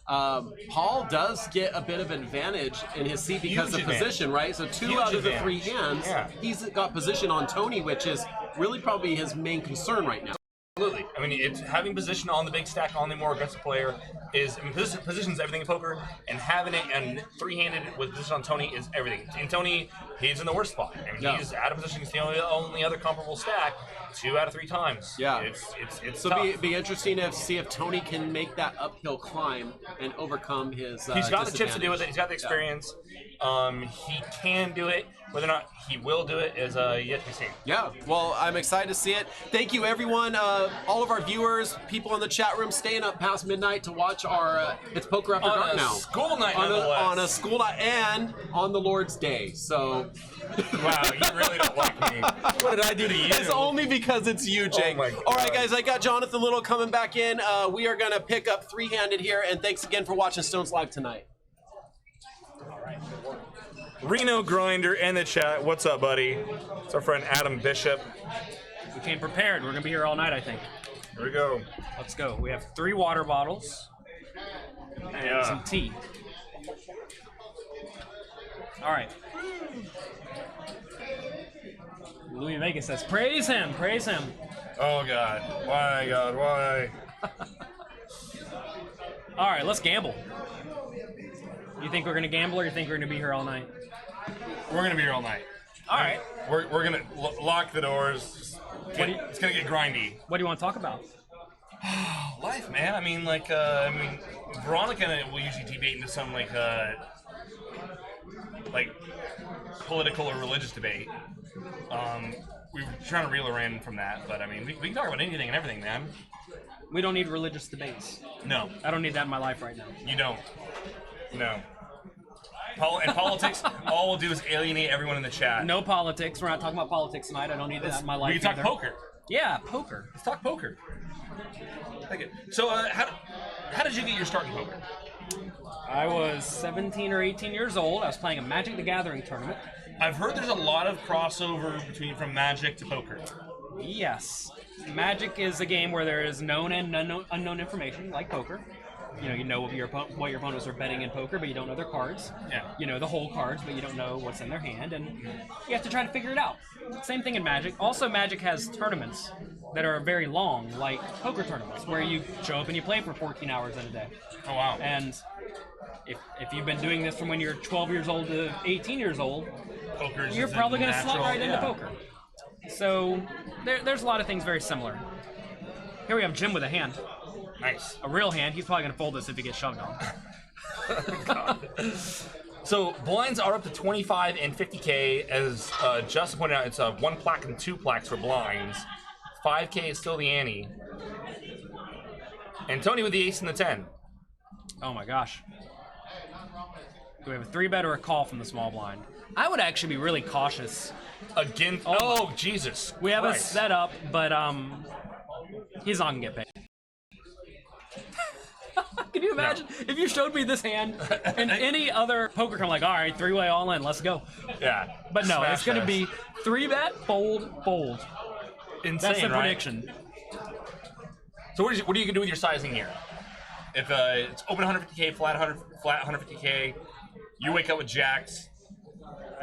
Paul does get a bit of advantage in his seat because Huge of position, advantage. right? So 2 Huge out of the 3 advantage. hands, Yeah. he's got position on Tony, which is really probably his main concern right now. Absolutely. I mean, it's having position on the big stack on the more aggressive player is. I mean, position's everything in poker, and having it and three-handed with position on Tony is everything. And Tony, he's in the worst spot. I mean, Yeah. he's out of position. He's the only other comparable stack 2 out of 3 times. Yeah. It's So tough. be interesting to see if Tony can make that uphill climb and overcome his. He's got the chips to do with it. disadvantage. He's got the experience. He can do it. Whether or not he will do it is yet to be seen. Yeah, well, I'm excited to see it. Thank you, everyone, all of our viewers, people in the chat room, staying up past midnight to watch our. It's Poker After On Dark a now. school night, on nonetheless. a school night and on the Lord's Day. So Wow, you really don't like me. What did I do to you? it's only because it's you, Jake. my All right, God. guys, I got Jonathan Little coming back in. We are gonna pick up three-handed here, and thanks again for watching Stones Live tonight. Reno Grinder in the chat. What's up, buddy? It's our friend Adam Bishop. We came prepared. We're gonna be here all night, I think. Here we go. Let's go. We have 3 water bottles and some tea. All right. Louis Vega says, "Praise him, praise him." Oh God! Why, God? Why? All right, let's gamble. You think we're gonna gamble, or you think we're gonna be here all night? We're gonna be here all night. All right. We're gonna lock the doors. It's gonna get grindy. What do you want to talk about? Life, man. I mean, Veronica and I will usually debate into some like political or religious debate. We were trying to reel her in from that, but I mean, we can talk about anything and everything, man. We don't need religious debates. No, I don't need that in my life right now. you don't. No. And politics, all we'll do is alienate everyone in the chat. No politics. We're not talking about politics tonight. I don't need that in my life. We can talk either. poker. Yeah, poker. Let's talk poker. Okay. So, how did you get your start in poker? I was 17 or 18 years old. I was playing a Magic the Gathering tournament. I've heard there's a lot of crossover from Magic to poker. Yes. Magic is a game where there is known and unknown information, like poker. You know what your opponents are betting in poker, but you don't know their cards. Yeah. You know the whole cards, but you don't know what's in their hand, and you have to try to figure it out. Same thing in Magic. Also, Magic has tournaments that are very long, like poker tournaments, where you show up and you play for 14 hours in a day. Oh, wow. And if you've been doing this from when you're 12 years old to 18 years old, Poker's you're is probably going to slot natural- right into yeah. poker. So there's a lot of things very similar. Here we have Jim with a hand. Nice. A real hand. He's probably going to fold this if he gets shoved on. So blinds are up to 25 and 50K. As Justin pointed out, it's 1 plaque and 2 plaques for blinds. 5K is still the ante. And Tony with the ace and the 10. Oh my gosh. Do we have a 3-bet or a call from the small blind? I would actually be really cautious. Again. Oh, Jesus. We have a Christ. setup, but he's not gonna get paid. Can you imagine if you showed me this hand and any other poker come like, all right, 3-way all in, let's go. Yeah. But no, Smash it's gonna us. be 3-bet, fold, fold. Insane, That's the right? prediction. So what are you gonna do with your sizing here? If it's open 150K, flat 150K, you wake up with jacks,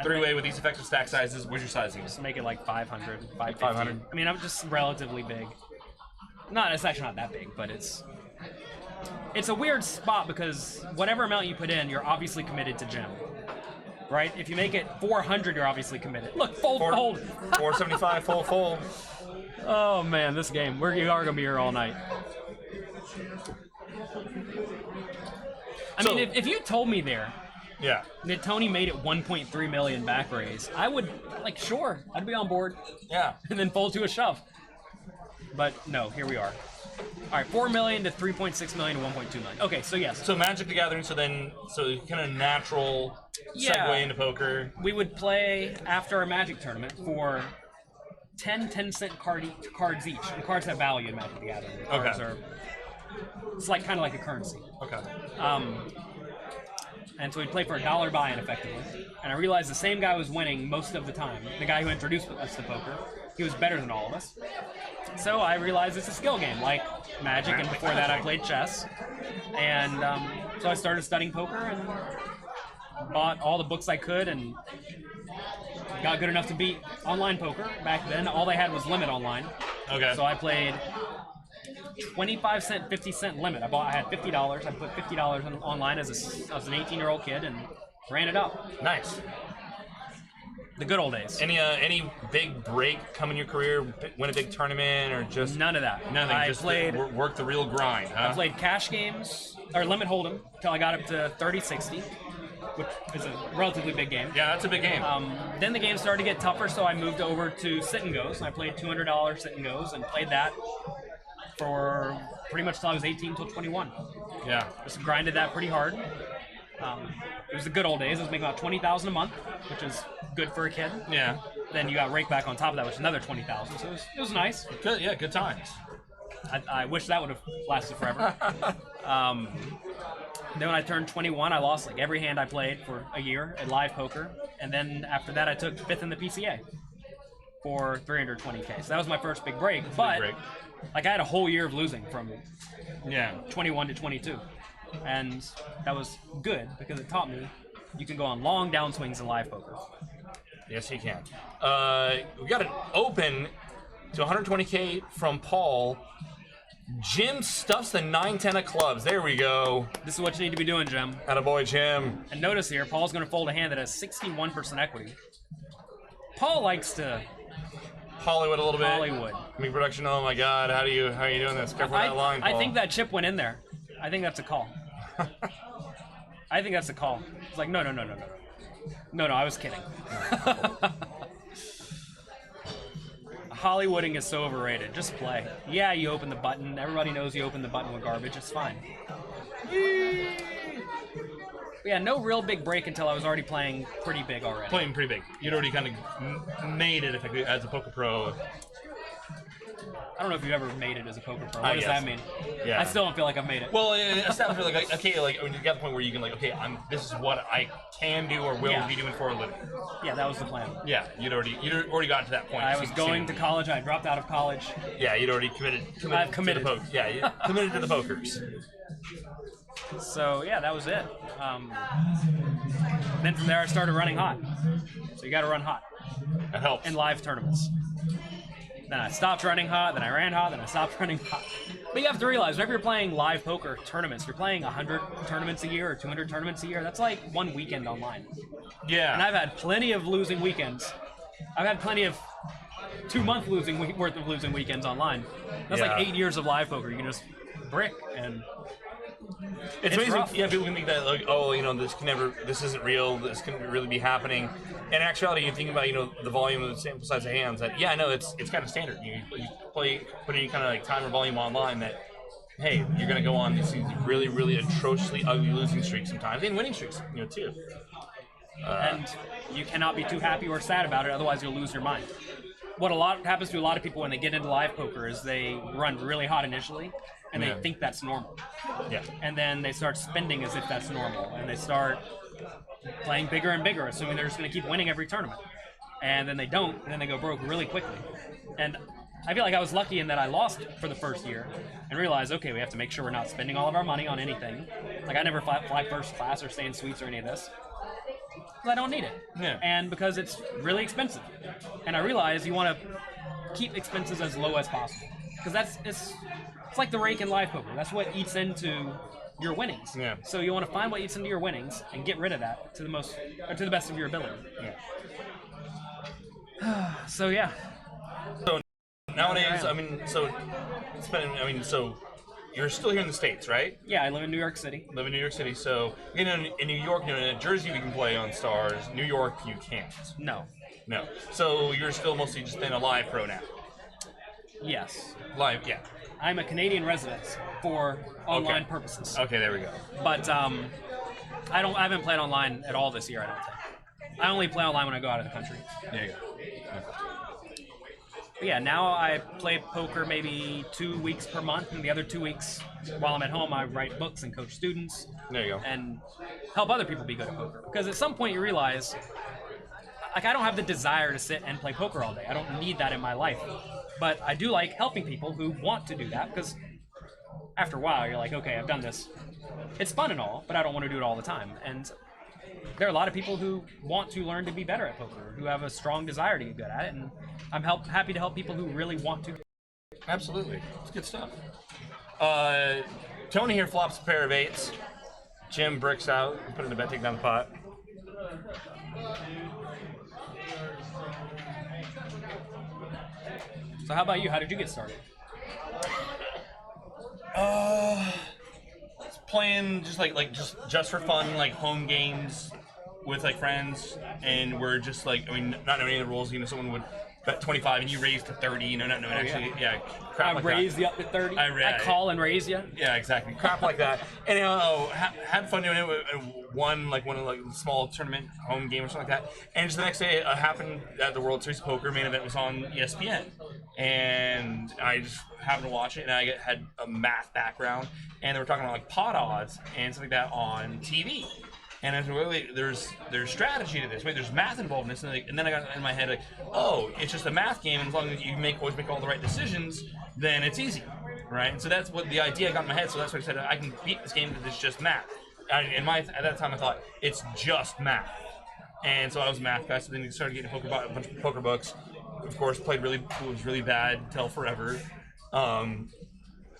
3-way with these effective stack sizes. What's your sizing? Just make it like 500, 550. 500. I mean, I'm just relatively big. It's actually not that big, but it's a weird spot because whatever amount you put in, you're obviously committed to Jim. Right? If you make it 400, you're obviously committed. Look, fold. 475, full. Oh man, this game. We are gonna be here all night. I So- mean, if you told me there Yeah. that Tony made it 1.3 million back raise, I would sure, I'd be on board. Yeah. And then fold to a shove. But no, here we are. All right, 4 million to 3.6 million to 1.2 million. Okay, so yes, So Magic the Gathering. So kind of natural Yeah. segue into poker. we would play after a Magic tournament for 10-cent cards each. And cards have value in Magic the Gathering. Cards Okay. it's kind of like a currency. Okay. And so we'd play for $1 buy-in effectively. And I realized the same guy was winning most of the time. The guy who introduced us to poker, he was better than all of us. So I realized it's a skill game, like Magic, and before that I played chess. And so I started studying poker and bought all the books I could and got good enough to beat online poker. Back then, all they had was Limit Online. Okay. So I played 25-cent, 50-cent limit. I had $50. I put $50 online as an 18-year-old kid and ran it up. Nice. The good old days. Any big break come in your career? Win a big tournament or just None of that. nothing? I Just played work the real grind. Huh? I played cash games or limit hold'em until I got up to 30-60, which is a relatively big game. Yeah, that's a big game. Then the game started to get tougher, so I moved over to sit and goes. And I played $200 sit and goes and played that for pretty much till I was 18 till 21. Yeah. Just grinded that pretty hard. It was the good old days. I was making about $20,000 a month, which is good for a kid. Yeah. Then you got rake back on top of that, which is another $20,000. So it was nice. Good. Yeah. Good times. I wish that would have lasted forever. Then when I turned 21, I lost every hand I played for a year at live poker, and then after that, I took 5th in the PCA for 320K. So that was my first big break. But break. I had a whole year of losing from Yeah. 21 to 22, and that was good because it taught me you can go on long downswings in live poker. Yes, you can. We got an open to 120K from Paul. Jim stuffs the 9-10 of clubs. There we go. This is what you need to be doing, Jim. Attaboy, Jim. And notice here, Paul's going to fold a hand that has 61% equity. Paul likes to Hollywood a little bit. Hollywood. Me production. Oh my God, how are you doing this? Careful with that line, Paul. I think that chip went in there. I think that's a call. I think that's a call. It's like, no. No, I was kidding. Hollywooding is so overrated. Just play. Yeah, you open the button. Everybody knows you open the button with garbage. It's fine. But yeah, no real big break until I was already playing pretty big already. Playing pretty big. You'd already kind of made it effectively as a poker pro. I don't know if you've ever made it as a poker pro. What does that mean? Yeah. I still don't feel like I've made it. Well, establish like okay, like when you get to the point where you can like, okay, this is what I can do or will be doing for a living. Yeah, that was the plan. Yeah, you'd already gotten to that point. I was going to college. I dropped out of college. Yeah, you'd already committed. I've committed. To the poker. Yeah, you committed to the pokers. So yeah, that was it. Then from there, I started running hot. So you got to run hot That helps. in live tournaments. Then I stopped running hot, then I ran hot, then I stopped running hot. But you have to realize, whenever you're playing live poker tournaments, you're playing 100 tournaments a year or 200 tournaments a year. That's like one weekend online. Yeah. And I've had plenty of losing weekends. I've had plenty of 2-month worth of losing weekends online. That's like 8 years of live poker. You can just brick and... It's amazing. rough. Yeah, people can think that like, oh, this isn't real. This can really be happening. In actuality, you think about the volume of the sample size of hands. That I know it's kind of standard. You play put any kind of like timer volume online. That hey, you're gonna go on these really really atrociously ugly losing streaks sometimes, and winning streaks too. And you cannot be too happy or sad about it, otherwise you'll lose your mind. What happens to a lot of people when they get into live poker is they run really hot initially, and they think that's normal. Yeah. And then they start spending as if that's normal, and they start playing bigger and bigger, assuming they're just going to keep winning every tournament. And then they don't, and then they go broke really quickly. And I feel like I was lucky in that I lost for the first year and realized, okay, we have to make sure we're not spending all of our money on anything. Like, I never fly first class or stay in suites or any of this. Because I don't need it. Yeah. And because it's really expensive. And I realize you want to keep expenses as low as possible. Because it's like the rake in live poker. That's what eats into your winnings. Yeah. So you want to find what eats into your winnings and get rid of that to the best of your ability. Yeah. So yeah. So nowadays, so you're still here in the States, right? Yeah, I live in New York City. Live in New York City. So in New York, in Jersey, we can play on Stars. New York, you can't. No. No. So you're still mostly just in a live pro now. Yes. Live, yeah. I'm a Canadian resident for online purposes. Okay, there we go. But I haven't played online at all this year, I don't think. I only play online when I go out of the country. There you go. But yeah, now I play poker maybe 2 weeks per month, and the other 2 weeks while I'm at home, I write books and coach students. There you go. And help other people be good at poker. Because at some point you realize, like, I don't have the desire to sit and play poker all day. I don't need that in my life. But I do like helping people who want to do that, because after a while you're like, okay, I've done this. It's fun and all, but I don't want to do it all the time. And there are a lot of people who want to learn to be better at poker, who have a strong desire to get good at it, and I'm happy to help people who really want to. Absolutely. It's good stuff. Tony here flops a pair of 8s. Jim bricks out, put it in the bet, take down the pot. So how about you? How did you get started? Playing just for fun, like home games with like friends, and we're just like, not knowing any of the rules. Someone would bet 25 and you raise to 30. Not knowing actually, crap like that. I raise you up to 30. I call and raise you. Yeah, exactly. Crap like that. And had fun doing it. Won like one of the small tournament home game or something like that. And just the next day, it happened that the World Series of Poker main event was on ESPN, and I just happened to watch it. And I had a math background, and they were talking about like pot odds and stuff like that on TV. And I said, wait, there's strategy to this. Wait, there's math involved in this. And then I got in my head like, oh, it's just a math game, and as long as you always make all the right decisions, then it's easy, right? And so that's what the idea I got in my head. So that's why I said I can beat this game because it's just math. At that time, I thought it's just math, and so I was a math guy. So then we started getting a bunch of poker books. Of course, was really bad till forever, and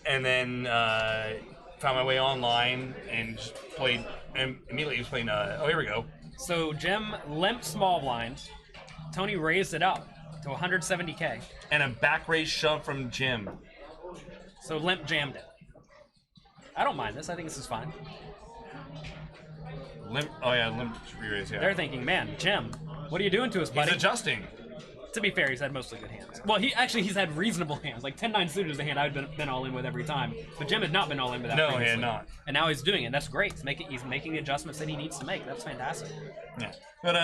then found my way online and just played. And immediately was playing. Here we go. So Jim limped small blind, Tony raised it up to 170K. And a back raise shove from Jim. So Limp jammed it. I don't mind this. I think this is fine. Limp re-raise, yeah. They're thinking, man, Jim, what are you doing to us, buddy? He's adjusting. To be fair, he's had mostly good hands. Well, he's had reasonable hands. Like 10-9 suited is a hand I've been all in with every time. But Jim had not been all in with that No, he previously. had not. And now he's doing it. That's great. He's making the adjustments that he needs to make. That's fantastic. Yeah. But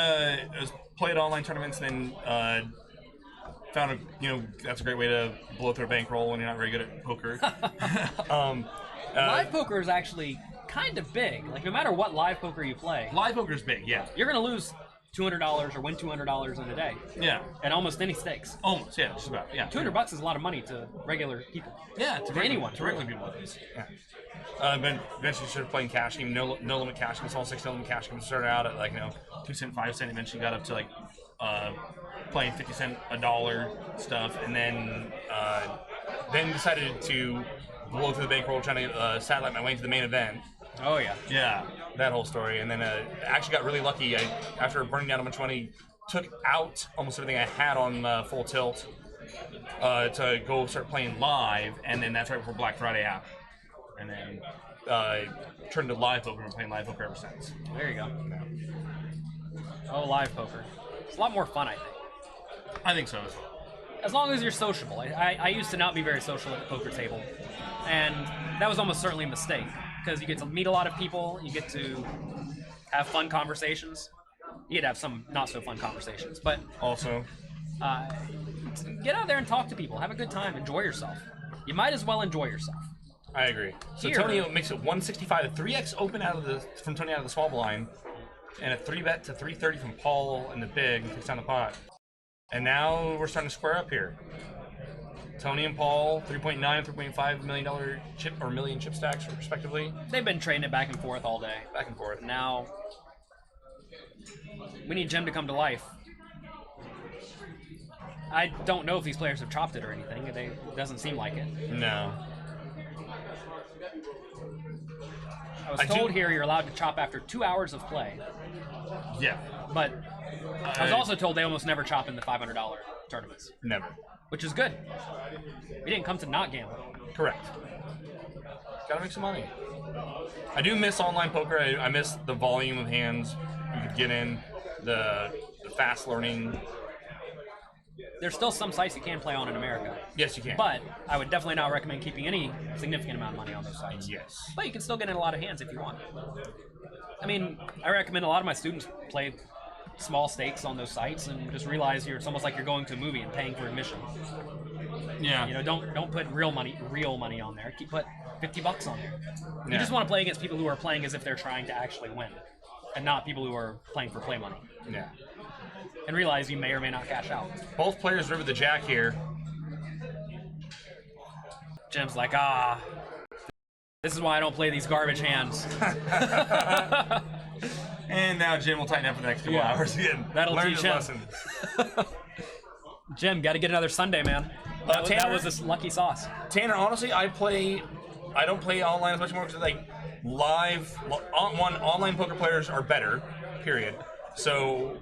played online tournaments, and then found that's a great way to blow through a bankroll when you're not very good at poker. Live poker is actually kind of big. Like no matter what live poker you play, Live poker is big, yeah. you're gonna lose $200 or win $200 in a day. Yeah. At almost any stakes. Almost, yeah, just about. Yeah. $200 is a lot of money to regular people. Yeah, to anyone. To regular people. Yeah. But eventually started playing cash game, no limit cash games, all 6 no limit cash games. Started out at 2 cent, 5 cent. Eventually got up to playing 50 cent, $1 stuff, and then decided to blow through the bankroll, trying to satellite my way into the main event. Oh yeah. Yeah, that whole story. And then actually got really lucky. After burning down a bunch of money, took out almost everything I had on Full Tilt to go start playing live, and then that's right before Black Friday happened. And then turned to live poker and playing live poker ever since. There you go. Oh, live poker. It's a lot more fun, I think. I think so as well. As long as you're sociable. I used to not be very social at the poker table, and that was almost certainly a mistake, because you get to meet a lot of people, you get to have fun conversations. You get to have some not so fun conversations, but Also, get out there and talk to people, have a good time, enjoy yourself. You might as well enjoy yourself. I agree. So Here- Tony makes it 165, a 3x open from Tony out of the small blind, and a 3-bet to 330 from Paul in the big, and takes down the pot. And now we're starting to square up here. Tony and Paul, $3.9, $3.5 million chip or million chip stacks respectively. They've been trading it back and forth all day. Back and forth. Now, we need Jim to come to life. I don't know if these players have chopped it or anything. It doesn't seem like it. No. I was told here you're allowed to chop after 2 hours of play, Yeah. but I was also told they almost never chop in the $500 tournaments, Never. which is good. We didn't come to not gamble. Correct. Gotta make some money. I do miss online poker. I miss the volume of hands you could get in, the fast learning. There's still some sites you can play on in America, Yes, you can. but I would definitely not recommend keeping any significant amount of money on those sites. Yes. But you can still get in a lot of hands if you want. I mean, I recommend a lot of my students play small stakes on those sites and just realize it's almost like you're going to a movie and paying for admission. Yeah. You know, don't put real money on there. Put $50 on there. You Yeah. just want to play against people who are playing as if they're trying to actually win, and not people who are playing for play money. Yeah. And realize you may or may not cash out. Both players river the jack here. Jim's like, this is why I don't play these garbage hands. And now Jim will tighten up for the next couple Yeah. hours again. That'll Learn teach his him. lesson. Jim, got to get another Sunday, man. That Tanner? was this lucky sauce. Tanner, honestly, I don't play online as much more because online poker players are better, period. So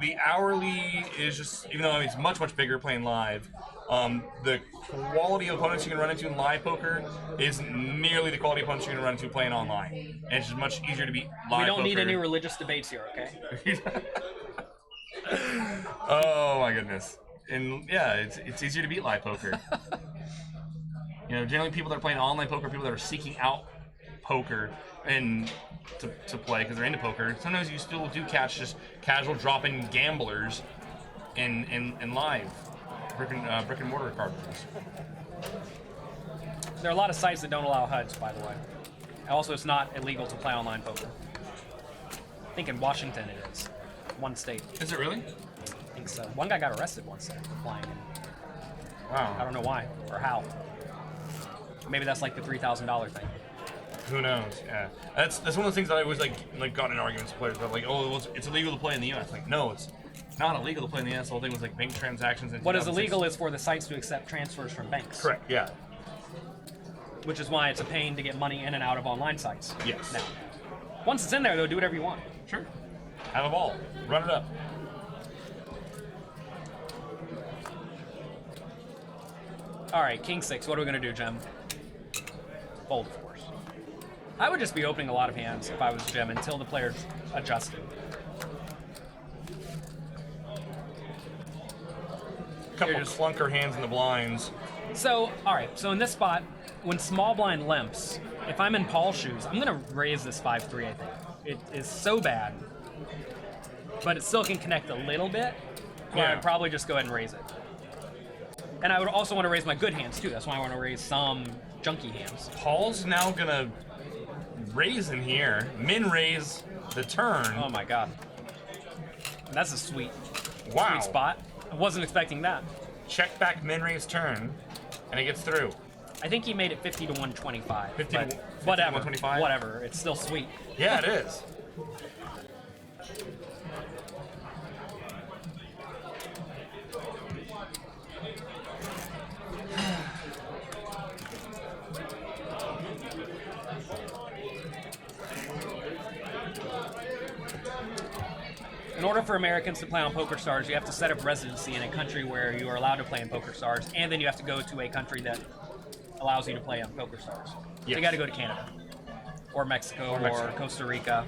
the hourly is just, even though it's much bigger playing live, the quality of opponents you can run into in live poker isn't nearly the quality of opponents you're going to run into playing online. And it's just much easier to beat live We don't need poker. any religious debates here, okay? Oh my goodness. And yeah, it's easier to beat live poker. Generally people that are playing online poker, people that are seeking out poker and to play because they're into poker. Sometimes you still do catch just casual drop-in gamblers in live brick and mortar card rooms. There are a lot of sites that don't allow HUDs, by the way. Also, it's not illegal to play online poker. I think in Washington it is. One state. Is it really? I think so. One guy got arrested once there for playing. I Wow. don't know why or how. Maybe that's like the $3,000 thing. Who knows? Yeah. That's one of the things that I always like got in arguments with players about, like, oh, it's illegal to play in the U.S. Like, no, it's not illegal to play in the U.S. The whole thing was like bank transactions. In What is 2006. illegal is for the sites to accept transfers from banks. Correct. Yeah. Which is why it's a pain to get money in and out of online sites. Yes. Now, once it's in there, though, do whatever you want. Sure. Have a ball. Run it up. All right, king 6. What are we gonna do, Jim? Fold, of course. I would just be opening a lot of hands if I was Jim until the players adjusted. Couple clunker hands in the blinds. So, all right. So in this spot, when small blind limps, if I'm in Paul's shoes, I'm gonna raise this 5-3. I think it is so bad, but it still can connect a little bit. But Yeah. I'd probably just go ahead and raise it. And I would also want to raise my good hands too. That's why I want to raise some junky hands. Paul's now gonna raise in here. Min raise the turn. Oh my god, that's a sweet Wow. spot. I wasn't expecting that. Check back min raise turn, and it gets through. I think he made it 50 to 125. 50 to but 50 to whatever, 125? whatever. It's still sweet. Yeah, it is. In order for Americans to play on PokerStars, you have to set up residency in a country where you are allowed to play in PokerStars, and then you have to go to a country that allows you to play on PokerStars. So Yes. you got to go to Canada, or Mexico, or Costa Rica.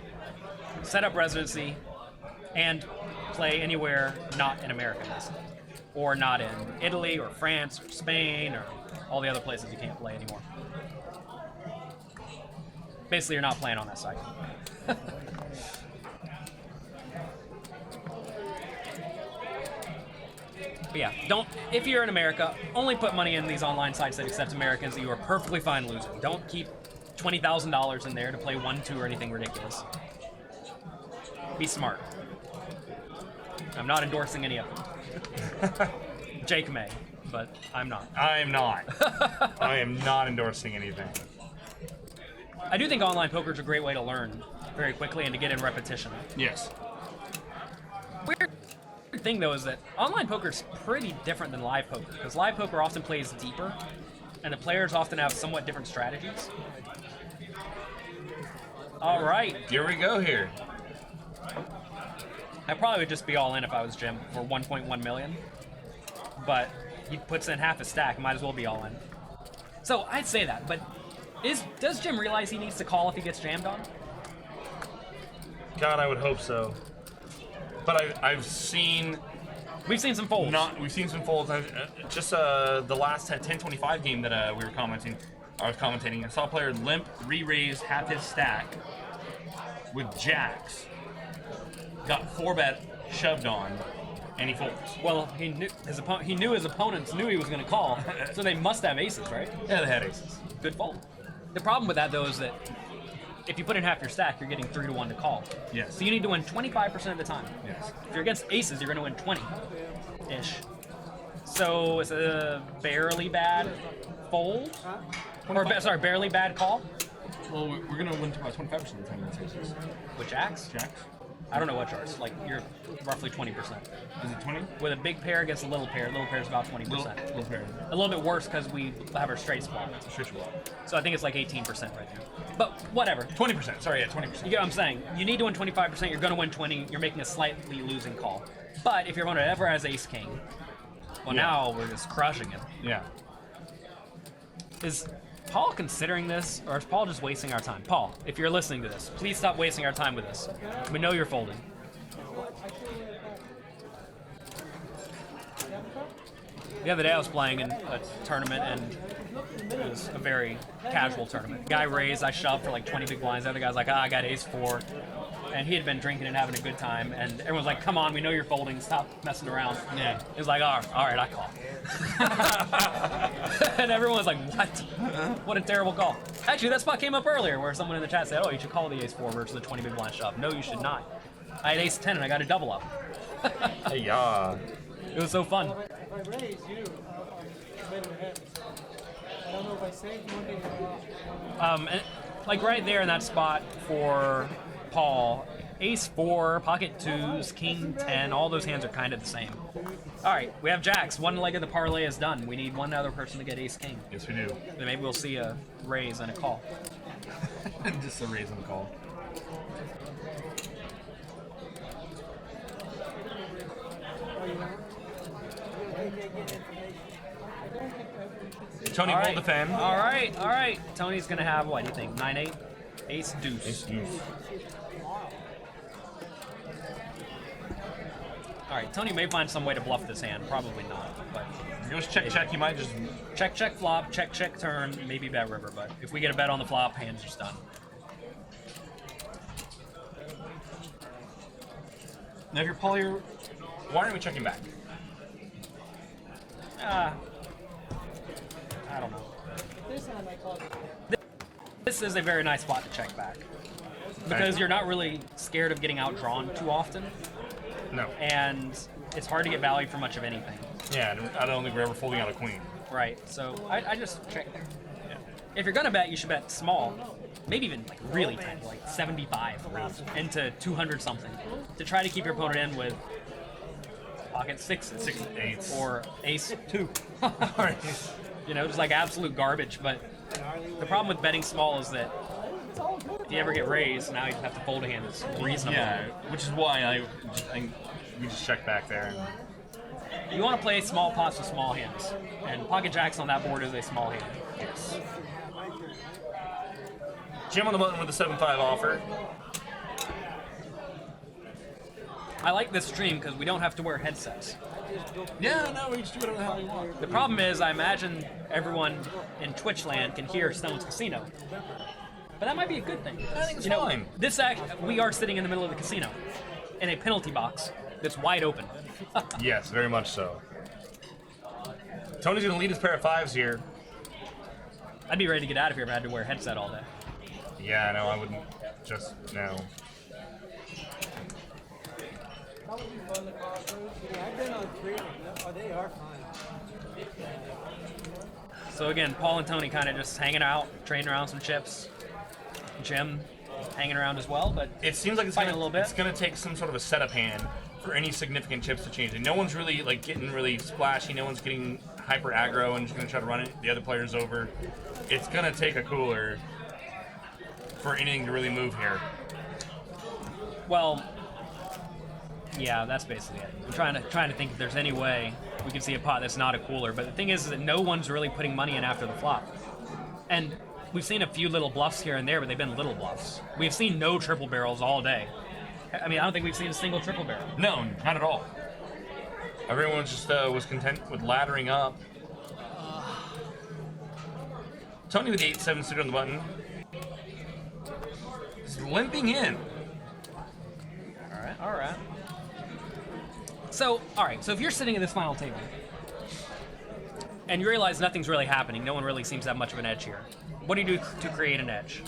Set up residency, and play anywhere not in America, basically. Or not in Italy, or France, or Spain, or all the other places you can't play anymore. Basically, you're not playing on that site. But yeah, if you're in America, only put money in these online sites that accept Americans that you are perfectly fine losing. Don't keep $20,000 in there to play 1-2 or anything ridiculous. Be smart. I'm not endorsing any of them. Jake may, but I'm not. I am not. I am not endorsing anything. I do think online poker is a great way to learn very quickly and to get in repetition. Yes. Weird thing though is that online poker is pretty different than live poker because live poker often plays deeper, and the players often have somewhat different strategies. All right, Here we go here. I probably would just be all in if I was Jim for 1.1 million, but he puts in half a stack. Might as well be all in. So I'd say that, but does Jim realize he needs to call if he gets jammed on? God, I would hope so. But I've seen We've seen some folds. we've seen some folds. Just the last 10-25 game that I was commentating. I saw a player limp, re-raise half his stack with jacks. Got 4-bet shoved on, and he folds. Well, he knew his opponents knew he was going to call, so they must have aces, right? Yeah, they had aces. Good fold. The problem with that though is that if you put in half your stack, you're getting 3 to 1 to call. Yes. So you need to win 25% of the time. Yes. If you're against aces, you're going to win 20-ish. So it's a barely bad fold, barely bad call Well, we're gonna win about 25% of the time against aces. with jacks. Jacks? I don't know what charts. Like you're roughly 20%. Is it 20? With a big pair against a little pair is about 20%. Little pair. A little bit worse because we have our straight spot. Straight ball. So I think it's like 18% right now. But whatever. 20%. Sorry, yeah, 20%. You get what I'm saying? You need to win 25%, you're going to win 20, you're making a slightly losing call. But if your opponent ever has ace-king, well, Yeah. now we're just crushing it. Yeah. Is Paul considering this, or is Paul just wasting our time? Paul, if you're listening to this, please stop wasting our time with this. We know you're folding. The other day I was playing in a tournament, and it was a very casual tournament. Guy raised, I shoved for like 20 big blinds. The other guy's like, I got ace-4. And he had been drinking and having a good time, and everyone's like, come on, we know you're folding, stop messing around. Yeah. He's like, all right, I call. And everyone was like, what? What a terrible call. Actually, that spot came up earlier where someone in the chat said, oh, you should call the ace-4 versus the 20 big blind shove. No, you should not. I had ace-10 and I got a double up. Hey, yeah. It was so fun. If I raise you, I'm in your hands. I don't know if I save money or not. And like right there in that spot for Paul, ace-4, pocket 2s, king 10, all those hands are kind of the same. All right, we have jacks. One leg of the parlay is done. We need one other person to get ace-king. Yes, we do. Then maybe we'll see a raise and a call. Just a raise and call. Oh, you know? I can't get information. I don't think that we should Tony All will right. defend. All right. Tony's gonna have what do you think? 9-8, ace deuce. Ace deuce. All right, Tony may find some way to bluff this hand. Probably not, but If he goes check, you might just. check flop, check turn, maybe bet river. But if we get a bet on the flop, hand's just done. Now, if you're Paul here, why aren't we checking back? I don't know. This is a very nice spot to check back because you're not really scared of getting outdrawn too often, No. and it's hard to get value for much of anything. Yeah, I don't think we're ever folding out a queen. Right. So I just check there. If you're gonna bet, you should bet small, maybe even like really tiny, like 75 into 200 something, to try to keep your opponent in with pocket sixes, 6 8s. or ace two. You know, just like absolute garbage. But the problem with betting small is that if you ever get raised, now you have to fold a hand that's reasonable. Yeah, which is why we just check back there. You want to play small pots with small hands, and pocket jacks on that board is a small hand. Yes. Jim on the button with the 7-5 offer. I like this stream because we don't have to wear headsets. Yeah, no, we just do whatever the hell we want. The problem is, I imagine everyone in Twitch land can hear Stone's Casino. But that might be a good thing. I think it's You know, fine. this act, we are sitting in the middle of the casino, in a penalty box that's wide open. Yes, very much so. Tony's going to lead his pair of fives here. I'd be ready to get out of here if I had to wear a headset all day. Yeah, no, I wouldn't just now. That would be fun, the crossroads. Yeah, I've been on 3 of them. Oh, they are fun. So again, Paul and Tony kind of just hanging out, trading around some chips. Jim hanging around as well, but It seems like it's Fighting gonna, a little bit. It's going to take some sort of a setup hand for any significant chips to change. And no one's really like getting really splashy. No one's getting hyper aggro and just going to try to run it the other players over. It's going to take a cooler for anything to really move here. well, yeah, that's basically it. I'm trying to think if there's any way we can see a pot that's not a cooler. But the thing is that no one's really putting money in after the flop. And we've seen a few little bluffs here and there, but they've been little bluffs. We've seen no triple barrels all day. I mean, I don't think we've seen a single triple barrel. No, not at all. Everyone just was content with laddering up. Tony with the 8-7 suited on the button. He's limping in. All right. So, so if you're sitting at this final table and you realize nothing's really happening, no one really seems to have much of an edge here, what do you do to create an edge?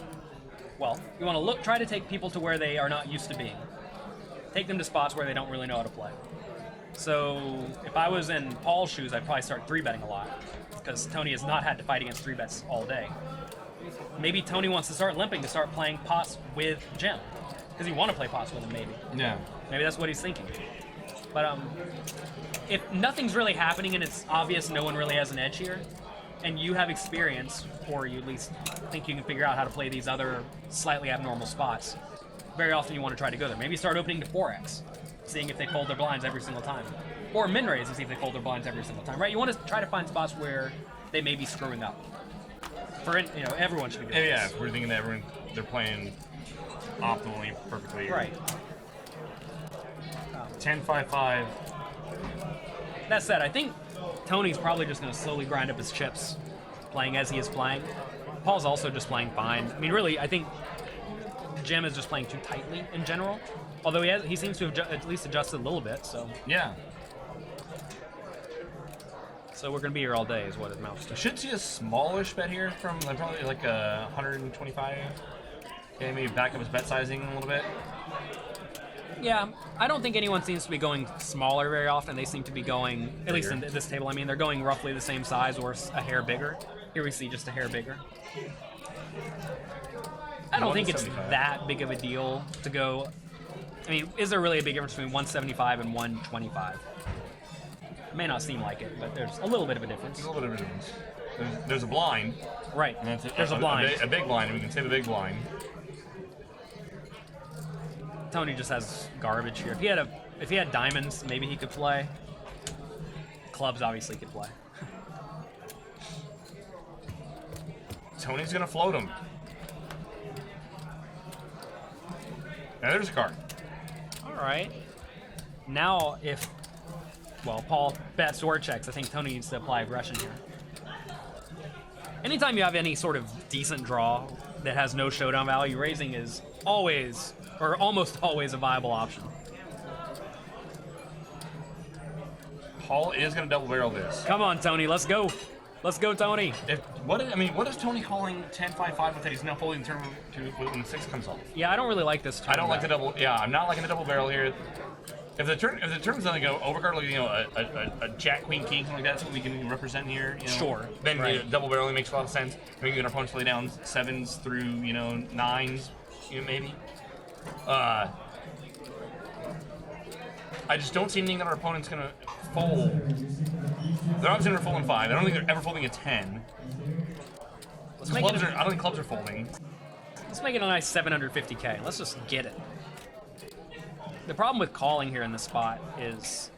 Well, you want to try to take people to where they are not used to being. Take them to spots where they don't really know how to play. So, if I was in Paul's shoes, I'd probably start 3-betting a lot, because Tony has not had to fight against 3-bets all day. Maybe Tony wants to start limping to start playing pots with Jim, because he want to play pots with him, maybe. Yeah. Maybe that's what he's thinking. But if nothing's really happening and it's obvious no one really has an edge here, and you have experience, or you at least think you can figure out how to play these other slightly abnormal spots, very often you want to try to go there. Maybe start opening to 4x, seeing if they fold their blinds every single time. Or min-raise and see if they fold their blinds every single time, right? You want to try to find spots where they may be screwing up. Everyone should be doing Yeah, this. we're thinking that they're playing optimally, perfectly. here. Right. 10-5-5. That said, I think Tony's probably just going to slowly grind up his chips, playing as he is playing. Paul's also just playing fine. I mean, really, I think Jim is just playing too tightly in general. Although he seems to have at least adjusted a little bit, so Yeah. we're going to be here all day is what it amounts to. Should see a smallish bet here from probably like a 125. Okay, maybe back up his bet sizing a little bit. Yeah, I don't think anyone seems to be going smaller very often. They seem to be going, at least in this table, I mean, they're going roughly the same size or a hair bigger. Here we see just a hair bigger. I don't think it's 175. that big of a deal to go. I mean, is there really a big difference between 175 and 125? It may not seem like it, but there's a little bit of a difference. There's a little bit of a difference. There's a blind. Right. And that's There's a blind. A big blind, and we can say the big blind. Tony just has garbage here. If he had diamonds, maybe he could play. Clubs obviously could play. Tony's gonna float him. Now there's a card. All right. Now, if Paul bets or checks, I think Tony needs to apply aggression here. Anytime you have any sort of decent draw that has no showdown value, raising is always, or almost always, a viable option. Paul is gonna double barrel this. Come on, Tony, let's go. Let's go, Tony. What is Tony calling 10-5-5 with that? He's now folding the turn when the 6 comes off. Yeah, I don't really like this turn. I don't like the double. Yeah, I'm not liking the double barrel here. If the turn's gonna go overcard, like a Jack Queen King, something like that, something we can represent here. Sure. Then right. double barreling makes a lot of sense. Maybe our opponents lay down 7s through 9s, maybe. I just don't see anything that our opponent's gonna fold. They're obviously never folding 5. I don't think they're ever folding a 10. I don't think clubs are folding. Let's make it a nice 750K. Let's just get it. The problem with calling here in this spot is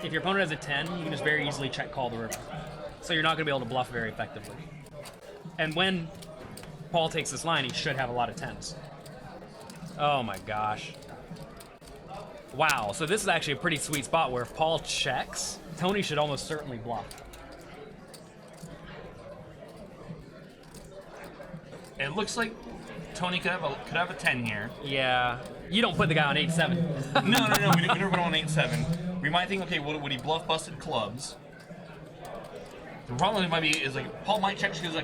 if your opponent has a 10, you can just very easily check call the river. So you're not going to be able to bluff very effectively. And when Paul takes this line, he should have a lot of 10s. Oh my gosh. Wow, so this is actually a pretty sweet spot where if Paul checks, Tony should almost certainly bluff. It looks like Tony could have a 10 here. Yeah. You don't put the guy on 8-7. No. We never put him on 8-7. We might think, okay, would he bluff busted clubs? The problem might be is like Paul might check because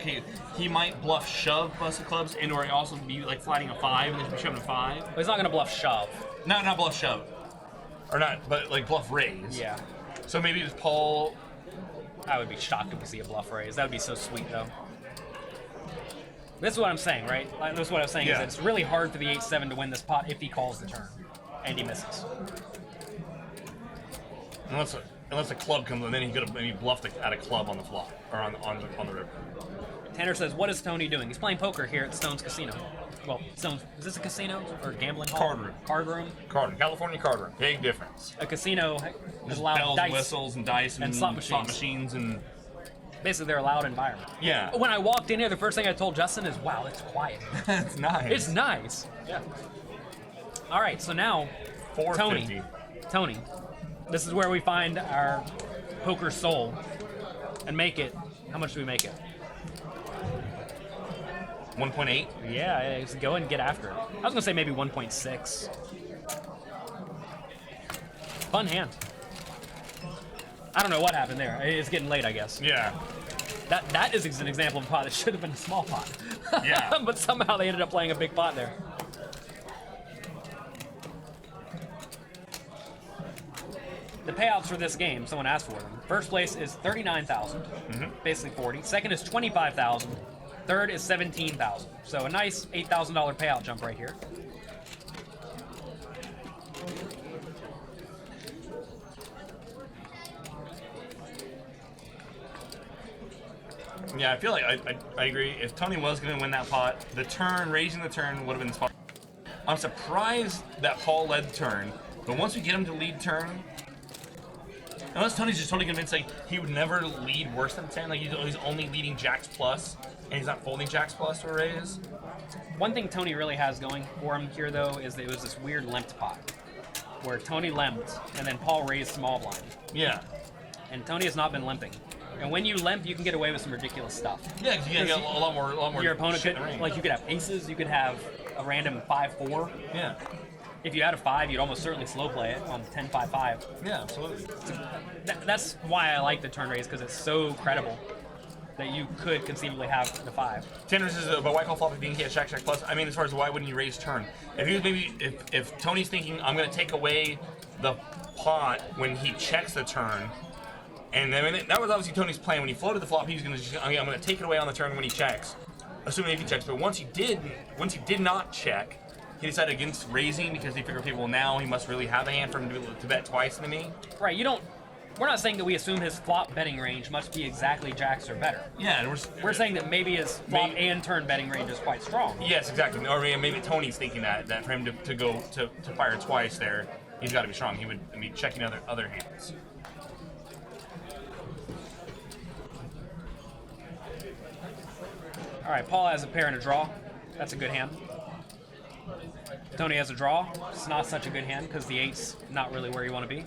he might bluff shove busted clubs and or also be like flatting a 5 and then be shoving a 5. But he's not gonna bluff shove. No, not bluff shove. Or not, but like bluff raise. Yeah. So maybe it's Paul. I would be shocked if we see a bluff raise. That would be so sweet though. This is what I'm saying, right? This is what I was saying is that it's really hard for the 8-7 to win this pot if he calls the turn and he misses. Unless a club comes and then he could have maybe bluffed at a club on the flop or on the river. Tanner says, "What is Tony doing?" He's playing poker here at Stone's Casino. Well, Stone's, is this a casino or gambling hall? Card room. Card room. California card room. Big difference. A casino is Just allowed bells, dice, whistles, and dice and slot machines and basically they're a loud environment. Yeah. When I walked in here, the first thing I told Justin is, "Wow, it's quiet." It's nice. It's nice. Yeah. All right, so now Tony, this is where we find our poker soul and make it. How much do we make it? 1.8. Yeah, just go and get after it. I was gonna say maybe 1.6. Fun hand. I don't know what happened there. It's getting late, I guess. Yeah. That is an example of a pot that should have been a small pot. Yeah. But somehow they ended up playing a big pot there. The payouts for this game, someone asked for them. First place is $39,000, basically 40. Second is $25,000. Third is $17,000. So a nice $8,000 payout jump right here. Yeah, I feel like I agree. If Tony was going to win that pot, raising the turn would have been the spot. I'm surprised that Paul led the turn, but once we get him to lead turn, unless Tony's just totally convinced like he would never lead worse than 10, like he's only leading jacks plus, and he's not folding jacks plus to a raise. One thing Tony really has going for him here, though, is that it was this weird limped pot, where Tony limped, and then Paul raised small blind. Yeah. And Tony has not been limping. And when you limp, you can get away with some ridiculous stuff. Yeah, because you get a lot more. Your opponent shit could, in the range. like, you could have aces, you could have a random 5-4. Yeah. If you had a 5, you'd almost certainly slow play it on 10-5-5. Yeah, absolutely. That's why I like the turn raise, because it's so credible that you could conceivably have the 5. Tanner says about white call flop being hit Jack plus. I mean, as far as why wouldn't you raise turn? If he was if Tony's thinking I'm going to take away the pot when he checks the turn, and then that was obviously Tony's plan when he floated the flop. He was going to I'm going to take it away on the turn when he checks, assuming if he checks. But once he did not check, he decided against raising because he figured, okay, well now he must really have a hand for him to bet twice to me. Right. We're not saying that we assume his flop betting range must be exactly jacks or better. Yeah, and we're saying that maybe his flop and turn betting range is quite strong. Yes, exactly. Or maybe Tony's thinking that for him to go to fire twice there, he's got to be strong. He would be checking other hands. All right, Paul has a pair and a draw. That's a good hand. Tony has a draw. It's not such a good hand because the 8's not really where you want to be.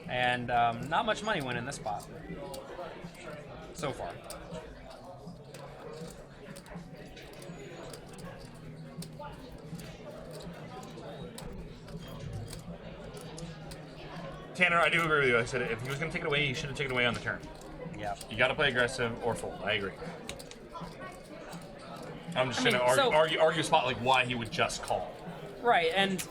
And not much money went in this spot so far. Tanner, I do agree with you. I said if he was going to take it away, he should have taken it away on the turn. Yeah. You got to play aggressive or fold. I agree. I'm just I going mean, to so- argue a spot like why he would just call. Right, and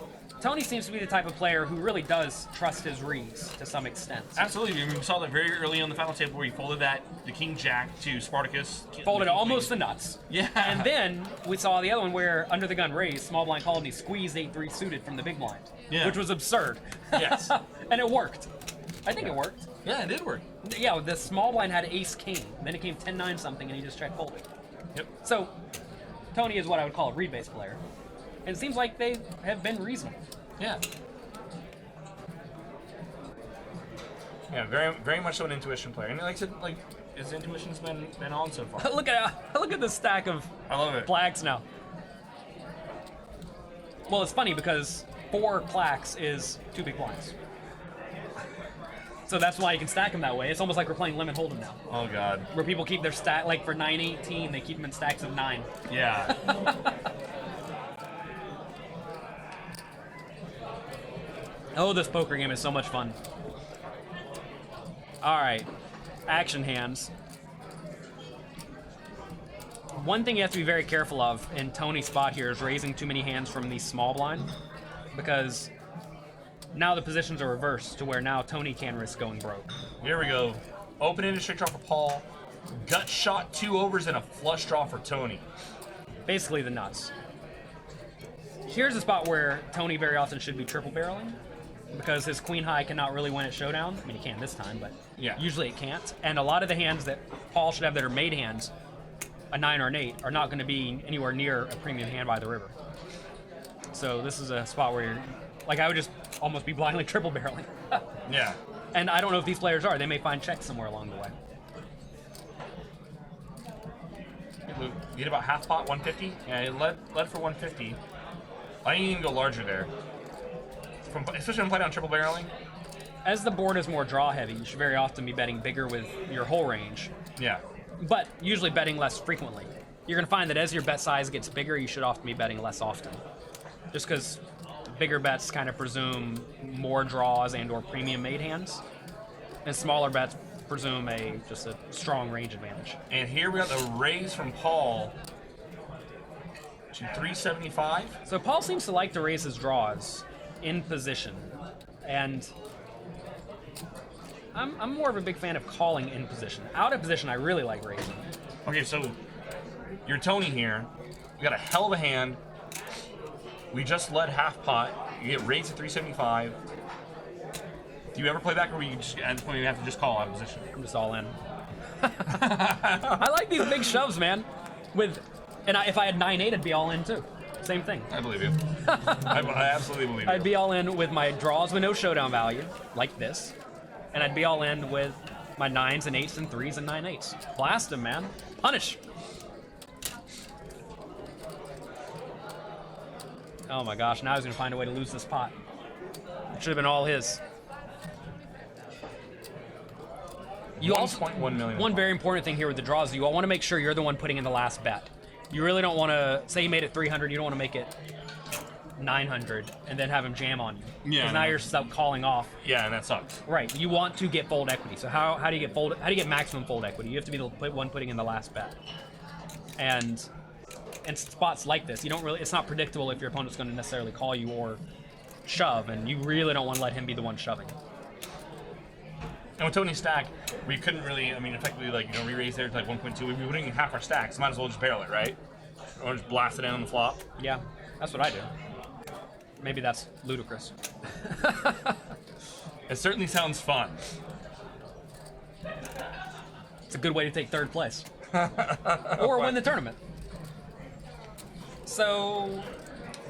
Tony seems to be the type of player who really does trust his reads to some extent. Absolutely. I mean, we saw that very early on the final table where he folded the King Jack to Spartacus. Folded almost the nuts. Yeah. And then we saw the other one where under the gun raised, small blind called, and he squeezed 8-3 suited from the big blind. Yeah. Which was absurd. Yes. And it worked. I think it worked. Yeah, it did work. Yeah, the small blind had ace king. Then it came 10-9 something and he just check folded. Yep. So Tony is what I would call a read-based player. And it seems like they have been reasonable. Yeah. Yeah, very, very much so an intuition player, and like I said, like his intuition's been on so far. look at the stack of I love it. flags now. Well, it's funny because 4 plaques is 2 big blinds. So that's why you can stack them that way. It's almost like we're playing limit hold'em now, Oh God. where people keep their stack, like for 9-18, they keep them in stacks of 9. Yeah. Oh, this poker game is so much fun. All right, action hands. One thing you have to be very careful of in Tony's spot here is raising too many hands from the small blind, because now the positions are reversed to where now Tony can risk going broke. Here we go. Open ended straight draw for Paul. Gut shot 2 overs and a flush draw for Tony. Basically the nuts. Here's a spot where Tony very often should be triple barreling, because his queen high cannot really win at showdown. I mean, he can this time, but Yeah. usually it can't. And a lot of the hands that Paul should have that are made hands, a 9 or an 8, are not going to be anywhere near a premium hand by the river. So this is a spot where you're, like, I would just almost be blindly triple barreling. Yeah. And I don't know if these players are. They may find checks somewhere along the way. You get about half pot, 150. Yeah, it led for 150. I didn't even go larger there. Especially when playing on triple barreling. As the board is more draw heavy, you should very often be betting bigger with your whole range, Yeah. but usually betting less frequently. You're going to find that as your bet size gets bigger, you should often be betting less often. Just because bigger bets kind of presume more draws and or premium made hands, and smaller bets presume just a strong range advantage. And here we got the raise from Paul to 375. So Paul seems to like to raise his draws in position, and I'm more of a big fan of calling in position. Out of position, I really like raising. Okay, so you're Tony here. We got a hell of a hand. We just led half pot. You get raised to 375. Do you ever play back, or you just at this point you have to just call out of position? I'm just all in. I like these big shoves, man. If I had 9-8, I'd be all in too. Same thing. I believe you. I absolutely believe you. I'd be all in with my draws with no showdown value, like this, and I'd be all in with my 9s and 8s and 3s and 9-8s. Blast him, man. Punish. Oh my gosh, now he's gonna find a way to lose this pot. It should have been all his. You also, 1.1 million. one very important thing here with the draws is you want to make sure you're the one putting in the last bet. You really don't want to, say you made it 300, you don't want to make it 900 and then have him jam on you. Yeah, Because now no. you're stuck calling off. Yeah, and that sucks. Right. You want to get fold equity. So how do you get maximum fold equity? You have to be the one putting in the last bet. And spots like this, it's not predictable if your opponent's going to necessarily call you or shove, and you really don't want to let him be the one shoving. And with Tony's stack, we couldn't really, effectively, re-raise there to 1.2. We'd be putting half our stacks. Might as well just barrel it, right? Or just blast it in on the flop. Yeah, that's what I do. Maybe that's ludicrous. It certainly sounds fun. It's a good way to take third place. Or win the tournament. So,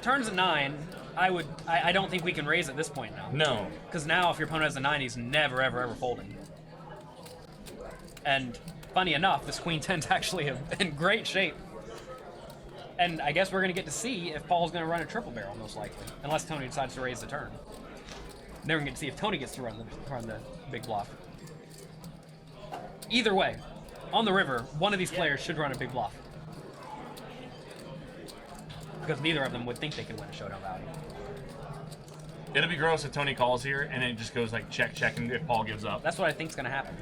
turns at 9, I don't think we can raise at this point now. No. Because now if your opponent has a 9, he's never, ever, ever folding. And funny enough, this queen 10's actually in great shape. And I guess we're going to get to see if Paul's going to run a triple barrel, most likely. Unless Tony decides to raise the turn. Then we're going to see if Tony gets to run the big bluff. Either way, on the river, one of these players should run a big bluff. Because neither of them would think they can win a showdown value. It'll be gross if Tony calls here and it just goes like check, check, and if Paul gives up. That's what I think's going to happen.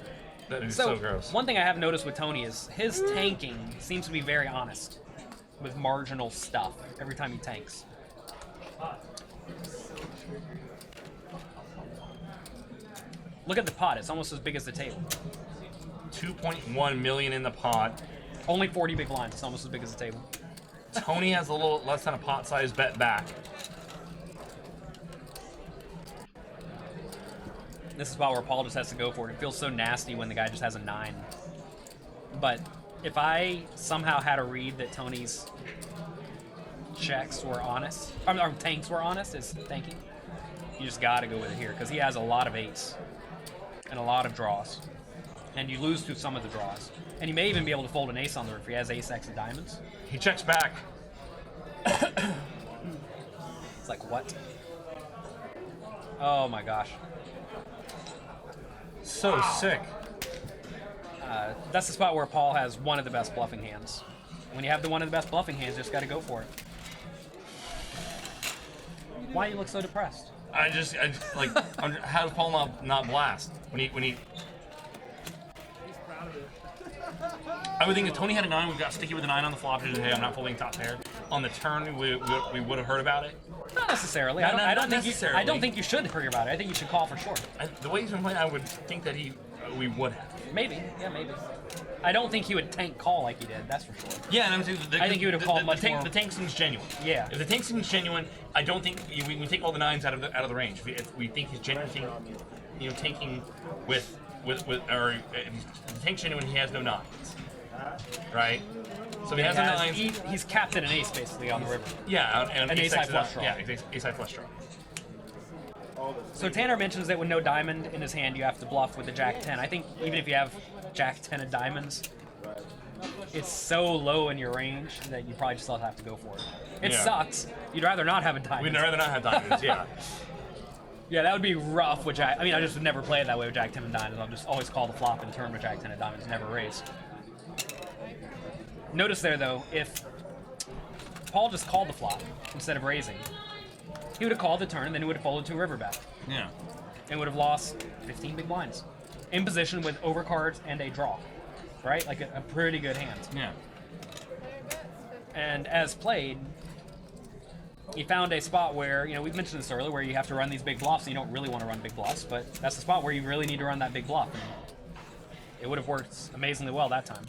That is so gross. One thing I have noticed with Tony is his tanking seems to be very honest with marginal stuff every time he tanks. Look at the pot, it's almost as big as the table. 2.1 million in the pot. Only 40 big blinds, it's almost as big as the table. Tony has a little less than a pot size bet back. This is about where Paul just has to go for it. It feels so nasty when the guy just has a 9. But if I somehow had a read that Tony's checks were honest, or tanks were honest, is tanking, you just gotta go with it here, because he has a lot of 8s and a lot of draws. And you lose to some of the draws. And you may even be able to fold an ace on the river if he has ace, X, and diamonds. He checks back. It's like, what? Oh my gosh. So sick. That's the spot where Paul has one of the best bluffing hands. When you have the one of the best bluffing hands, you just gotta go for it. Why do you look so depressed? I just like, how does Paul not blast when he? I would think if Tony had a 9, we got sticky with a 9 on the flop. Just, hey, I'm not folding top pair. On the turn, we would have heard about it. Not necessarily. I don't think you should hear about it. I think you should call for sure. The way he's been playing, I would think that we would have. Maybe, yeah, maybe. I don't think he would tank call like he did. That's for sure. Yeah, and I'm saying I think he would have called much more. The tank seems genuine. Yeah. If the tank seems genuine, I don't think we take all the 9s out of the range. If we think he's genuine, tanking with or if the tank's genuine, he has no 9s. Right? So he has no 9s. He's capped at an ace basically on the river. Yeah, and an ace-high flush draw. Yeah, ace-high flush draw. So Tanner mentions that with no diamond in his hand, you have to bluff with the Jack 10. I think even if you have Jack 10 of diamonds, it's so low in your range that you probably just still have to go for it. It sucks. You'd rather not have a diamond. We'd rather not have diamonds, yeah. Yeah, that would be rough with Jack. I mean, I just would never play it that way with Jack 10 and diamonds. I'll just always call the flop and turn with Jack 10 and diamonds, never raise. Notice there, though, if Paul just called the flop instead of raising, he would have called the turn, and then he would have folded to a river bet. Yeah. And would have lost 15 big blinds. In position with overcards and a draw. Right? Like a pretty good hand. Yeah. And as played, he found a spot where, we've mentioned this earlier, where you have to run these big bluffs, and you don't really want to run big bluffs, but that's the spot where you really need to run that big bluff. And it would have worked amazingly well that time.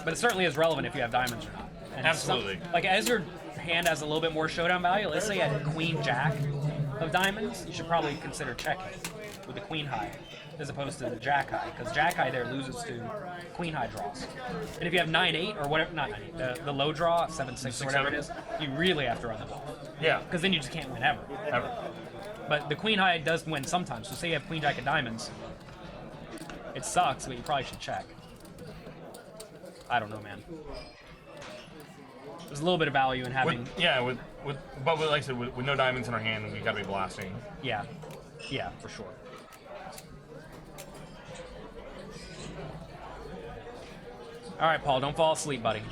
But it certainly is relevant if you have diamonds or not. And absolutely. As your hand has a little bit more showdown value, let's say you had Queen Jack of diamonds, you should probably consider checking with the Queen High as opposed to the Jack High, because Jack High there loses to Queen High draws. And if you have 9-8 or whatever, not 9-8, the low draw, 7-6 or whatever it is, you really have to run the bluff. Yeah. Because then you just can't win ever. But the Queen High does win sometimes. So say you have Queen Jack of diamonds, it sucks, but you probably should check. I don't know, man. There's a little bit of value in having. But like I said, with no diamonds in our hand, we gotta be blasting. Yeah, for sure. All right, Paul, don't fall asleep, buddy.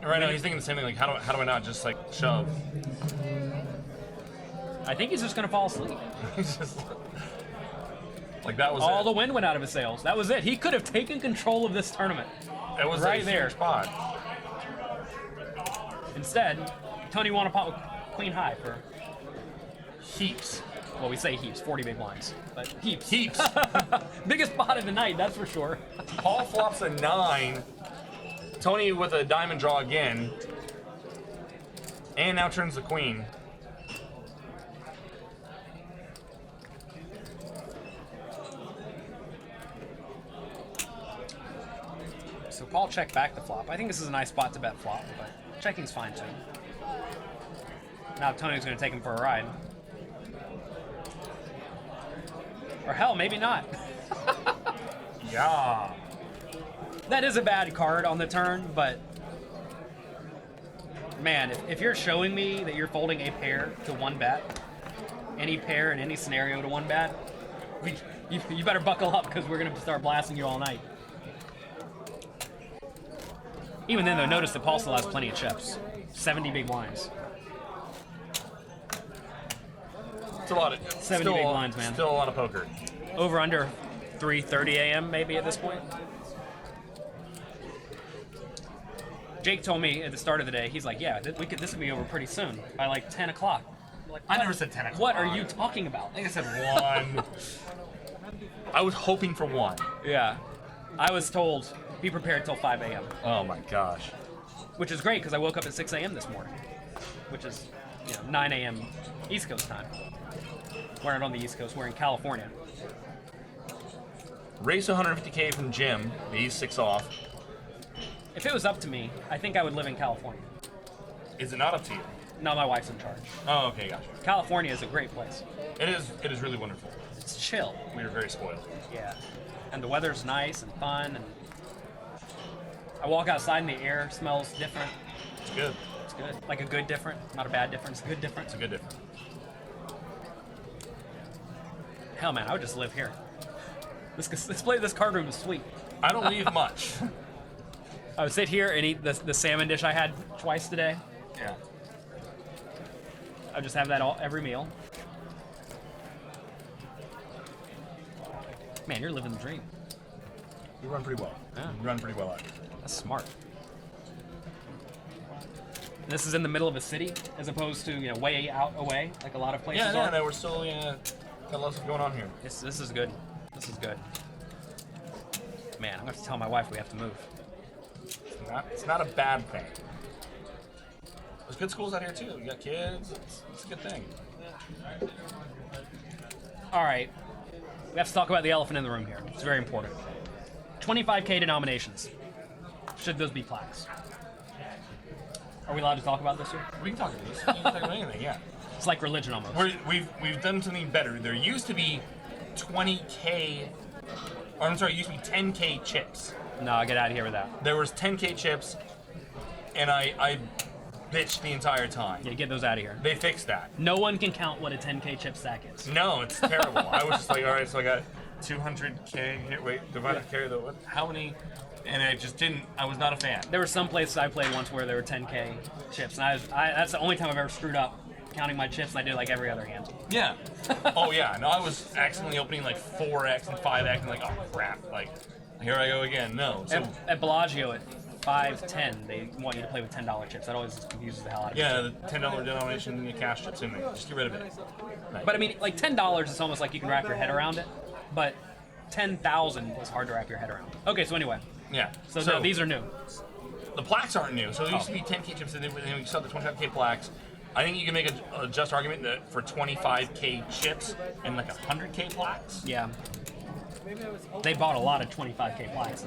Right now, he's thinking the same thing. Like, how do I not just like shove? I think he's just gonna fall asleep. He's just like that was all it. The wind went out of his sails. That was it. He could have taken control of this tournament. It was right a there. spot. Instead, Tony won a pot with Queen High for heaps. Well, we say heaps, 40 big blinds, but heaps. Heaps. Biggest pot of the night, that's for sure. Paul flops a 9. Tony with a diamond draw again. And now turns the queen. So Paul checked back the flop. I think this is a nice spot to bet flop, but checking's fine too. Now Tony's going to take him for a ride. Or hell, maybe not. Yeah. That is a bad card on the turn, but man, if you're showing me that you're folding a pair to 1-bet, any pair in any scenario to 1-bet, you better buckle up because we're gonna start blasting you all night. Even then, though, notice that Paul still has plenty of chips. 70 big blinds. It's a lot of 70 big blinds, man. Still a lot of poker. Over under 3:30 a.m. maybe at this point. Jake told me at the start of the day, he's like, yeah, this could be over pretty soon, by like 10 o'clock. Like, I never said 10 o'clock. What are you talking about? I think I said 1. I was hoping for 1. Yeah. I was told, be prepared till 5 a.m. Oh my gosh. Which is great, because I woke up at 6 a.m. this morning. Which is, 9 a.m. East Coast time. We're not on the East Coast, we're in California. Race 150K from Jim. He's 6 off. If it was up to me, I think I would live in California. Is it not up to you? No, my wife's in charge. Oh, okay, gotcha. California is a great place. It is really wonderful. It's chill. We are very spoiled. Yeah. And the weather's nice and fun, and I walk outside and the air smells different. It's good. It's good. Like a good different, not a bad difference, a good difference. It's a good difference. Hell, man, I would just live here. This card room is sweet. I don't leave much. I would sit here and eat the salmon dish I had twice today. Yeah. I would just have that every meal. Man, you're living the dream. You run pretty well. Yeah. You run pretty well out here. That's smart. And this is in the middle of a city, as opposed to way out away, like a lot of places are. No, we're still got lots of going on here. This is good. This is good. Man, I'm gonna have to tell my wife we have to move. It's not a bad thing. There's good schools out here too. You got kids. It's a good thing. All right, we have to talk about the elephant in the room here. It's very important. 25K denominations. Should those be plaques? Are we allowed to talk about this here? We can talk about this. We can talk about anything. Yeah. It's like religion almost. We've done something better. There used to be 20K. Or I'm sorry, it used to be 10K chips. No, get out of here with that. There was 10K chips, and I bitched the entire time. Yeah, get those out of here. They fixed that. No one can count what a 10K chip stack is. No, it's terrible. I was just like, all right, so I got 200K. Here, wait, divided carry the what? How many? And I just didn't. I was not a fan. There were some places I played once where there were 10K chips, and that's the only time I've ever screwed up counting my chips. And I did like every other hand. Yeah. Oh yeah. No, I was accidentally opening like 4x and 5x, and like, oh crap, like here I go again. No. So At Bellagio at 5-10, they want you to play with $10 chips. That always confuses the hell out of me. yeah, the $10 denomination, and the cash chips in there. Just get rid of it. Right. But I mean, like $10 is almost like you can wrap your head around it, but 10,000 is hard to wrap your head around. Okay, so anyway, yeah. so no, these are new. The plaques aren't new. So there used to be 10K chips, and then we saw the 25K plaques. I think you can make a just argument that for 25K chips and like 100K plaques. Yeah. They bought a lot of 25K plaques.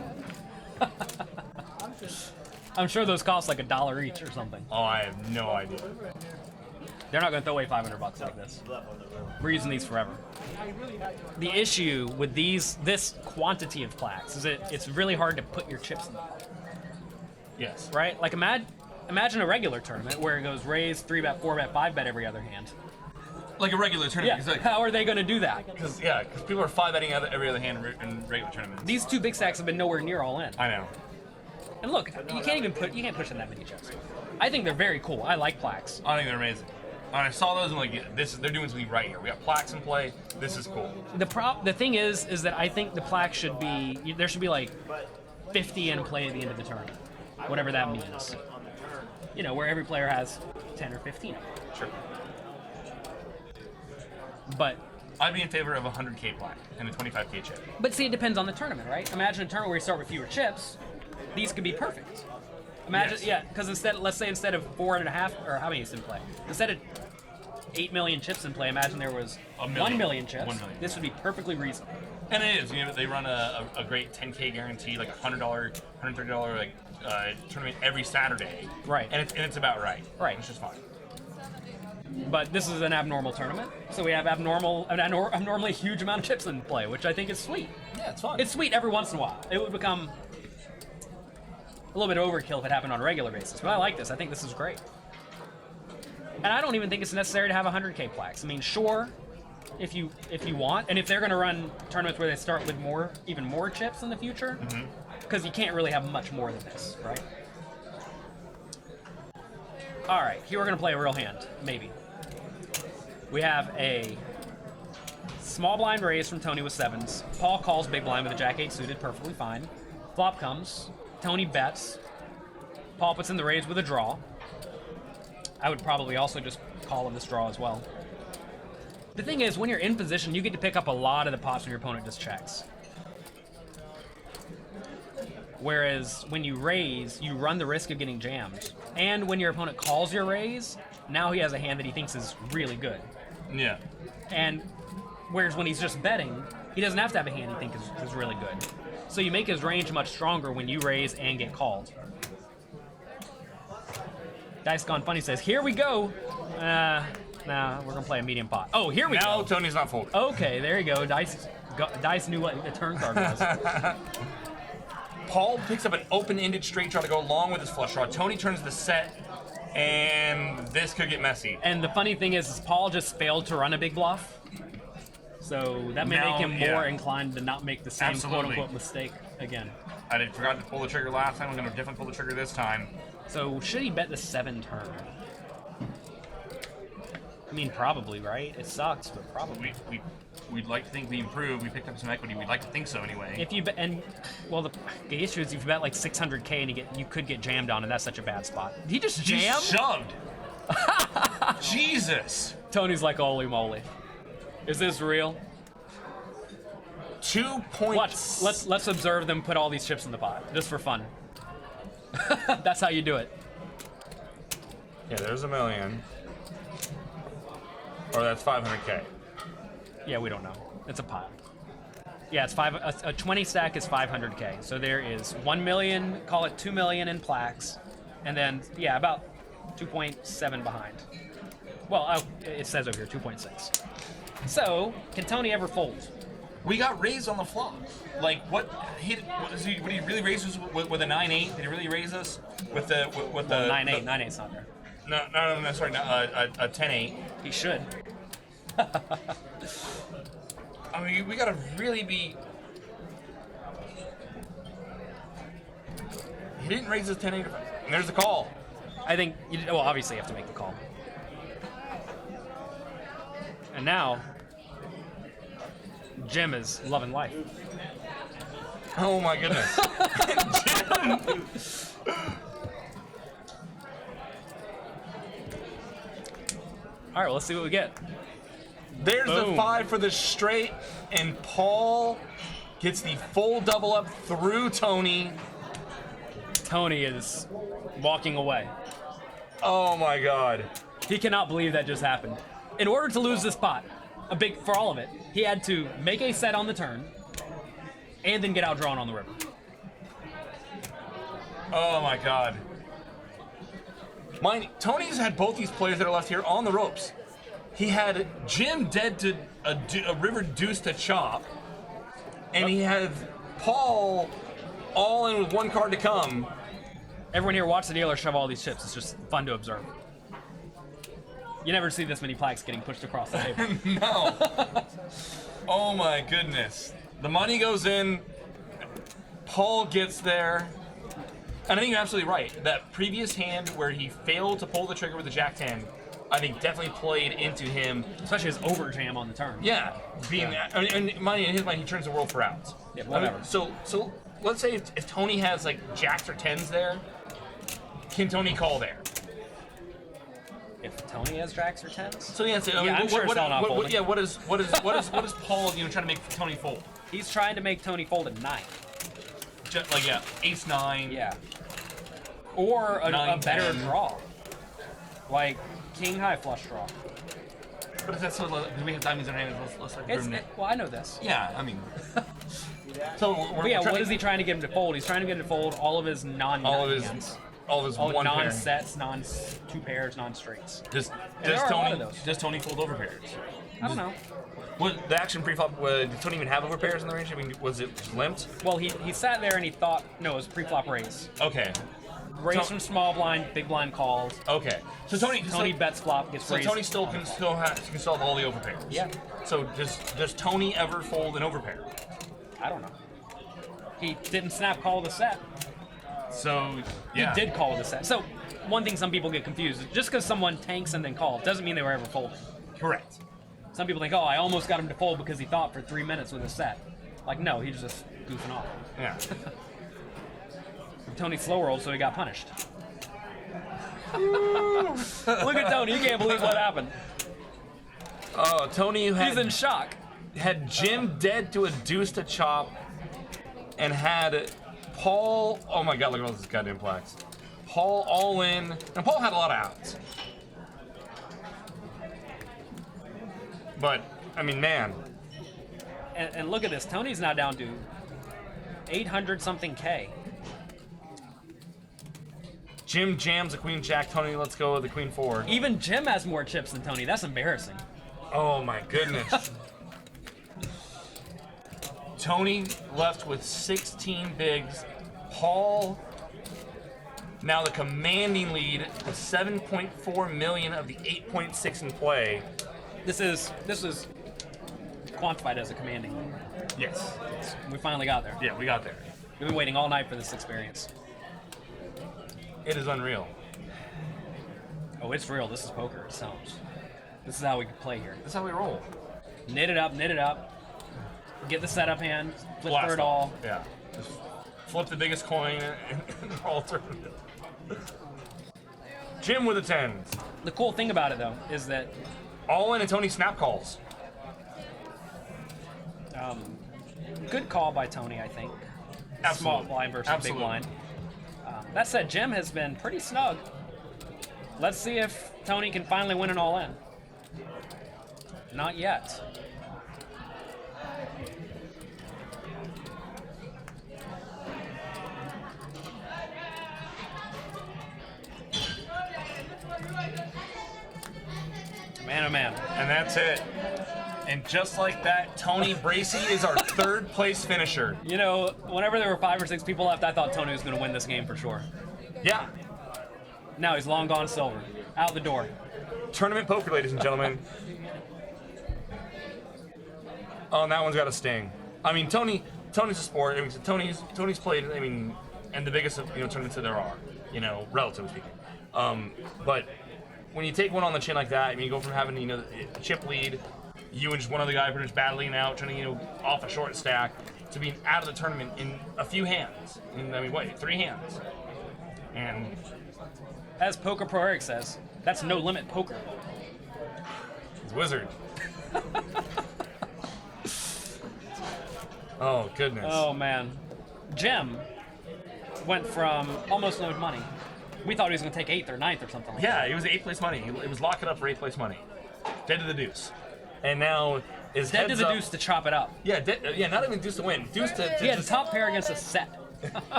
I'm sure those cost like $1 each or something. Oh, I have no idea. They're not going to throw away $500 like this. We're using these forever. The issue with this quantity of plaques is that it's really hard to put your chips in them. Yes. Right? Like imagine a regular tournament where it goes raise, 3-bet, 4-bet, 5-bet every other hand. Like a regular tournament. Yeah. How are they going to do that? Because people are 5-betting every other hand in regular tournaments. These two big stacks have been nowhere near all in. I know. And look, you can't push in that many chips. I think they're very cool. I like plaques. I think they're amazing. When I saw those, I'm like, they're doing something right here. We got plaques in play. This is cool. The thing is that I think the plaque there should be like 50 in play at the end of the tournament, whatever that means. Where every player has 10 or 15 of them. Sure. But I'd be in favor of a 100K plaque and a 25K chip. But see, it depends on the tournament, right? Imagine a tournament where you start with fewer chips. These could be perfect. Imagine, Yes. because let's say instead of 4.5, or how many is in play? Instead of 8 million chips in play, imagine there was 1 million chips. 1 million. This would be perfectly reasonable. And it is. They run a great 10K guarantee, like $100, $130 tournament every Saturday. Right. And it's about right. Right. It's just fine. But this is an abnormal tournament, so we have abnormally huge amount of chips in play, which I think is sweet. Yeah, it's fun. It's sweet every once in a while. It would become a little bit overkill if it happened on a regular basis, but I like this. I think this is great. And I don't even think it's necessary to have 100K plaques. I mean, sure, if you want, and if they're going to run tournaments where they start with even more chips in the future, because you can't really have much more than this, right? All right, here we're going to play a real hand, maybe. We have a small blind raise from Tony with 7s. Paul calls big blind with a jack-8 suited, perfectly fine. Flop comes. Tony bets. Paul puts in the raise with a draw. I would probably also just call on this draw as well. The thing is, when you're in position, you get to pick up a lot of the pots when your opponent just checks. Whereas when you raise, you run the risk of getting jammed. And when your opponent calls your raise, now he has a hand that he thinks is really good. Yeah. And whereas when he's just betting, he doesn't have to have a hand he thinks is really good. So you make his range much stronger when you raise and get called. Dice Gone Funny says, here we go. Nah, we're going to play a medium pot. Oh, here we go. Now Tony's not folding. Okay, there you go. Dice knew what the turn card was. Paul picks up an open-ended straight draw to go along with his flush draw. Tony turns the set, and this could get messy. And the funny thing is Paul just failed to run a big bluff. So that may make him more inclined to not make the same quote-unquote mistake again. I forgot to pull the trigger last time. I'm going to definitely pull the trigger this time. So should he bet the 7 turn? I mean, probably, right? It sucks, but probably. We'd like to think we improved. We picked up some equity. We'd like to think so anyway. If you bet, and well, the issue is if you bet like 600K and you could get jammed on, and that's such a bad spot. Did he just jam? He shoved. Jesus. Tony's like, holy moly. Is this real? 2 points. Watch. Let's observe them put all these chips in the pot, just for fun. That's how you do it. Yeah, there's $1 million. Or that's 500K. Yeah, we don't know. It's a pot. Yeah, it's a 20 stack is 500K. So there is 1 million, call it 2 million in plaques, and then yeah, about 2.7 behind. Well, it says over here 2.6. So can Tony ever fold? We got raised on the flop. Like what? Would he really raise us with a 9-8? Did he really raise us with the 9-8? 9-8's not there. No, sorry, a 10-8. He should. I mean, we gotta really be. He didn't raise his 10-8. And there's the call. I think. Well, obviously you have to make the call. And now, Jim is loving life. Oh my goodness. Jim. All right, well, let's see what we get. There's Boom. the 5 for the straight, and Paul gets the full double up through Tony. Tony is walking away. Oh my god. He cannot believe that just happened. In order to lose this pot, for all of it, he had to make a set on the turn, and then get outdrawn on the river. Oh my god. Tony's had both these players that are left here on the ropes. He had Jim dead to a river deuce to chop, and he had Paul all in with one card to come. Everyone here watch the dealer shove all these chips. It's just fun to observe. You never see this many plaques getting pushed across the table. No. Oh my goodness. The money goes in. Paul gets there. And I think you're absolutely right. That previous hand where he failed to pull the trigger with the Jack-10, I think definitely played into him. Especially his overjam on the turn. Yeah. Being that, and in his mind, he turns the world for outs. Yeah, whatever. I mean, so let's say if Tony has like jacks or 10s there, can Tony call there? If Tony has jacks or 10s? So yeah, so, I'm sure it's not folding. what is Paul trying to make Tony fold? He's trying to make Tony fold at 9. Just like ace 9. Yeah. Or a 9, better 10. draw. Like king high flush draw. But if that's so, because we have diamonds in our hands, let's like Well, I know this. Yeah, I mean. So But yeah, what is he trying to get him to fold? He's trying to get him to fold all of his non-nut hands. all of his Oh, one pair. non-sets, two pairs, non-straights. Does there are a lot Tony of those. does Tony fold over pairs? I don't know. What the action pre-flop? Did Tony even have over pairs in the range? I mean, was it just limped? Well, he sat there and he thought, no, it was pre-flop raise. Okay. Raise from small blind, big blind calls. Okay. So Tony bets flop, gets So raised. Tony can still have all the overpairs. Yeah. So does Tony ever fold an overpair? I don't know. He didn't snap call the set. So yeah. He did call the set. So one thing some people get confused is just because someone tanks and then calls doesn't mean they were ever folding. Correct. Some people think, oh, I almost got him to fold because he thought for 3 minutes with a set. Like, no, he's just goofing off. Yeah. Tony slow rolled, so he got punished. Look at Tony, you can't believe what happened. Oh, Tony He's in shock. had Jim dead to a deuce to chop, and had Paul. Oh my God! Look at all this goddamn plaques. Paul all in, and Paul had a lot of outs. But I mean, man. And look at this, Tony's now down to 800 something K. Jim jams a queen jack. Tony, let's go with the queen four. Even Jim has more chips than Tony. That's embarrassing. Oh my goodness. Tony left with 16 bigs. Paul now the commanding lead with 7.4 million of the 8.6 in play. This is quantified as a commanding. Yes. We finally got there. Yeah, we got there. We've been waiting all night for this experience. It is unreal. Oh, it's real. This is poker. It sounds. This is how we play here. That's how we roll. Knit it up. Get the setup hand. Flip Blast for it off. all. Yeah. Just flip the biggest coin and roll through. Jim with the tens. The cool thing about it, though, is that All in and Tony snap calls. good call by Tony, I think. Absolutely. Small blind versus Absolutely. big blind. That said, Jim has been pretty snug. Let's see if Tony can finally win an all-in. Not yet. Man, oh man. And that's it. And just like that, Tony Bracey is our third place finisher. You know, whenever there were 5 or 6 people left, I thought Tony was going to win this game for sure. Yeah. Now he's long gone silver. Out the door. Tournament poker, ladies and gentlemen. Oh, and that one's got a sting. I mean, Tony's a sport. I mean, Tony's played. I mean, and the biggest tournaments that there are. Relatively speaking. But when you take one on the chin like that, I mean, you go from having a chip lead, you and just one other guy pretty much battling out, trying to off a short stack, to being out of the tournament in a few hands. I mean, 3 hands. And As Poker Pro Eric says, that's no limit poker. it's wizard. Oh goodness. Oh man. Jim went from almost no money. We thought he was going to take 8th or 9th or something like Yeah, that. it was 8th place money. It was locking up for 8th place money. Dead to the deuce. And now is Dead to heads the up. deuce to chop it up. Yeah, not even deuce to win. Deuce to He had just, top pair against a set.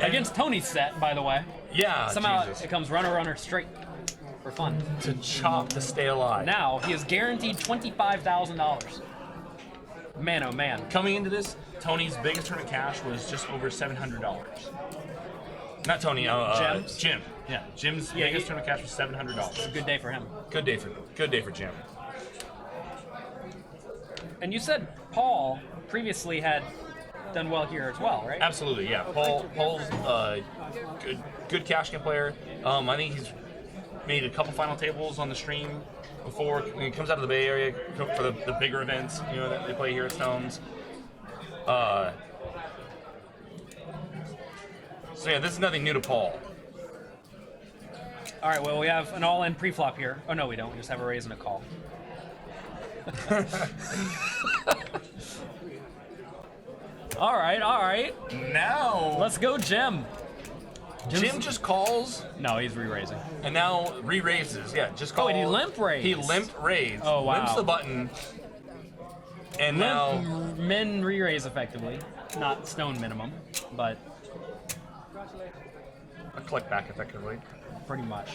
Against Tony's set, by the way. yeah, Somehow Jesus. it comes runner straight for fun. To chop to stay alive. Now he is guaranteed $25,000. Man, oh man. Coming into this, Tony's biggest tournament cash was just over $700. Not Tony, Jim's? Jim. Yeah, Jim's Yeah, biggest he- tournament cash was $700. Good day for him. Good day for Jim. And you said Paul previously had done well here as well, right? Absolutely, yeah. Paul's good cash game player. I think he's made a couple final tables on the stream before when he comes out of the Bay Area for the bigger events, that they play here at Stones. So yeah, this is nothing new to Paul. All right, well, we have an all-in pre-flop here. Oh, no, we don't. We just have a raise and a call. All right. Now Let's go, Jim. Jim just calls No, he's re-raising. and now re-raises. Yeah, just call. Oh, and he limp raised. He limp raised. Oh, wow. Limps the button. And now Min re-raise effectively. Not stone minimum, but A click back, effectively. pretty much.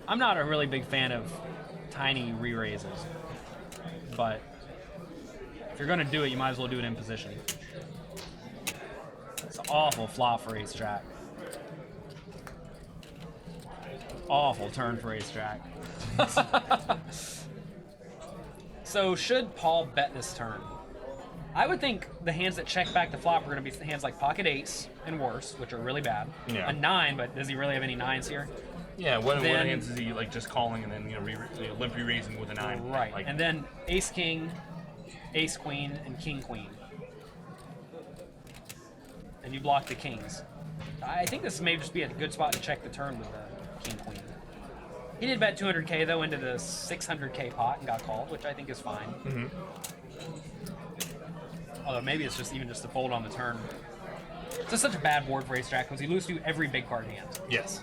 I'm not a really big fan of tiny re-raises, but if you're going to do it, you might as well do it in position. It's an awful flop for ace jack. Awful turn for ace jack. So should Paul bet this turn? I would think the hands that check back the flop are going to be hands like pocket ace and worse, which are really bad. Yeah. A 9, but does he really have any 9s here? Yeah, what Then- hands is he like just calling and then limp re-raising with a 9? Right. Like, And then ace king, ace queen, and king queen. And you block the kings. I think this may just be a good spot to check the turn with the king queen. He did bet 200k though into the 600k pot and got called, which I think is fine. Mm-hmm. Although maybe it's just even just a fold on the turn. It's just such a bad board for ace jack because he loses to every big card hand. yes.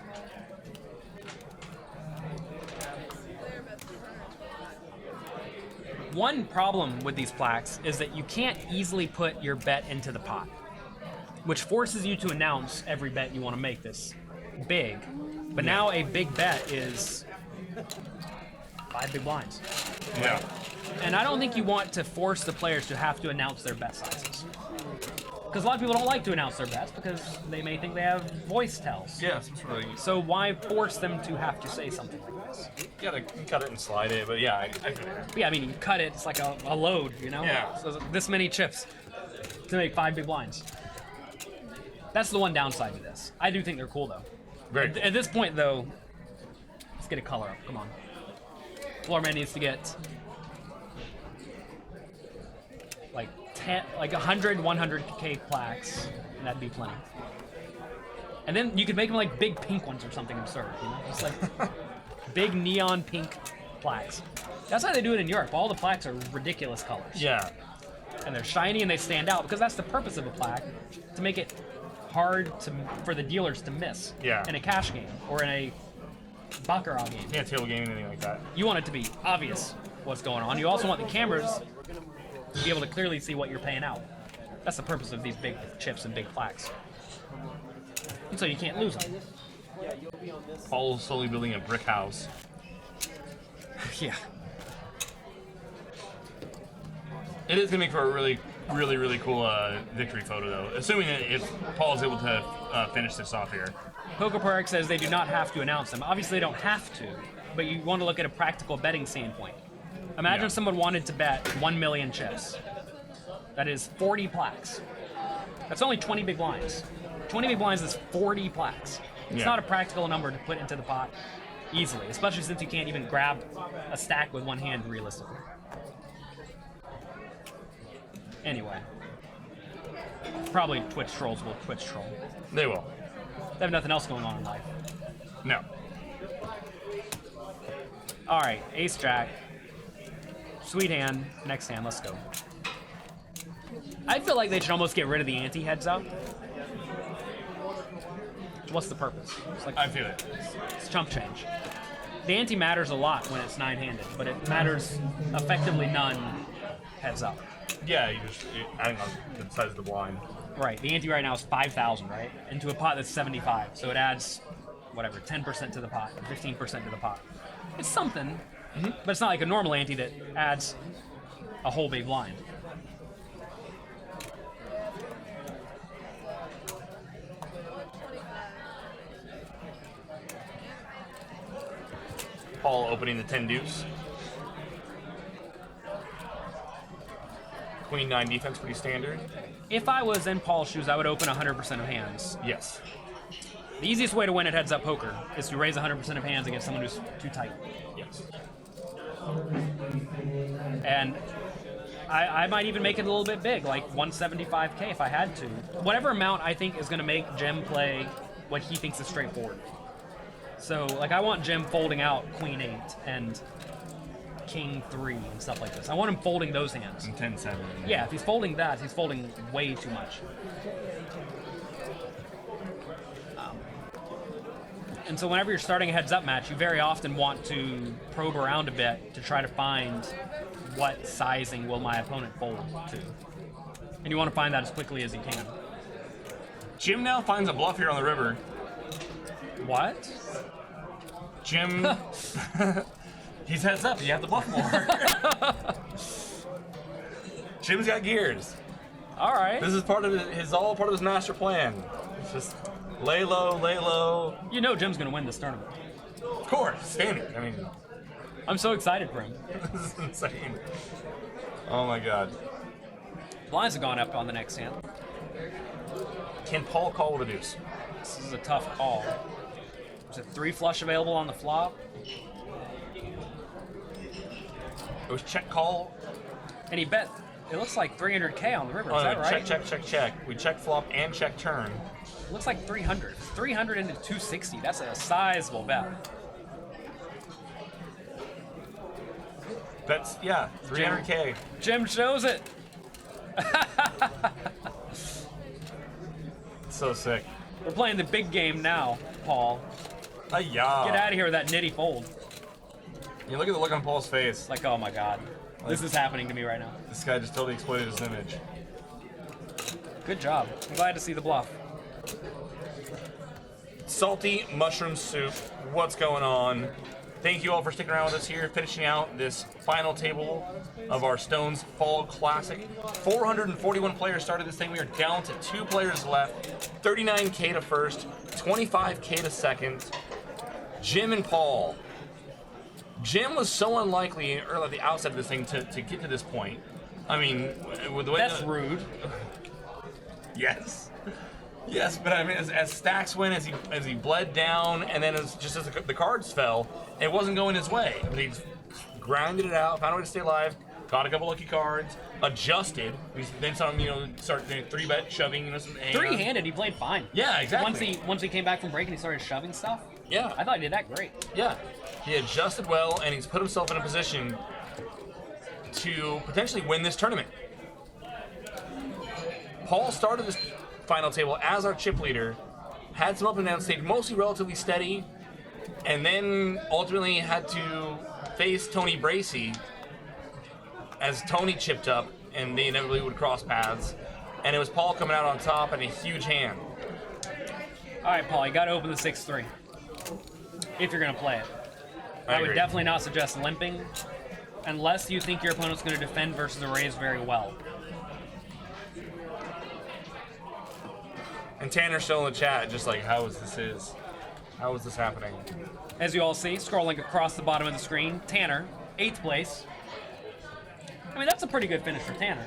One problem with these plaques is that you can't easily put your bet into the pot, which forces you to announce every bet you want to make this big. But now a big bet is 5 big blinds. Yeah. And I don't think you want to force the players to have to announce their bet sizes. Because a lot of people don't like to announce their bets because they may think they have voice tells. Yeah, some sort of. So why force them to have to say something like this? You gotta cut it and slide it, but yeah, I But yeah, I mean, you cut it, it's like a load, you know? Yeah. So this many chips to make 5 big blinds. That's the one downside to this. I do think they're cool, though. very. At this point, though, let's get a color up. Come on. Floorman needs to get like 100, 100k plaques, and that'd be plenty. And then you could make them like big pink ones or something absurd, you know? Just like big neon pink plaques. That's how they do it in Europe. All the plaques are ridiculous colors. Yeah. And they're shiny and they stand out because that's the purpose of a plaque, to make it hard for the dealers to miss Yeah. in a cash game or in a baccarat game. Yeah, table game, anything like that. You want it to be obvious what's going on. You also want the cameras to be able to clearly see what you're paying out. That's the purpose of these big chips and big plaques. And so you can't lose them. Paul's slowly building a brick house. Yeah. It is gonna make for a really, really, really cool victory photo, though. Assuming that if Paul is able to finish this off here. PokerPark says they do not have to announce them. Obviously, they don't have to, but you want to look at a practical betting standpoint. Imagine Yeah. someone wanted to bet 1 million chips. That is 40 plaques. That's only 20 big blinds. 20 big blinds is 40 plaques. It's Yeah. not a practical number to put into the pot easily, especially since you can't even grab a stack with one hand realistically. Anyway. Probably Twitch trolls will Twitch troll. They will. They have nothing else going on in life. No. All right, ace jack. Sweet hand. Next hand. Let's go. I feel like they should almost get rid of the ante heads up. What's the purpose? It's like I feel it. it's chump change. The ante matters a lot when it's 9-handed, but it matters effectively none heads up. Yeah, adding on the size of the blind. Right. The ante right now is 5,000, right? Into a pot that's 75, so it adds whatever 10% to the pot, 15% to the pot. It's something, but it's not like a normal ante that adds a whole big blind. Paul opening the 10 deuce. Queen 9 defense, pretty standard. If I was in Paul's shoes, I would open 100% of hands. Yes. The easiest way to win at heads-up poker is to raise 100% of hands against someone who's too tight. Yes. And I might even make it a little bit big, like 175k if I had to. Whatever amount I think is going to make Jim play what he thinks is straightforward. So, like, I want Jim folding out Queen 8 and King 3 and stuff like this. I want him folding those hands. And 10-7. Yeah, if he's folding that, he's folding way too much. And so whenever you're starting a heads-up match, you very often want to probe around a bit to try to find what sizing will my opponent fold to. And you want to find that as quickly as you can. Jim now finds a bluff here on the river. What? Jim, he's heads up. You have to bluff more. Jim's got gears. All right. This is part of all part of his master plan. It's just lay low, lay low. You know Jim's gonna win this tournament. Of course, standard. I mean, I'm so excited for him. this is insane. Oh my god. Blinds have gone up on the next hand. Can Paul call with a deuce? This is a tough call. There's a 3 flush available on the flop, It was check call. and he bet. It looks like 300K on the river. Is Oh, that no, right? check. We check flop and check turn. It looks like 300. 300 into 260. That's a sizable bet. That's, yeah, 300K. Jim shows it. So sick. We're playing the big game now, Paul. Yeah. Get out of here with that nitty fold. You look at the look on Paul's face. Like, oh my god. This is happening to me right now. This guy just totally exploited his image. Good job. I'm glad to see the bluff. Salty mushroom soup. What's going on? Thank you all for sticking around with us here, finishing out this final table of our Stones Fall Classic. 441 players started this thing. We are down to 2 players left. 39K to first, 25K to second. Jim and Paul. Jim was so unlikely early at the outset of this thing to get to this point. I mean, with the way That's rude. Yes. Yes, but I mean, as stacks went, as he bled down, and then as the cards fell, it wasn't going his way. But he grinded it out, found a way to stay alive, got a couple lucky cards, adjusted. We then saw him, start doing 3-bet shoving. Some 3-handed, he played fine. Yeah, exactly. Once he came back from break and he started shoving stuff. Yeah. I thought he did that great. Yeah, he adjusted well, and he's put himself in a position to potentially win this tournament. Paul started this final table as our chip leader, had some up and down, stayed mostly relatively steady, and then ultimately had to face Tony Bracey as Tony chipped up, and they inevitably would cross paths. And it was Paul coming out on top and a huge hand. All right, Paul, you got to open the 6-3 if you're going to play it. I would agree. definitely not suggest limping unless you think your opponent's going to defend versus a raise very well. And Tanner's still in the chat, just like, how is this happening? As you all see, scrolling across the bottom of the screen, Tanner, 8th place. I mean, that's a pretty good finish for Tanner.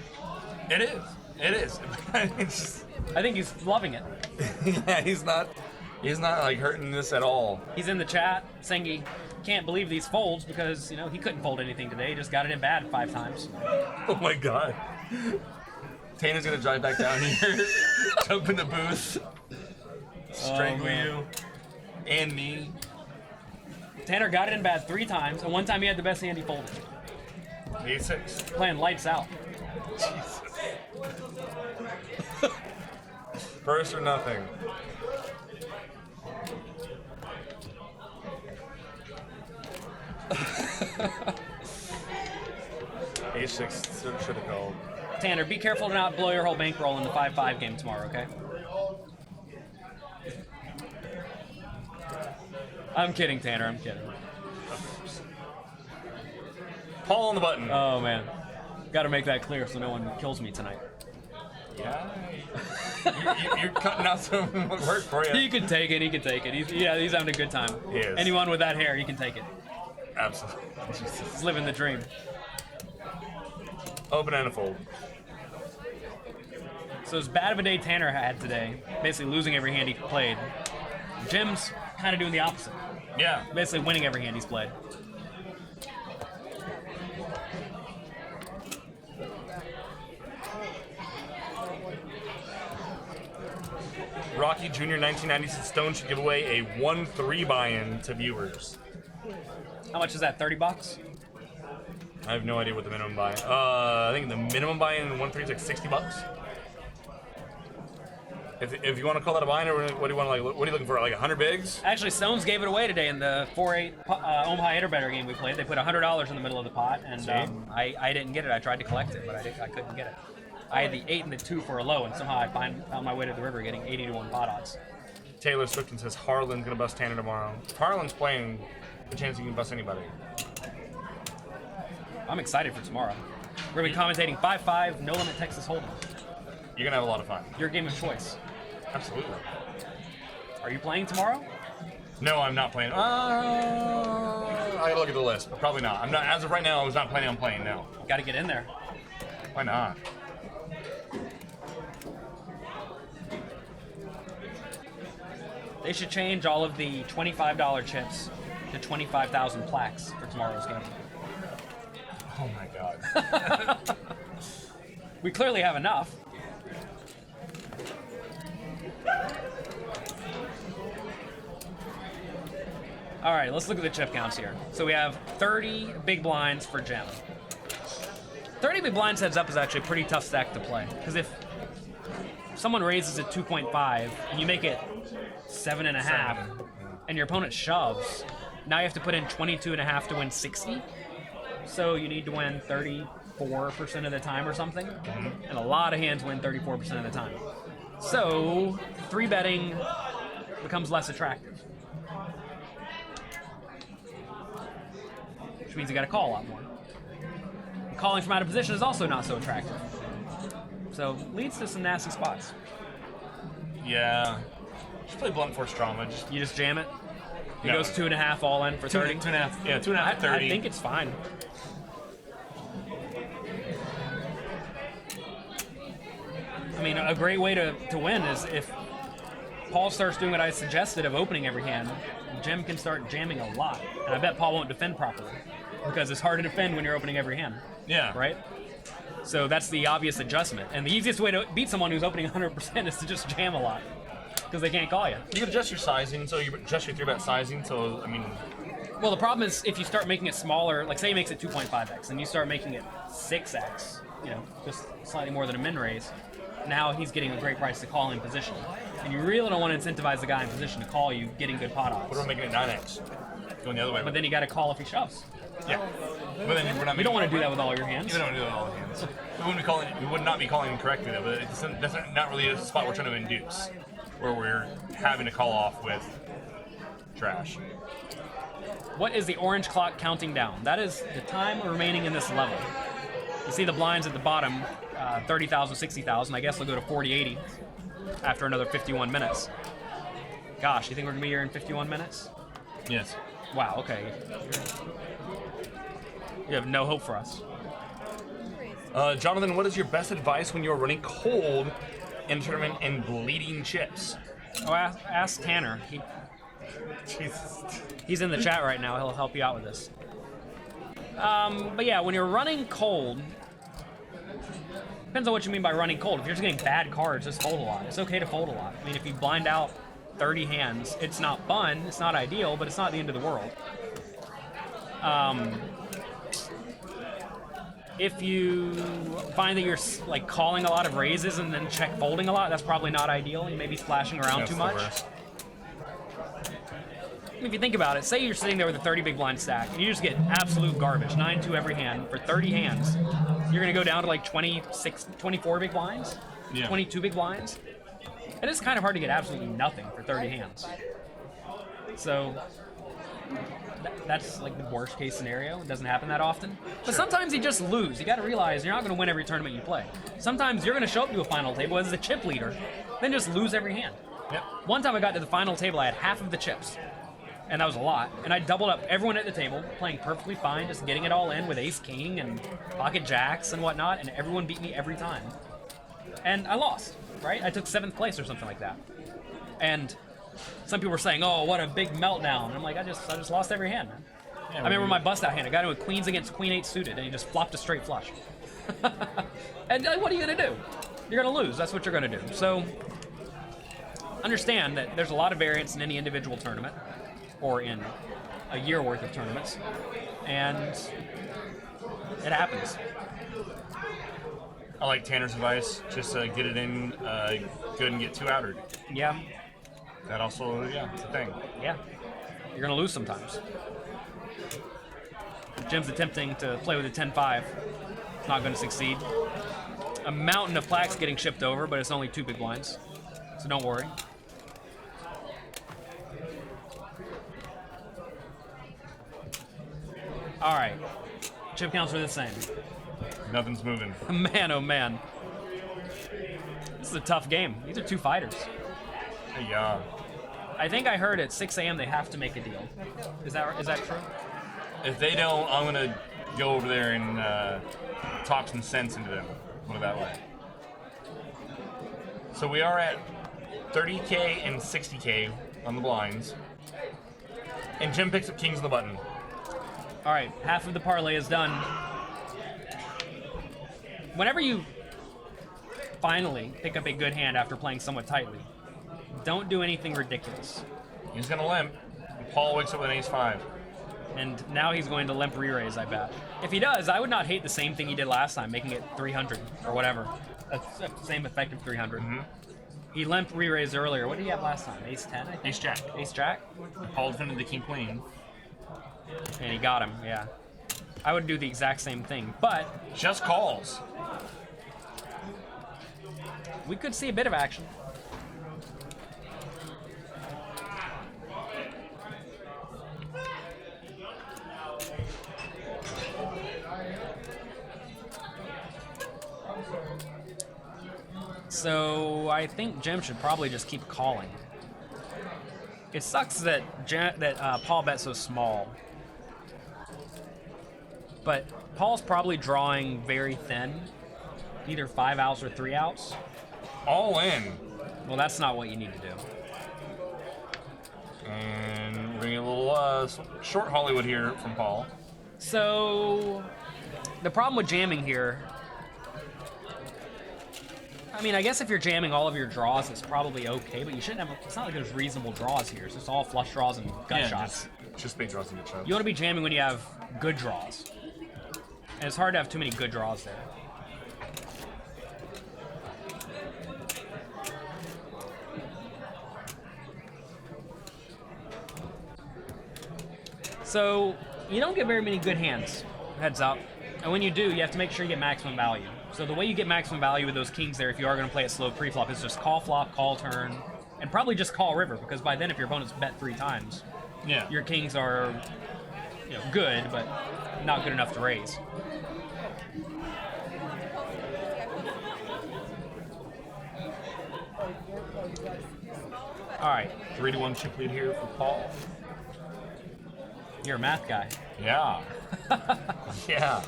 It is. It's just, I think he's loving it. yeah, he's not like hurting this at all. He's in the chat saying he can't believe these folds because, he couldn't fold anything today. He just got it in bad 5 times. Oh my god. Tanner's gonna drive back down here, jump in the booth, strangle you, and me. Tanner got it in bad 3 times, and one time he had the best hand he folded. 8-6. Playing lights out. Jesus. First or nothing. H6 should have called. Tanner, be careful to not blow your whole bankroll in the 5-5 game tomorrow, okay? I'm kidding, Tanner. I'm kidding. Paul on the button. Oh, man. Got to make that clear so no one kills me tonight. Yeah. You're cutting out some work for you. He can take it. He can take it. He's having a good time. He is. Anyone with that hair, he can take it. Absolutely. He's living the dream. Open and a fold. So as bad of a day Tanner had today, basically losing every hand he played, Jim's kind of doing the opposite. Yeah. Basically winning every hand he's played. Rocky Jr. 1990 said Stone should give away a 1-3 buy-in to viewers. How much is that, 30 bucks? I have no idea what the minimum buy. I think the minimum buy-in in 1-3 is like 60 bucks. If you want to call that a buy-in, or what do you want? Like, what are you looking for? Like 100 bigs? Actually, Stones gave it away today in the 4-8 Omaha Hitter Better game we played. They put $100 in the middle of the pot, and I didn't get it. I tried to collect it, but I couldn't get it. I had the 8 and the 2 for a low, and somehow I found my way to the river getting 80 to 1 pot odds. Taylor Swifton says Harlan's gonna bust Tanner tomorrow. If Harlan's playing, the chance he can bust anybody. I'm excited for tomorrow. We're gonna be commentating 5-5, no limit Texas Hold'em. You're gonna have a lot of fun. Your game of choice. Absolutely. Are you playing tomorrow? No, I'm not playing. I gotta look at the list, but probably not. I'm not. As of right now, I was not planning on playing. No. Got to get in there. Why not? They should change all of the $25 chips to 25,000 plaques for tomorrow's game. Oh my god. We clearly have enough. All right, let's look at the chip counts here. So we have 30 big blinds for Jim. 30 big blinds heads up is actually a pretty tough stack to play, because if someone raises at 2.5 and you make it 7.5 and your opponent shoves, now you have to put in 22.5 to win 60. So you need to win 34% of the time or something, and a lot of hands win 34% of the time. So 3-betting becomes less attractive, which means you got to call a lot more. Calling from out of position is also not so attractive, so leads to some nasty spots. Yeah. Just play blunt force trauma. You just jam it. It No. goes 2.5 all in for 30. 2.5. Yeah, 2.5 to 30. I think it's fine. I mean, a great way to win is if Paul starts doing what I suggested of opening every hand, Jim can start jamming a lot. And I bet Paul won't defend properly, because it's hard to defend when you're opening every hand. Yeah. Right? So that's the obvious adjustment. And the easiest way to beat someone who's opening 100% is to just jam a lot, because they can't call you. You can adjust your sizing, so you adjust your 3-bet sizing, so, I mean... Well, the problem is if you start making it smaller, like say he makes it 2.5x, and you start making it 6x, you know, just slightly more than a min raise, now he's getting a great price to call in position. And you really don't want to incentivize the guy in position to call you getting good pot odds. What about making it 9x? Going the other way. But then you got to call if he shoves. Yeah. But then we're not You don't want to do making- that with all your hands. You don't do that with all the hands. We would not be calling correctly, though, but that's not really a spot we're trying to induce, where we're having to call off with trash. What is the orange clock counting down? That is the time remaining in this level. You see the blinds at the bottom, 30,000, 60,000. I guess they'll go to 40, 80 after another 51 minutes. Gosh, you think we're going to be here in 51 minutes? Yes. Wow, okay. You have no hope for us. Jonathan, what is your best advice when you're running cold in a tournament and bleeding chips? Oh, ask Tanner. He's in the chat right now. He'll help you out with this. But yeah, when you're running cold, depends on what you mean by running cold. If you're just getting bad cards, just fold a lot. It's okay to fold a lot. I mean, if you blind out 30 hands, it's not fun, it's not ideal, but it's not the end of the world. If you find that you're like calling a lot of raises and then check folding a lot, that's probably not ideal. You may be splashing around That's too the much. worst. If you think about it, say you're sitting there with a 30 big blind stack and you just get absolute garbage, 9-2 every hand for 30 hands, you're going to go down to like 26, 24 big blinds, Yeah. 22 big blinds. And it's kind of hard to get absolutely nothing for 30 hands. So that's like the worst case scenario. It doesn't happen that often. But sometimes you just lose. You got to realize you're not going to win every tournament you play. Sometimes you're going to show up to a final table as a chip leader, then just lose every hand. Yep. One time I got to the final table, I had half of the chips. And that was a lot. And I doubled up everyone at the table, playing perfectly fine, just getting it all in with ace king and pocket jacks and whatnot, and everyone beat me every time. And I lost, right? I took 7th place or something like that. And some people were saying, "Oh, what a big meltdown!" And I'm like, I just lost every hand, man. I remember my bust out hand. I got into a queens against queen 8 suited, and he just flopped a straight flush. And what are you gonna do? You're gonna lose. That's what you're gonna do. So understand that there's a lot of variance in any individual tournament, or in a year worth of tournaments, and it happens. I like Tanner's advice. Just get it in good and get 2 outered. Yeah, That also, yeah, it's a thing. yeah. You're gonna lose sometimes. Jim's attempting to play with a 10-5. It's not gonna succeed. a mountain of plaques getting shipped over, but it's only 2 big blinds, so don't worry. All right, chip counts are the same. Nothing's moving. Man, oh man. This is a tough game. These are 2 fighters. Yeah. I think I heard at 6 a.m. they have to make a deal. Is that true? If they don't, I'm gonna go over there and talk some sense into them. Put it that way. So we are at 30K and 60K on the blinds. And Jim picks up kings of the button. All right, half of the parlay is done. Whenever you finally pick up a good hand after playing somewhat tightly, don't do anything ridiculous. He's gonna limp. Paul wakes up with an ace-5. And now he's going to limp re-raise, I bet. If he does, I would not hate the same thing he did last time, making it 300 or whatever. That's the same effective 300. Mm-hmm. He limp re-raised earlier. What did he have last time? Ace-10, I think? Ace-jack. Ace-jack? Paul defended the king-queen. And he got him, yeah. I would do the exact same thing, but Just calls. we could see a bit of action. So I think Jim should probably just keep calling. It sucks that Paul bet so small, but Paul's probably drawing very thin, either 5 outs or 3 outs. All in. Well, that's not what you need to do. And we're gonna get a little short Hollywood here from Paul. So the problem with jamming here, I mean, I guess if you're jamming all of your draws, it's probably okay, but you shouldn't have. It's not like there's reasonable draws here. It's just all flush draws and gut shots. Just spade draws and gut shots. You want to be jamming when you have good draws, and it's hard to have too many good draws there. So you don't get very many good hands, heads up. And when you do, you have to make sure you get maximum value. So the way you get maximum value with those kings there, if you are going to play it slow pre-flop, is just call flop, call turn, and probably just call river, because by then if your opponent's bet 3 times, Yeah. your kings are good, but not good enough to raise. All right, 3-1 chip lead here for Paul. you're a math guy. Yeah. Yeah.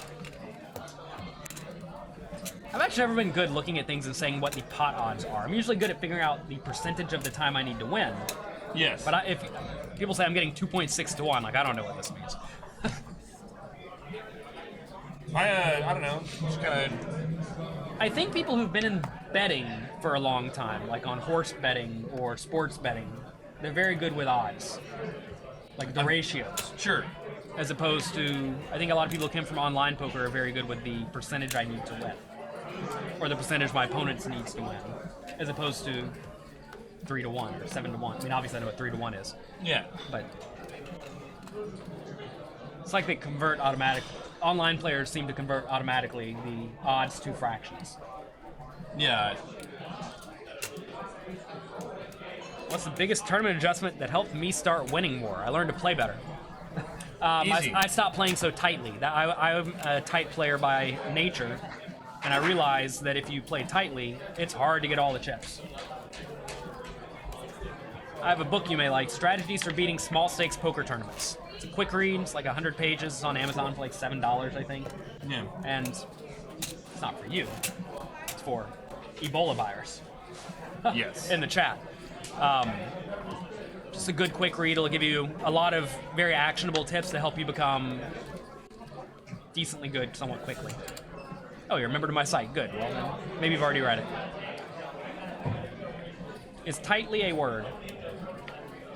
I've actually never been good looking at things and saying what the pot odds are. I'm usually good at figuring out the percentage of the time I need to win. Yes. But if people say I'm getting 2.6 to 1, like, I don't know what this means. I don't know. Just kind of. I think people who've been in betting for a long time, like on horse betting or sports betting, they're very good with odds, like the ratios, Sure. as opposed to, I think a lot of people who come from online poker are very good with the percentage I need to win, or the percentage my opponent needs to win, as opposed to 3 to 1 or 7 to 1. I mean, obviously I know what 3 to 1 is, Yeah. but it's like they convert automatically. Online players seem to convert automatically the odds to fractions. Yeah. What's the biggest tournament adjustment that helped me start winning more? I learned to play better. Easy. I stopped playing so tightly. I'm a tight player by nature, and I realized that if you play tightly, it's hard to get all the chips. I have a book you may like, Strategies for Beating Small Stakes Poker Tournaments. It's a quick read. It's like 100 pages. It's on Amazon for like $7, I think. Yeah. And it's not for you. It's for Ebola virus. Yes. In the chat. Just a good quick read. It'll give you a lot of very actionable tips to help you become decently good somewhat quickly. Oh, you're a member to my site. Good. Well, then maybe you've already read it. Is tightly a word?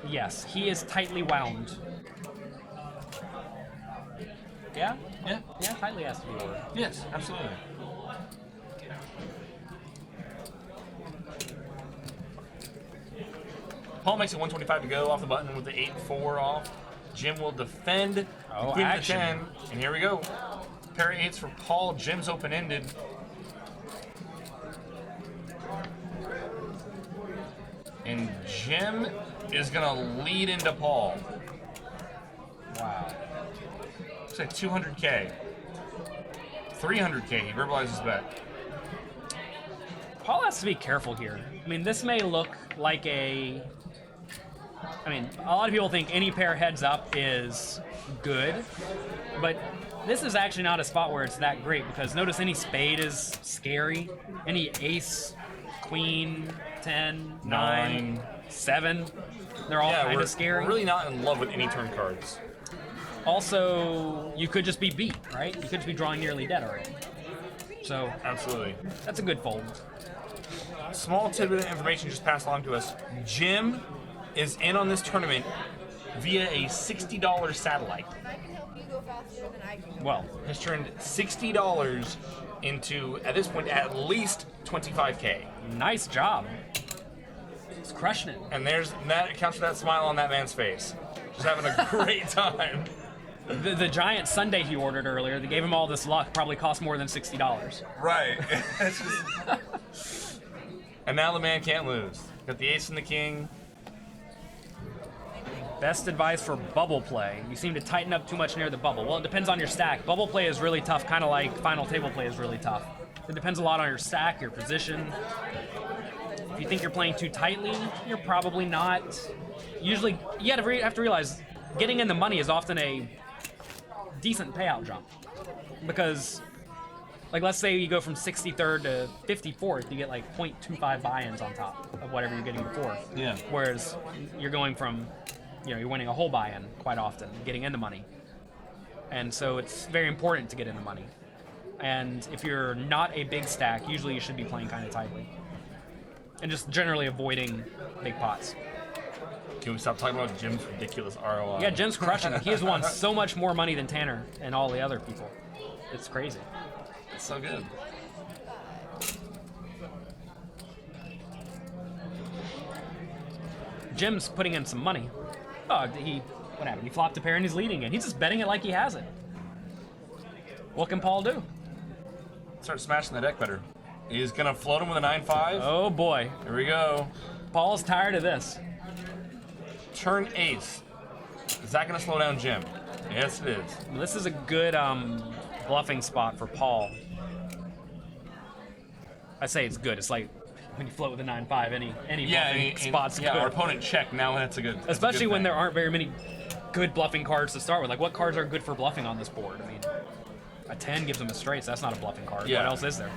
Yes, he is tightly wound. Yeah? Yeah. Yeah, tightly has to be a word. Yes, absolutely. Paul makes it 125 to go off the button with the 8-4 off. Jim will defend. Oh, Queen action. of the 10. And here we go. Pair of 8s for Paul. Jim's open-ended. And Jim is gonna lead into Paul. Wow. Looks like 200K. 300K. He verbalizes his bet. Paul has to be careful here. I mean, this may look like a lot of people think any pair heads up is good, but this is actually not a spot where it's that great because notice any spade is scary, any ace, queen, 10, 9, 7, they're all kind of scary. We're really not in love with any turn cards. Also, you could just be beat, right? You could just be drawing nearly dead already. So, Absolutely. that's a good fold. Small tidbit of information just passed along to us. Jim is in on this tournament via a $60 satellite. I can help you go faster than I can. Well, Has turned $60 into, at this point, at least 25K. nice job. He's crushing it. And that accounts for that smile on that man's face. Just having a great time. The giant sundae he ordered earlier that gave him all this luck probably cost more than $60. Right. It's just... And now the man can't lose. Got the ace and the king. Best advice for bubble play. You seem to tighten up too much near the bubble. Well, it depends on your stack. Bubble play is really tough, kind of like final table play is really tough. It depends a lot on your stack, your position. If you think you're playing too tightly, you're probably not. Usually, you have to realize getting in the money is often a decent payout jump. Because, like, let's say you go from 63rd to 54th, you get like 0.25 buy-ins on top of whatever you're getting before. Yeah. Whereas you're going from, you're winning a whole buy-in quite often, getting in the money. And so it's very important to get in the money. And if you're not a big stack, usually you should be playing kind of tightly. And just generally avoiding big pots. Can we stop talking about Jim's ridiculous ROI? Yeah, Jim's crushing it. He has won so much more money than Tanner and all the other people. It's crazy. It's so good. Jim's putting in some money. Oh, what happened? He flopped a pair and he's leading it. He's just betting it like he has it. What can Paul do? Start smashing the deck better. He's gonna float him with a 9-5. Oh boy. Here we go. Paul's tired of this. Turn ace. Is that gonna slow down Jim? Yes, it is. This is a good bluffing spot for Paul. I say it's good. It's like when you float with a 9-5, any bluffing spot's good. Our opponent checked. Now that's a good. That's Especially a good when thing. there aren't very many good bluffing cards to start with. Like, what cards are good for bluffing on this board? I mean, a 10 gives him a straight, so that's not a bluffing card. Yeah. What else is there?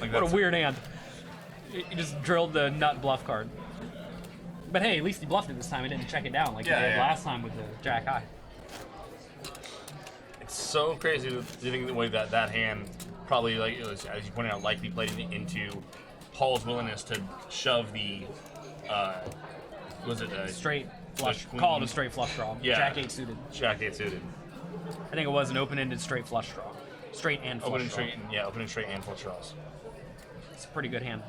Like What a weird hand. He just drilled the nut bluff card. But hey, at least he bluffed it this time. He didn't check it down like he did last time with the Jack High. It's so crazy to think the way that hand probably, like it was, as you pointed out, likely played into Paul's willingness to shove the Straight flush. queen. Call it a straight flush draw. Yeah. Jack 8 suited. Jack 8 suited. I think it was an open-ended straight flush draw. Straight and flush Opening draw. straight, opening straight and flush draws. It's a pretty good hand.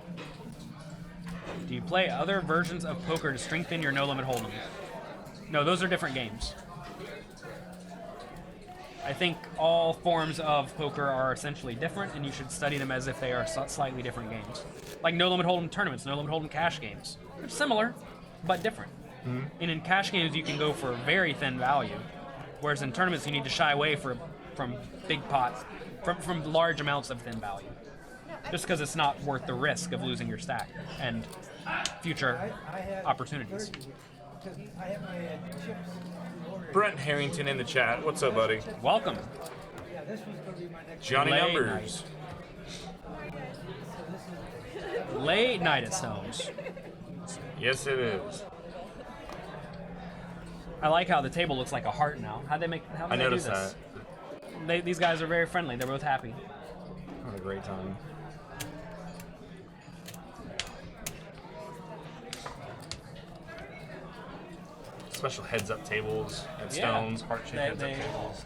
Do you play other versions of poker to strengthen your no limit hold'em? No, those are different games. I think all forms of poker are essentially different, and you should study them as if they are slightly different games. Like no limit hold'em tournaments, no limit hold'em cash games. They're similar, but different. Mm-hmm. And in cash games, you can go for very thin value, whereas in tournaments, you need to shy away from big pots, from large amounts of thin value. Just because it's not worth the risk of losing your stack and future opportunities. Because I have my chips ordered. Brent Harrington in the chat. What's up, buddy? Welcome. Yeah, this was going to be my next Johnny Late Numbers. Late night at Stones. Yes, it is. I like how the table looks like a heart now. How'd they I do noticed this? that. These guys are very friendly. They're both happy. What a great time. Special heads-up tables at Yeah. Stones, heart-shaped heads-up tables.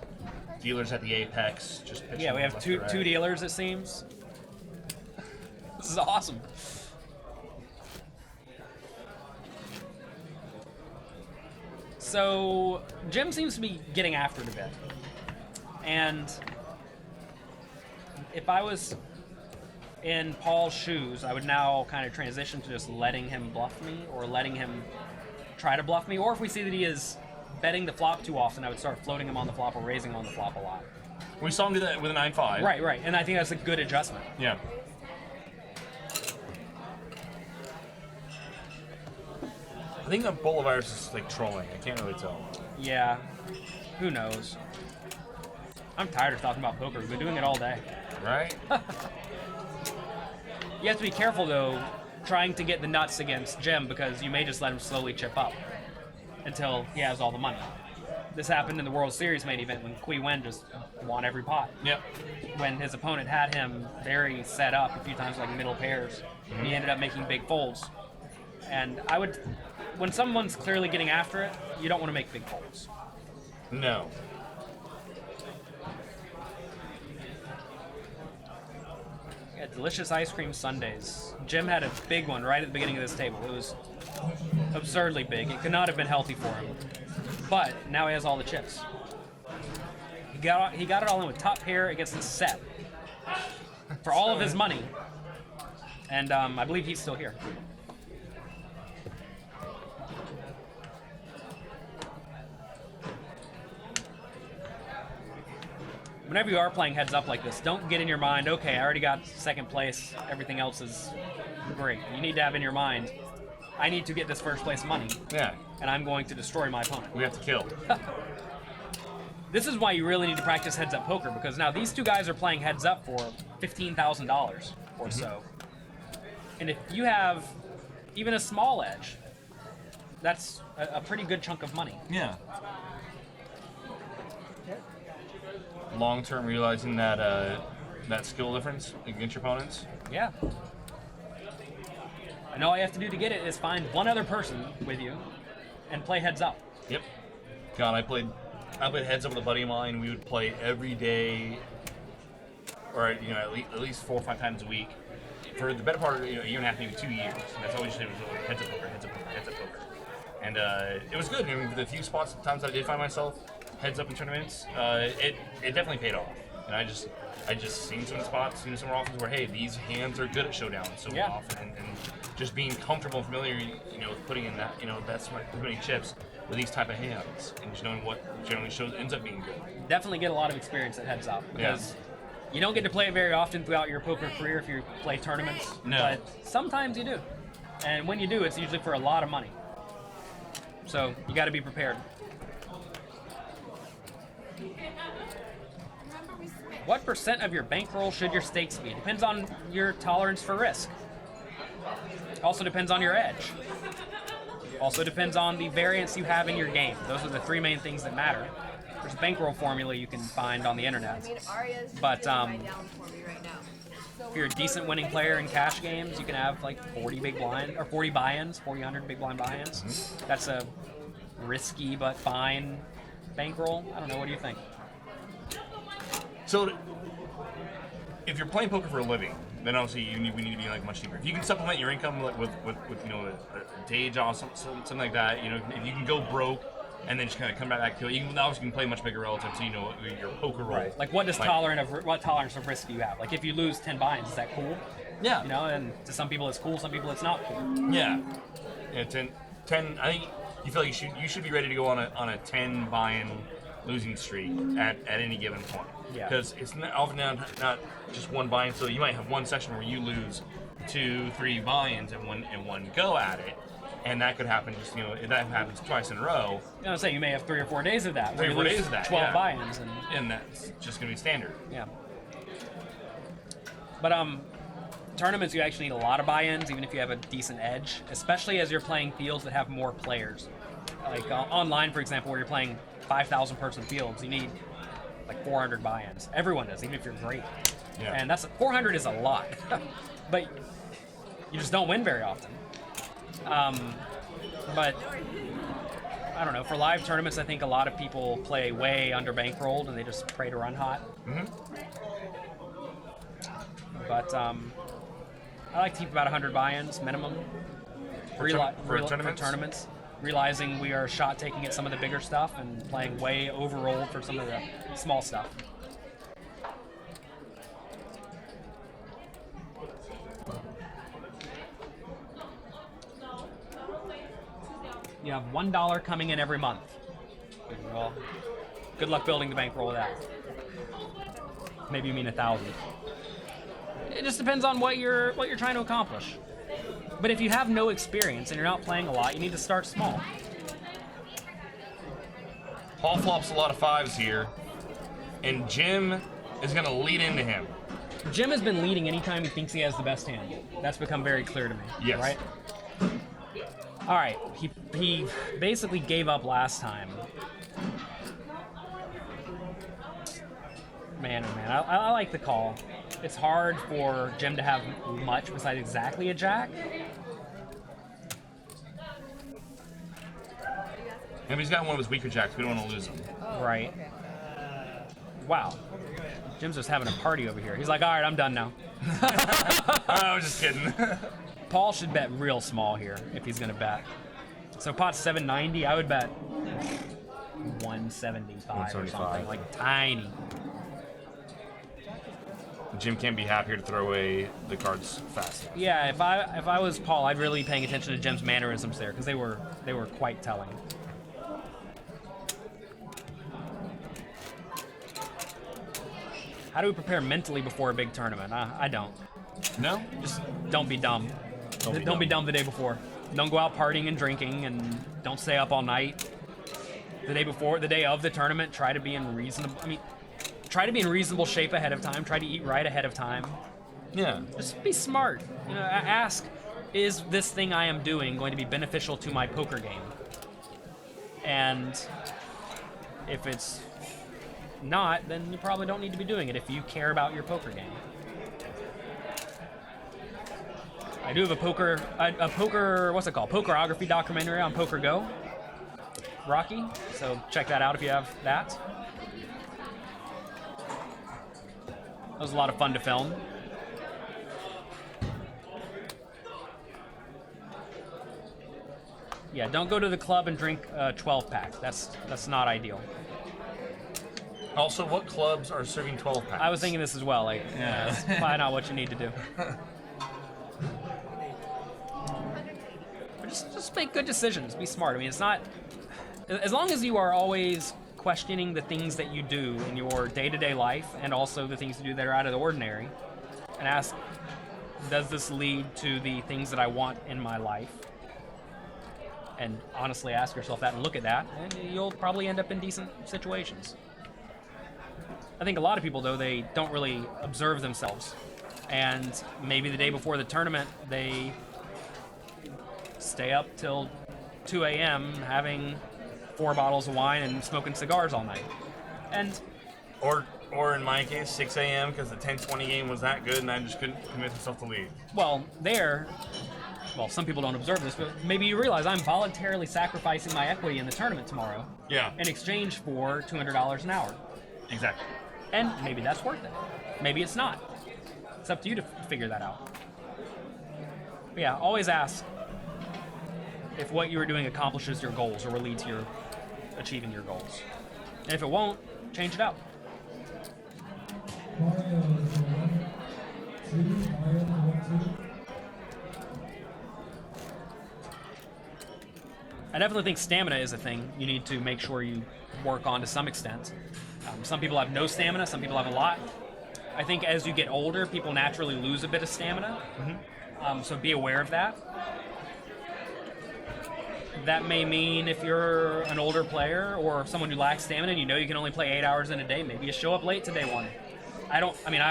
Dealers at the Apex, just pitching Yeah, we have left two to right. two dealers, it seems. This is awesome. So Jim seems to be getting after it a bit, and if I was in Paul's shoes, I would now kind of transition to just letting him bluff me or letting him try to bluff me. Or if we see that he is betting the flop too often, I would start floating him on the flop or raising on the flop a lot. We saw him do that with a 9-5. Right. And I think that's a good adjustment. Yeah. I think that Bolivar's is like trolling. I can't really tell. Yeah. Who knows? I'm tired of talking about poker. We've been doing it all day. Right? You have to be careful, though, trying to get the nuts against Jim, because you may just let him slowly chip up until he has all the money. This happened in the World Series main event when Qui Wen just won every pot. Yep. When his opponent had him very set up a few times, like middle pairs, and he ended up making big folds. And I would, when someone's clearly getting after it, you don't want to make big folds. No. Yeah, delicious ice cream sundaes. Jim had a big one right at the beginning of this table. It was absurdly big. It could not have been healthy for him. But now he has all the chips. He got it all in with top pair against the set for all of his money. And I believe he's still here. Whenever you are playing heads up like this, don't get in your mind, okay, I already got second place, everything else is great. You need to have in your mind, I need to get this first place money, Yeah. and I'm going to destroy my opponent. We have to kill. This is why you really need to practice heads up poker, because now these two guys are playing heads up for $15,000 or so. And if you have even a small edge, that's a pretty good chunk of money. Yeah. Long term, realizing that that skill difference against your opponents. Yeah. And all you have to do to get it is find one other person with you and play heads up. Yep. God, I played heads up with a buddy of mine. We would play every day, or at least 4 or 5 times a week for the better part of a year and a half, maybe 2 years. That's all we just did was heads up poker, heads up poker, heads up poker. And it was good. I mean, the few times that I did find myself heads up in tournaments, it definitely paid off. And I just seen some spots, some offers where, hey, these hands are good at showdown so often, and just being comfortable and familiar, with putting in that, that's many chips with these type of hands, and just knowing what generally ends up being good. Definitely get a lot of experience at heads up, because you don't get to play it very often throughout your poker career if you play tournaments. No. But sometimes you do. And when you do, it's usually for a lot of money. So you got to be prepared. What % of your bankroll should your stakes be? Depends on your tolerance for risk. Also depends on your edge. Also depends on the variance you have in your game. Those are the 3 main things that matter. There's a bankroll formula you can find on the internet. I mean, Arya's But, down for me right now. So If you're a decent winning player in cash games, you can have like 40 big blind or 40 buy-ins, 400 big blind buy-ins. Mm-hmm. That's a risky but fine bankroll. I don't know. What do you think? So, if you're playing poker for a living, then obviously we need to be like much cheaper. If you can supplement your income like with a day job, something like that, if you can go broke and then just kind of come back to it, you can play much bigger relative to your poker roll. Right. Like what tolerance of risk do you have? Like if you lose 10 buy-ins, is that cool? Yeah. And to some people it's cool, some people it's not cool. Yeah. 10. I think you feel like you should be ready to go on a 10 buy-in losing streak at any given point. Yeah. Because it's often not just one buy-in. So you might have one session where you lose 2-3 buy-ins in one go at it, and that could happen. Just if that happens twice in a row. I was saying you may have 3 or 4 days of that. 3 or 4 days of that. 12 buy-ins and that's just gonna be standard. Yeah. But tournaments you actually need a lot of buy-ins, even if you have a decent edge, especially as you're playing fields that have more players. Like online, for example, where you're playing 5,000 person fields, you need like 400 buy-ins. Everyone does, even if you're great. Yeah. And 400 is a lot, but you just don't win very often. But I don't know. For live tournaments, I think a lot of people play way under bankrolled and they just pray to run hot. Mm-hmm. But I like to keep about 100 buy-ins minimum For tournaments? realizing we are shot taking at some of the bigger stuff and playing way overrolled for some of the small stuff. You have $1 coming in every month. Well, good luck building the bankroll of that. Maybe you mean 1,000. It just depends on what you're trying to accomplish. But if you have no experience and you're not playing a lot, you need to start small. Paul flops a lot of 5s here, and Jim is going to lead into him. Jim has been leading anytime he thinks he has the best hand. That's become very clear to me. Yes. Right? All right. He basically gave up last time. Man, oh man, I like the call. It's hard for Jim to have much besides exactly a jack. And he's got one of his weaker jacks. We don't want to lose him. Right. Wow. Jim's just having a party over here. He's like, all right, I'm done now. I was just kidding. Paul should bet real small here if he's going to bet. So pot's 790. I would bet 175 or something, like tiny. Jim can't be happier to throw away the cards fast. Yeah, if I was Paul, I'd really be paying attention to Jim's mannerisms there because they were quite telling. How do we prepare mentally before a big tournament? I don't. No? Just don't be dumb. Don't be dumb the day before. Don't go out partying and drinking, and don't stay up all night. The day of the tournament, try to be in reasonable shape ahead of time. Try to eat right ahead of time. Yeah. Just be smart. Ask, is this thing I am doing going to be beneficial to my poker game? And if it's not, then you probably don't need to be doing it if you care about your poker game. I do have a poker, what's it called? Pokerography documentary on Poker Go. Rocky, so check that out if you have that. That was a lot of fun to film. Yeah, don't go to the club and drink a 12-pack. That's not ideal. Also, what clubs are serving 12 packs? I was thinking this as well. That's probably not what you need to do. But just make good decisions. Be smart. I mean, it's not... As long as you are always questioning the things that you do in your day-to-day life and also the things you do that are out of the ordinary, and ask, does this lead to the things that I want in my life? And honestly ask yourself that and look at that, and you'll probably end up in decent situations. I think a lot of people, though, they don't really observe themselves. And maybe the day before the tournament, they stay up till 2 a.m. having 4 bottles of wine and smoking cigars all night. And or in my case, 6 a.m. because the 10-20 game was that good and I just couldn't commit myself to leave. Well, some people don't observe this, but maybe you realize I'm voluntarily sacrificing my equity in the tournament tomorrow. Yeah. In exchange for $200 an hour. Exactly. And maybe that's worth it. Maybe it's not. It's up to you to figure that out. But yeah, always ask if what you are doing accomplishes your goals or will lead to your achieving your goals. And if it won't, change it out. I definitely think stamina is a thing you need to make sure you work on to some extent. Some people have no stamina, some people have a lot. I think as you get older, people naturally lose a bit of stamina. Mm-hmm. So be aware of that. That may mean if you're an older player or someone who lacks stamina and you know you can only play 8 hours in a day, maybe you show up late to day one. I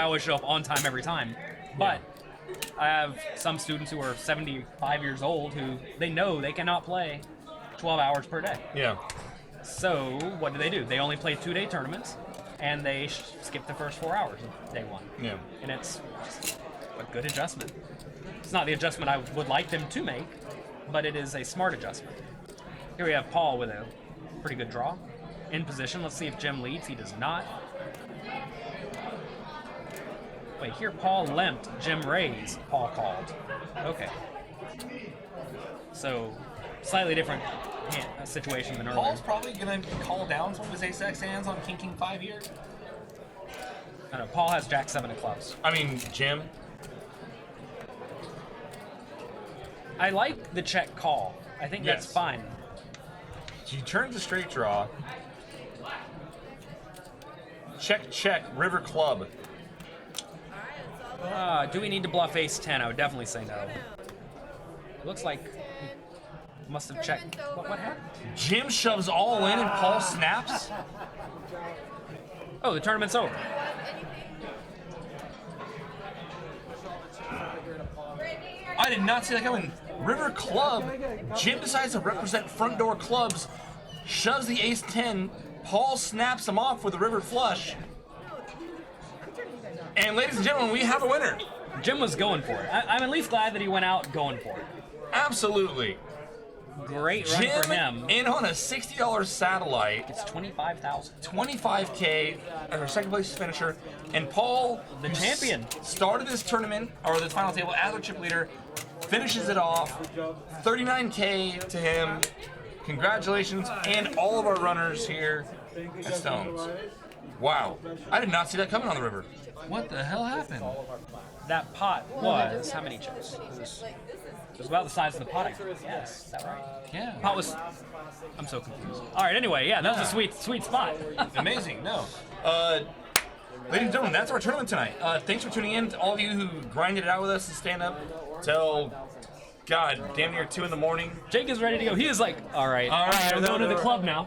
always show up on time every time. But I have some students who are 75 years old who they know they cannot play 12 hours per day. Yeah. So what do? They only play 2-day tournaments, and they skip the first 4 hours of day one. Yeah. And it's just a good adjustment. It's not the adjustment I would like them to make, but it is a smart adjustment. Here we have Paul with a pretty good draw. In position. Let's see if Jim leads. He does not. Wait, here Paul limped. Jim raised. Paul called. Okay. So, slightly different situation than earlier. Paul's probably going to call down some of his ace-x hands on King 5 here. I don't know. Paul has Jack 7 of clubs. I mean, Jim. I like the check call. I think that's fine. He turns a straight draw. Check, check, river club. Do we need to bluff ace 10? I would definitely say no. Looks like he must have checked. What happened? Jim shoves all in and Paul snaps. Oh, the tournament's over. I did not see that coming. River club. Jim decides to represent front door clubs. Shoves the ace 10. Paul snaps him off with a river flush. And ladies and gentlemen, we have a winner. Jim was going for it. I'm at least glad that he went out going for it. Absolutely. Great run Jim for him. in on a $60 satellite. It's 25,000. 25K as our second place finisher. And Paul, The who champion. started this tournament, or this final table as our chip leader, finishes it off. 39K to him. Congratulations, and all of our runners here at Stones. Wow. I did not see that coming on the river. What the hell happened? That pot was how many chips? It was about the size of the pot. I think. Yes, is that right? Yeah. Pot was. I'm so confused. All right. Anyway, yeah, that was a sweet spot. Amazing. No. Ladies and gentlemen, that's our tournament tonight. Thanks for tuning in to all of you who grinded it out with us and stand up till, God, damn near 2 in the morning. Jake is ready to go. He is like, all right, I'm going to the club now.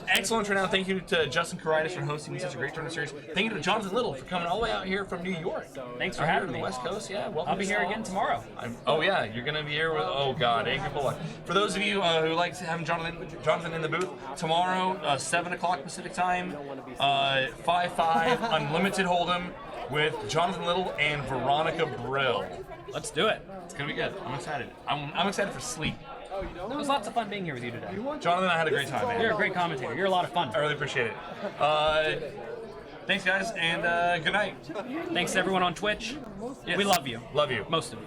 Excellent turnout. Thank you to Justin Karitis for hosting such a great tournament series. Thank you to Jonathan Little for coming all the way out here from New York. Thanks for Out here having to the me. West Coast. Yeah, welcome. I'll be to here Stones. again tomorrow. Oh yeah, you're gonna be here with. Oh God, Angry Bullock. For those of you who like having Jonathan in the booth tomorrow, 7 o'clock Pacific time, 5-5 Unlimited Hold'em with Jonathan Little and Veronica Brill. Let's do it. It's gonna be good. I'm excited. I'm excited for sleep. It was lots of fun being here with you today. Jonathan and I had a great time, man. You're a great commentator. You're a lot of fun. I really appreciate it. Thanks, guys, and good night. Thanks to everyone on Twitch. Yes. We love you. Love you. Most of you.